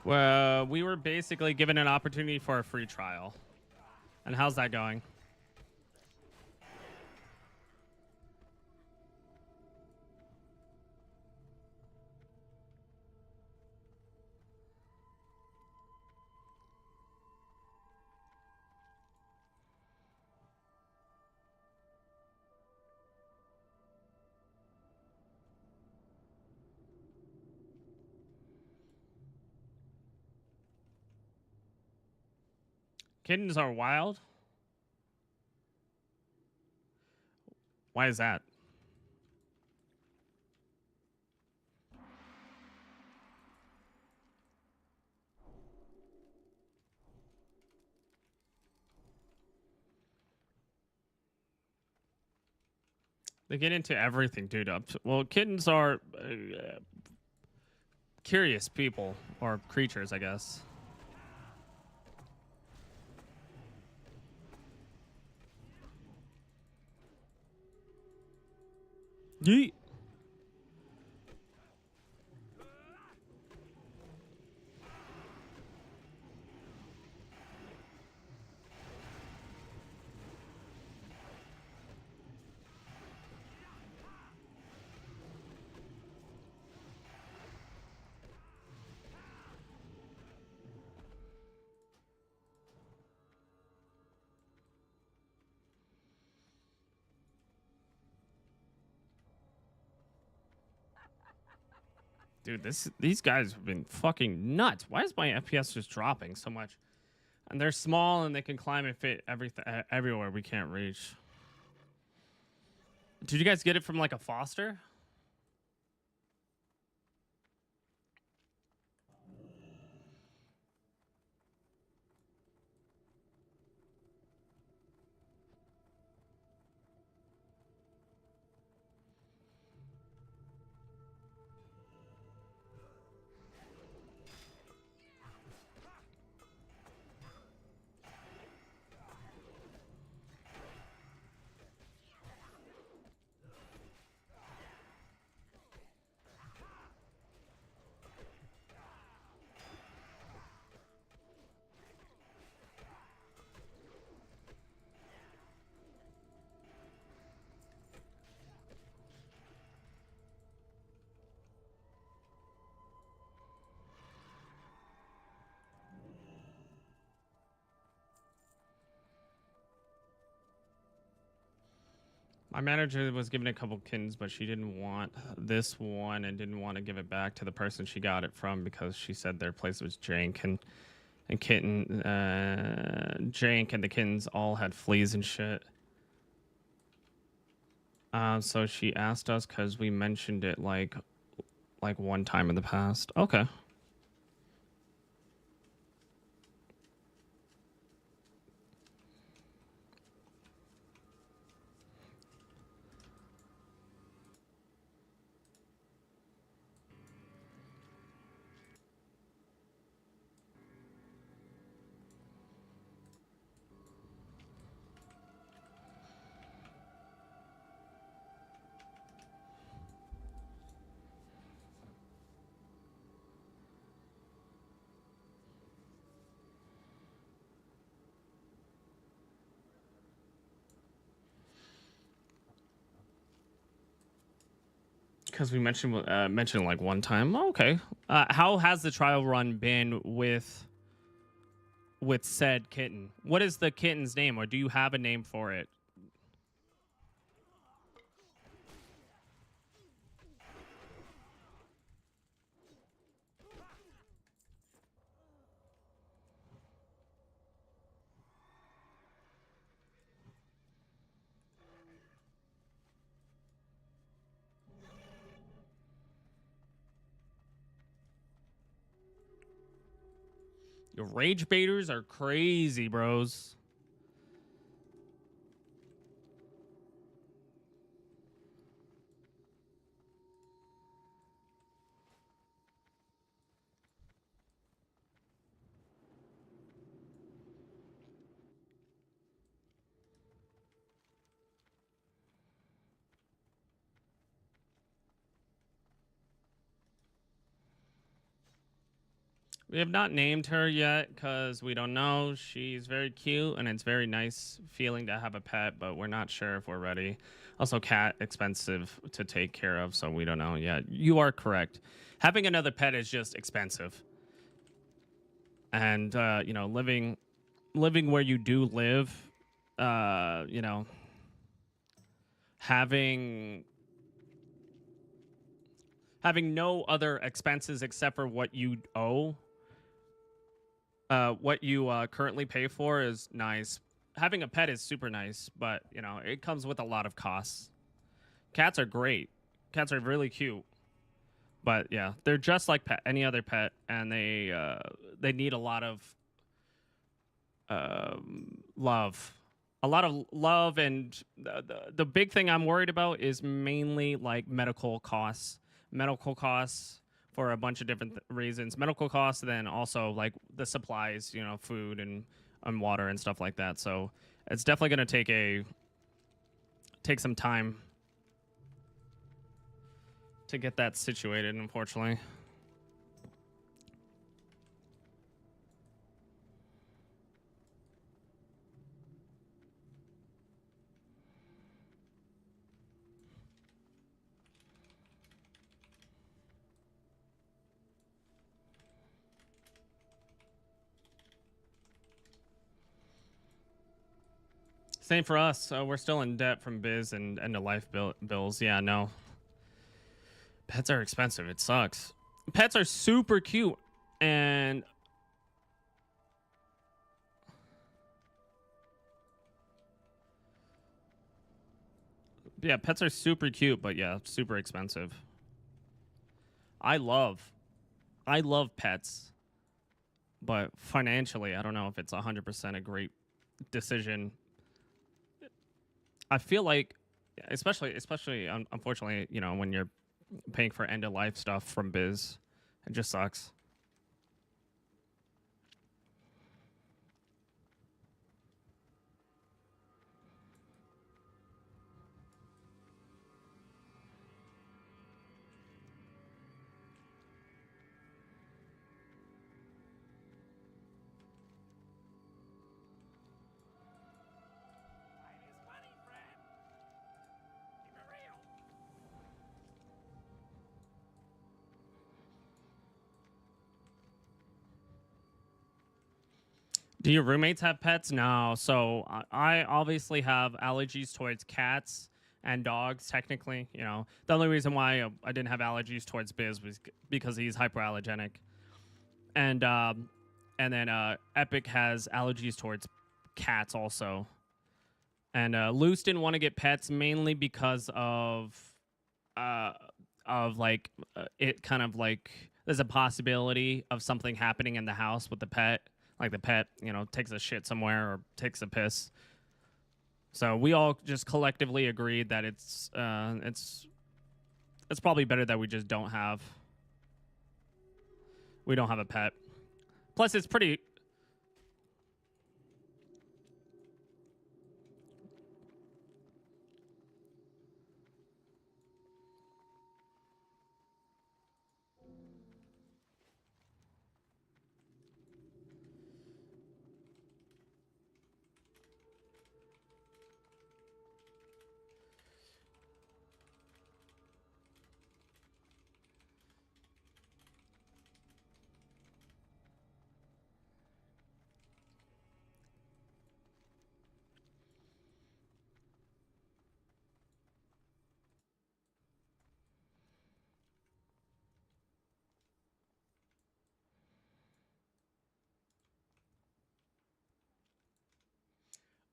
S1: Well, we were basically given an opportunity for a free trial. And how's that going? Kittens are wild? Why is that? They get into everything, dude. Well, kittens are curious people or creatures, I guess. Yeet. Dude, these guys have been fucking nuts. Why is my FPS just dropping so much? And they're small and they can climb and fit everywhere we can't reach. Did you guys get it from like a foster? My manager was given a couple kittens, but she didn't want this one and didn't want to give it back to the person she got it from because she said their place was jank and jank and the kittens all had fleas and shit. So she asked us because we mentioned it like one time in the past. Okay. Because we mentioned it like one time. Oh, okay. How has the trial run been with said kitten? What is the kitten's name, or do you have a name for it? Your rage baiters are crazy, bros. We have not named her yet because we don't know. She's very cute and it's very nice feeling to have a pet, but we're not sure if we're ready. Also, cat expensive to take care of, so we don't know yet. You are correct. Having another pet is just expensive. And you know, living where you do live, you know, having no other expenses except for what you owe, what you currently pay for is nice. Having a pet is super nice, but you know, it comes with a lot of costs. Cats are great. Cats are really cute. But yeah, they're just like any other pet, and they need a lot of love. A lot of love, and the big thing I'm worried about is mainly like medical costs. Medical costs for a bunch of different reasons. Medical costs, then also like the supplies, you know, food and water and stuff like that. So it's definitely going to take some time to get that situated, unfortunately. Same for us. We're still in debt from biz and end of life bills. Yeah, no. Pets are expensive. It sucks. Pets are super cute, and yeah, pets are super cute, but yeah, super expensive. I love pets, but financially, I don't know if it's 100% a great decision. I feel like, especially, unfortunately, you know, when you're paying for end of life stuff from biz, it just sucks. Do your roommates have pets? No. So I obviously have allergies towards cats and dogs. Technically, you know, the only reason why I didn't have allergies towards Biz was because he's hyperallergenic, and then Epic has allergies towards cats also. And Luce didn't want to get pets mainly because of like it kind of like there's a possibility of something happening in the house with the pet, like the pet, you know, takes a shit somewhere or takes a piss. So we all just collectively agreed that it's probably better that we just don't have a pet. Plus, it's pretty.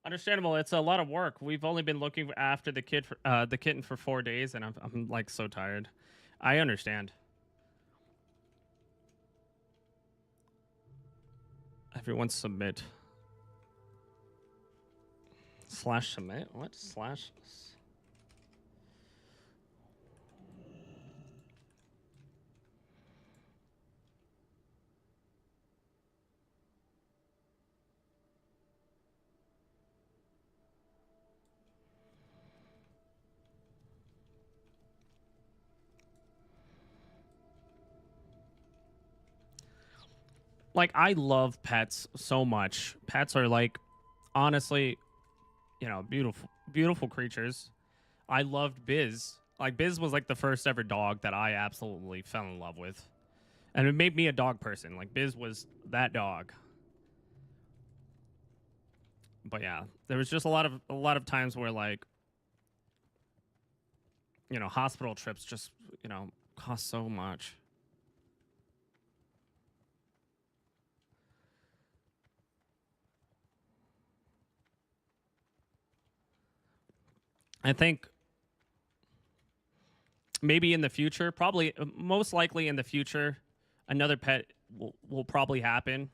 S1: Understandable. It's a lot of work. We've only been looking after the kitten for 4 days, and I'm like so tired. I understand. Everyone submit. Slash submit? What? Slash. Like, I love pets so much. Pets are like, honestly, you know, beautiful creatures. I loved Biz. Like, Biz was like the first ever dog that I absolutely fell in love with. And it made me a dog person. Like, Biz was that dog. But yeah, there was just a lot of times where, like, you know, hospital trips just, you know, cost so much. I think maybe in the future, probably most likely in the future, another pet will probably happen.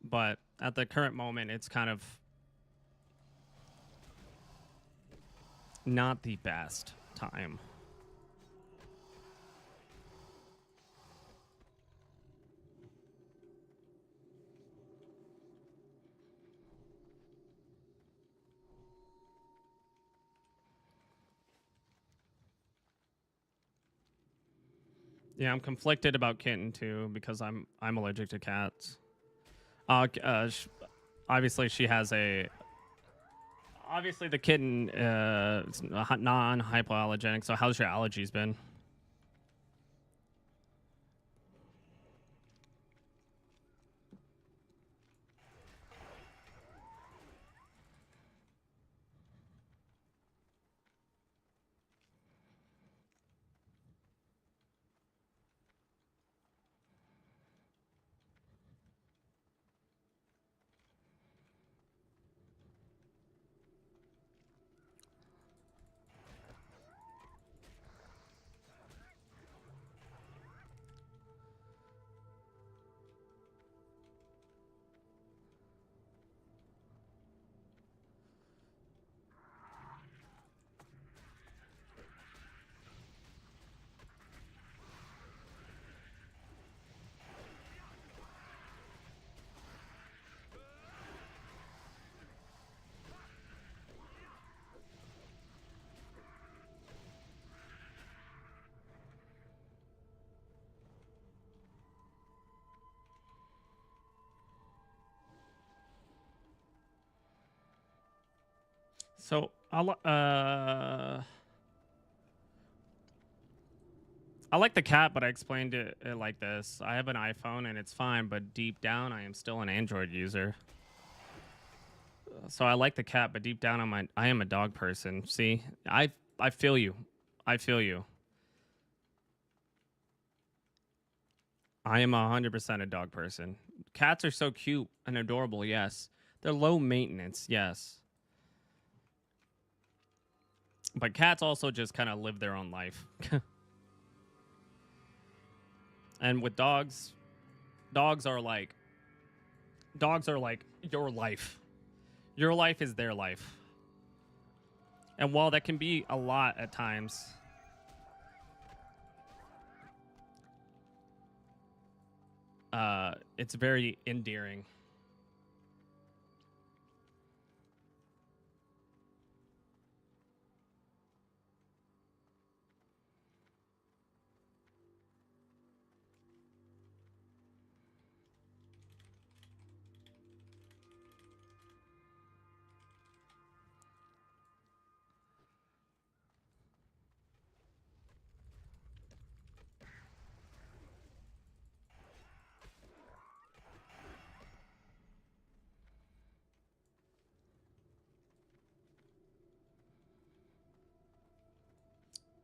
S1: But at the current moment, it's kind of not the best time. Yeah, I'm conflicted about kitten too because I'm allergic to cats. Obviously she has a. Obviously the kitten is non-hypoallergenic. So how's your allergies been? So I like the cat, but I explained it like this. I have an iPhone and it's fine, but deep down I am still an Android user. So I like the cat, but deep down I am a dog person. See, I feel you. I feel you. I am 100% a dog person. Cats are so cute and adorable. Yes, they're low maintenance. Yes, but cats also just kind of live their own life. And with dogs are like your life. Your life is their life. And while that can be a lot at times, it's very endearing.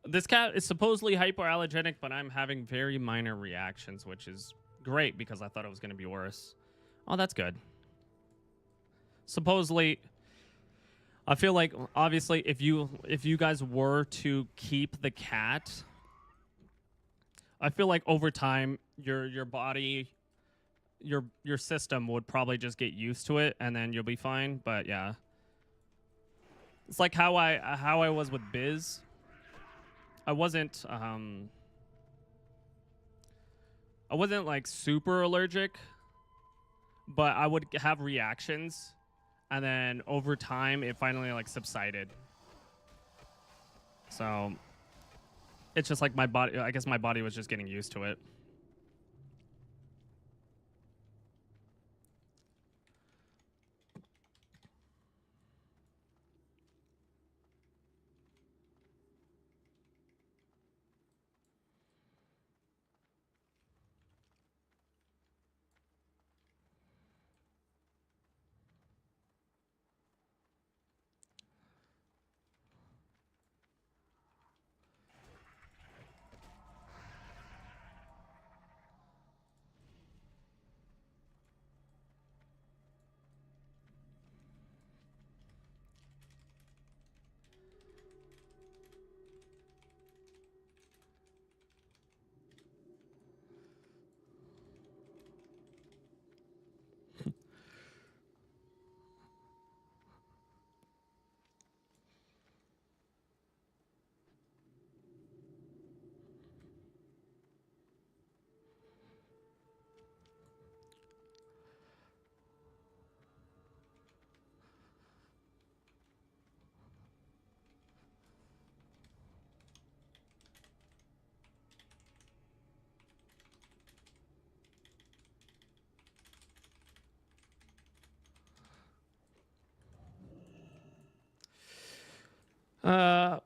S1: This cat is supposedly hypoallergenic, but I'm having very minor reactions, which is great because I thought it was going to be worse. Oh, that's good. Supposedly, I feel like obviously if you guys were to keep the cat, I feel like over time your body, your system would probably just get used to it and then you'll be fine. But yeah, it's like how I was with Biz. I wasn't like super allergic, but I would have reactions, and then over time it finally like subsided. So it's just like my body, I guess my body was just getting used to it.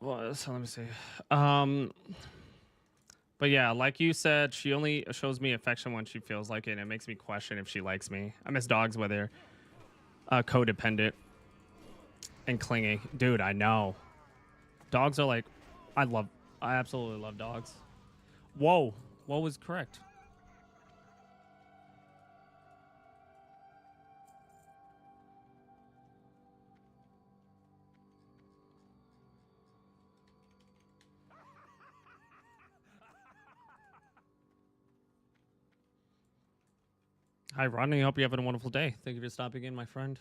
S1: Well, so let me see. But yeah, like you said, she only shows me affection when she feels like it, and it makes me question if she likes me. I miss dogs where they're codependent and clingy. Dude, I know. Dogs are like, I absolutely love dogs. Whoa, what was correct? Hi, Rodney. Hope you're having a wonderful day. Thank you for stopping in, my friend.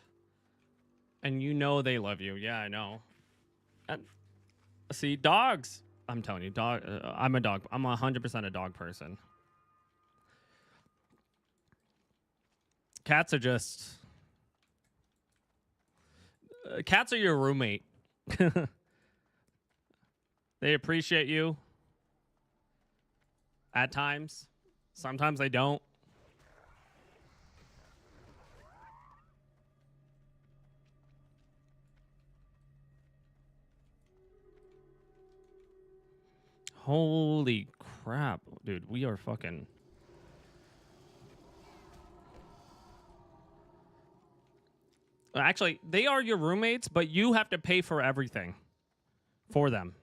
S1: And you know they love you. Yeah, I know. And see, dogs. I'm telling you, dog. I'm a dog. I'm 100% a dog person. Cats are just. Cats are your roommate. They appreciate you. At times. Sometimes they don't. Holy crap, dude. We are fucking. Actually, they are your roommates, but you have to pay for everything for them.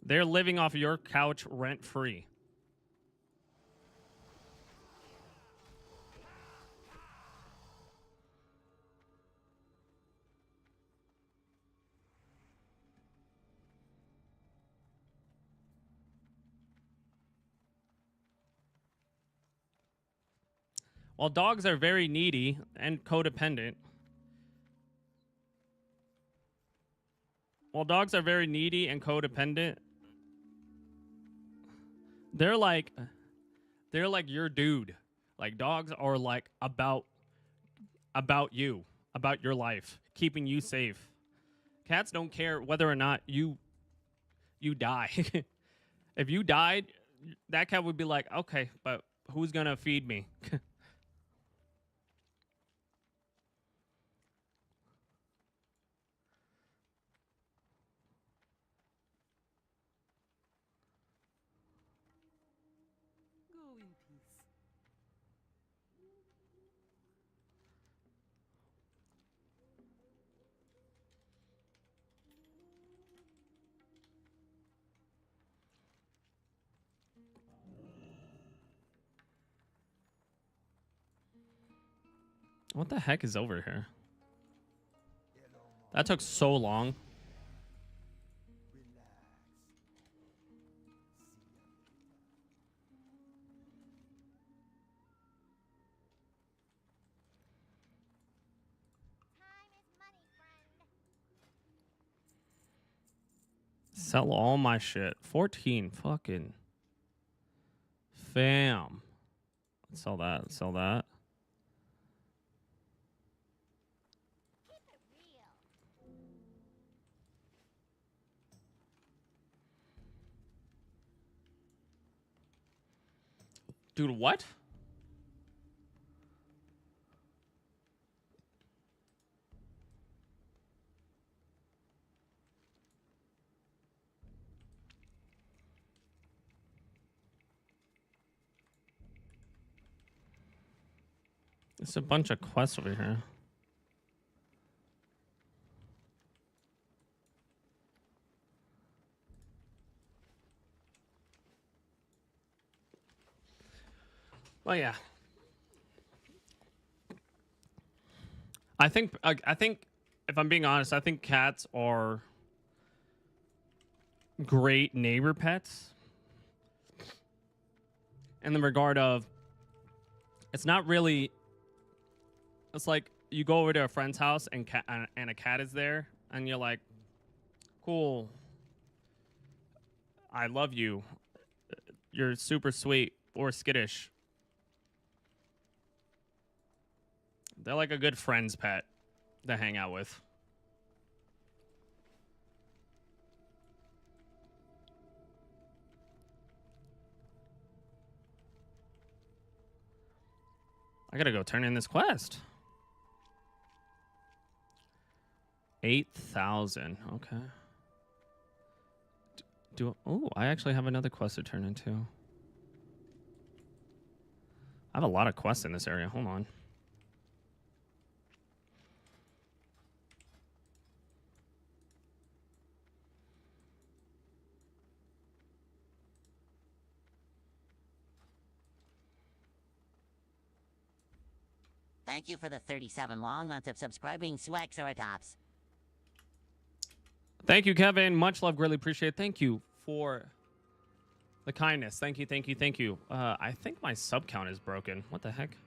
S1: They're living off your couch rent free. While dogs are very needy and codependent, they're like your dude. Like dogs are like about you, about your life, keeping you safe. Cats don't care whether or not you die. If you died, that cat would be like, okay, but who's gonna feed me?
S7: Go in peace.
S1: What the heck is over here? That took so long. Sell all my shit. 14 fucking fam. Sell that. Sell that. Dude, what? There's a bunch of quests over here. Well, yeah. I think if I'm being honest, I think cats are great neighbor pets. In the regard of, it's not really. It's like you go over to a friend's house and a cat is there, and you're like, "Cool, I love you. You're super sweet or skittish." They're like a good friend's pet to hang out with. I gotta go turn in this quest. 8,000. Okay. Oh, I actually have another quest to turn into. I have a lot of quests in this area. Hold on.
S6: Thank you for the 37 long months of subscribing, Swagceratops.
S1: Thank you, Kevin. Much love. Greatly appreciate it. Thank you for the kindness. Thank you, thank you, thank you. I think my sub count is broken. What the heck?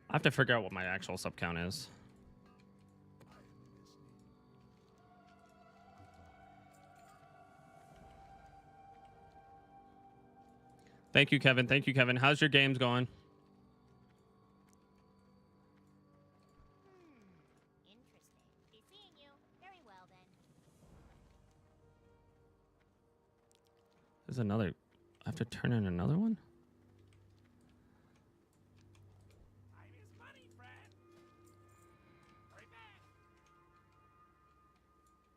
S1: I have to figure out what my actual sub count is. Thank you, Kevin. Thank you, Kevin. How's your games going? There's another. I have to turn in another one?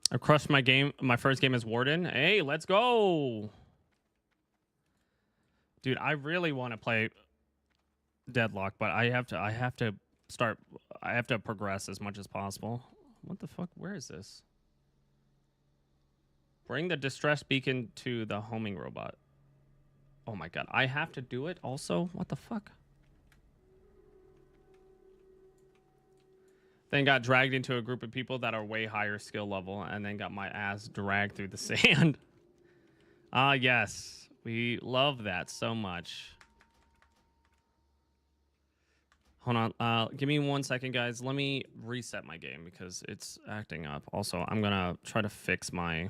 S1: I crushed my game. My first game as Warden. Hey, let's go. Dude, I really want to play Deadlock, but I have to start. I have to progress as much as possible. What the fuck? Where is this? Bring the distress beacon to the homing robot. Oh my god, I have to do it also? What the fuck? Then got dragged into a group of people that are way higher skill level and then got my ass dragged through the sand. Ah, yes. We love that so much. Hold on. Give me 1 second, guys. Let me reset my game because it's acting up. Also, I'm going to try to fix my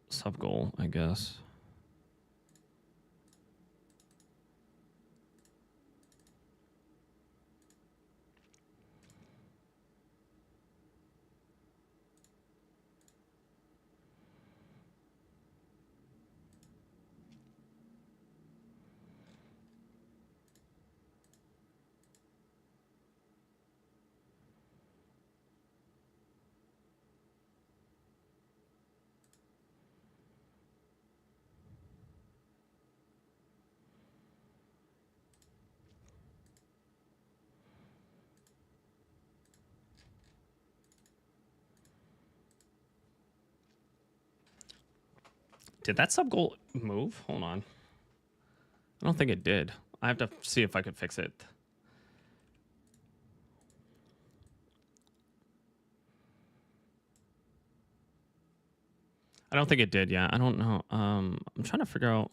S1: sub goal, I guess. Did that sub goal move? Hold on. I don't think it did. I have to see if I could fix it. I don't think it did. Yeah, I don't know. I'm trying to figure out.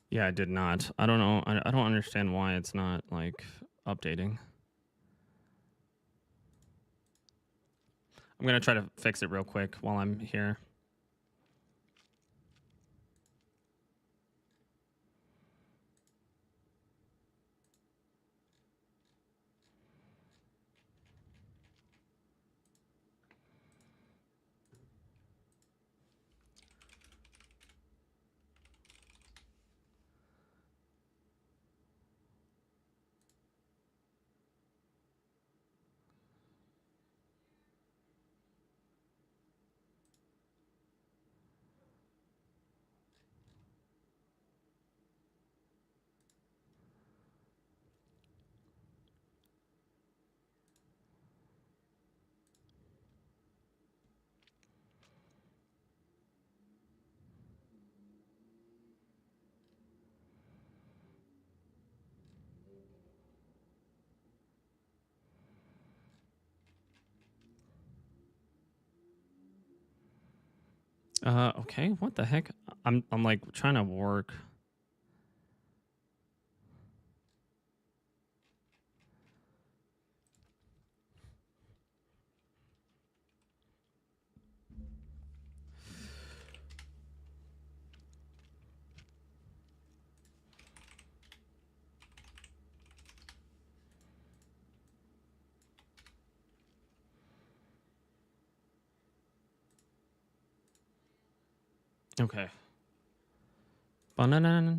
S1: Yeah, I did not. I don't know. I don't understand why it's not like updating. I'm gonna try to fix it real quick while I'm here. Okay. What the heck? I'm like trying to work. Okay. Banana.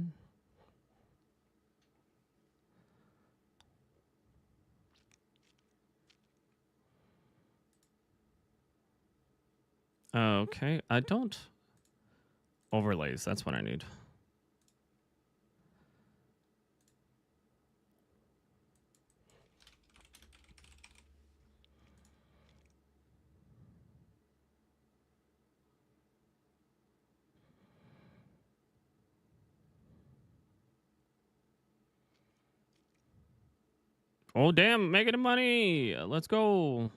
S1: Okay. I don't overlays. That's what I need. Oh damn! Making the money. Let's go.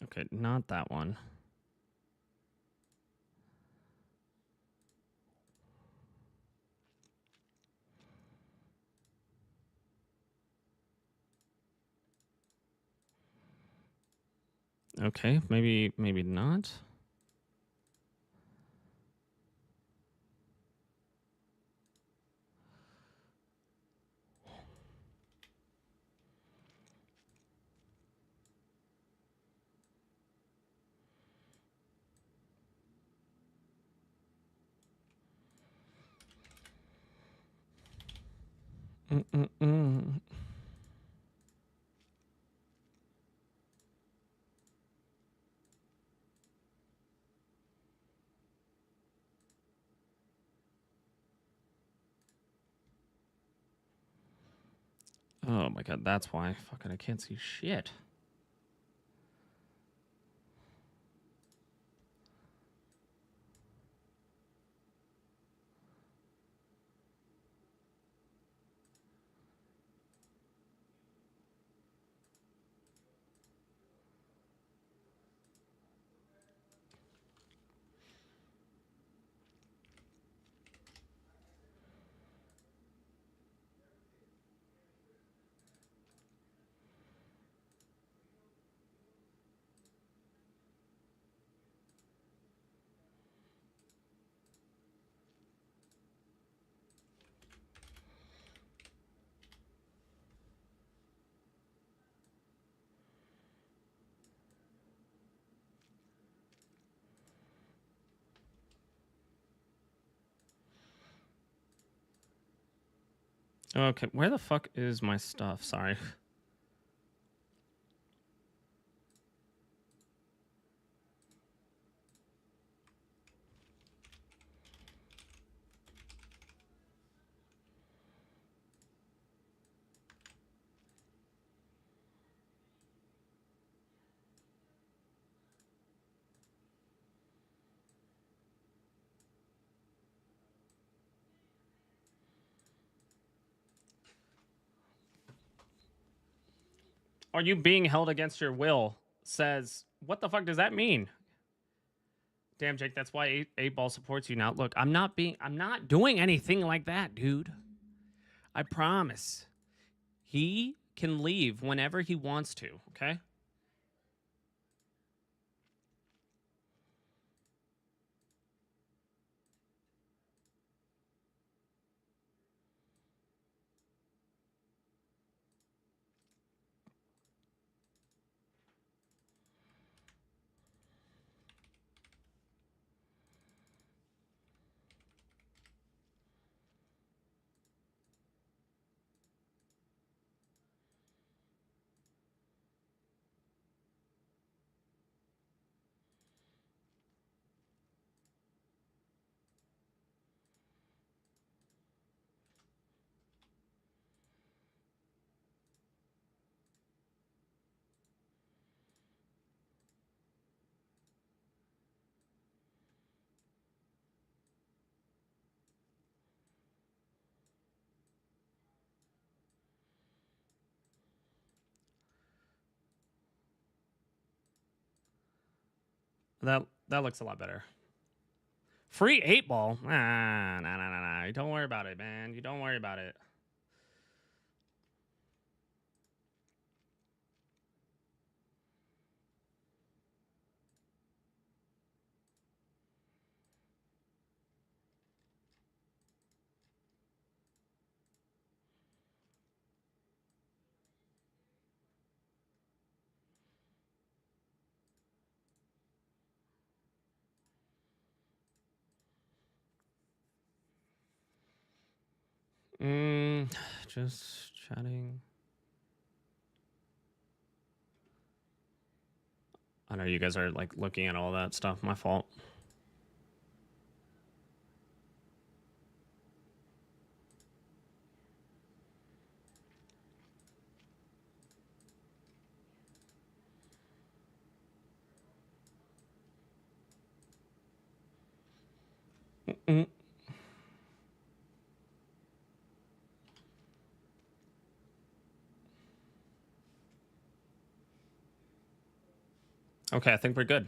S1: Okay, not that one. Okay, maybe not. Mm-mm-mm. Oh my god, that's why. Fucking, I can't see shit. Okay, where the fuck is my stuff? Sorry. Are you being held against your will? Says, what the fuck does that mean? Damn, Jake, that's why 8-Ball supports you now. Look, I'm not doing anything like that, dude. I promise. He can leave whenever he wants to, okay? That looks a lot better. Free 8-Ball? Nah. Don't worry about it, man. You don't worry about it. Just chatting. I know you guys are like looking at all that stuff. My fault. Mm-mm. Okay, I think we're good.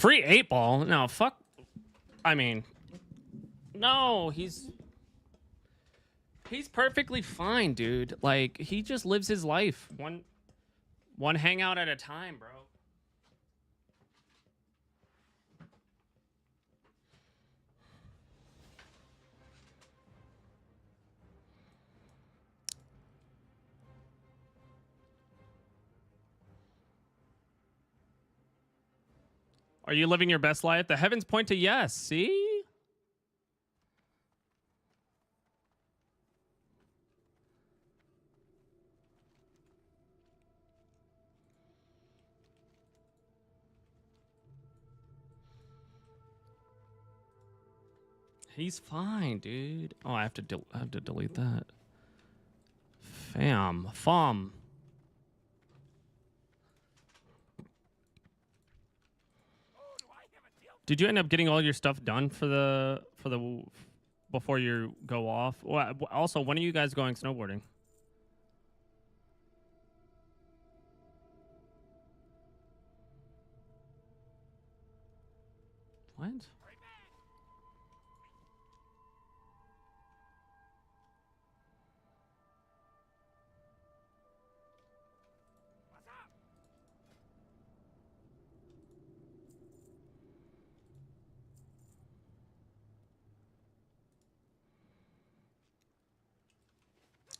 S1: Free 8-ball? No, fuck. I mean, no, he's perfectly fine, dude. Like, he just lives his life. One hangout at a time, bro. Are you living your best life? The heavens point to yes. See? He's fine, dude. Oh, I have to delete that. Fom. Did you end up getting all your stuff done for the before you go off? Well, also, when are you guys going snowboarding? What?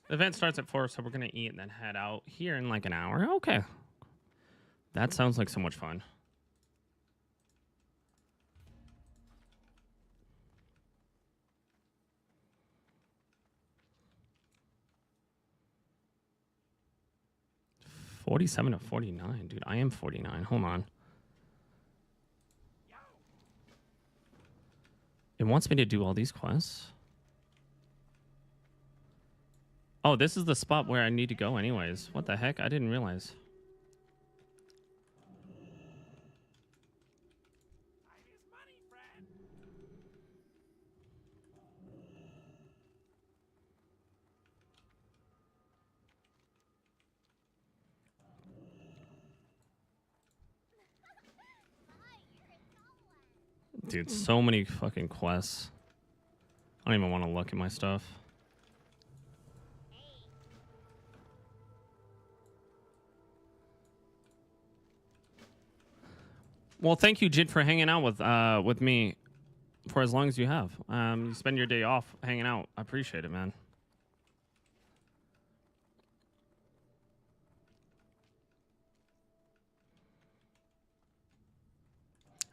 S1: The event starts at 4, so we're gonna eat and then head out here in like an hour. Okay. That sounds like so much fun. $47 to $49, dude. I am 49. Hold on. It wants me to do all these quests. Oh, this is the spot where I need to go anyways. What the heck? I didn't realize. Dude, so many fucking quests. I don't even want to look at my stuff. Well, thank you, Jid, for hanging out with me for as long as you have. You spend your day off hanging out. I appreciate it, man.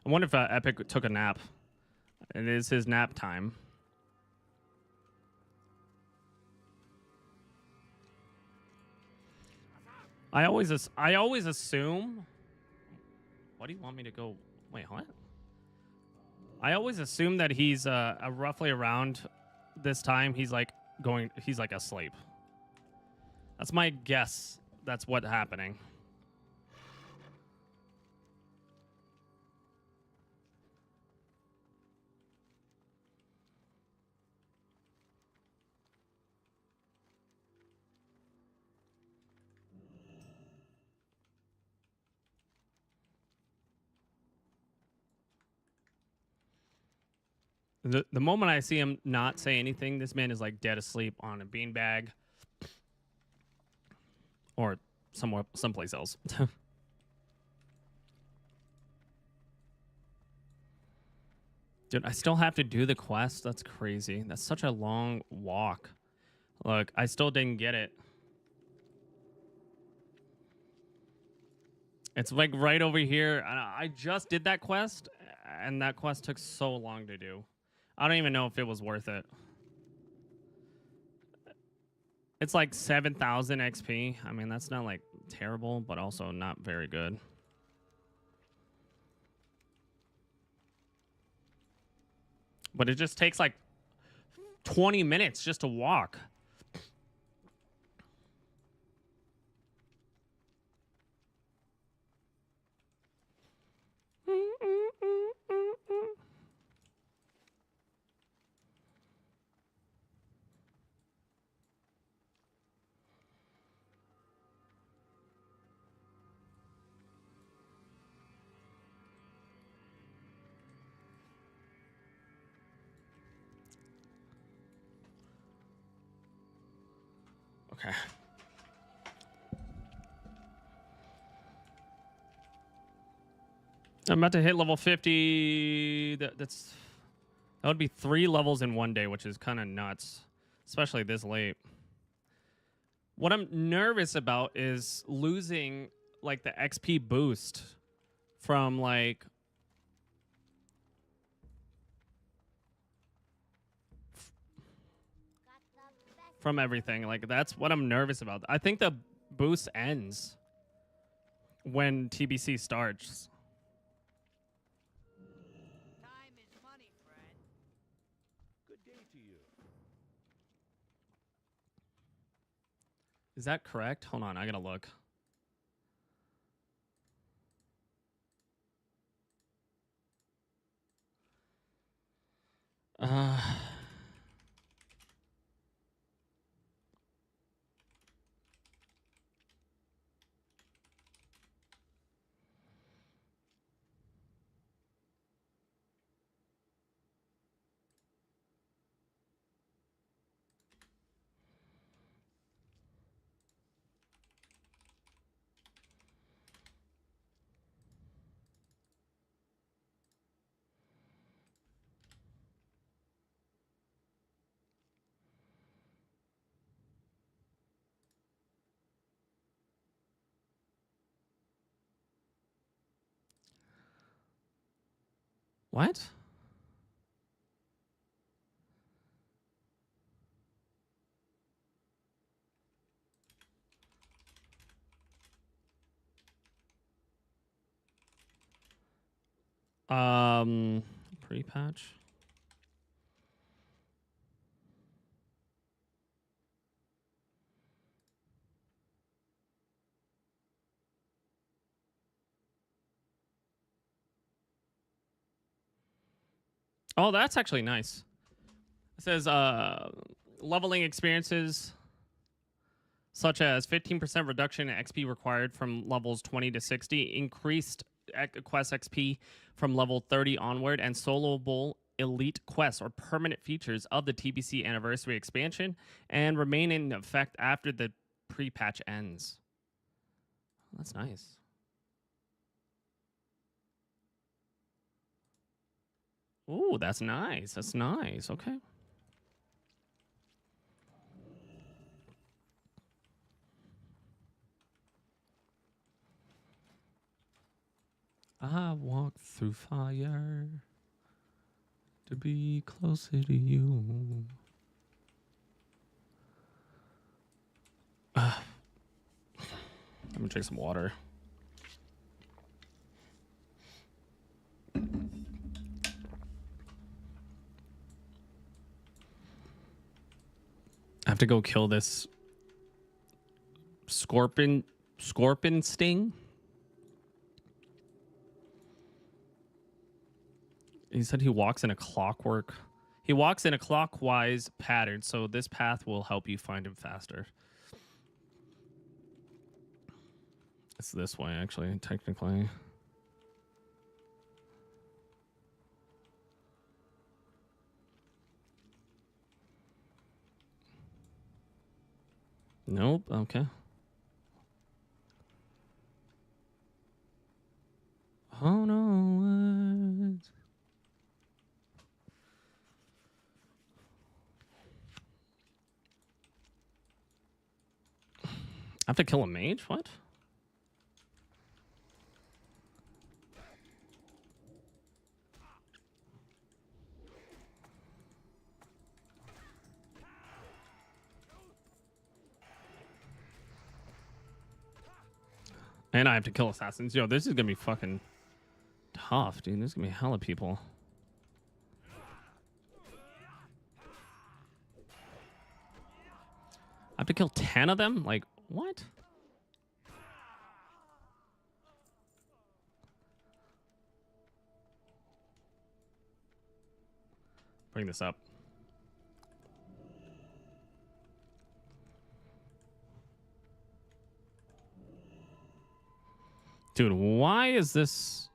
S1: I wonder if Epic took a nap. It is his nap time. I always assume. What do you want me to go? Wait, what? I always assume that he's roughly around this time. He's like asleep. That's my guess. That's what's happening. The moment I see him not say anything, this man is like dead asleep on a beanbag or someplace else. Dude, I still have to do the quest. That's crazy. That's such a long walk. Look, I still didn't get it. It's like right over here. I just did that quest, and that quest took so long to do. I don't even know if it was worth it. It's like 7,000 XP. I mean, that's not like terrible, but also not very good. But it just takes like 20 minutes just to walk. Okay. I'm about to hit level 50. That would be 3 levels in one day, which is kind of nuts, especially this late. What I'm nervous about is losing like the XP boost from like from everything. Like that's what I'm nervous about. I think the boost ends when TBC starts.
S8: Time is money, friend.
S3: Good day to you.
S1: Is that correct? Hold on, I gotta look. What? Pre-patch. Oh, that's actually nice. It says leveling experiences such as 15% reduction in XP required from levels 20 to 60, increased quest XP from level 30 onward, and soloable elite quests or permanent features of the TBC Anniversary expansion and remain in effect after the pre-patch ends. That's nice. Ooh, that's nice. That's nice. Okay. I walk through fire to be closer to you. I'm gonna drink some water. I have to go kill this scorpion sting. He said he walks in a clockwise pattern, so this path will help you find him faster. It's this way, actually, technically. Nope, okay. Oh no. I have to kill a mage? What? And I have to kill assassins. Yo, this is gonna be fucking tough, dude. There's gonna be hella people. I have to kill 10 of them? Like, what? Bring this up. Dude, why is this?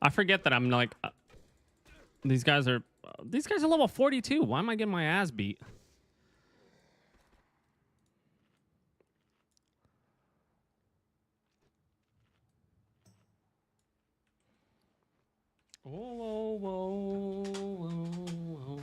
S1: I forget that I'm like these guys are level 42. Why am I getting my ass beat? Whoa, whoa, whoa, whoa.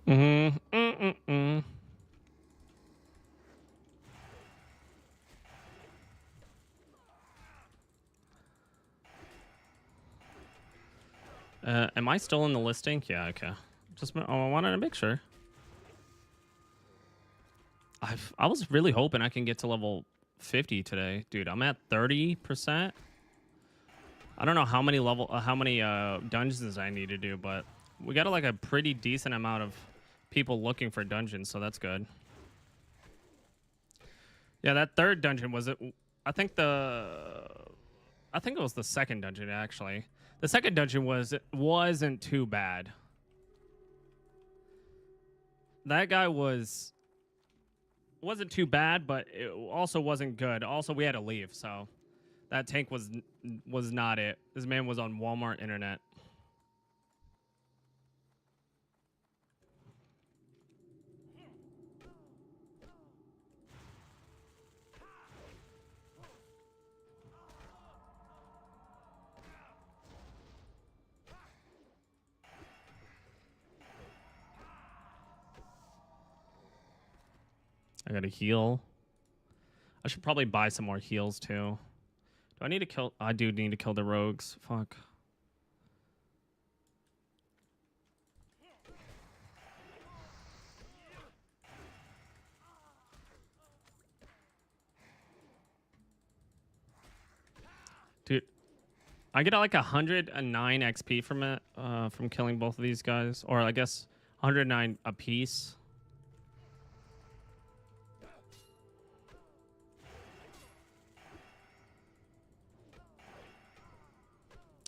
S1: Mm-hmm. Am I still in the listing? Yeah, okay. I wanted to make sure. I was really hoping I can get to level 50 today, dude. I'm at 30%. I don't know how many dungeons I need to do, but we got like a pretty decent amount of people looking for dungeons, so that's good. Yeah, that third dungeon was it. I think it was the second dungeon actually. The second dungeon wasn't too bad. That guy wasn't too bad, but it also wasn't good. Also, we had to leave, so that tank was not it. This man was on Walmart internet. I gotta heal. I should probably buy some more heals too. Do I need to kill? I do need to kill the rogues. Fuck. Dude, I get like 109 XP from it, from killing both of these guys, or I guess 109 a piece.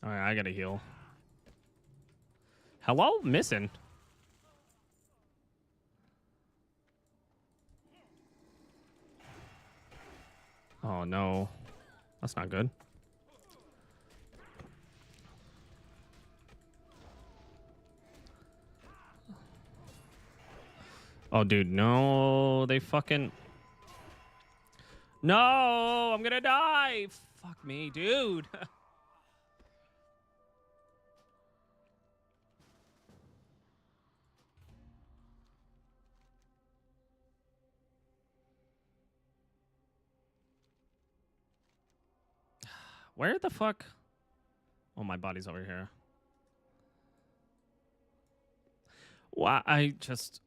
S1: All right, I gotta heal. Hello, missing. Oh no, that's not good. Oh, dude, no, they fucking... No, I'm gonna die. Fuck me, dude. Where the fuck? Oh, my body's over here. Why? I just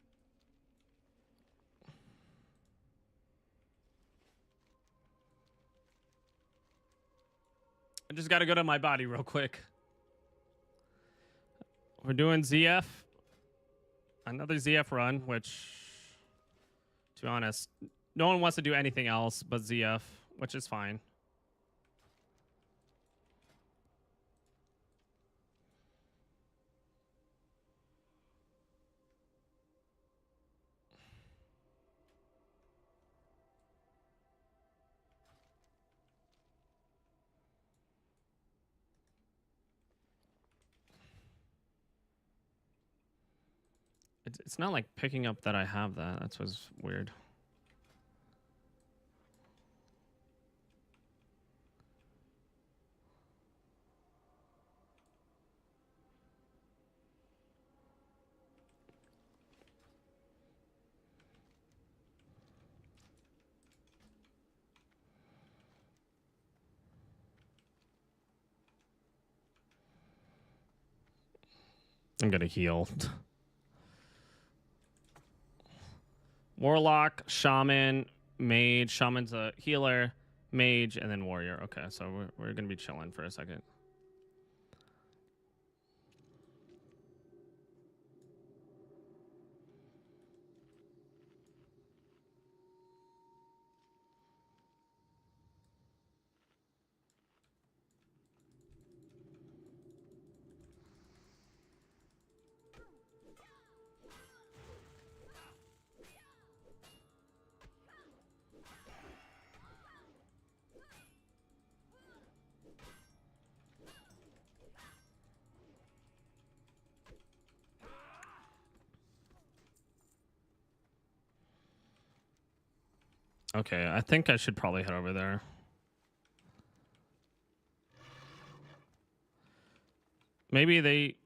S1: gotta go to my body real quick. We're doing ZF. Another ZF run, which, to be honest, no one wants to do anything else but ZF, which is fine. It's not like picking up that I have that. That's what's weird. I'm gonna heal. Warlock, Shaman, Mage. Shaman's a healer, Mage, and then Warrior. Okay, so we're gonna be chilling for a second. Okay, I think I should probably head over there. Maybe they...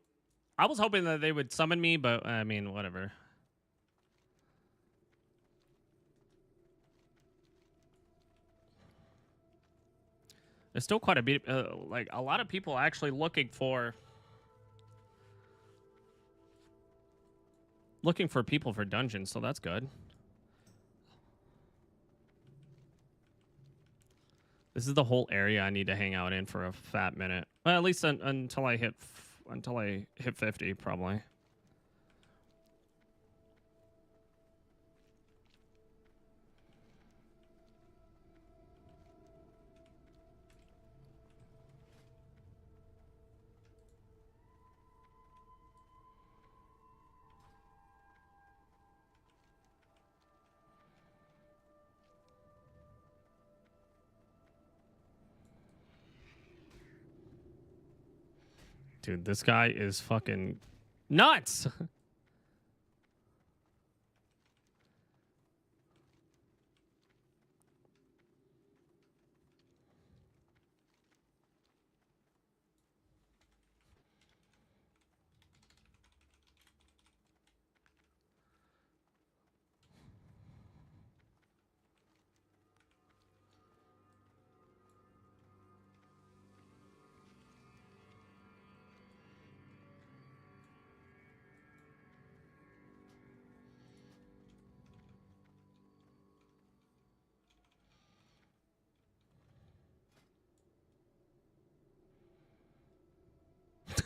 S1: I was hoping that they would summon me, but I mean, whatever. There's still quite a bit, like a lot of people actually looking for people for dungeons, so that's good. This is the whole area I need to hang out in for a fat minute. Well, at least until I hit 50, probably. Dude, this guy is fucking nuts.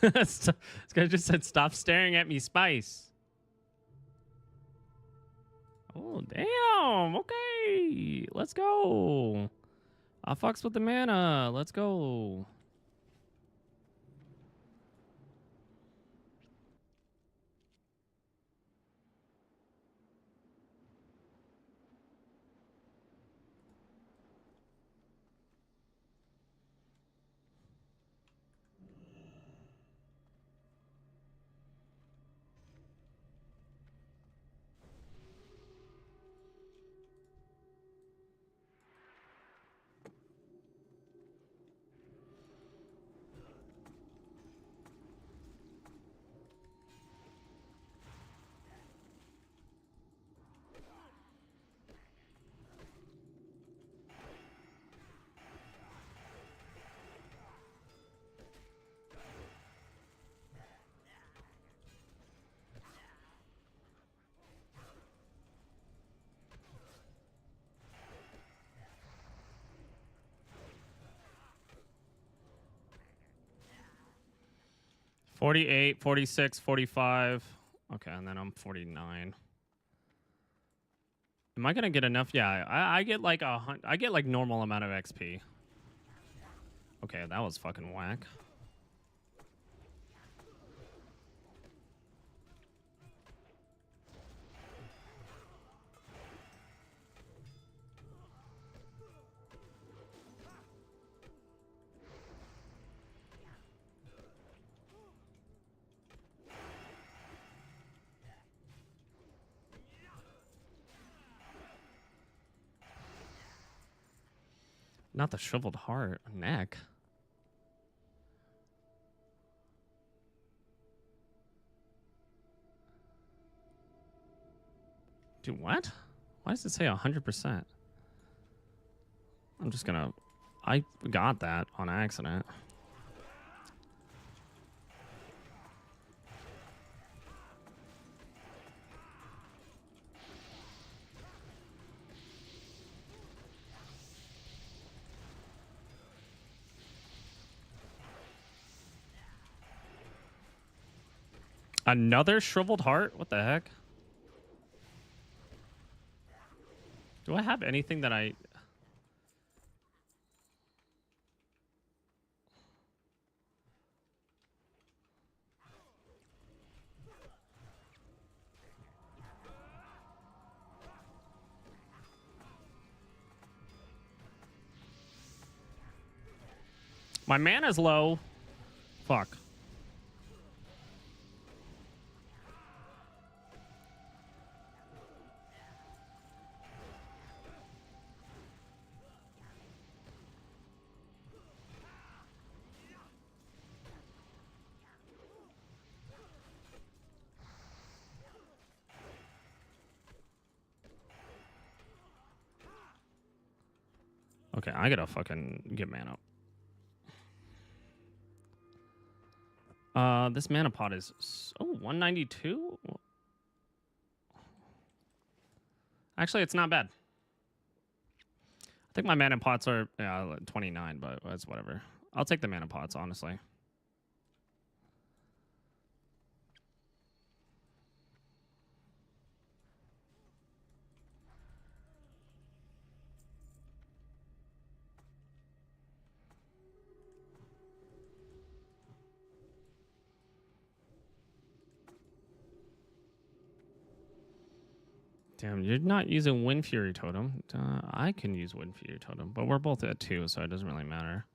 S1: This guy just said, "Stop staring at me, Spice." Oh, damn. Okay. Let's go. I fucks with the mana. Let's go. $48, $46, $45. Okay, and then I'm 49. Am I gonna get enough? Yeah, I get like I get like normal amount of XP. Okay, that was fucking whack. Not the shriveled heart, neck. Dude, what? Why does it say 100%? I'm just gonna... I got that on accident. Another shriveled heart? What the heck? Do I have anything that I... My mana's low. Fuck. Okay, I gotta fucking get mana. This mana pot is 192. Actually, it's not bad. I think my mana pots are 29, but that's whatever. I'll take the mana pots, honestly. Damn, you're not using Wind Fury Totem. I can use Wind Fury Totem, but we're both at 2, so it doesn't really matter.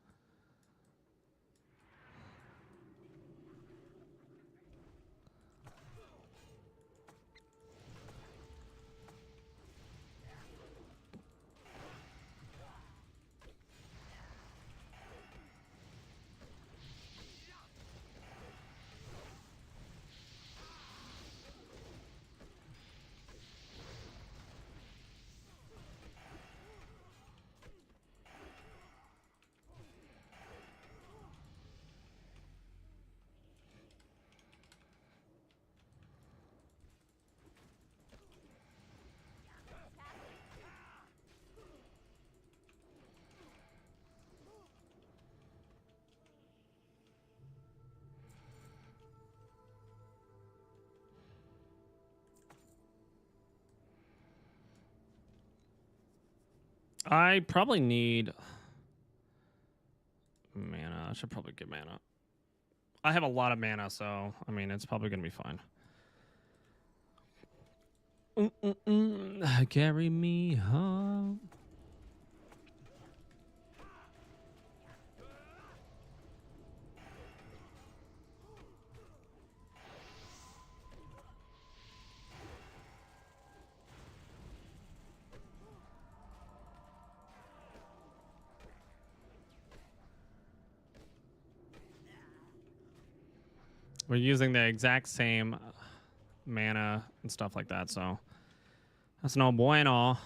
S1: I probably need mana. I should probably get mana. I have a lot of mana, so I mean, it's probably gonna be fine. Carry me home. We're using the exact same mana and stuff like that, so that's no bueno.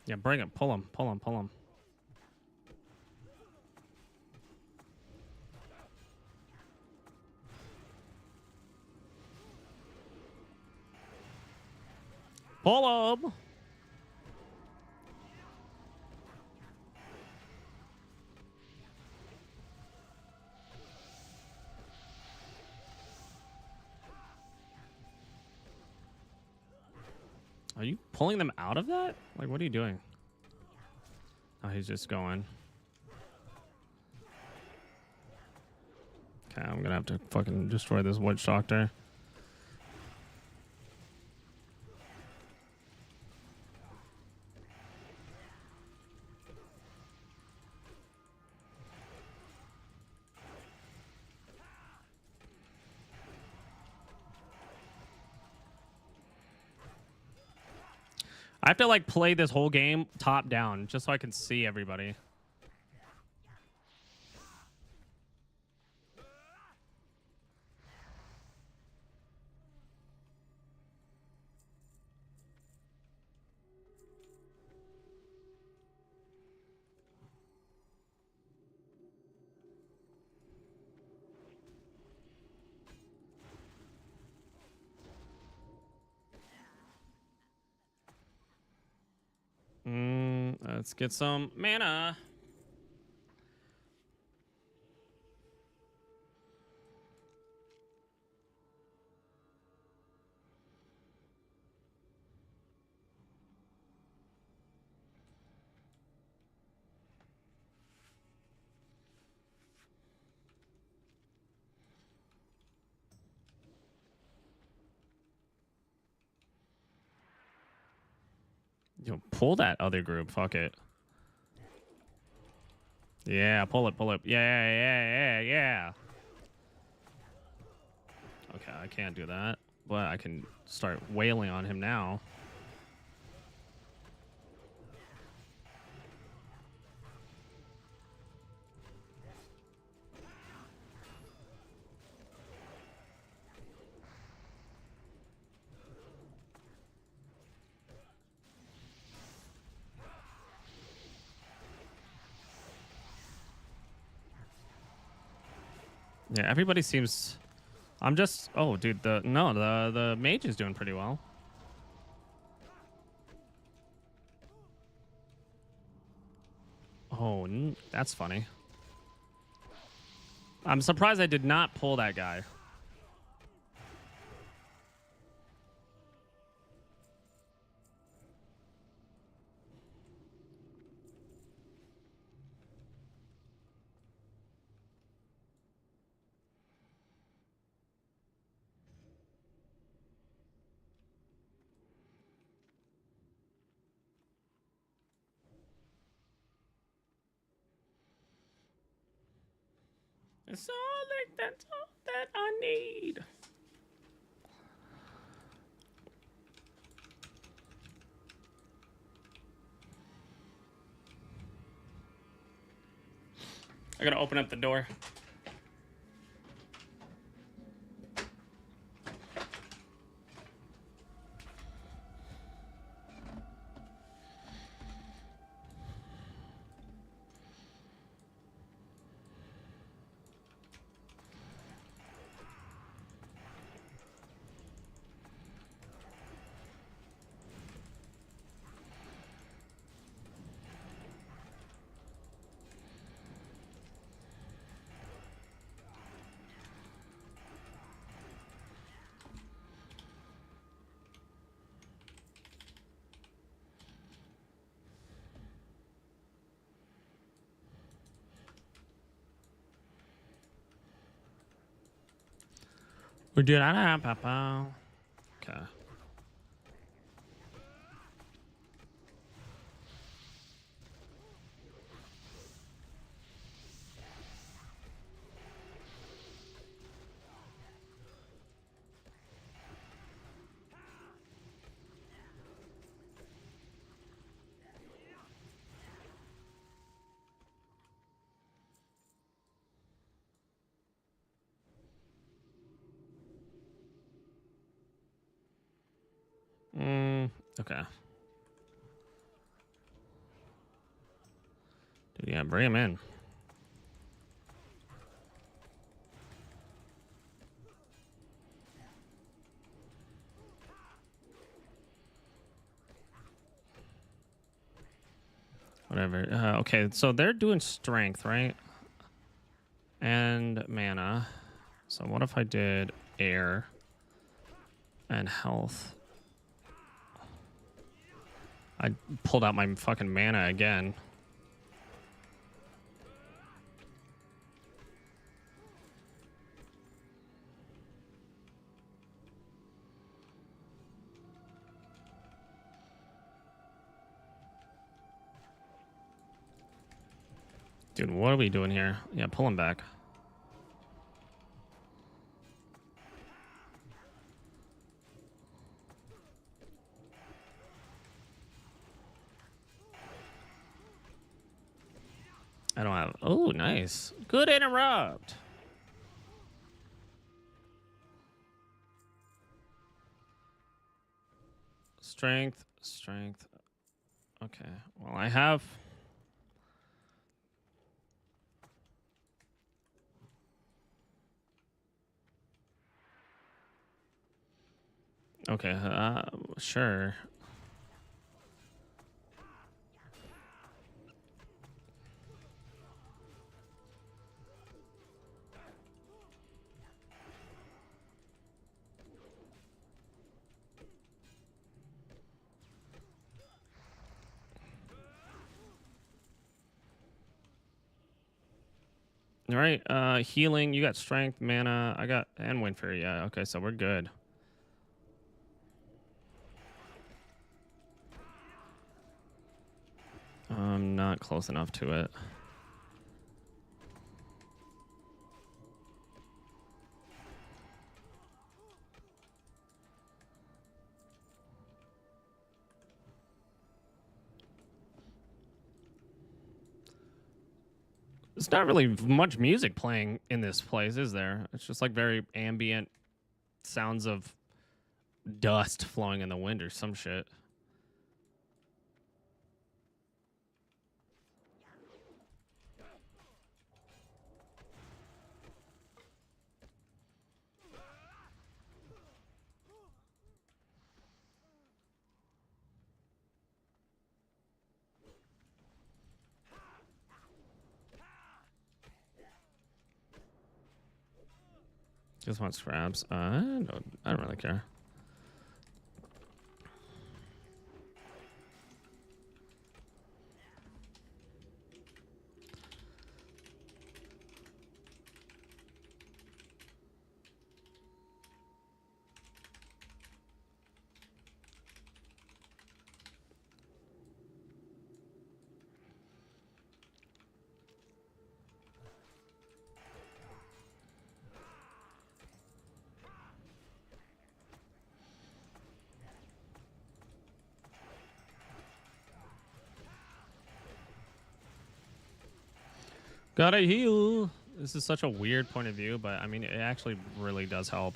S1: Yeah, bring it. Pull him. Pull him. Pull him. Pull him. Are you pulling them out of that? Like, what are you doing? Oh, he's just going. Okay, I'm gonna have to fucking destroy this Witch Doctor. I have to like play this whole game top down just so I can see everybody. Let's get some mana. Yo, pull that other group. Fuck it. Yeah, pull it, pull it. Yeah. Okay, I can't do that, but I can start wailing on him now. Yeah, everybody seems. I'm just. Oh, dude. The mage is doing pretty well. Oh, that's funny. I'm surprised I did not pull that guy. It's all like that's all that I need. I gotta open up the door. We did that, Papa. Okay. Okay. Dude, yeah, bring him in. Whatever. Okay, so they're doing strength, right? And mana. So what if I did air and health? I pulled out my fucking mana again. Dude, what are we doing here? Yeah, pull him back. I don't have. Oh, nice. Good interrupt. Strength, strength. Okay. Well, I have. Okay. Sure. All right, healing. You got strength, mana. I got and wind fury. Yeah, okay, so we're good. I'm not close enough to it. There's not really much music playing in this place, is there? It's just like very ambient sounds of dust flowing in the wind or some shit. Just want scraps. I don't really care. Gotta heal. This is such a weird point of view, but I mean, it actually really does help.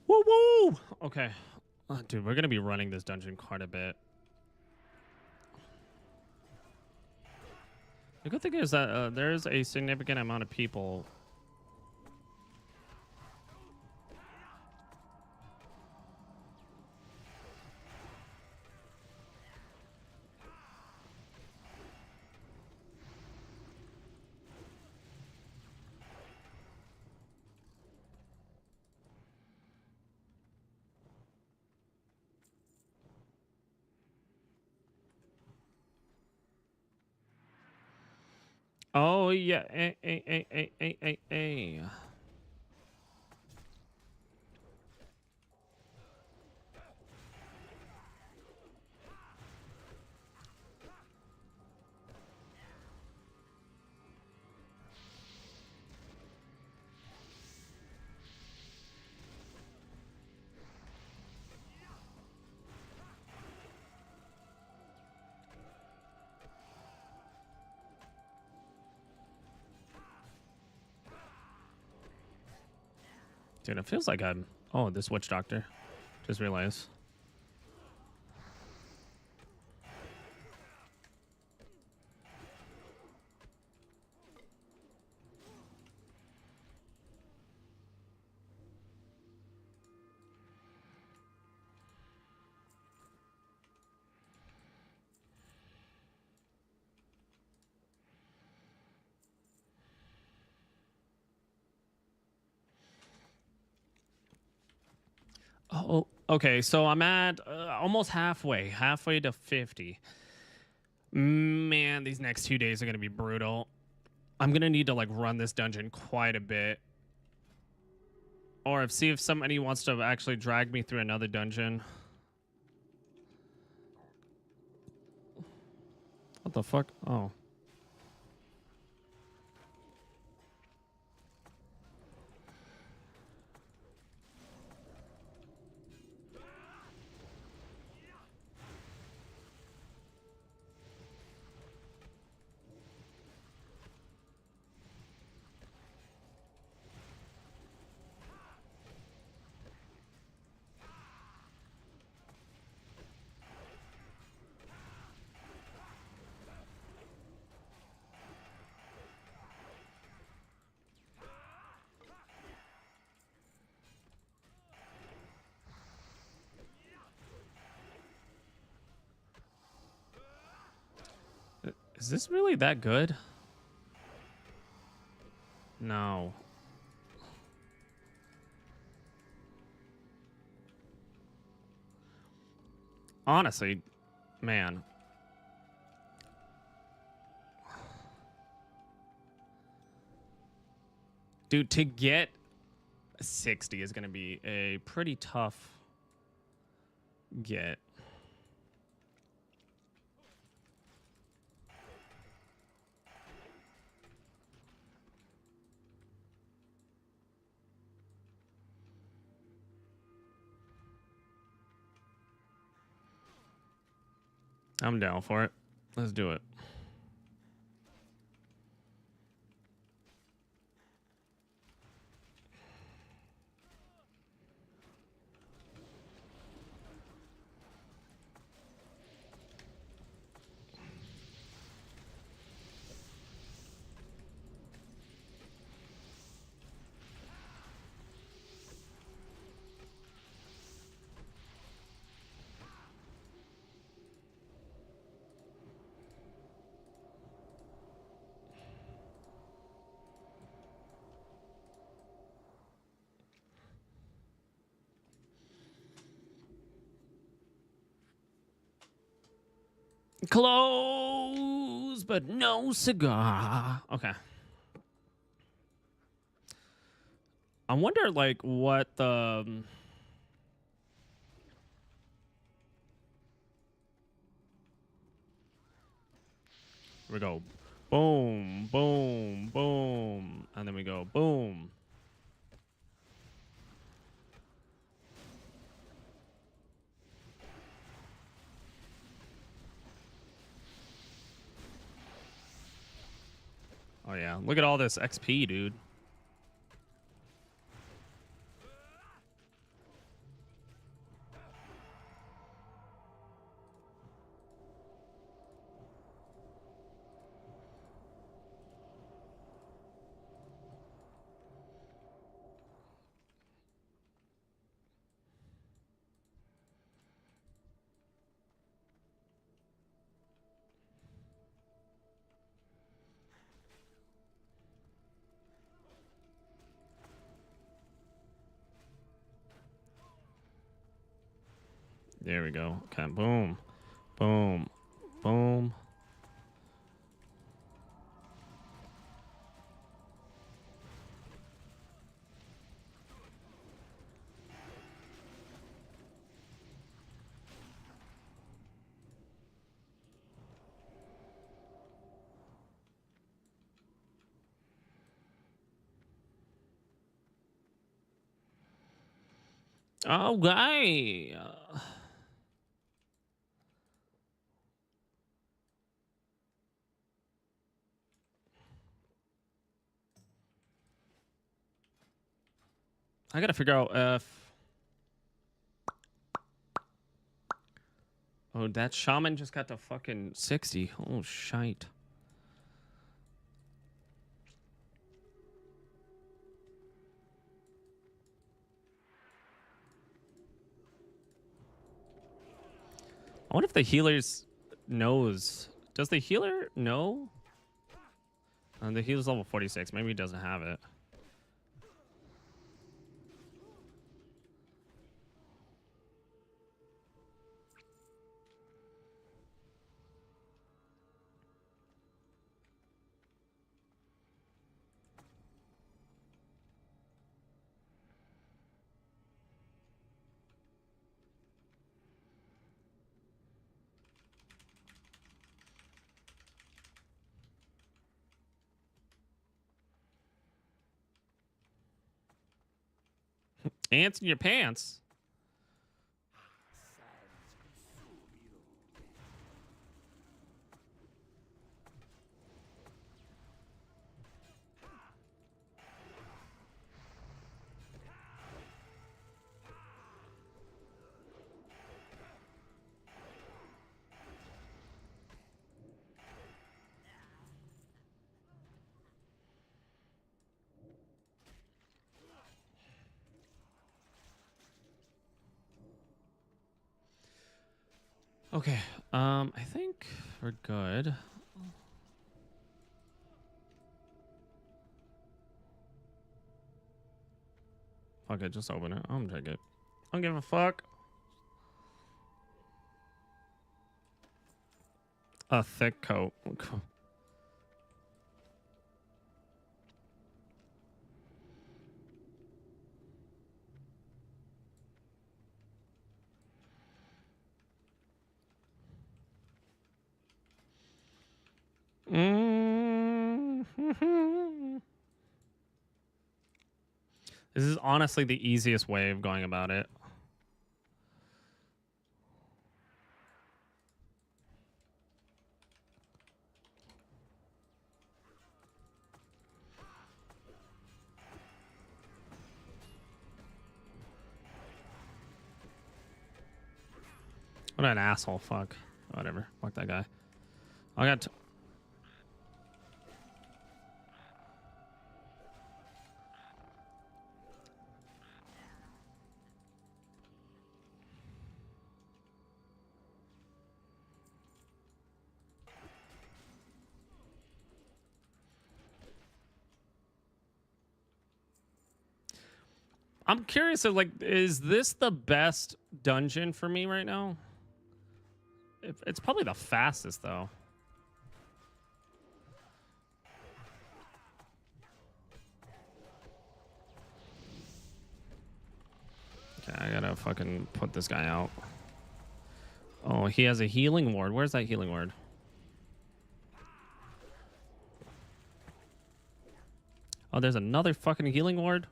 S1: Woo woo! Okay. Dude, we're gonna be running this dungeon quite a bit. The good thing is that there's a significant amount of people. Oh yeah, eh. Dude, it feels like I'm. Oh, this witch doctor. Just realized. Oh, okay. So I'm at almost halfway to 50. Man, these next 2 days are gonna be brutal. I'm gonna need to like run this dungeon quite a bit, or see if somebody wants to actually drag me through another dungeon. What the fuck? Oh. Is this really that good? No. Honestly, man. Dude, to get 60 is going to be a pretty tough get. I'm down for it. Let's do it. Close, but no cigar. Okay. I wonder, like, what the... Here we go. Boom, boom, boom. And then we go boom. Oh, yeah. Look at all this XP, dude. There we go. Okay, boom, boom, boom. Okay. I gotta figure out if... Oh, that shaman just got to fucking 60. Oh, shite. I wonder if the healer's knows. Does the healer know? The healer's level 46. Maybe he doesn't have it. Ants in your pants. Okay. I think we're good. Fuck it, just open it. I'm gonna take it. I don't give a fuck. A thick coat. This is honestly the easiest way of going about it. What an asshole. Fuck. Whatever. Fuck that guy. I got... I'm curious if, like, is this the best dungeon for me right now? It's probably the fastest, though. Okay, I gotta fucking put this guy out. Oh, he has a healing ward. Where's that healing ward? Oh, there's another fucking healing ward?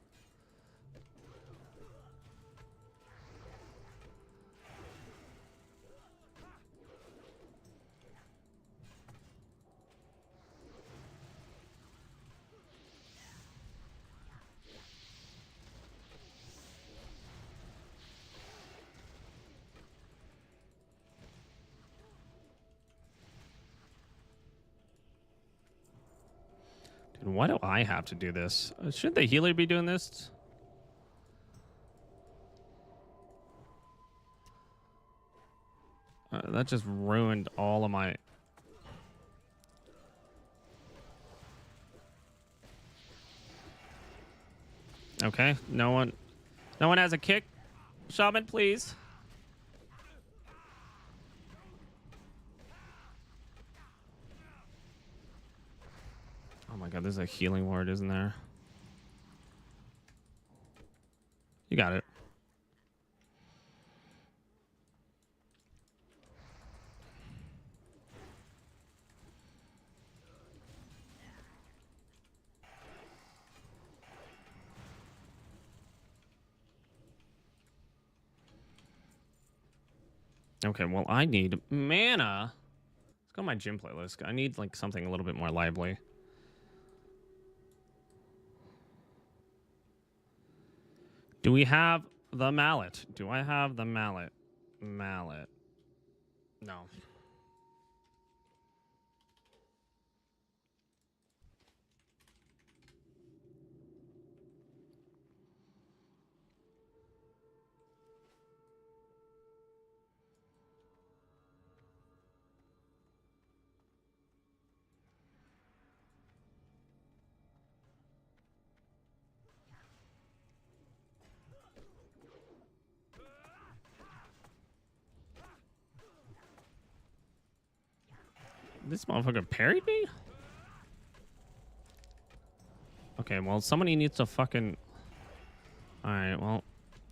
S1: Dude, why do I have to do this? Shouldn't the healer be doing this? That just ruined all of my... Okay, no one has a kick. Shaman, please. Oh my god, there's a healing ward, isn't there? You got it. Okay, well, I need mana. Let's go to my gym playlist. I need, like, something a little bit more lively. Do we have the mallet? Do I have the mallet? Mallet. No. This motherfucker parried me? Okay, well, somebody needs to fucking... Alright, well,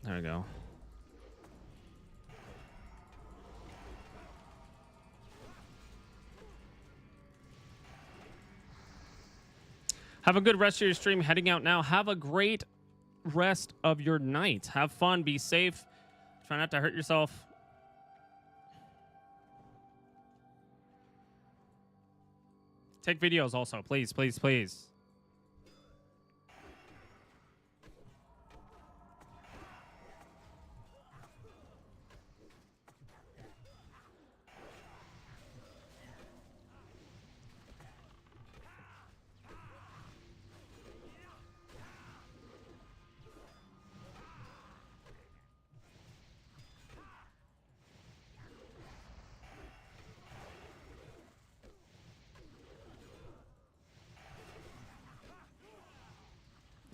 S1: there we go. Have a good rest of your stream. Heading out now. Have a great rest of your night. Have fun. Be safe. Try not to hurt yourself. Take videos also. Please, please, please.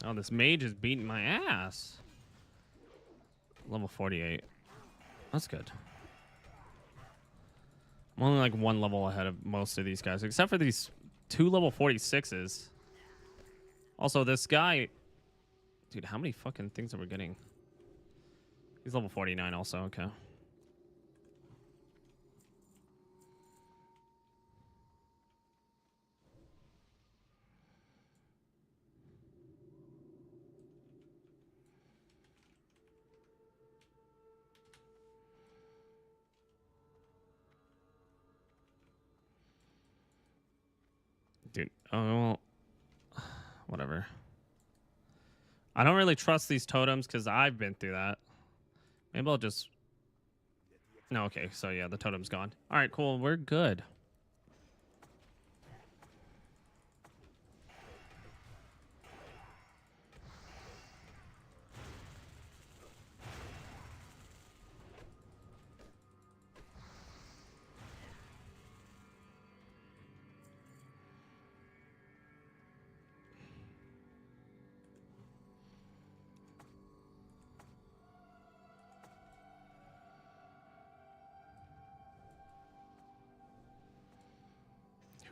S1: Oh, this mage is beating my ass. Level 48. That's good. I'm only like one level ahead of most of these guys, except for these two level 46s. Also, this guy... Dude, how many fucking things are we getting? He's level 49 also, okay. Dude, oh, well, whatever. I don't really trust these totems because I've been through that. Maybe I'll just... No, okay. So yeah, the totem's gone. All right, cool. We're good.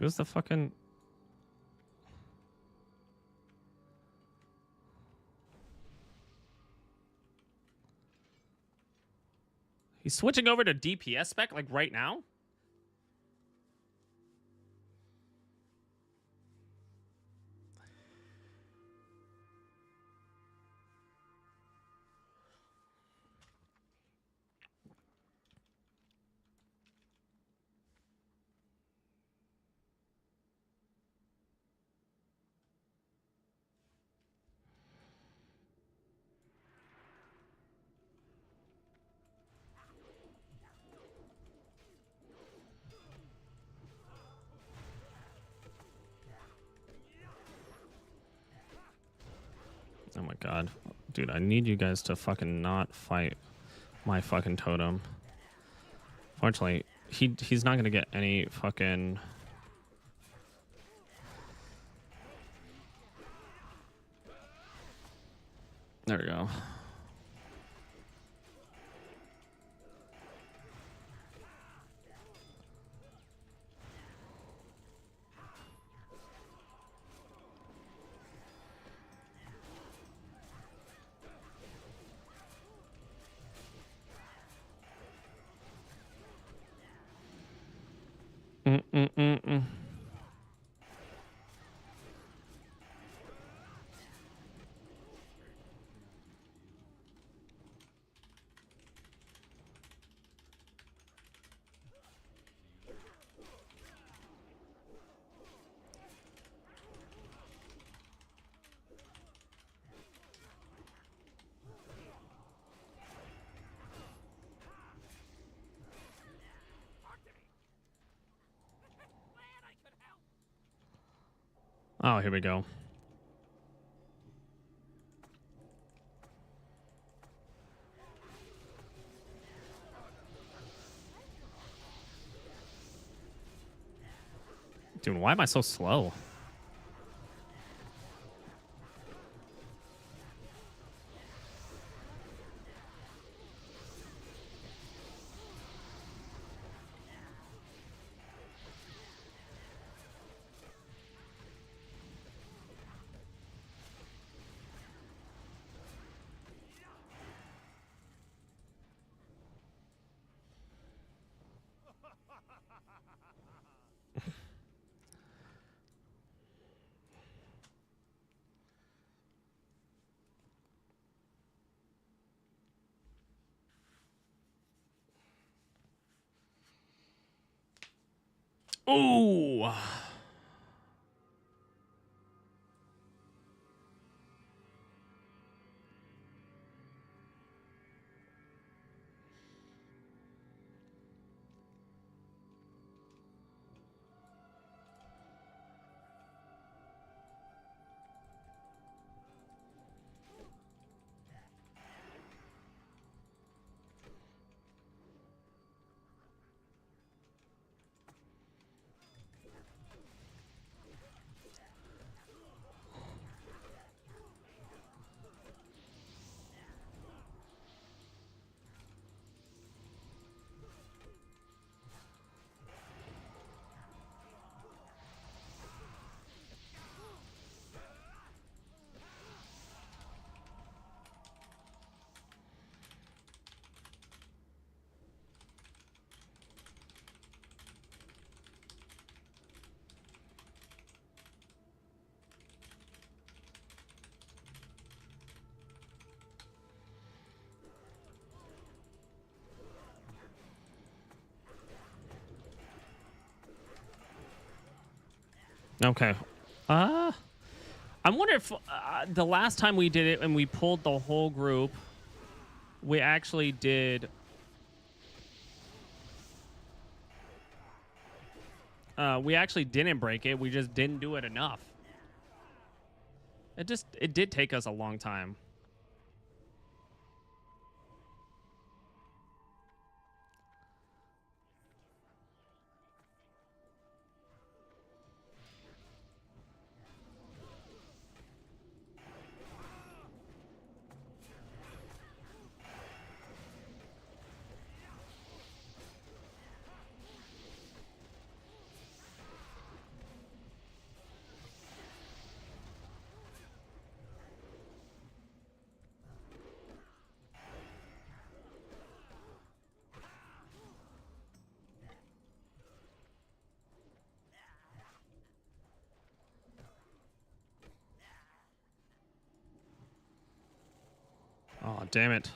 S1: Who's the fucking... He's switching over to DPS spec like right now? Oh my god. Dude, I need you guys to fucking not fight my fucking totem. Fortunately, he's not gonna get any fucking... There we go. Mm-mm-mm-mm. Oh, here we go. Dude, why am I so slow? Ooh. Okay. I wonder if the last time we did it and we pulled the whole group, we actually did We actually didn't break it. We just didn't do it enough. It did take us a long time. Oh, damn it.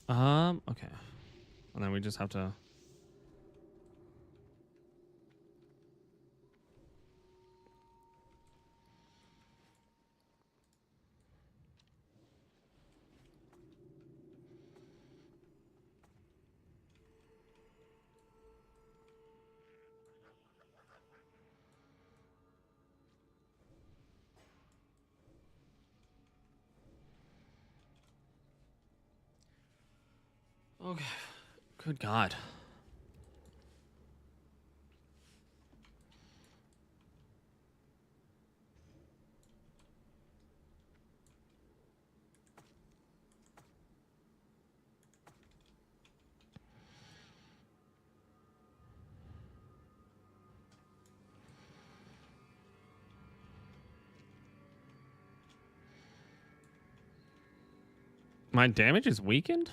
S1: Okay. And then we just have to... Okay. Good God. My damage is weakened?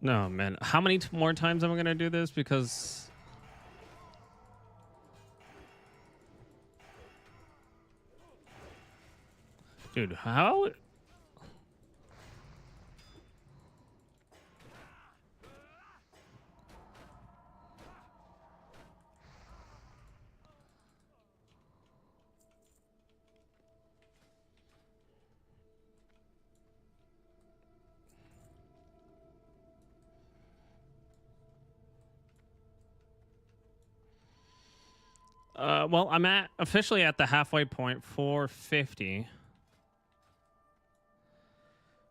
S1: No, man. How many more times am I going to do this? Because... Dude, how... well, I'm officially at the halfway point, 450.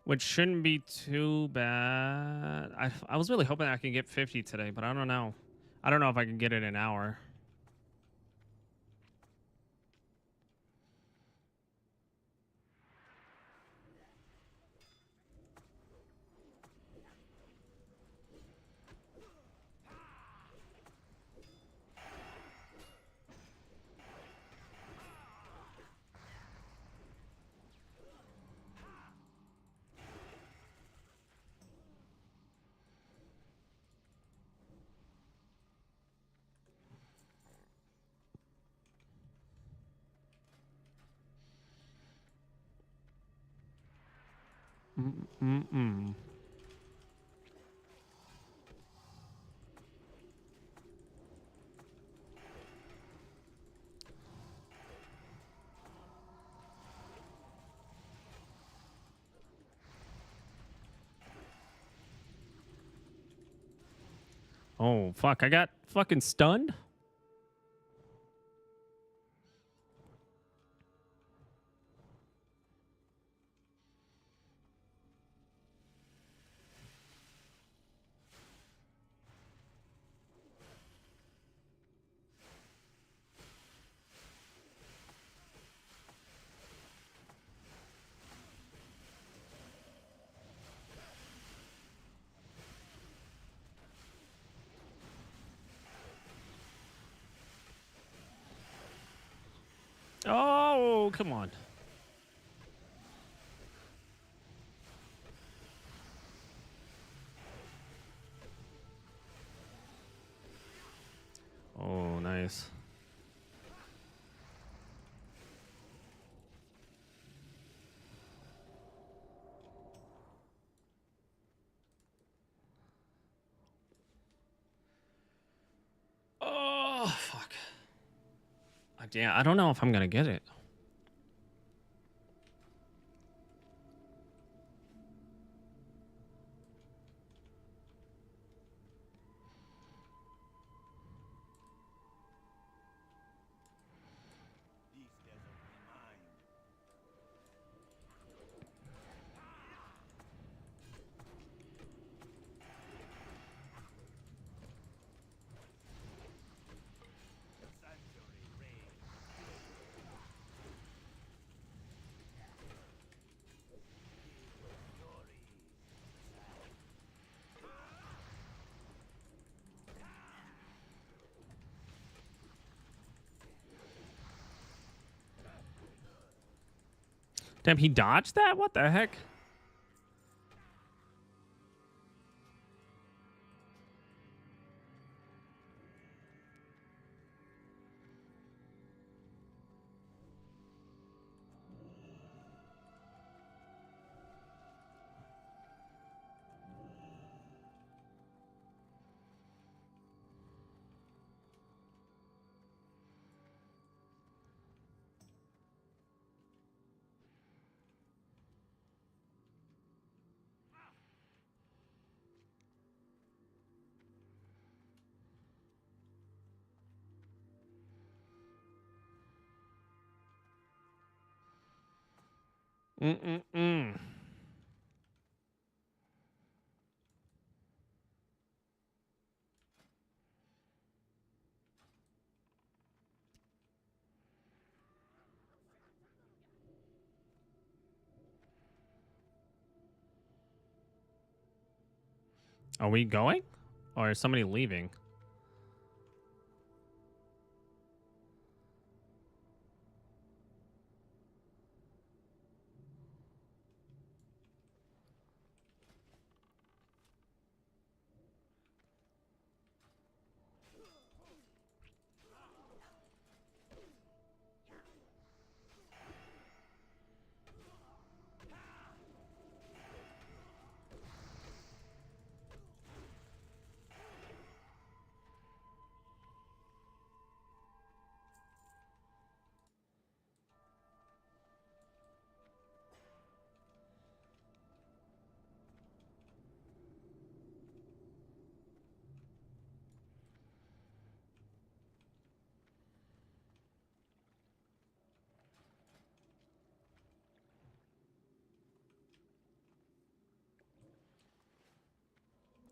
S1: Which shouldn't be too bad. I was really hoping I could get 50 today, but I don't know. I don't know if I can get it in an hour. Mm-mm-mm. Oh, fuck. I got fucking stunned? Oh, come on. Oh, nice. Oh, fuck. Yeah, I don't know if I'm gonna get it.
S3: These guys are mine. Sanctuary reigns.
S1: Damn, he dodged that? What the heck? Mm-mm-mm. Are we going? Or is somebody leaving?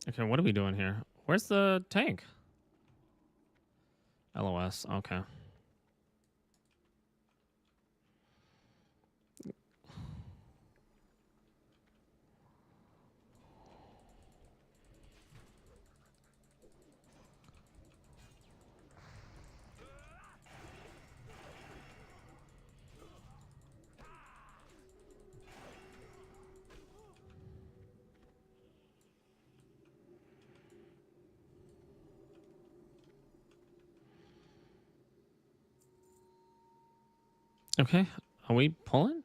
S1: Okay, what are we doing here? Where's the tank? LOS. Okay. Okay. Are we pulling?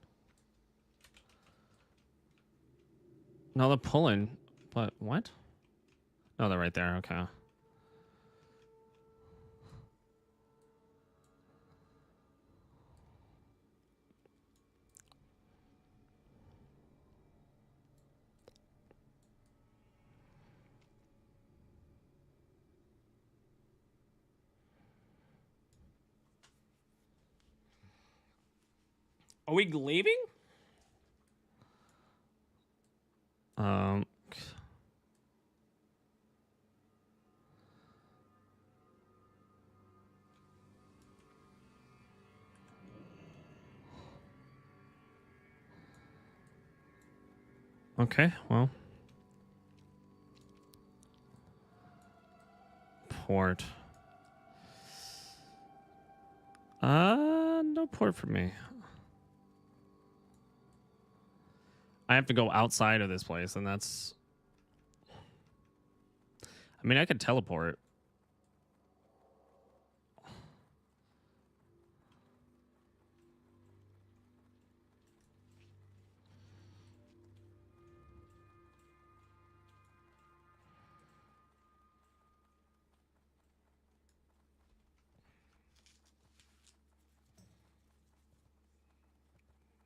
S1: No, they're pulling. But what? No, they're right there. Okay. Are we leaving? Um. Okay, well. Port. Nope. teleport for me? I have to go outside of this place, and that's... I mean, I could teleport.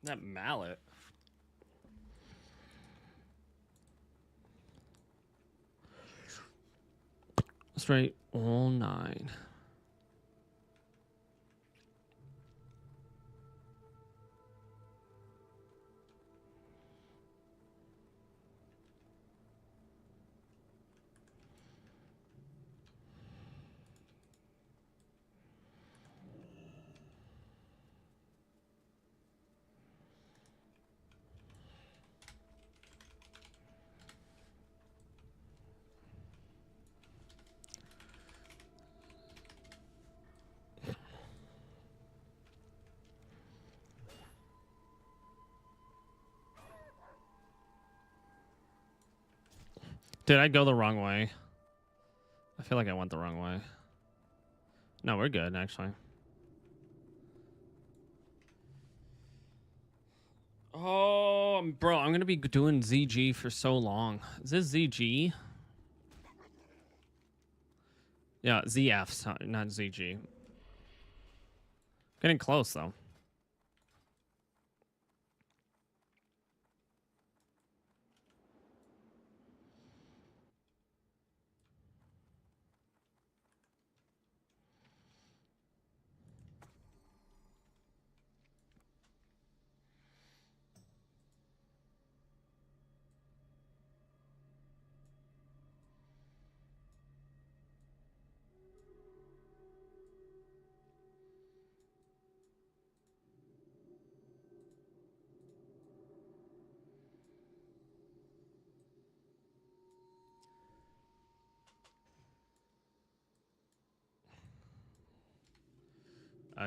S1: That mallet. Straight all 9. Did I go the wrong way? I feel like I went the wrong way. No, we're good, actually. Oh, bro, I'm going to be doing ZG for so long. Is this ZG? Yeah, ZF, not ZG. Getting close, though.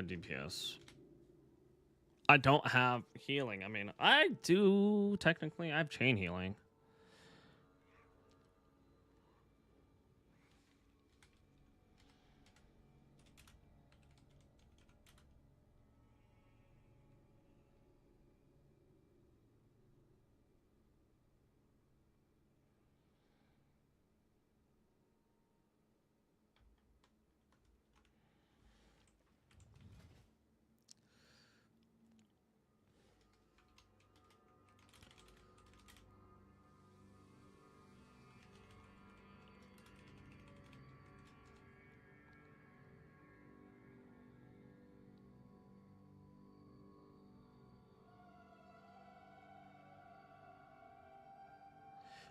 S1: DPS. I don't have healing. I mean, I do technically. I have chain healing.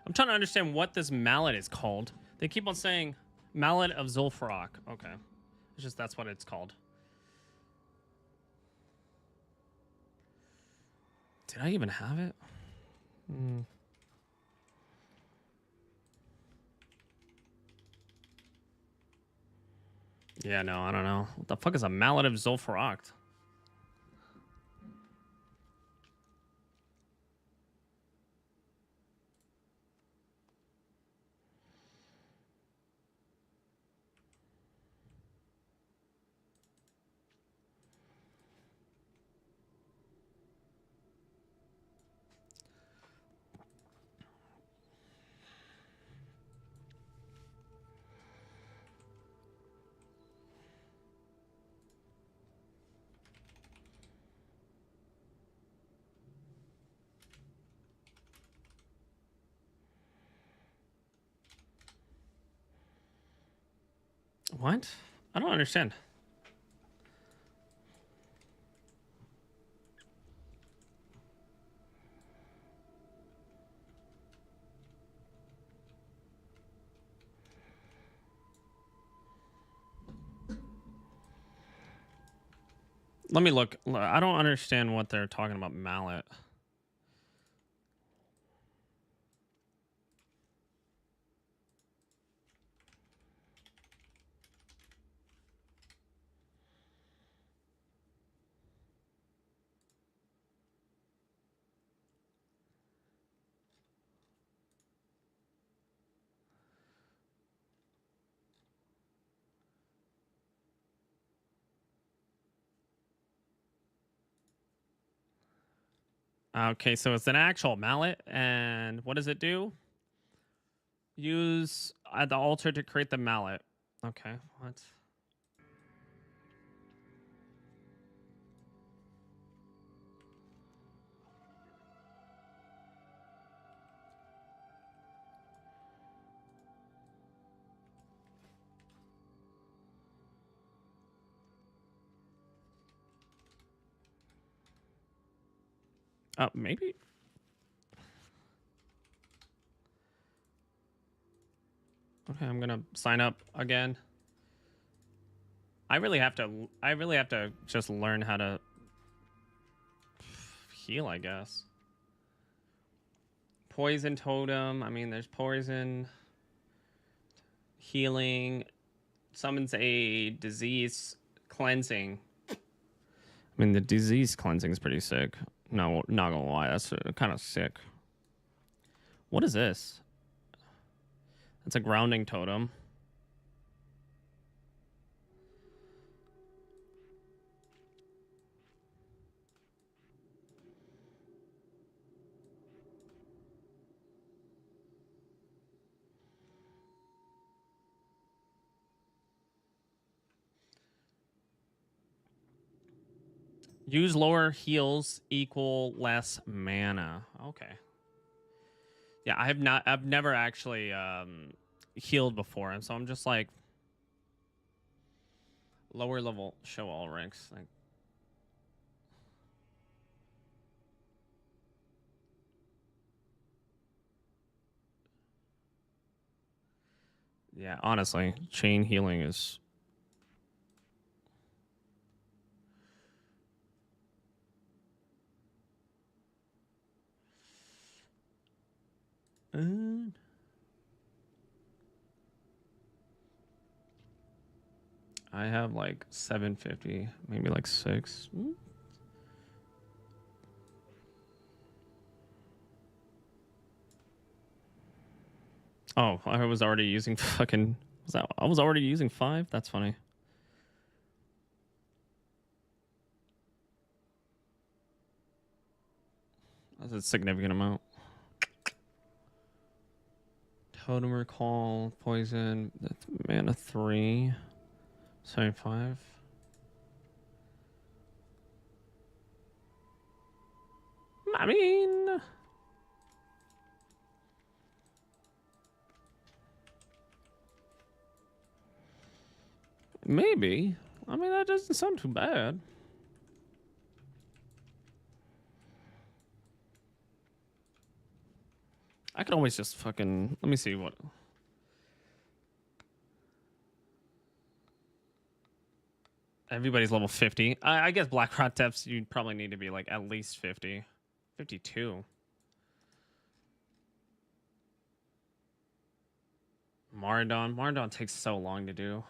S1: I'm trying to understand what this mallet is called. They keep on saying Mallet of Zul'Farrak. Okay. It's just that's what it's called. Did I even have it? Yeah, no, I don't know. What the fuck is a Mallet of Zul'Farrak? What? I don't understand. Let me look. I don't understand what they're talking about mallet. Okay, so it's an actual mallet, and what does it do? Use the altar to create the mallet. Okay, what? Maybe. Okay, I'm gonna sign up again. I really have to just learn how to heal, I guess. Poison totem. I mean, there's poison, healing, summons a disease cleansing. I mean, the disease cleansing is pretty sick. No, not gonna lie, that's kind of sick. What is this? It's a grounding totem. Use lower heals equal less mana. Okay. Yeah, I've never actually healed before, and so I'm just like lower level show all ranks. Like, yeah, honestly, chain healing is I have like 750, maybe like 6. Oh, I was already using fucking I was already using 5? That's funny. That's a significant amount. Totem recall, poison, that's mana 3, 75. I mean, maybe. I mean, that doesn't sound too bad. I could always just fucking... Let me see what... Everybody's level 50. I guess Black Rot depths, you'd probably need to be like at least 50. 52. Mardon. Mardon takes so long to do.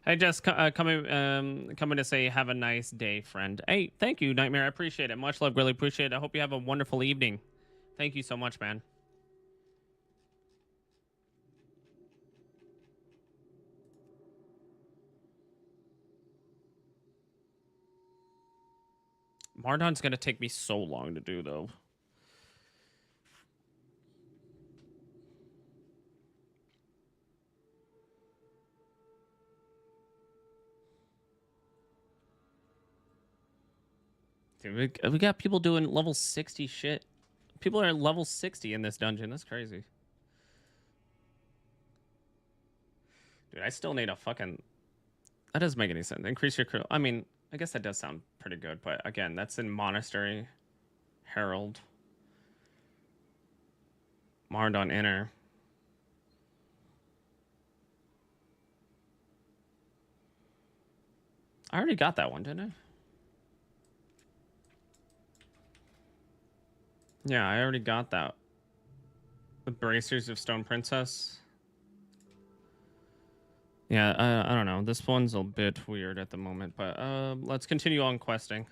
S1: Hey, Jess, coming to say have a nice day, friend. Hey, thank you, Nightmare. I appreciate it. Much love, really appreciate it. I hope you have a wonderful evening. Thank you so much, man. Mardon's gonna take me so long to do, though. Dude, we got people doing level 60 shit. People are level 60 in this dungeon. That's crazy. Dude, I still need a fucking... That doesn't make any sense. Increase your crew. I mean, I guess that does sound pretty good, but again, that's in Monastery. Herald. Mardon Inner. I already got that one, didn't I? Yeah, I already got that. The Bracers of Stone Princess. Yeah, I don't know. This one's a bit weird at the moment, but let's continue on questing.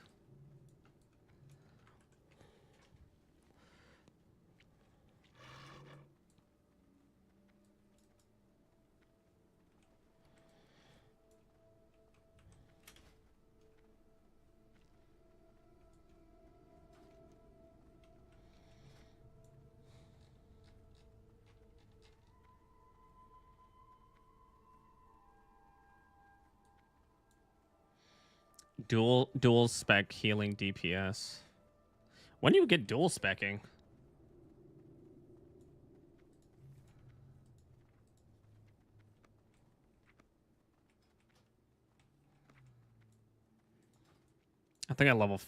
S1: Dual spec healing DPS. When do you get dual specking? I think at level...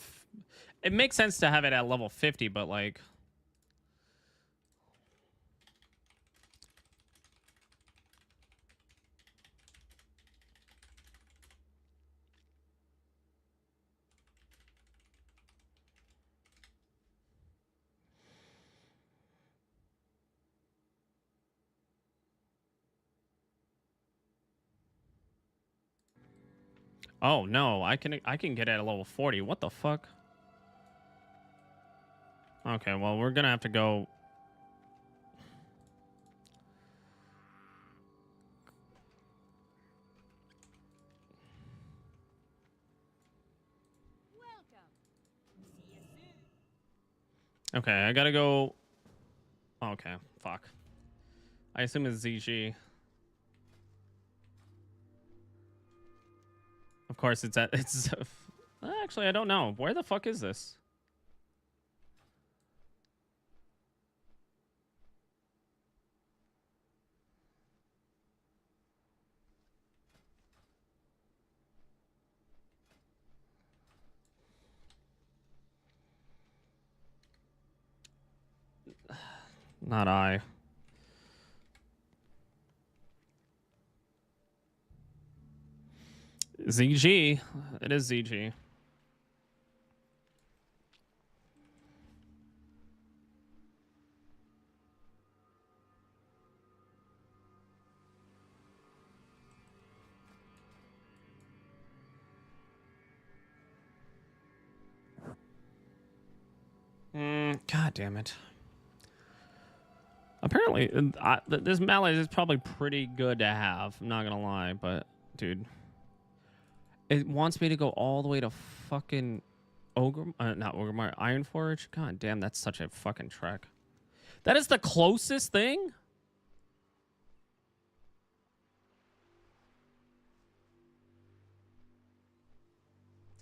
S1: It makes sense to have it at level 50, but like... Oh no, I can get it at level 40. What the fuck? Okay, well we're gonna have to go.
S8: Welcome. See you soon.
S1: Okay, I gotta go. Okay, fuck. I assume it's ZG. Of course, it's at it's. Actually, I don't know. Where the fuck is this? Not I. ZG. It is ZG. God damn it. Apparently, this mallet is probably pretty good to have. I'm not gonna lie, but dude, it wants me to go all the way to fucking not Ogre, Iron Forge. God damn, that's such a fucking trek. That is the closest thing.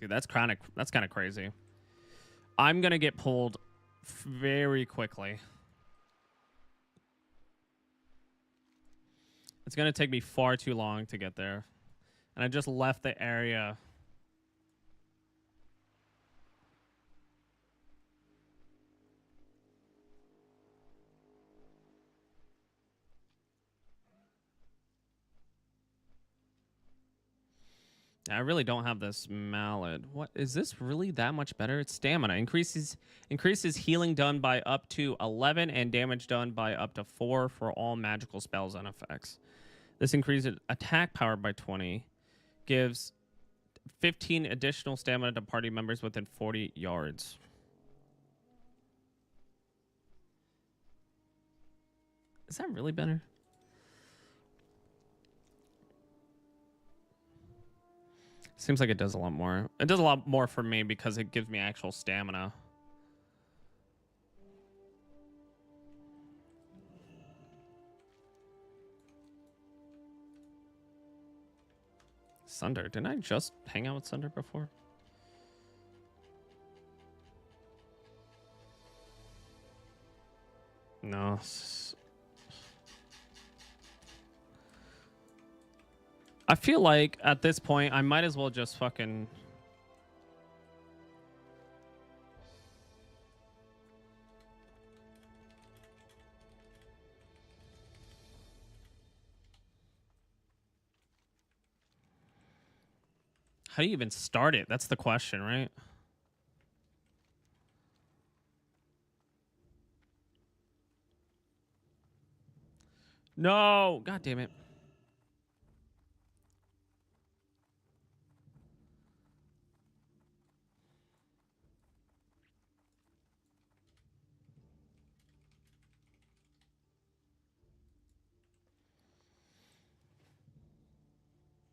S1: Dude, that's kind of crazy. I'm gonna get pulled very quickly. It's gonna take me far too long to get there, and I just left the area. I really don't have this mallet. What is this really that much better? It's stamina. Increases healing done by up to 11 and damage done by up to 4 for all magical spells and effects. This increases attack power by 20. Gives 15 additional stamina to party members within 40 yards. Is that really better? Seems like it does a lot more. It does a lot more for me because it gives me actual stamina. Sunder. Didn't I just hang out with Sunder before? No. I feel like at this point, I might as well just fucking... How do you even start it? That's the question, right? No! God damn it.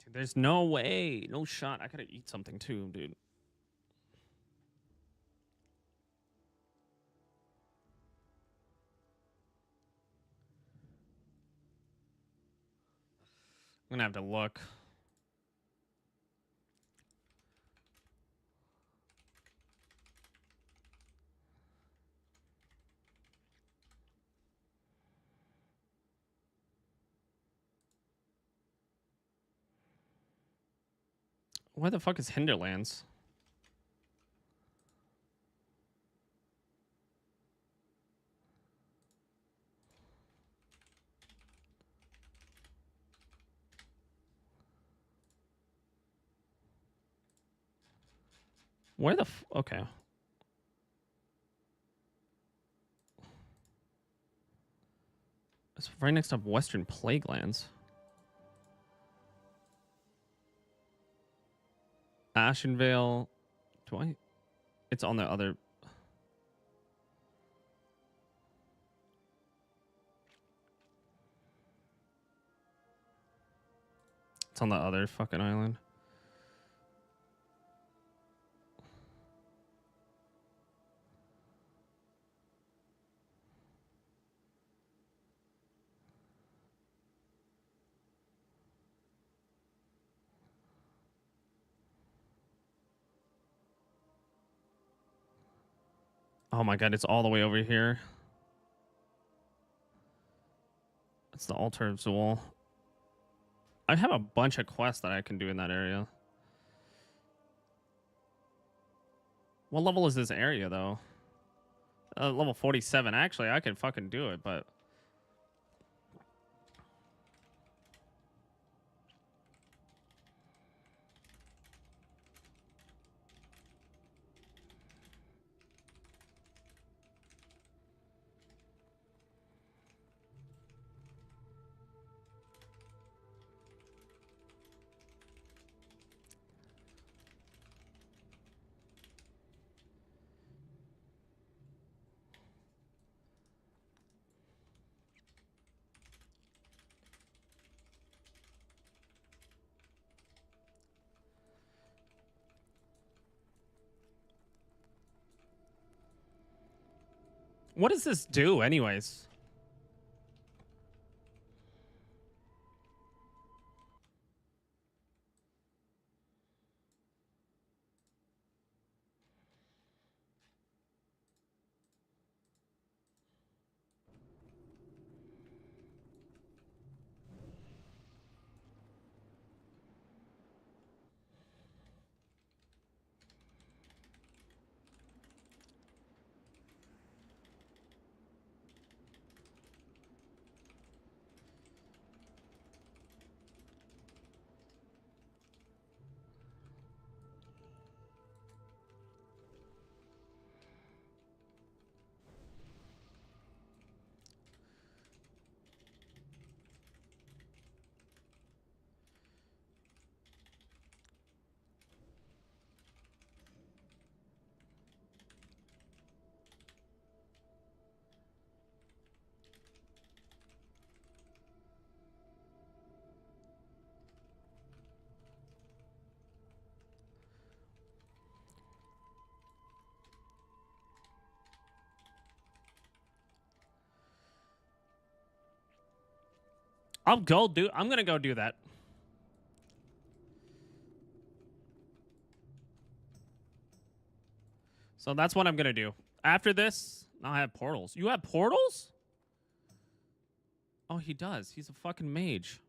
S1: Dude, there's no way. No shot. I gotta eat something too, dude. I'm gonna have to look. Where the fuck is Hinterlands? Where the okay. It's right next to Western Plaguelands. Ashenvale. Do I? It's on the other. It's on the other fucking island. Oh my god, it's all the way over here. It's the altar of Zool. I have a bunch of quests that I can do in that area. What level is this area, though? Level 47. Actually, I could fucking do it, but... What does this do, anyways? I'm gonna go do that. So that's what I'm gonna do. After this, I have portals. You have portals? Oh, he does. He's a fucking mage.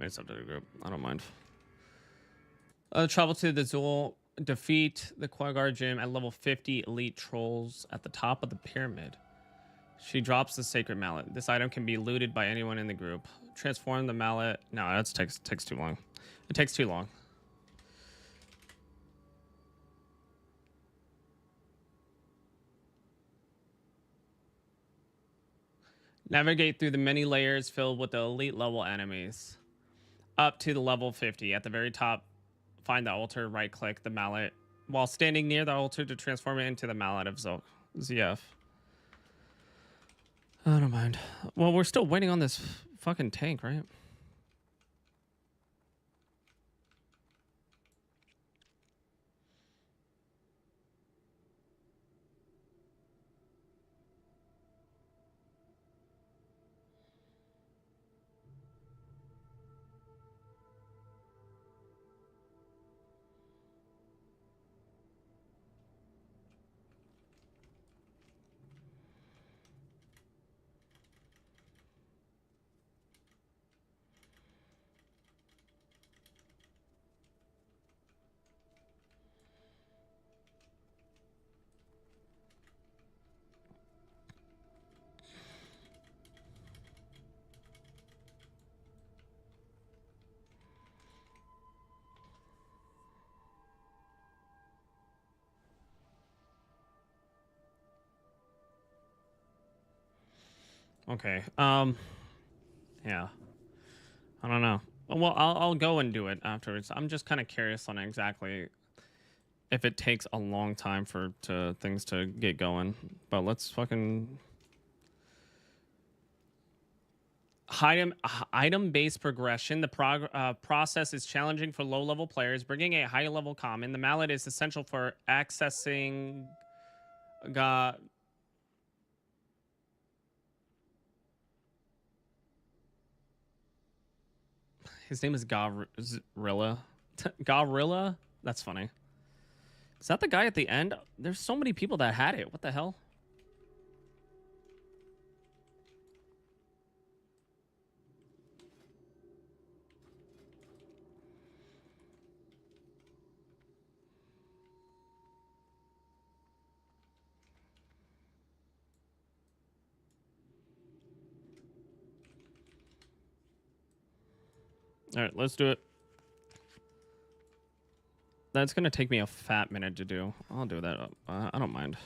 S1: Maybe it's up to the group. I don't mind. Travel to the Zool. Defeat the Quaggar Gym at level 50 elite trolls at the top of the pyramid. She drops the sacred mallet. This item can be looted by anyone in the group. Transform the mallet. No, that takes too long. It takes too long. Navigate through the many layers filled with the elite level enemies. Up to the level 50. At the very top, find the altar, right click the mallet while standing near the altar to transform it into the mallet of ZF. I don't mind. Well, we're still waiting on this fucking tank, right? Okay. Yeah. I don't know. Well, I'll go and do it afterwards. I'm just kind of curious on exactly if it takes a long time for things to get going. But let's fucking item based progression. The process is challenging for low level players, bringing a high level common. The mallet is essential for accessing. His name is Gorilla. Gorilla? That's funny. Is that the guy at the end? There's so many people that had it. What the hell? All right, let's do it. That's going to take me a fat minute to do. I'll do that. I don't mind.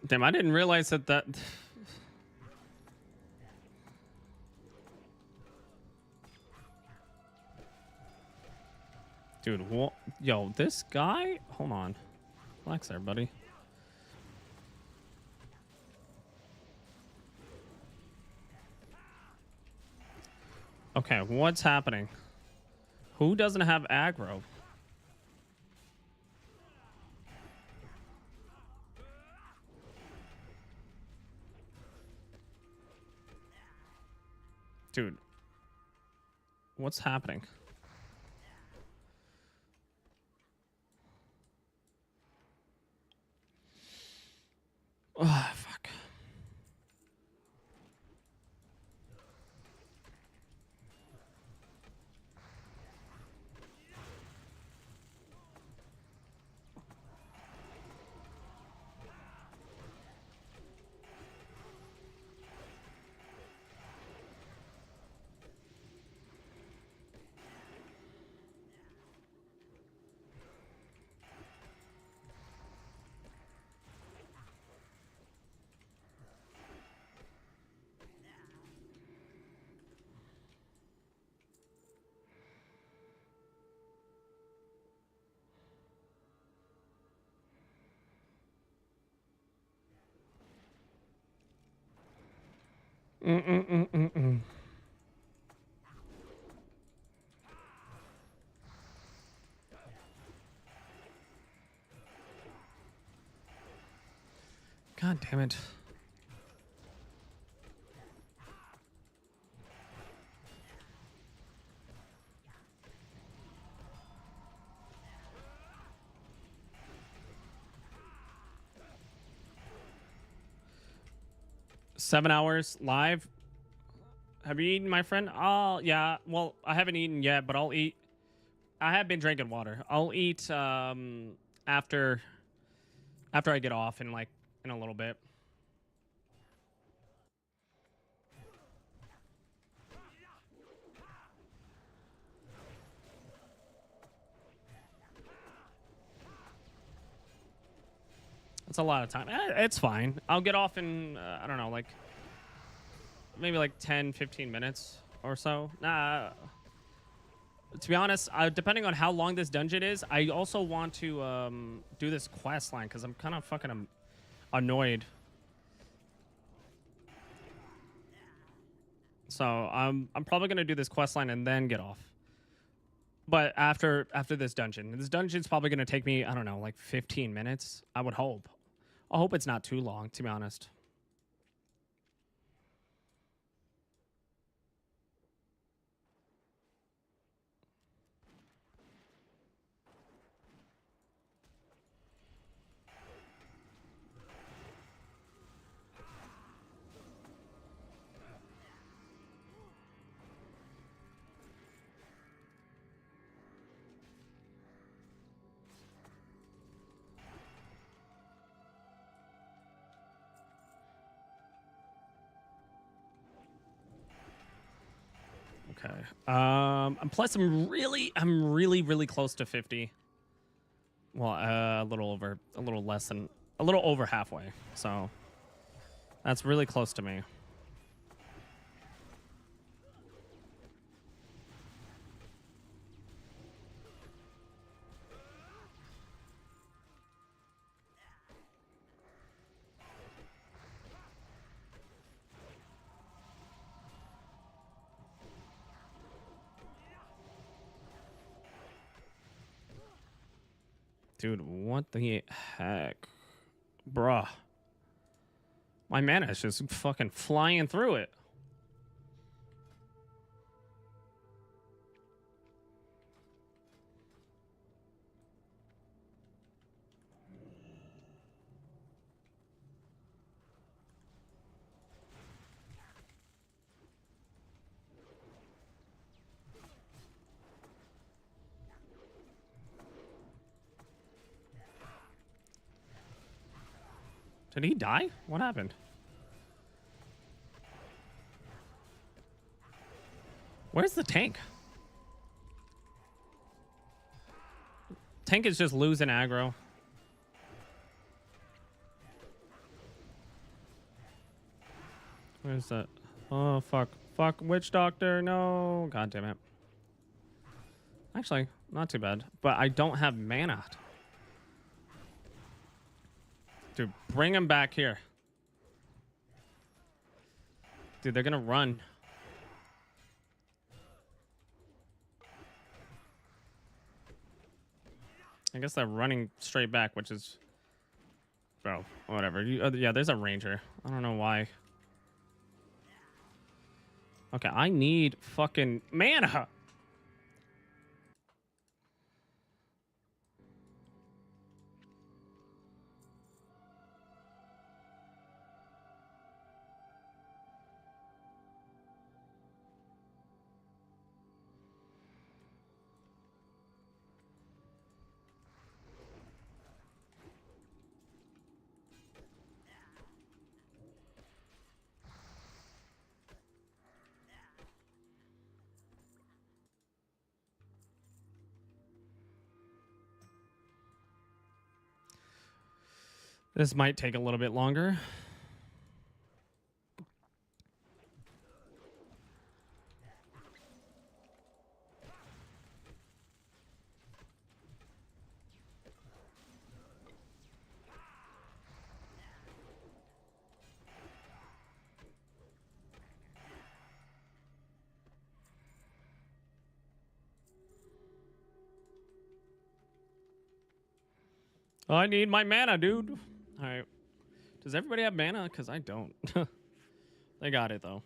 S1: Damn, I didn't realize that. Dude, what? Yo, this guy? Hold on. Relax there, buddy. Okay, what's happening? Who doesn't have aggro? Dude, what's happening? Oh, fuck. Mm-mm-mm-mm-mm. God damn it. Seven hours live. Have you eaten, my friend? Oh, yeah. Well, I haven't eaten yet, but I'll eat. I have been drinking water. I'll eat after I get off in a little bit. It's a lot of time. It's fine. I'll get off in I don't know, like maybe like 10, 15 minutes or so. Nah. To be honest, depending on how long this dungeon is, I also want to do this quest line because I'm kind of fucking annoyed. So I'm probably gonna do this quest line and then get off. But after this dungeon's probably gonna take me, I don't know, like 15 minutes. I would hope. I hope it's not too long, to be honest. Okay. And plus I'm really close to 50. Well, a little over halfway. So that's really close to me. Dude, what the heck? Bruh. My mana is just fucking flying through it. Did he die? What happened? Where's the tank? Tank is just losing aggro. Where's that? Oh, fuck. Fuck, witch doctor. No. God damn it. Actually, not too bad. But I don't have mana. Dude, bring him back here. Dude, they're gonna run. I guess they're running straight back, which is... Bro, whatever. Yeah, there's a ranger. I don't know why. Okay, I need fucking mana. This might take a little bit longer. I need my mana, dude. All right. Does everybody have mana? Because I don't. They got it, though.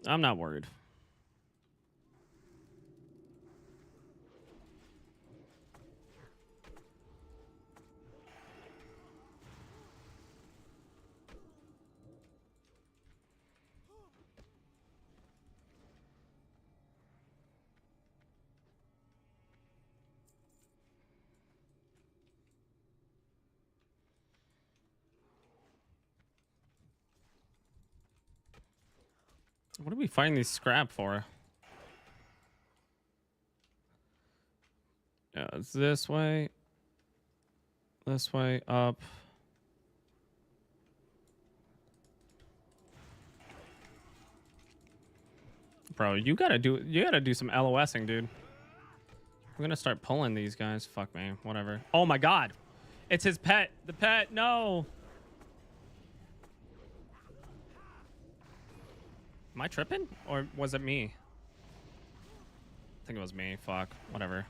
S1: I'm not worried. What are we fighting these scrap for? Yeah, it's this way. This way, up. Bro, you gotta do some LOSing, dude. I'm gonna start pulling these guys. Fuck me. Whatever. Oh my god. It's his pet. The pet, no. Am I tripping? Or was it me? I think it was me. Fuck. Whatever.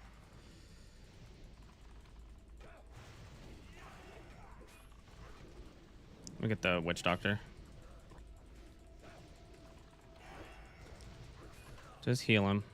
S1: Let me get the witch doctor. Just heal him.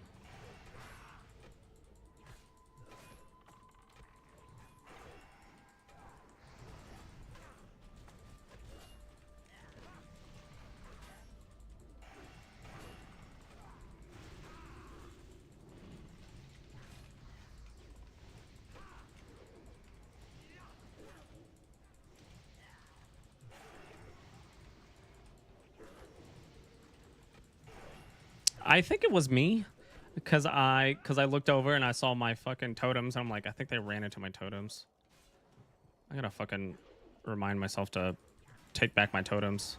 S1: I think it was me because I looked over and I saw my fucking totems. And I'm like, I think they ran into my totems. I gotta fucking remind myself to take back my totems.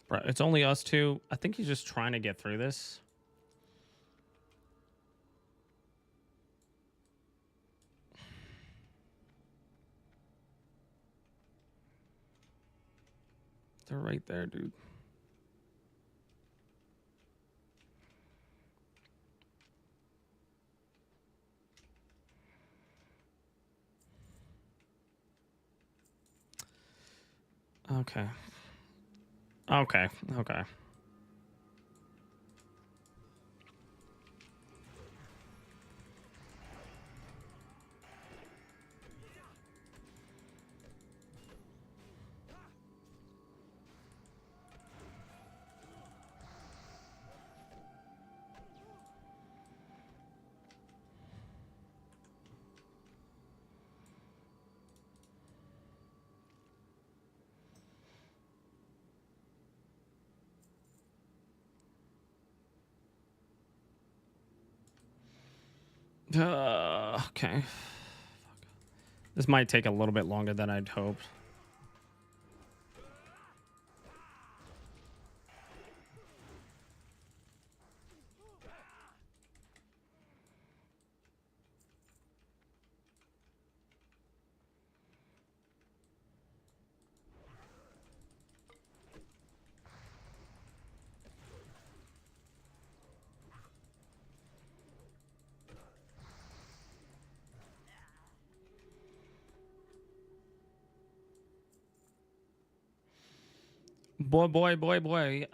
S1: Bro, it's only us two. I think he's just trying to get through this. They're right there, dude. Okay. Okay. Okay. Okay. This might take a little bit longer than I'd hoped. Boy. I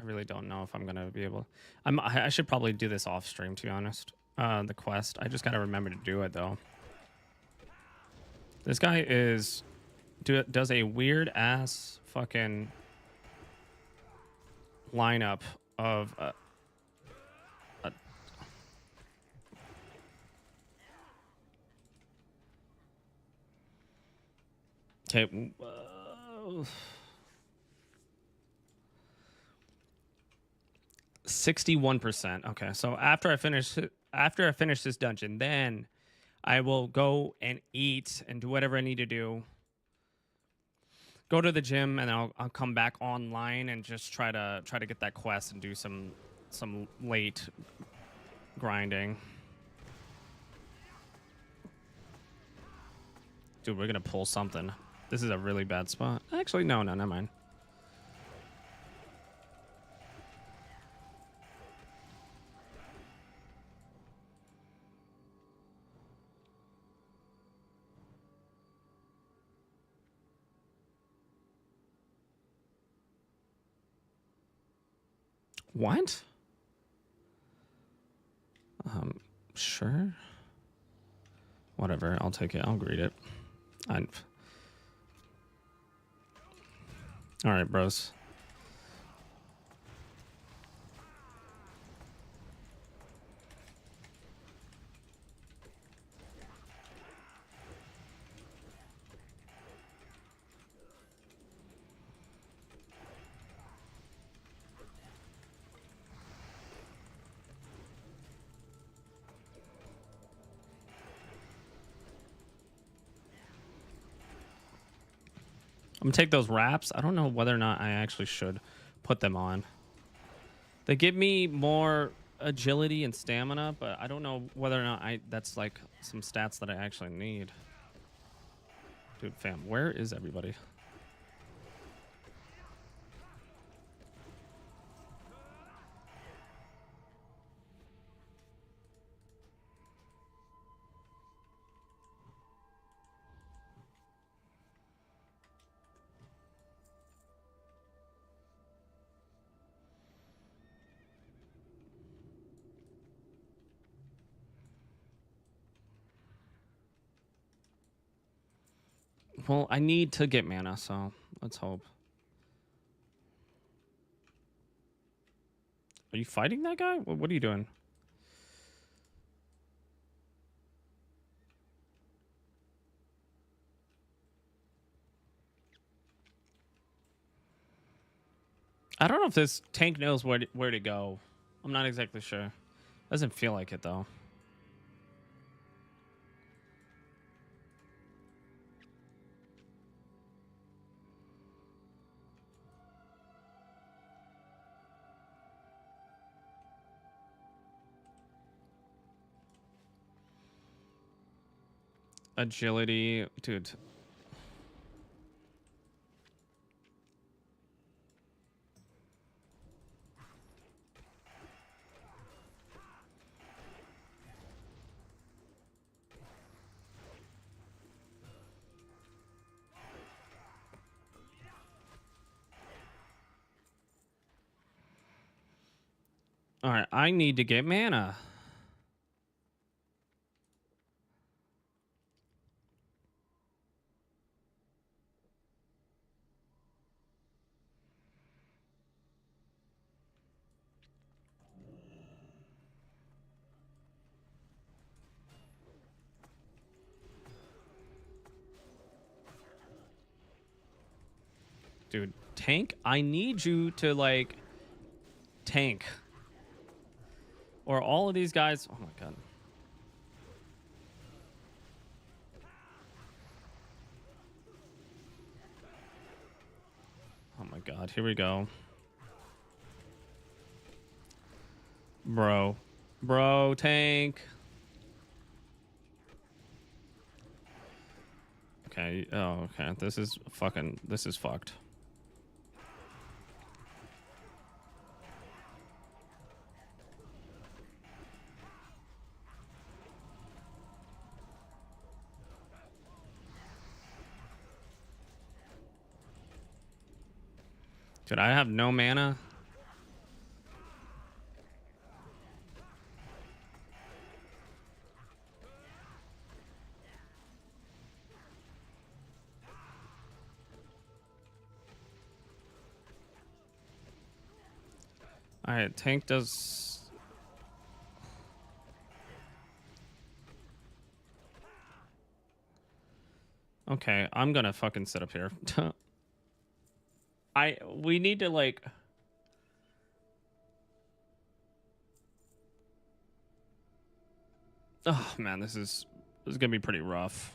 S1: really don't know if I'm gonna be able. I should probably do this off stream, to be honest. The quest. I just gotta remember to do it though. This guy does a weird ass fucking lineup of. Okay. 61%. Okay, so after I finish this dungeon, then I will go and eat and do whatever I need to do. Go to the gym and I'll come back online and just try to get that quest and do some late grinding. Dude, we're gonna pull something. This is a really bad spot. Actually, no, never mind. What? Sure. Whatever, I'll take it. I'll greet it. All right, bros. I'm gonna take those wraps. I don't know whether or not I actually should put them on. They give me more agility and stamina, but I don't know whether or not that's like some stats that I actually need. Dude, fam, where is everybody? Well, I need to get mana, so let's hope. Are you fighting that guy? What are you doing? I don't know if this tank knows where to go. I'm not exactly sure. Doesn't feel like it though. Agility, dude. All right, I need to get mana. Dude, tank, I need you to like tank. Or all of these guys. Oh my god. Oh my god, here we go. Bro, tank. Okay, oh, okay. This is fucked. Dude, I have no mana. Alright, tank does... Okay, I'm gonna fucking sit up here. We need to like... Oh man, this is gonna be pretty rough.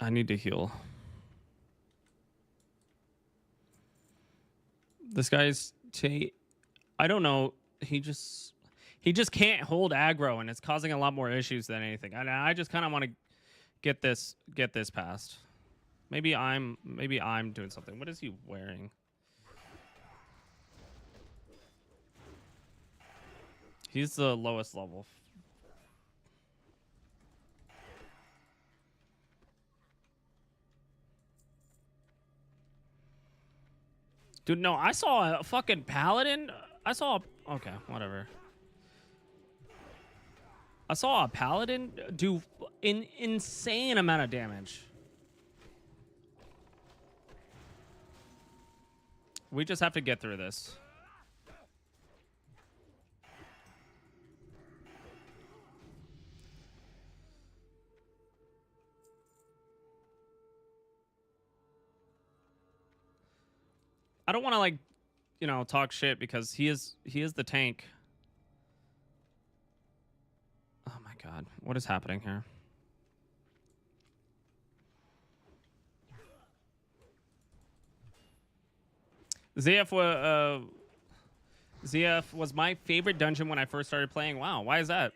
S1: I need to heal. This guy's I don't know. He just can't hold aggro, and it's causing a lot more issues than anything. And I just kind of want to get this past. Maybe I'm doing something. What is he wearing? He's the lowest level. Dude, no, I saw a fucking paladin. Okay, whatever. I saw a paladin do an insane amount of damage. We just have to get through this. I don't want to like, you know, talk shit because he is the tank. Oh my god, what is happening here? ZF was my favorite dungeon when I first started playing. Wow, why is that?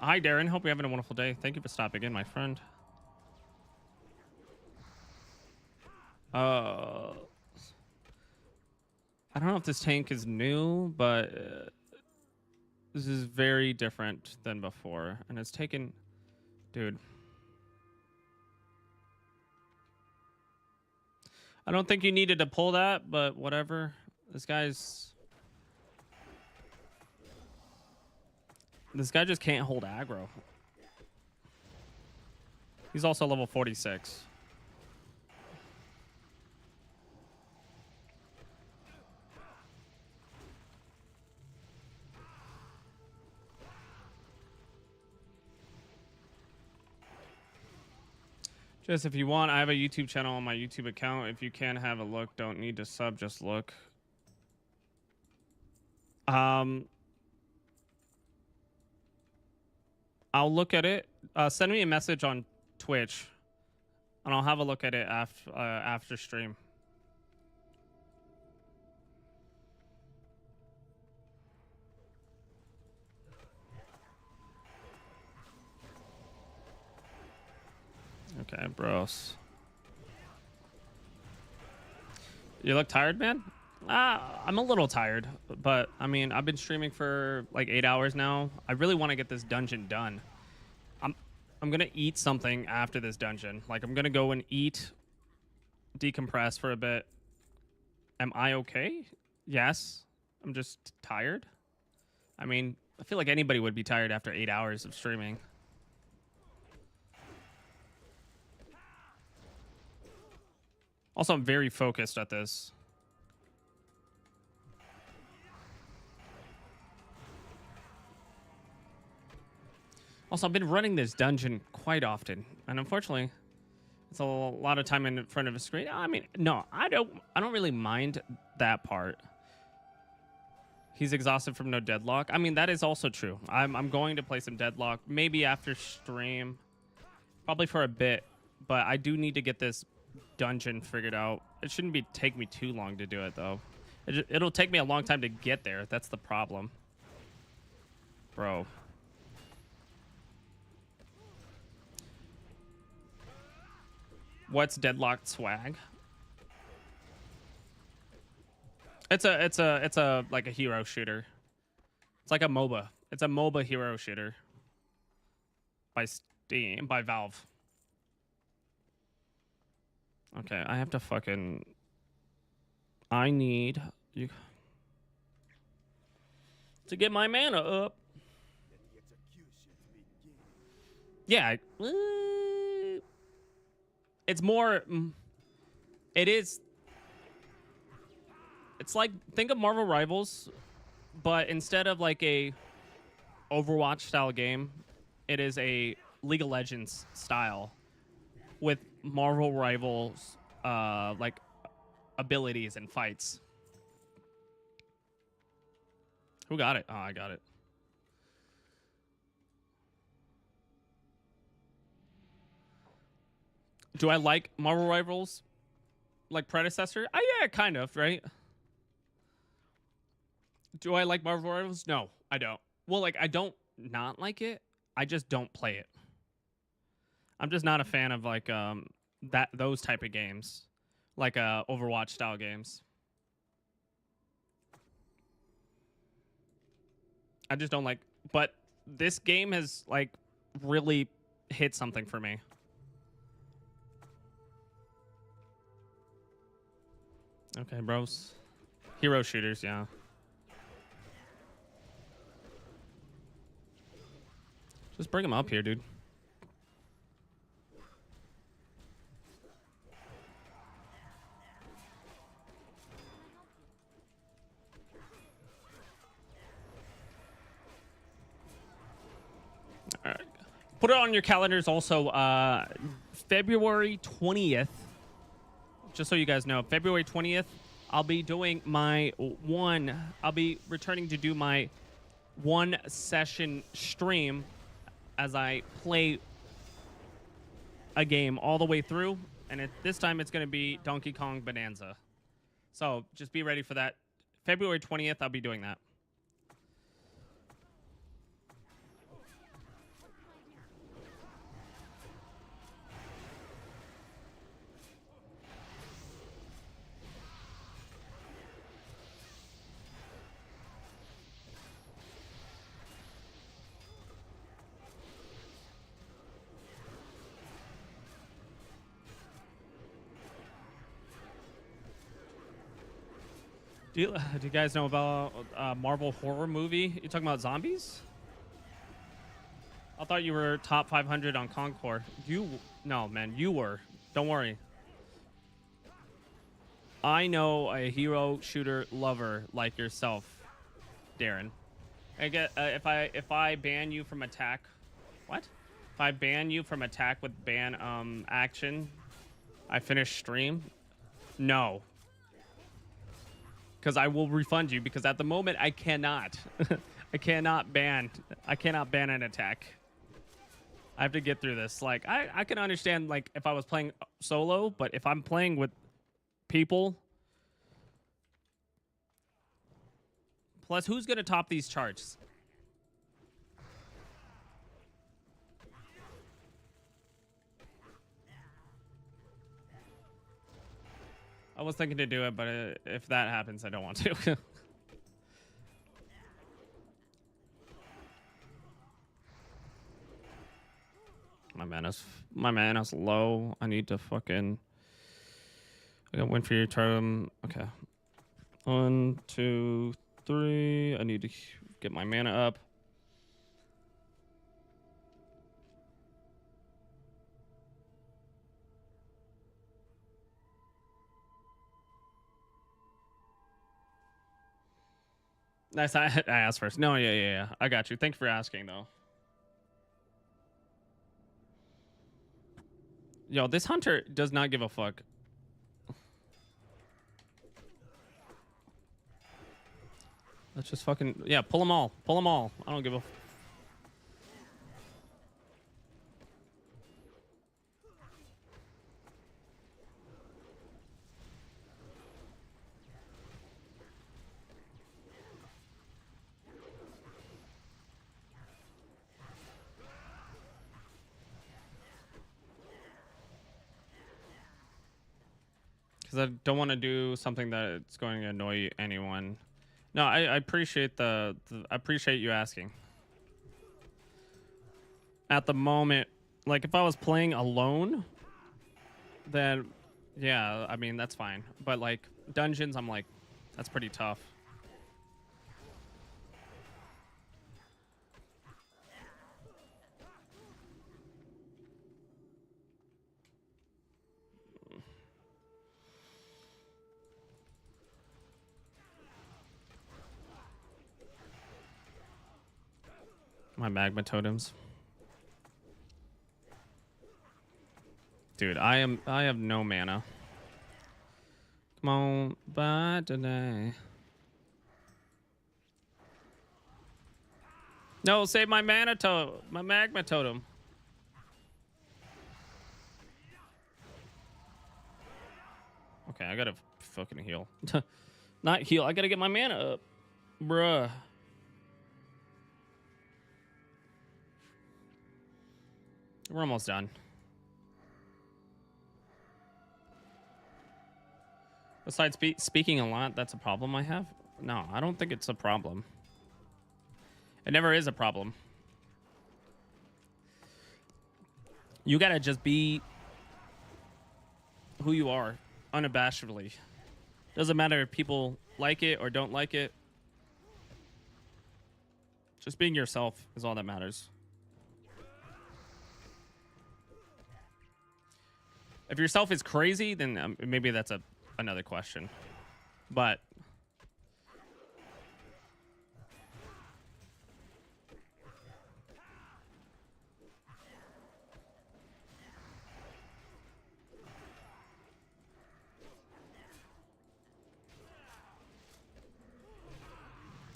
S1: Hi, Darren. Hope you're having a wonderful day. Thank you for stopping in, my friend. I don't know if this tank is new, but this is very different than before. And it's taken... Dude. I don't think you needed to pull that, but whatever. This guy just can't hold aggro. He's also level 46. Just if you want, I have a YouTube channel on my YouTube account. If you can have a look, don't need to sub, just look. I'll look at it. Send me a message on Twitch, and I'll have a look at it after stream. Okay, bros. You look tired, man? I'm a little tired, but I mean, I've been streaming for like 8 hours now. I really want to get this dungeon done. I'm gonna eat something after this dungeon. Like, I'm gonna go and eat, decompress for a bit. Am I okay? Yes. I'm just tired. I mean, I feel like anybody would be tired after 8 hours of streaming. Also, I'm very focused at this. Also, I've been running this dungeon quite often, and unfortunately, it's a lot of time in front of a screen. I mean, no, I don't really mind that part. He's exhausted from no deadlock. I mean, that is also true. I'm going to play some deadlock, maybe after stream, probably for a bit, but I do need to get this dungeon figured out. It shouldn't take me too long to do it, though. It'll take me a long time to get there. That's the problem, bro. What's deadlocked swag? It's a like a hero shooter. It's like a MOBA. It's a MOBA hero shooter by Valve. Okay, I have to fucking... I need you to get my mana up. Yeah, it's more... It is... It's like, think of Marvel Rivals, but instead of like a Overwatch style game, it is a League of Legends style with Marvel Rivals like abilities and fights. Who got it? Oh, I got it. Do I like Marvel Rivals like predecessor? Yeah, kind of, right? Do I like Marvel Rivals? No, I don't. Well, like, I don't not like it. I just don't play it. I'm just not a fan of like those type of games, like Overwatch style games. I just don't like. But this game has like really hit something for me. Okay, bros. Hero shooters, yeah. Just bring him up here, dude. All right. Put it on your calendars also. February 20th. Just so you guys know, February 20th, I'll be doing my I'll be returning to do my 1 session stream as I play a game all the way through, and this time it's going to be Donkey Kong Bonanza. So just be ready for that. February 20th, I'll be doing that. Do you guys know about Marvel horror movie? You talking about zombies? I thought you were top 500 on Concord. No, man, you were. Don't worry. I know a hero shooter lover like yourself, Darren. I get if I ban you from attack, what? If I ban you from attack with ban action, I finish stream. No, because I will refund you. Because at the moment I cannot, I cannot ban an attack. I have to get through this. Like I can understand like if I was playing solo, but if I'm playing with people. Plus, who's gonna top these charts? I was thinking to do it, but if that happens, I don't want to. My mana's low. I need to fucking. I got win for your term. Okay. 1, 2, 3. I need to get my mana up. Nice. I asked first. No, yeah. I got you. Thank you for asking, though. Yo, this hunter does not give a fuck. Let's just fucking... Yeah, pull them all. Pull them all. I don't give a... Because I don't want to do something that's going to annoy anyone. No, I appreciate I appreciate you asking. At the moment, like if I was playing alone, then yeah, I mean that's fine. But like dungeons, I'm like, that's pretty tough. My magma totems. Dude, I have no mana. Come on, bye today. No, save my magma totem. Okay, I gotta fucking heal. Not heal, I gotta get my mana up. Bruh. We're almost done. Besides speaking a lot, that's a problem I have? No, I don't think it's a problem. It never is a problem. You gotta just be who you are, unabashedly. Doesn't matter if people like it or don't like it. Just being yourself is all that matters. If yourself is crazy, then maybe that's another question. But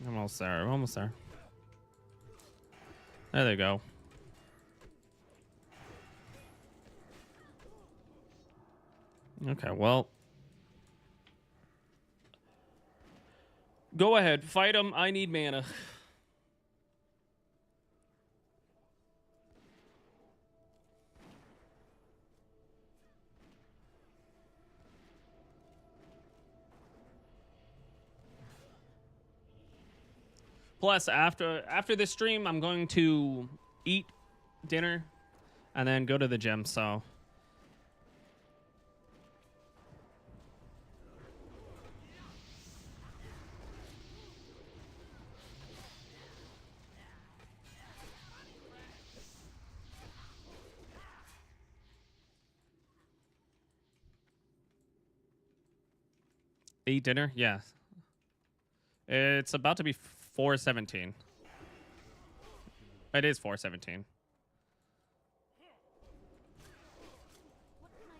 S1: I'm almost there. I'm almost there. There they go. Okay, well. Go ahead. Fight him. I need mana. Plus, after this stream, I'm going to eat dinner and then go to the gym, so... Eat dinner? Yeah. It's about to be 4:17. It is 4:17.
S8: What can I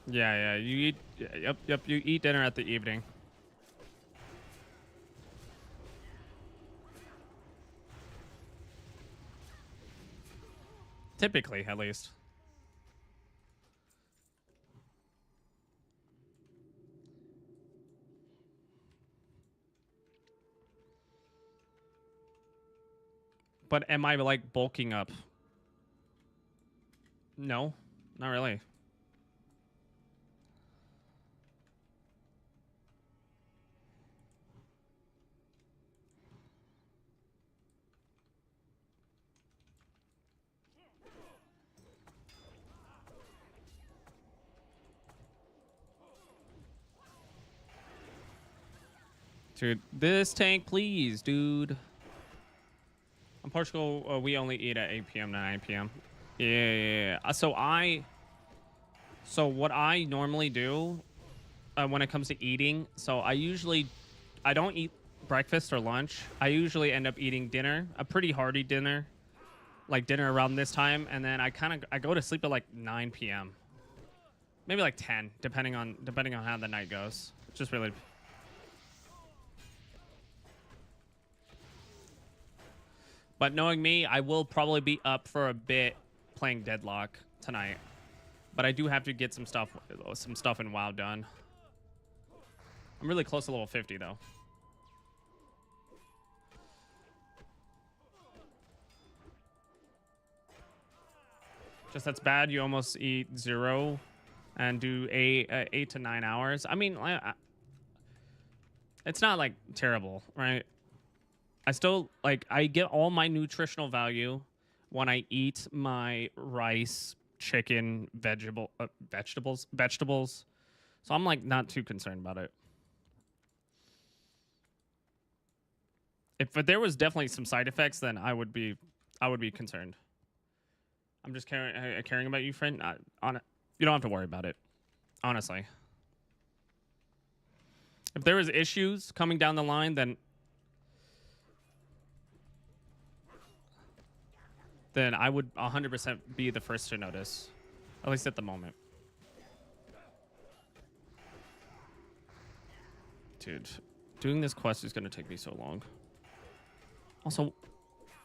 S8: do?
S1: Yeah, you eat. Yep. You eat dinner at the evening. Typically, at least. But am I like bulking up? No, not really. Dude, this tank, please, dude. In Portugal, we only eat at 8 p.m. to 9 p.m. Yeah. So what I normally do when it comes to eating, so I don't eat breakfast or lunch. I usually end up eating dinner, a pretty hearty dinner, like dinner around this time, and then I go to sleep at like 9 p.m. Maybe like 10, depending on how the night goes. Just really. But knowing me, I will probably be up for a bit playing Deadlock tonight. But I do have to get some stuff in WoW done. I'm really close to level 50 though. Just that's bad. You almost eat 0 and do 8 to 9 hours. I mean, it's not like terrible, right? I still I get all my nutritional value when I eat my rice, chicken, vegetables. So I'm like not too concerned about it. If there was definitely some side effects, then I would be concerned. I'm just caring about you, friend. You don't have to worry about it, honestly. If there was issues coming down the line, then I would 100% be the first to notice, at least at the moment. Dude, doing this quest is going to take me so long. Also,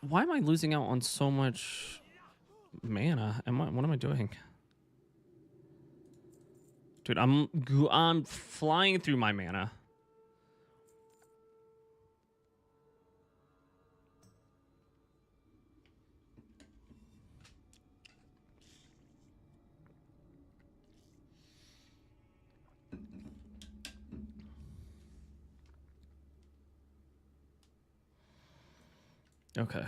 S1: why am I losing out on so much mana? What am I doing? Dude, I'm flying through my mana. Okay.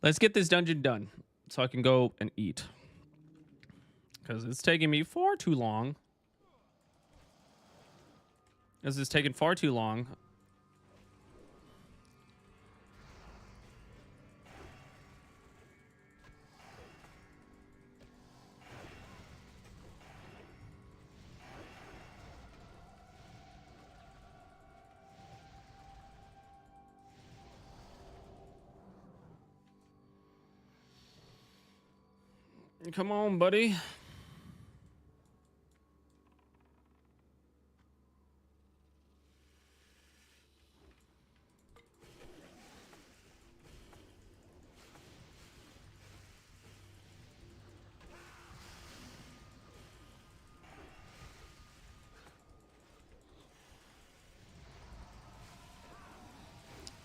S1: Let's get this dungeon done so I can go and eat. Because it's taking me far too long. This is taking far too long. Come on, buddy.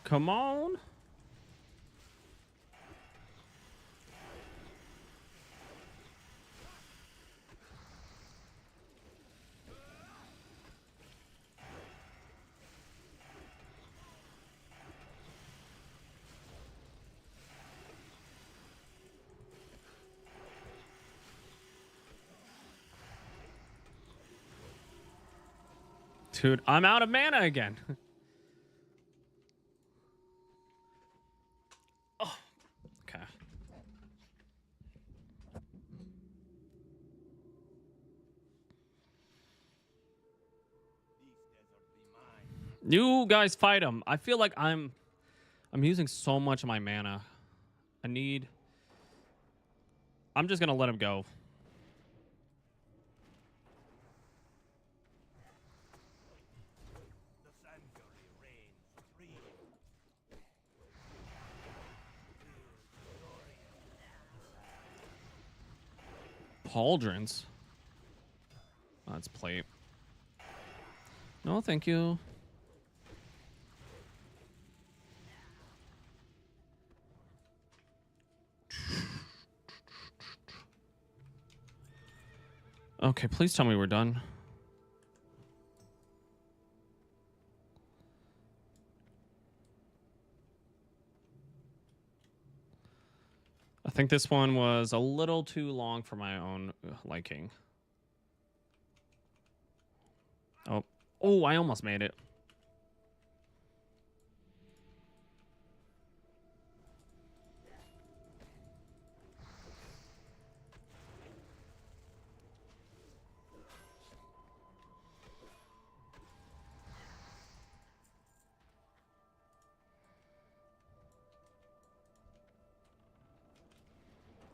S1: Come on. Dude, I'm out of mana again. Oh, okay. You guys fight him. I feel like I'm using so much of my mana. I'm just gonna let him go. Pauldrons. Let's play. No, thank you. Okay, please tell me we're done. I think this one was a little too long for my own liking. Oh, I almost made it.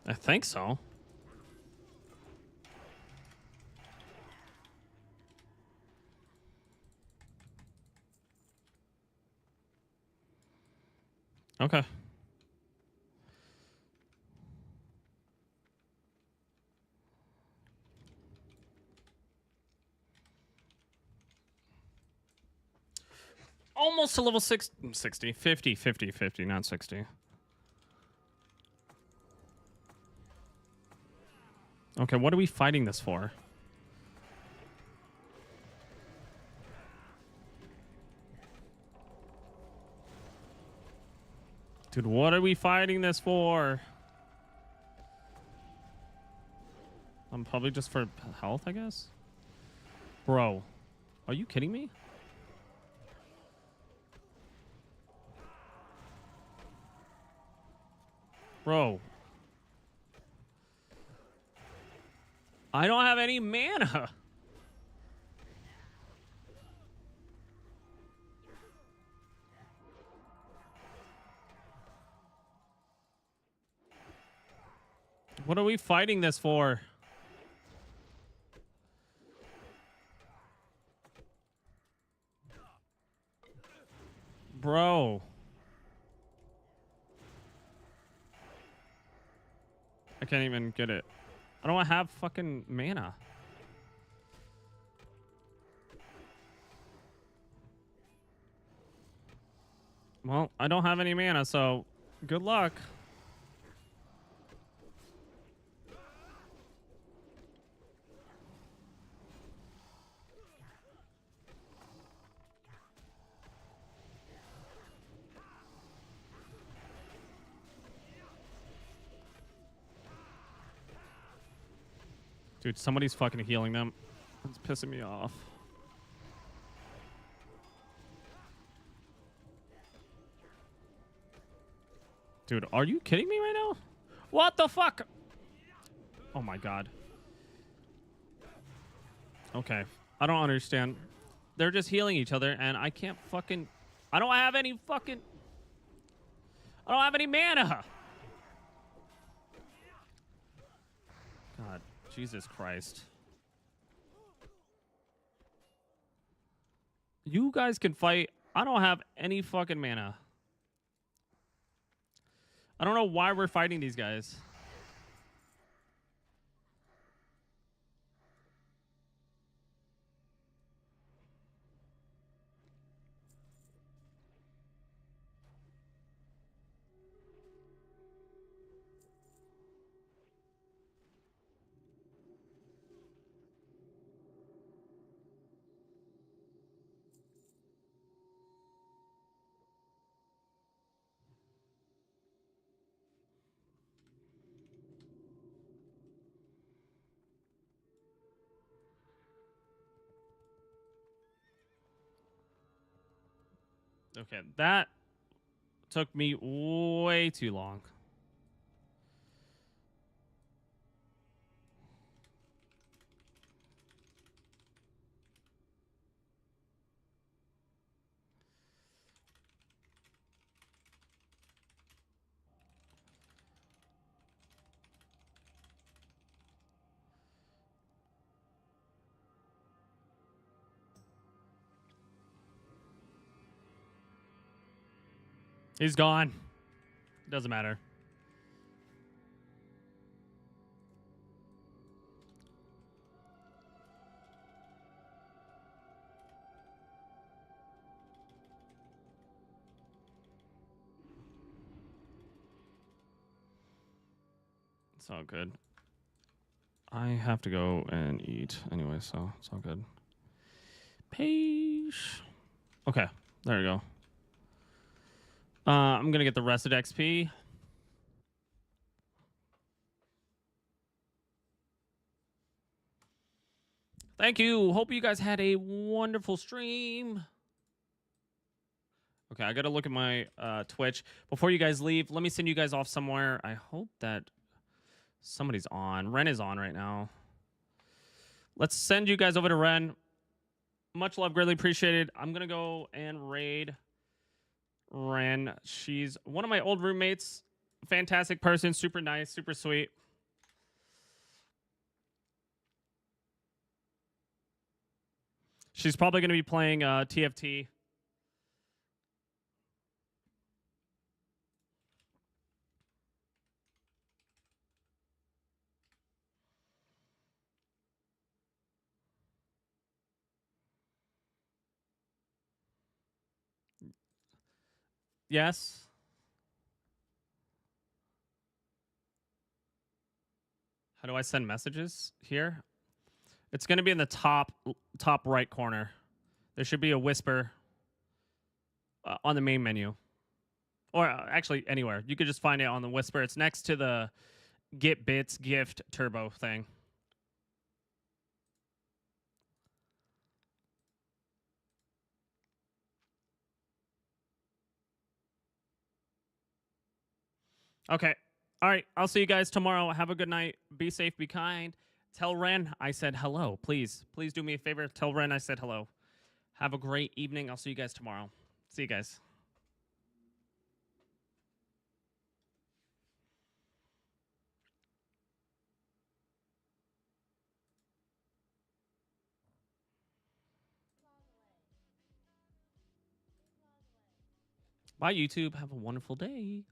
S1: I think so. Okay. Almost to level 60. 50, not 60. Okay, what are we fighting this for? Dude, what are we fighting this for? I'm probably just for health, I guess. Bro, are you kidding me? Bro. I don't have any mana. What are we fighting this for? Bro. I can't even get it. I don't have fucking mana. Well, I don't have any mana, so good luck. Dude, somebody's fucking healing them. It's pissing me off. Dude, are you kidding me right now? What the fuck? Oh my god. Okay. I don't understand. They're just healing each other and I can't fucking... I don't have any fucking... I don't have any mana. God, Jesus Christ. You guys can fight. I don't have any fucking mana. I don't know why we're fighting these guys. Okay, that took me way too long. He's gone. Doesn't matter. It's all good. I have to go and eat anyway, so it's all good. Page. Okay, there we go. I'm gonna get the rested XP. Thank you. Hope you guys had a wonderful stream. Okay, I gotta look at my Twitch before you guys leave. Let me send you guys off somewhere. I hope that somebody's on. Ren is on right now. Let's send you guys over to Ren. Much love, greatly appreciated. I'm gonna go and raid Ren. She's one of my old roommates. Fantastic person, super nice, super sweet. She's probably gonna be playing TFT. Yes. How do I send messages here? It's going to be in the top right corner. There should be a whisper on the main menu. Or actually anywhere. You could just find it on the whisper. It's next to the Get Bits gift turbo thing. Okay. All right. I'll see you guys tomorrow. Have a good night. Be safe. Be kind. Tell Ren I said hello. Please. Please do me a favor. Tell Ren I said hello. Have a great evening. I'll see you guys tomorrow. See you guys. Bye, YouTube. Have a wonderful day.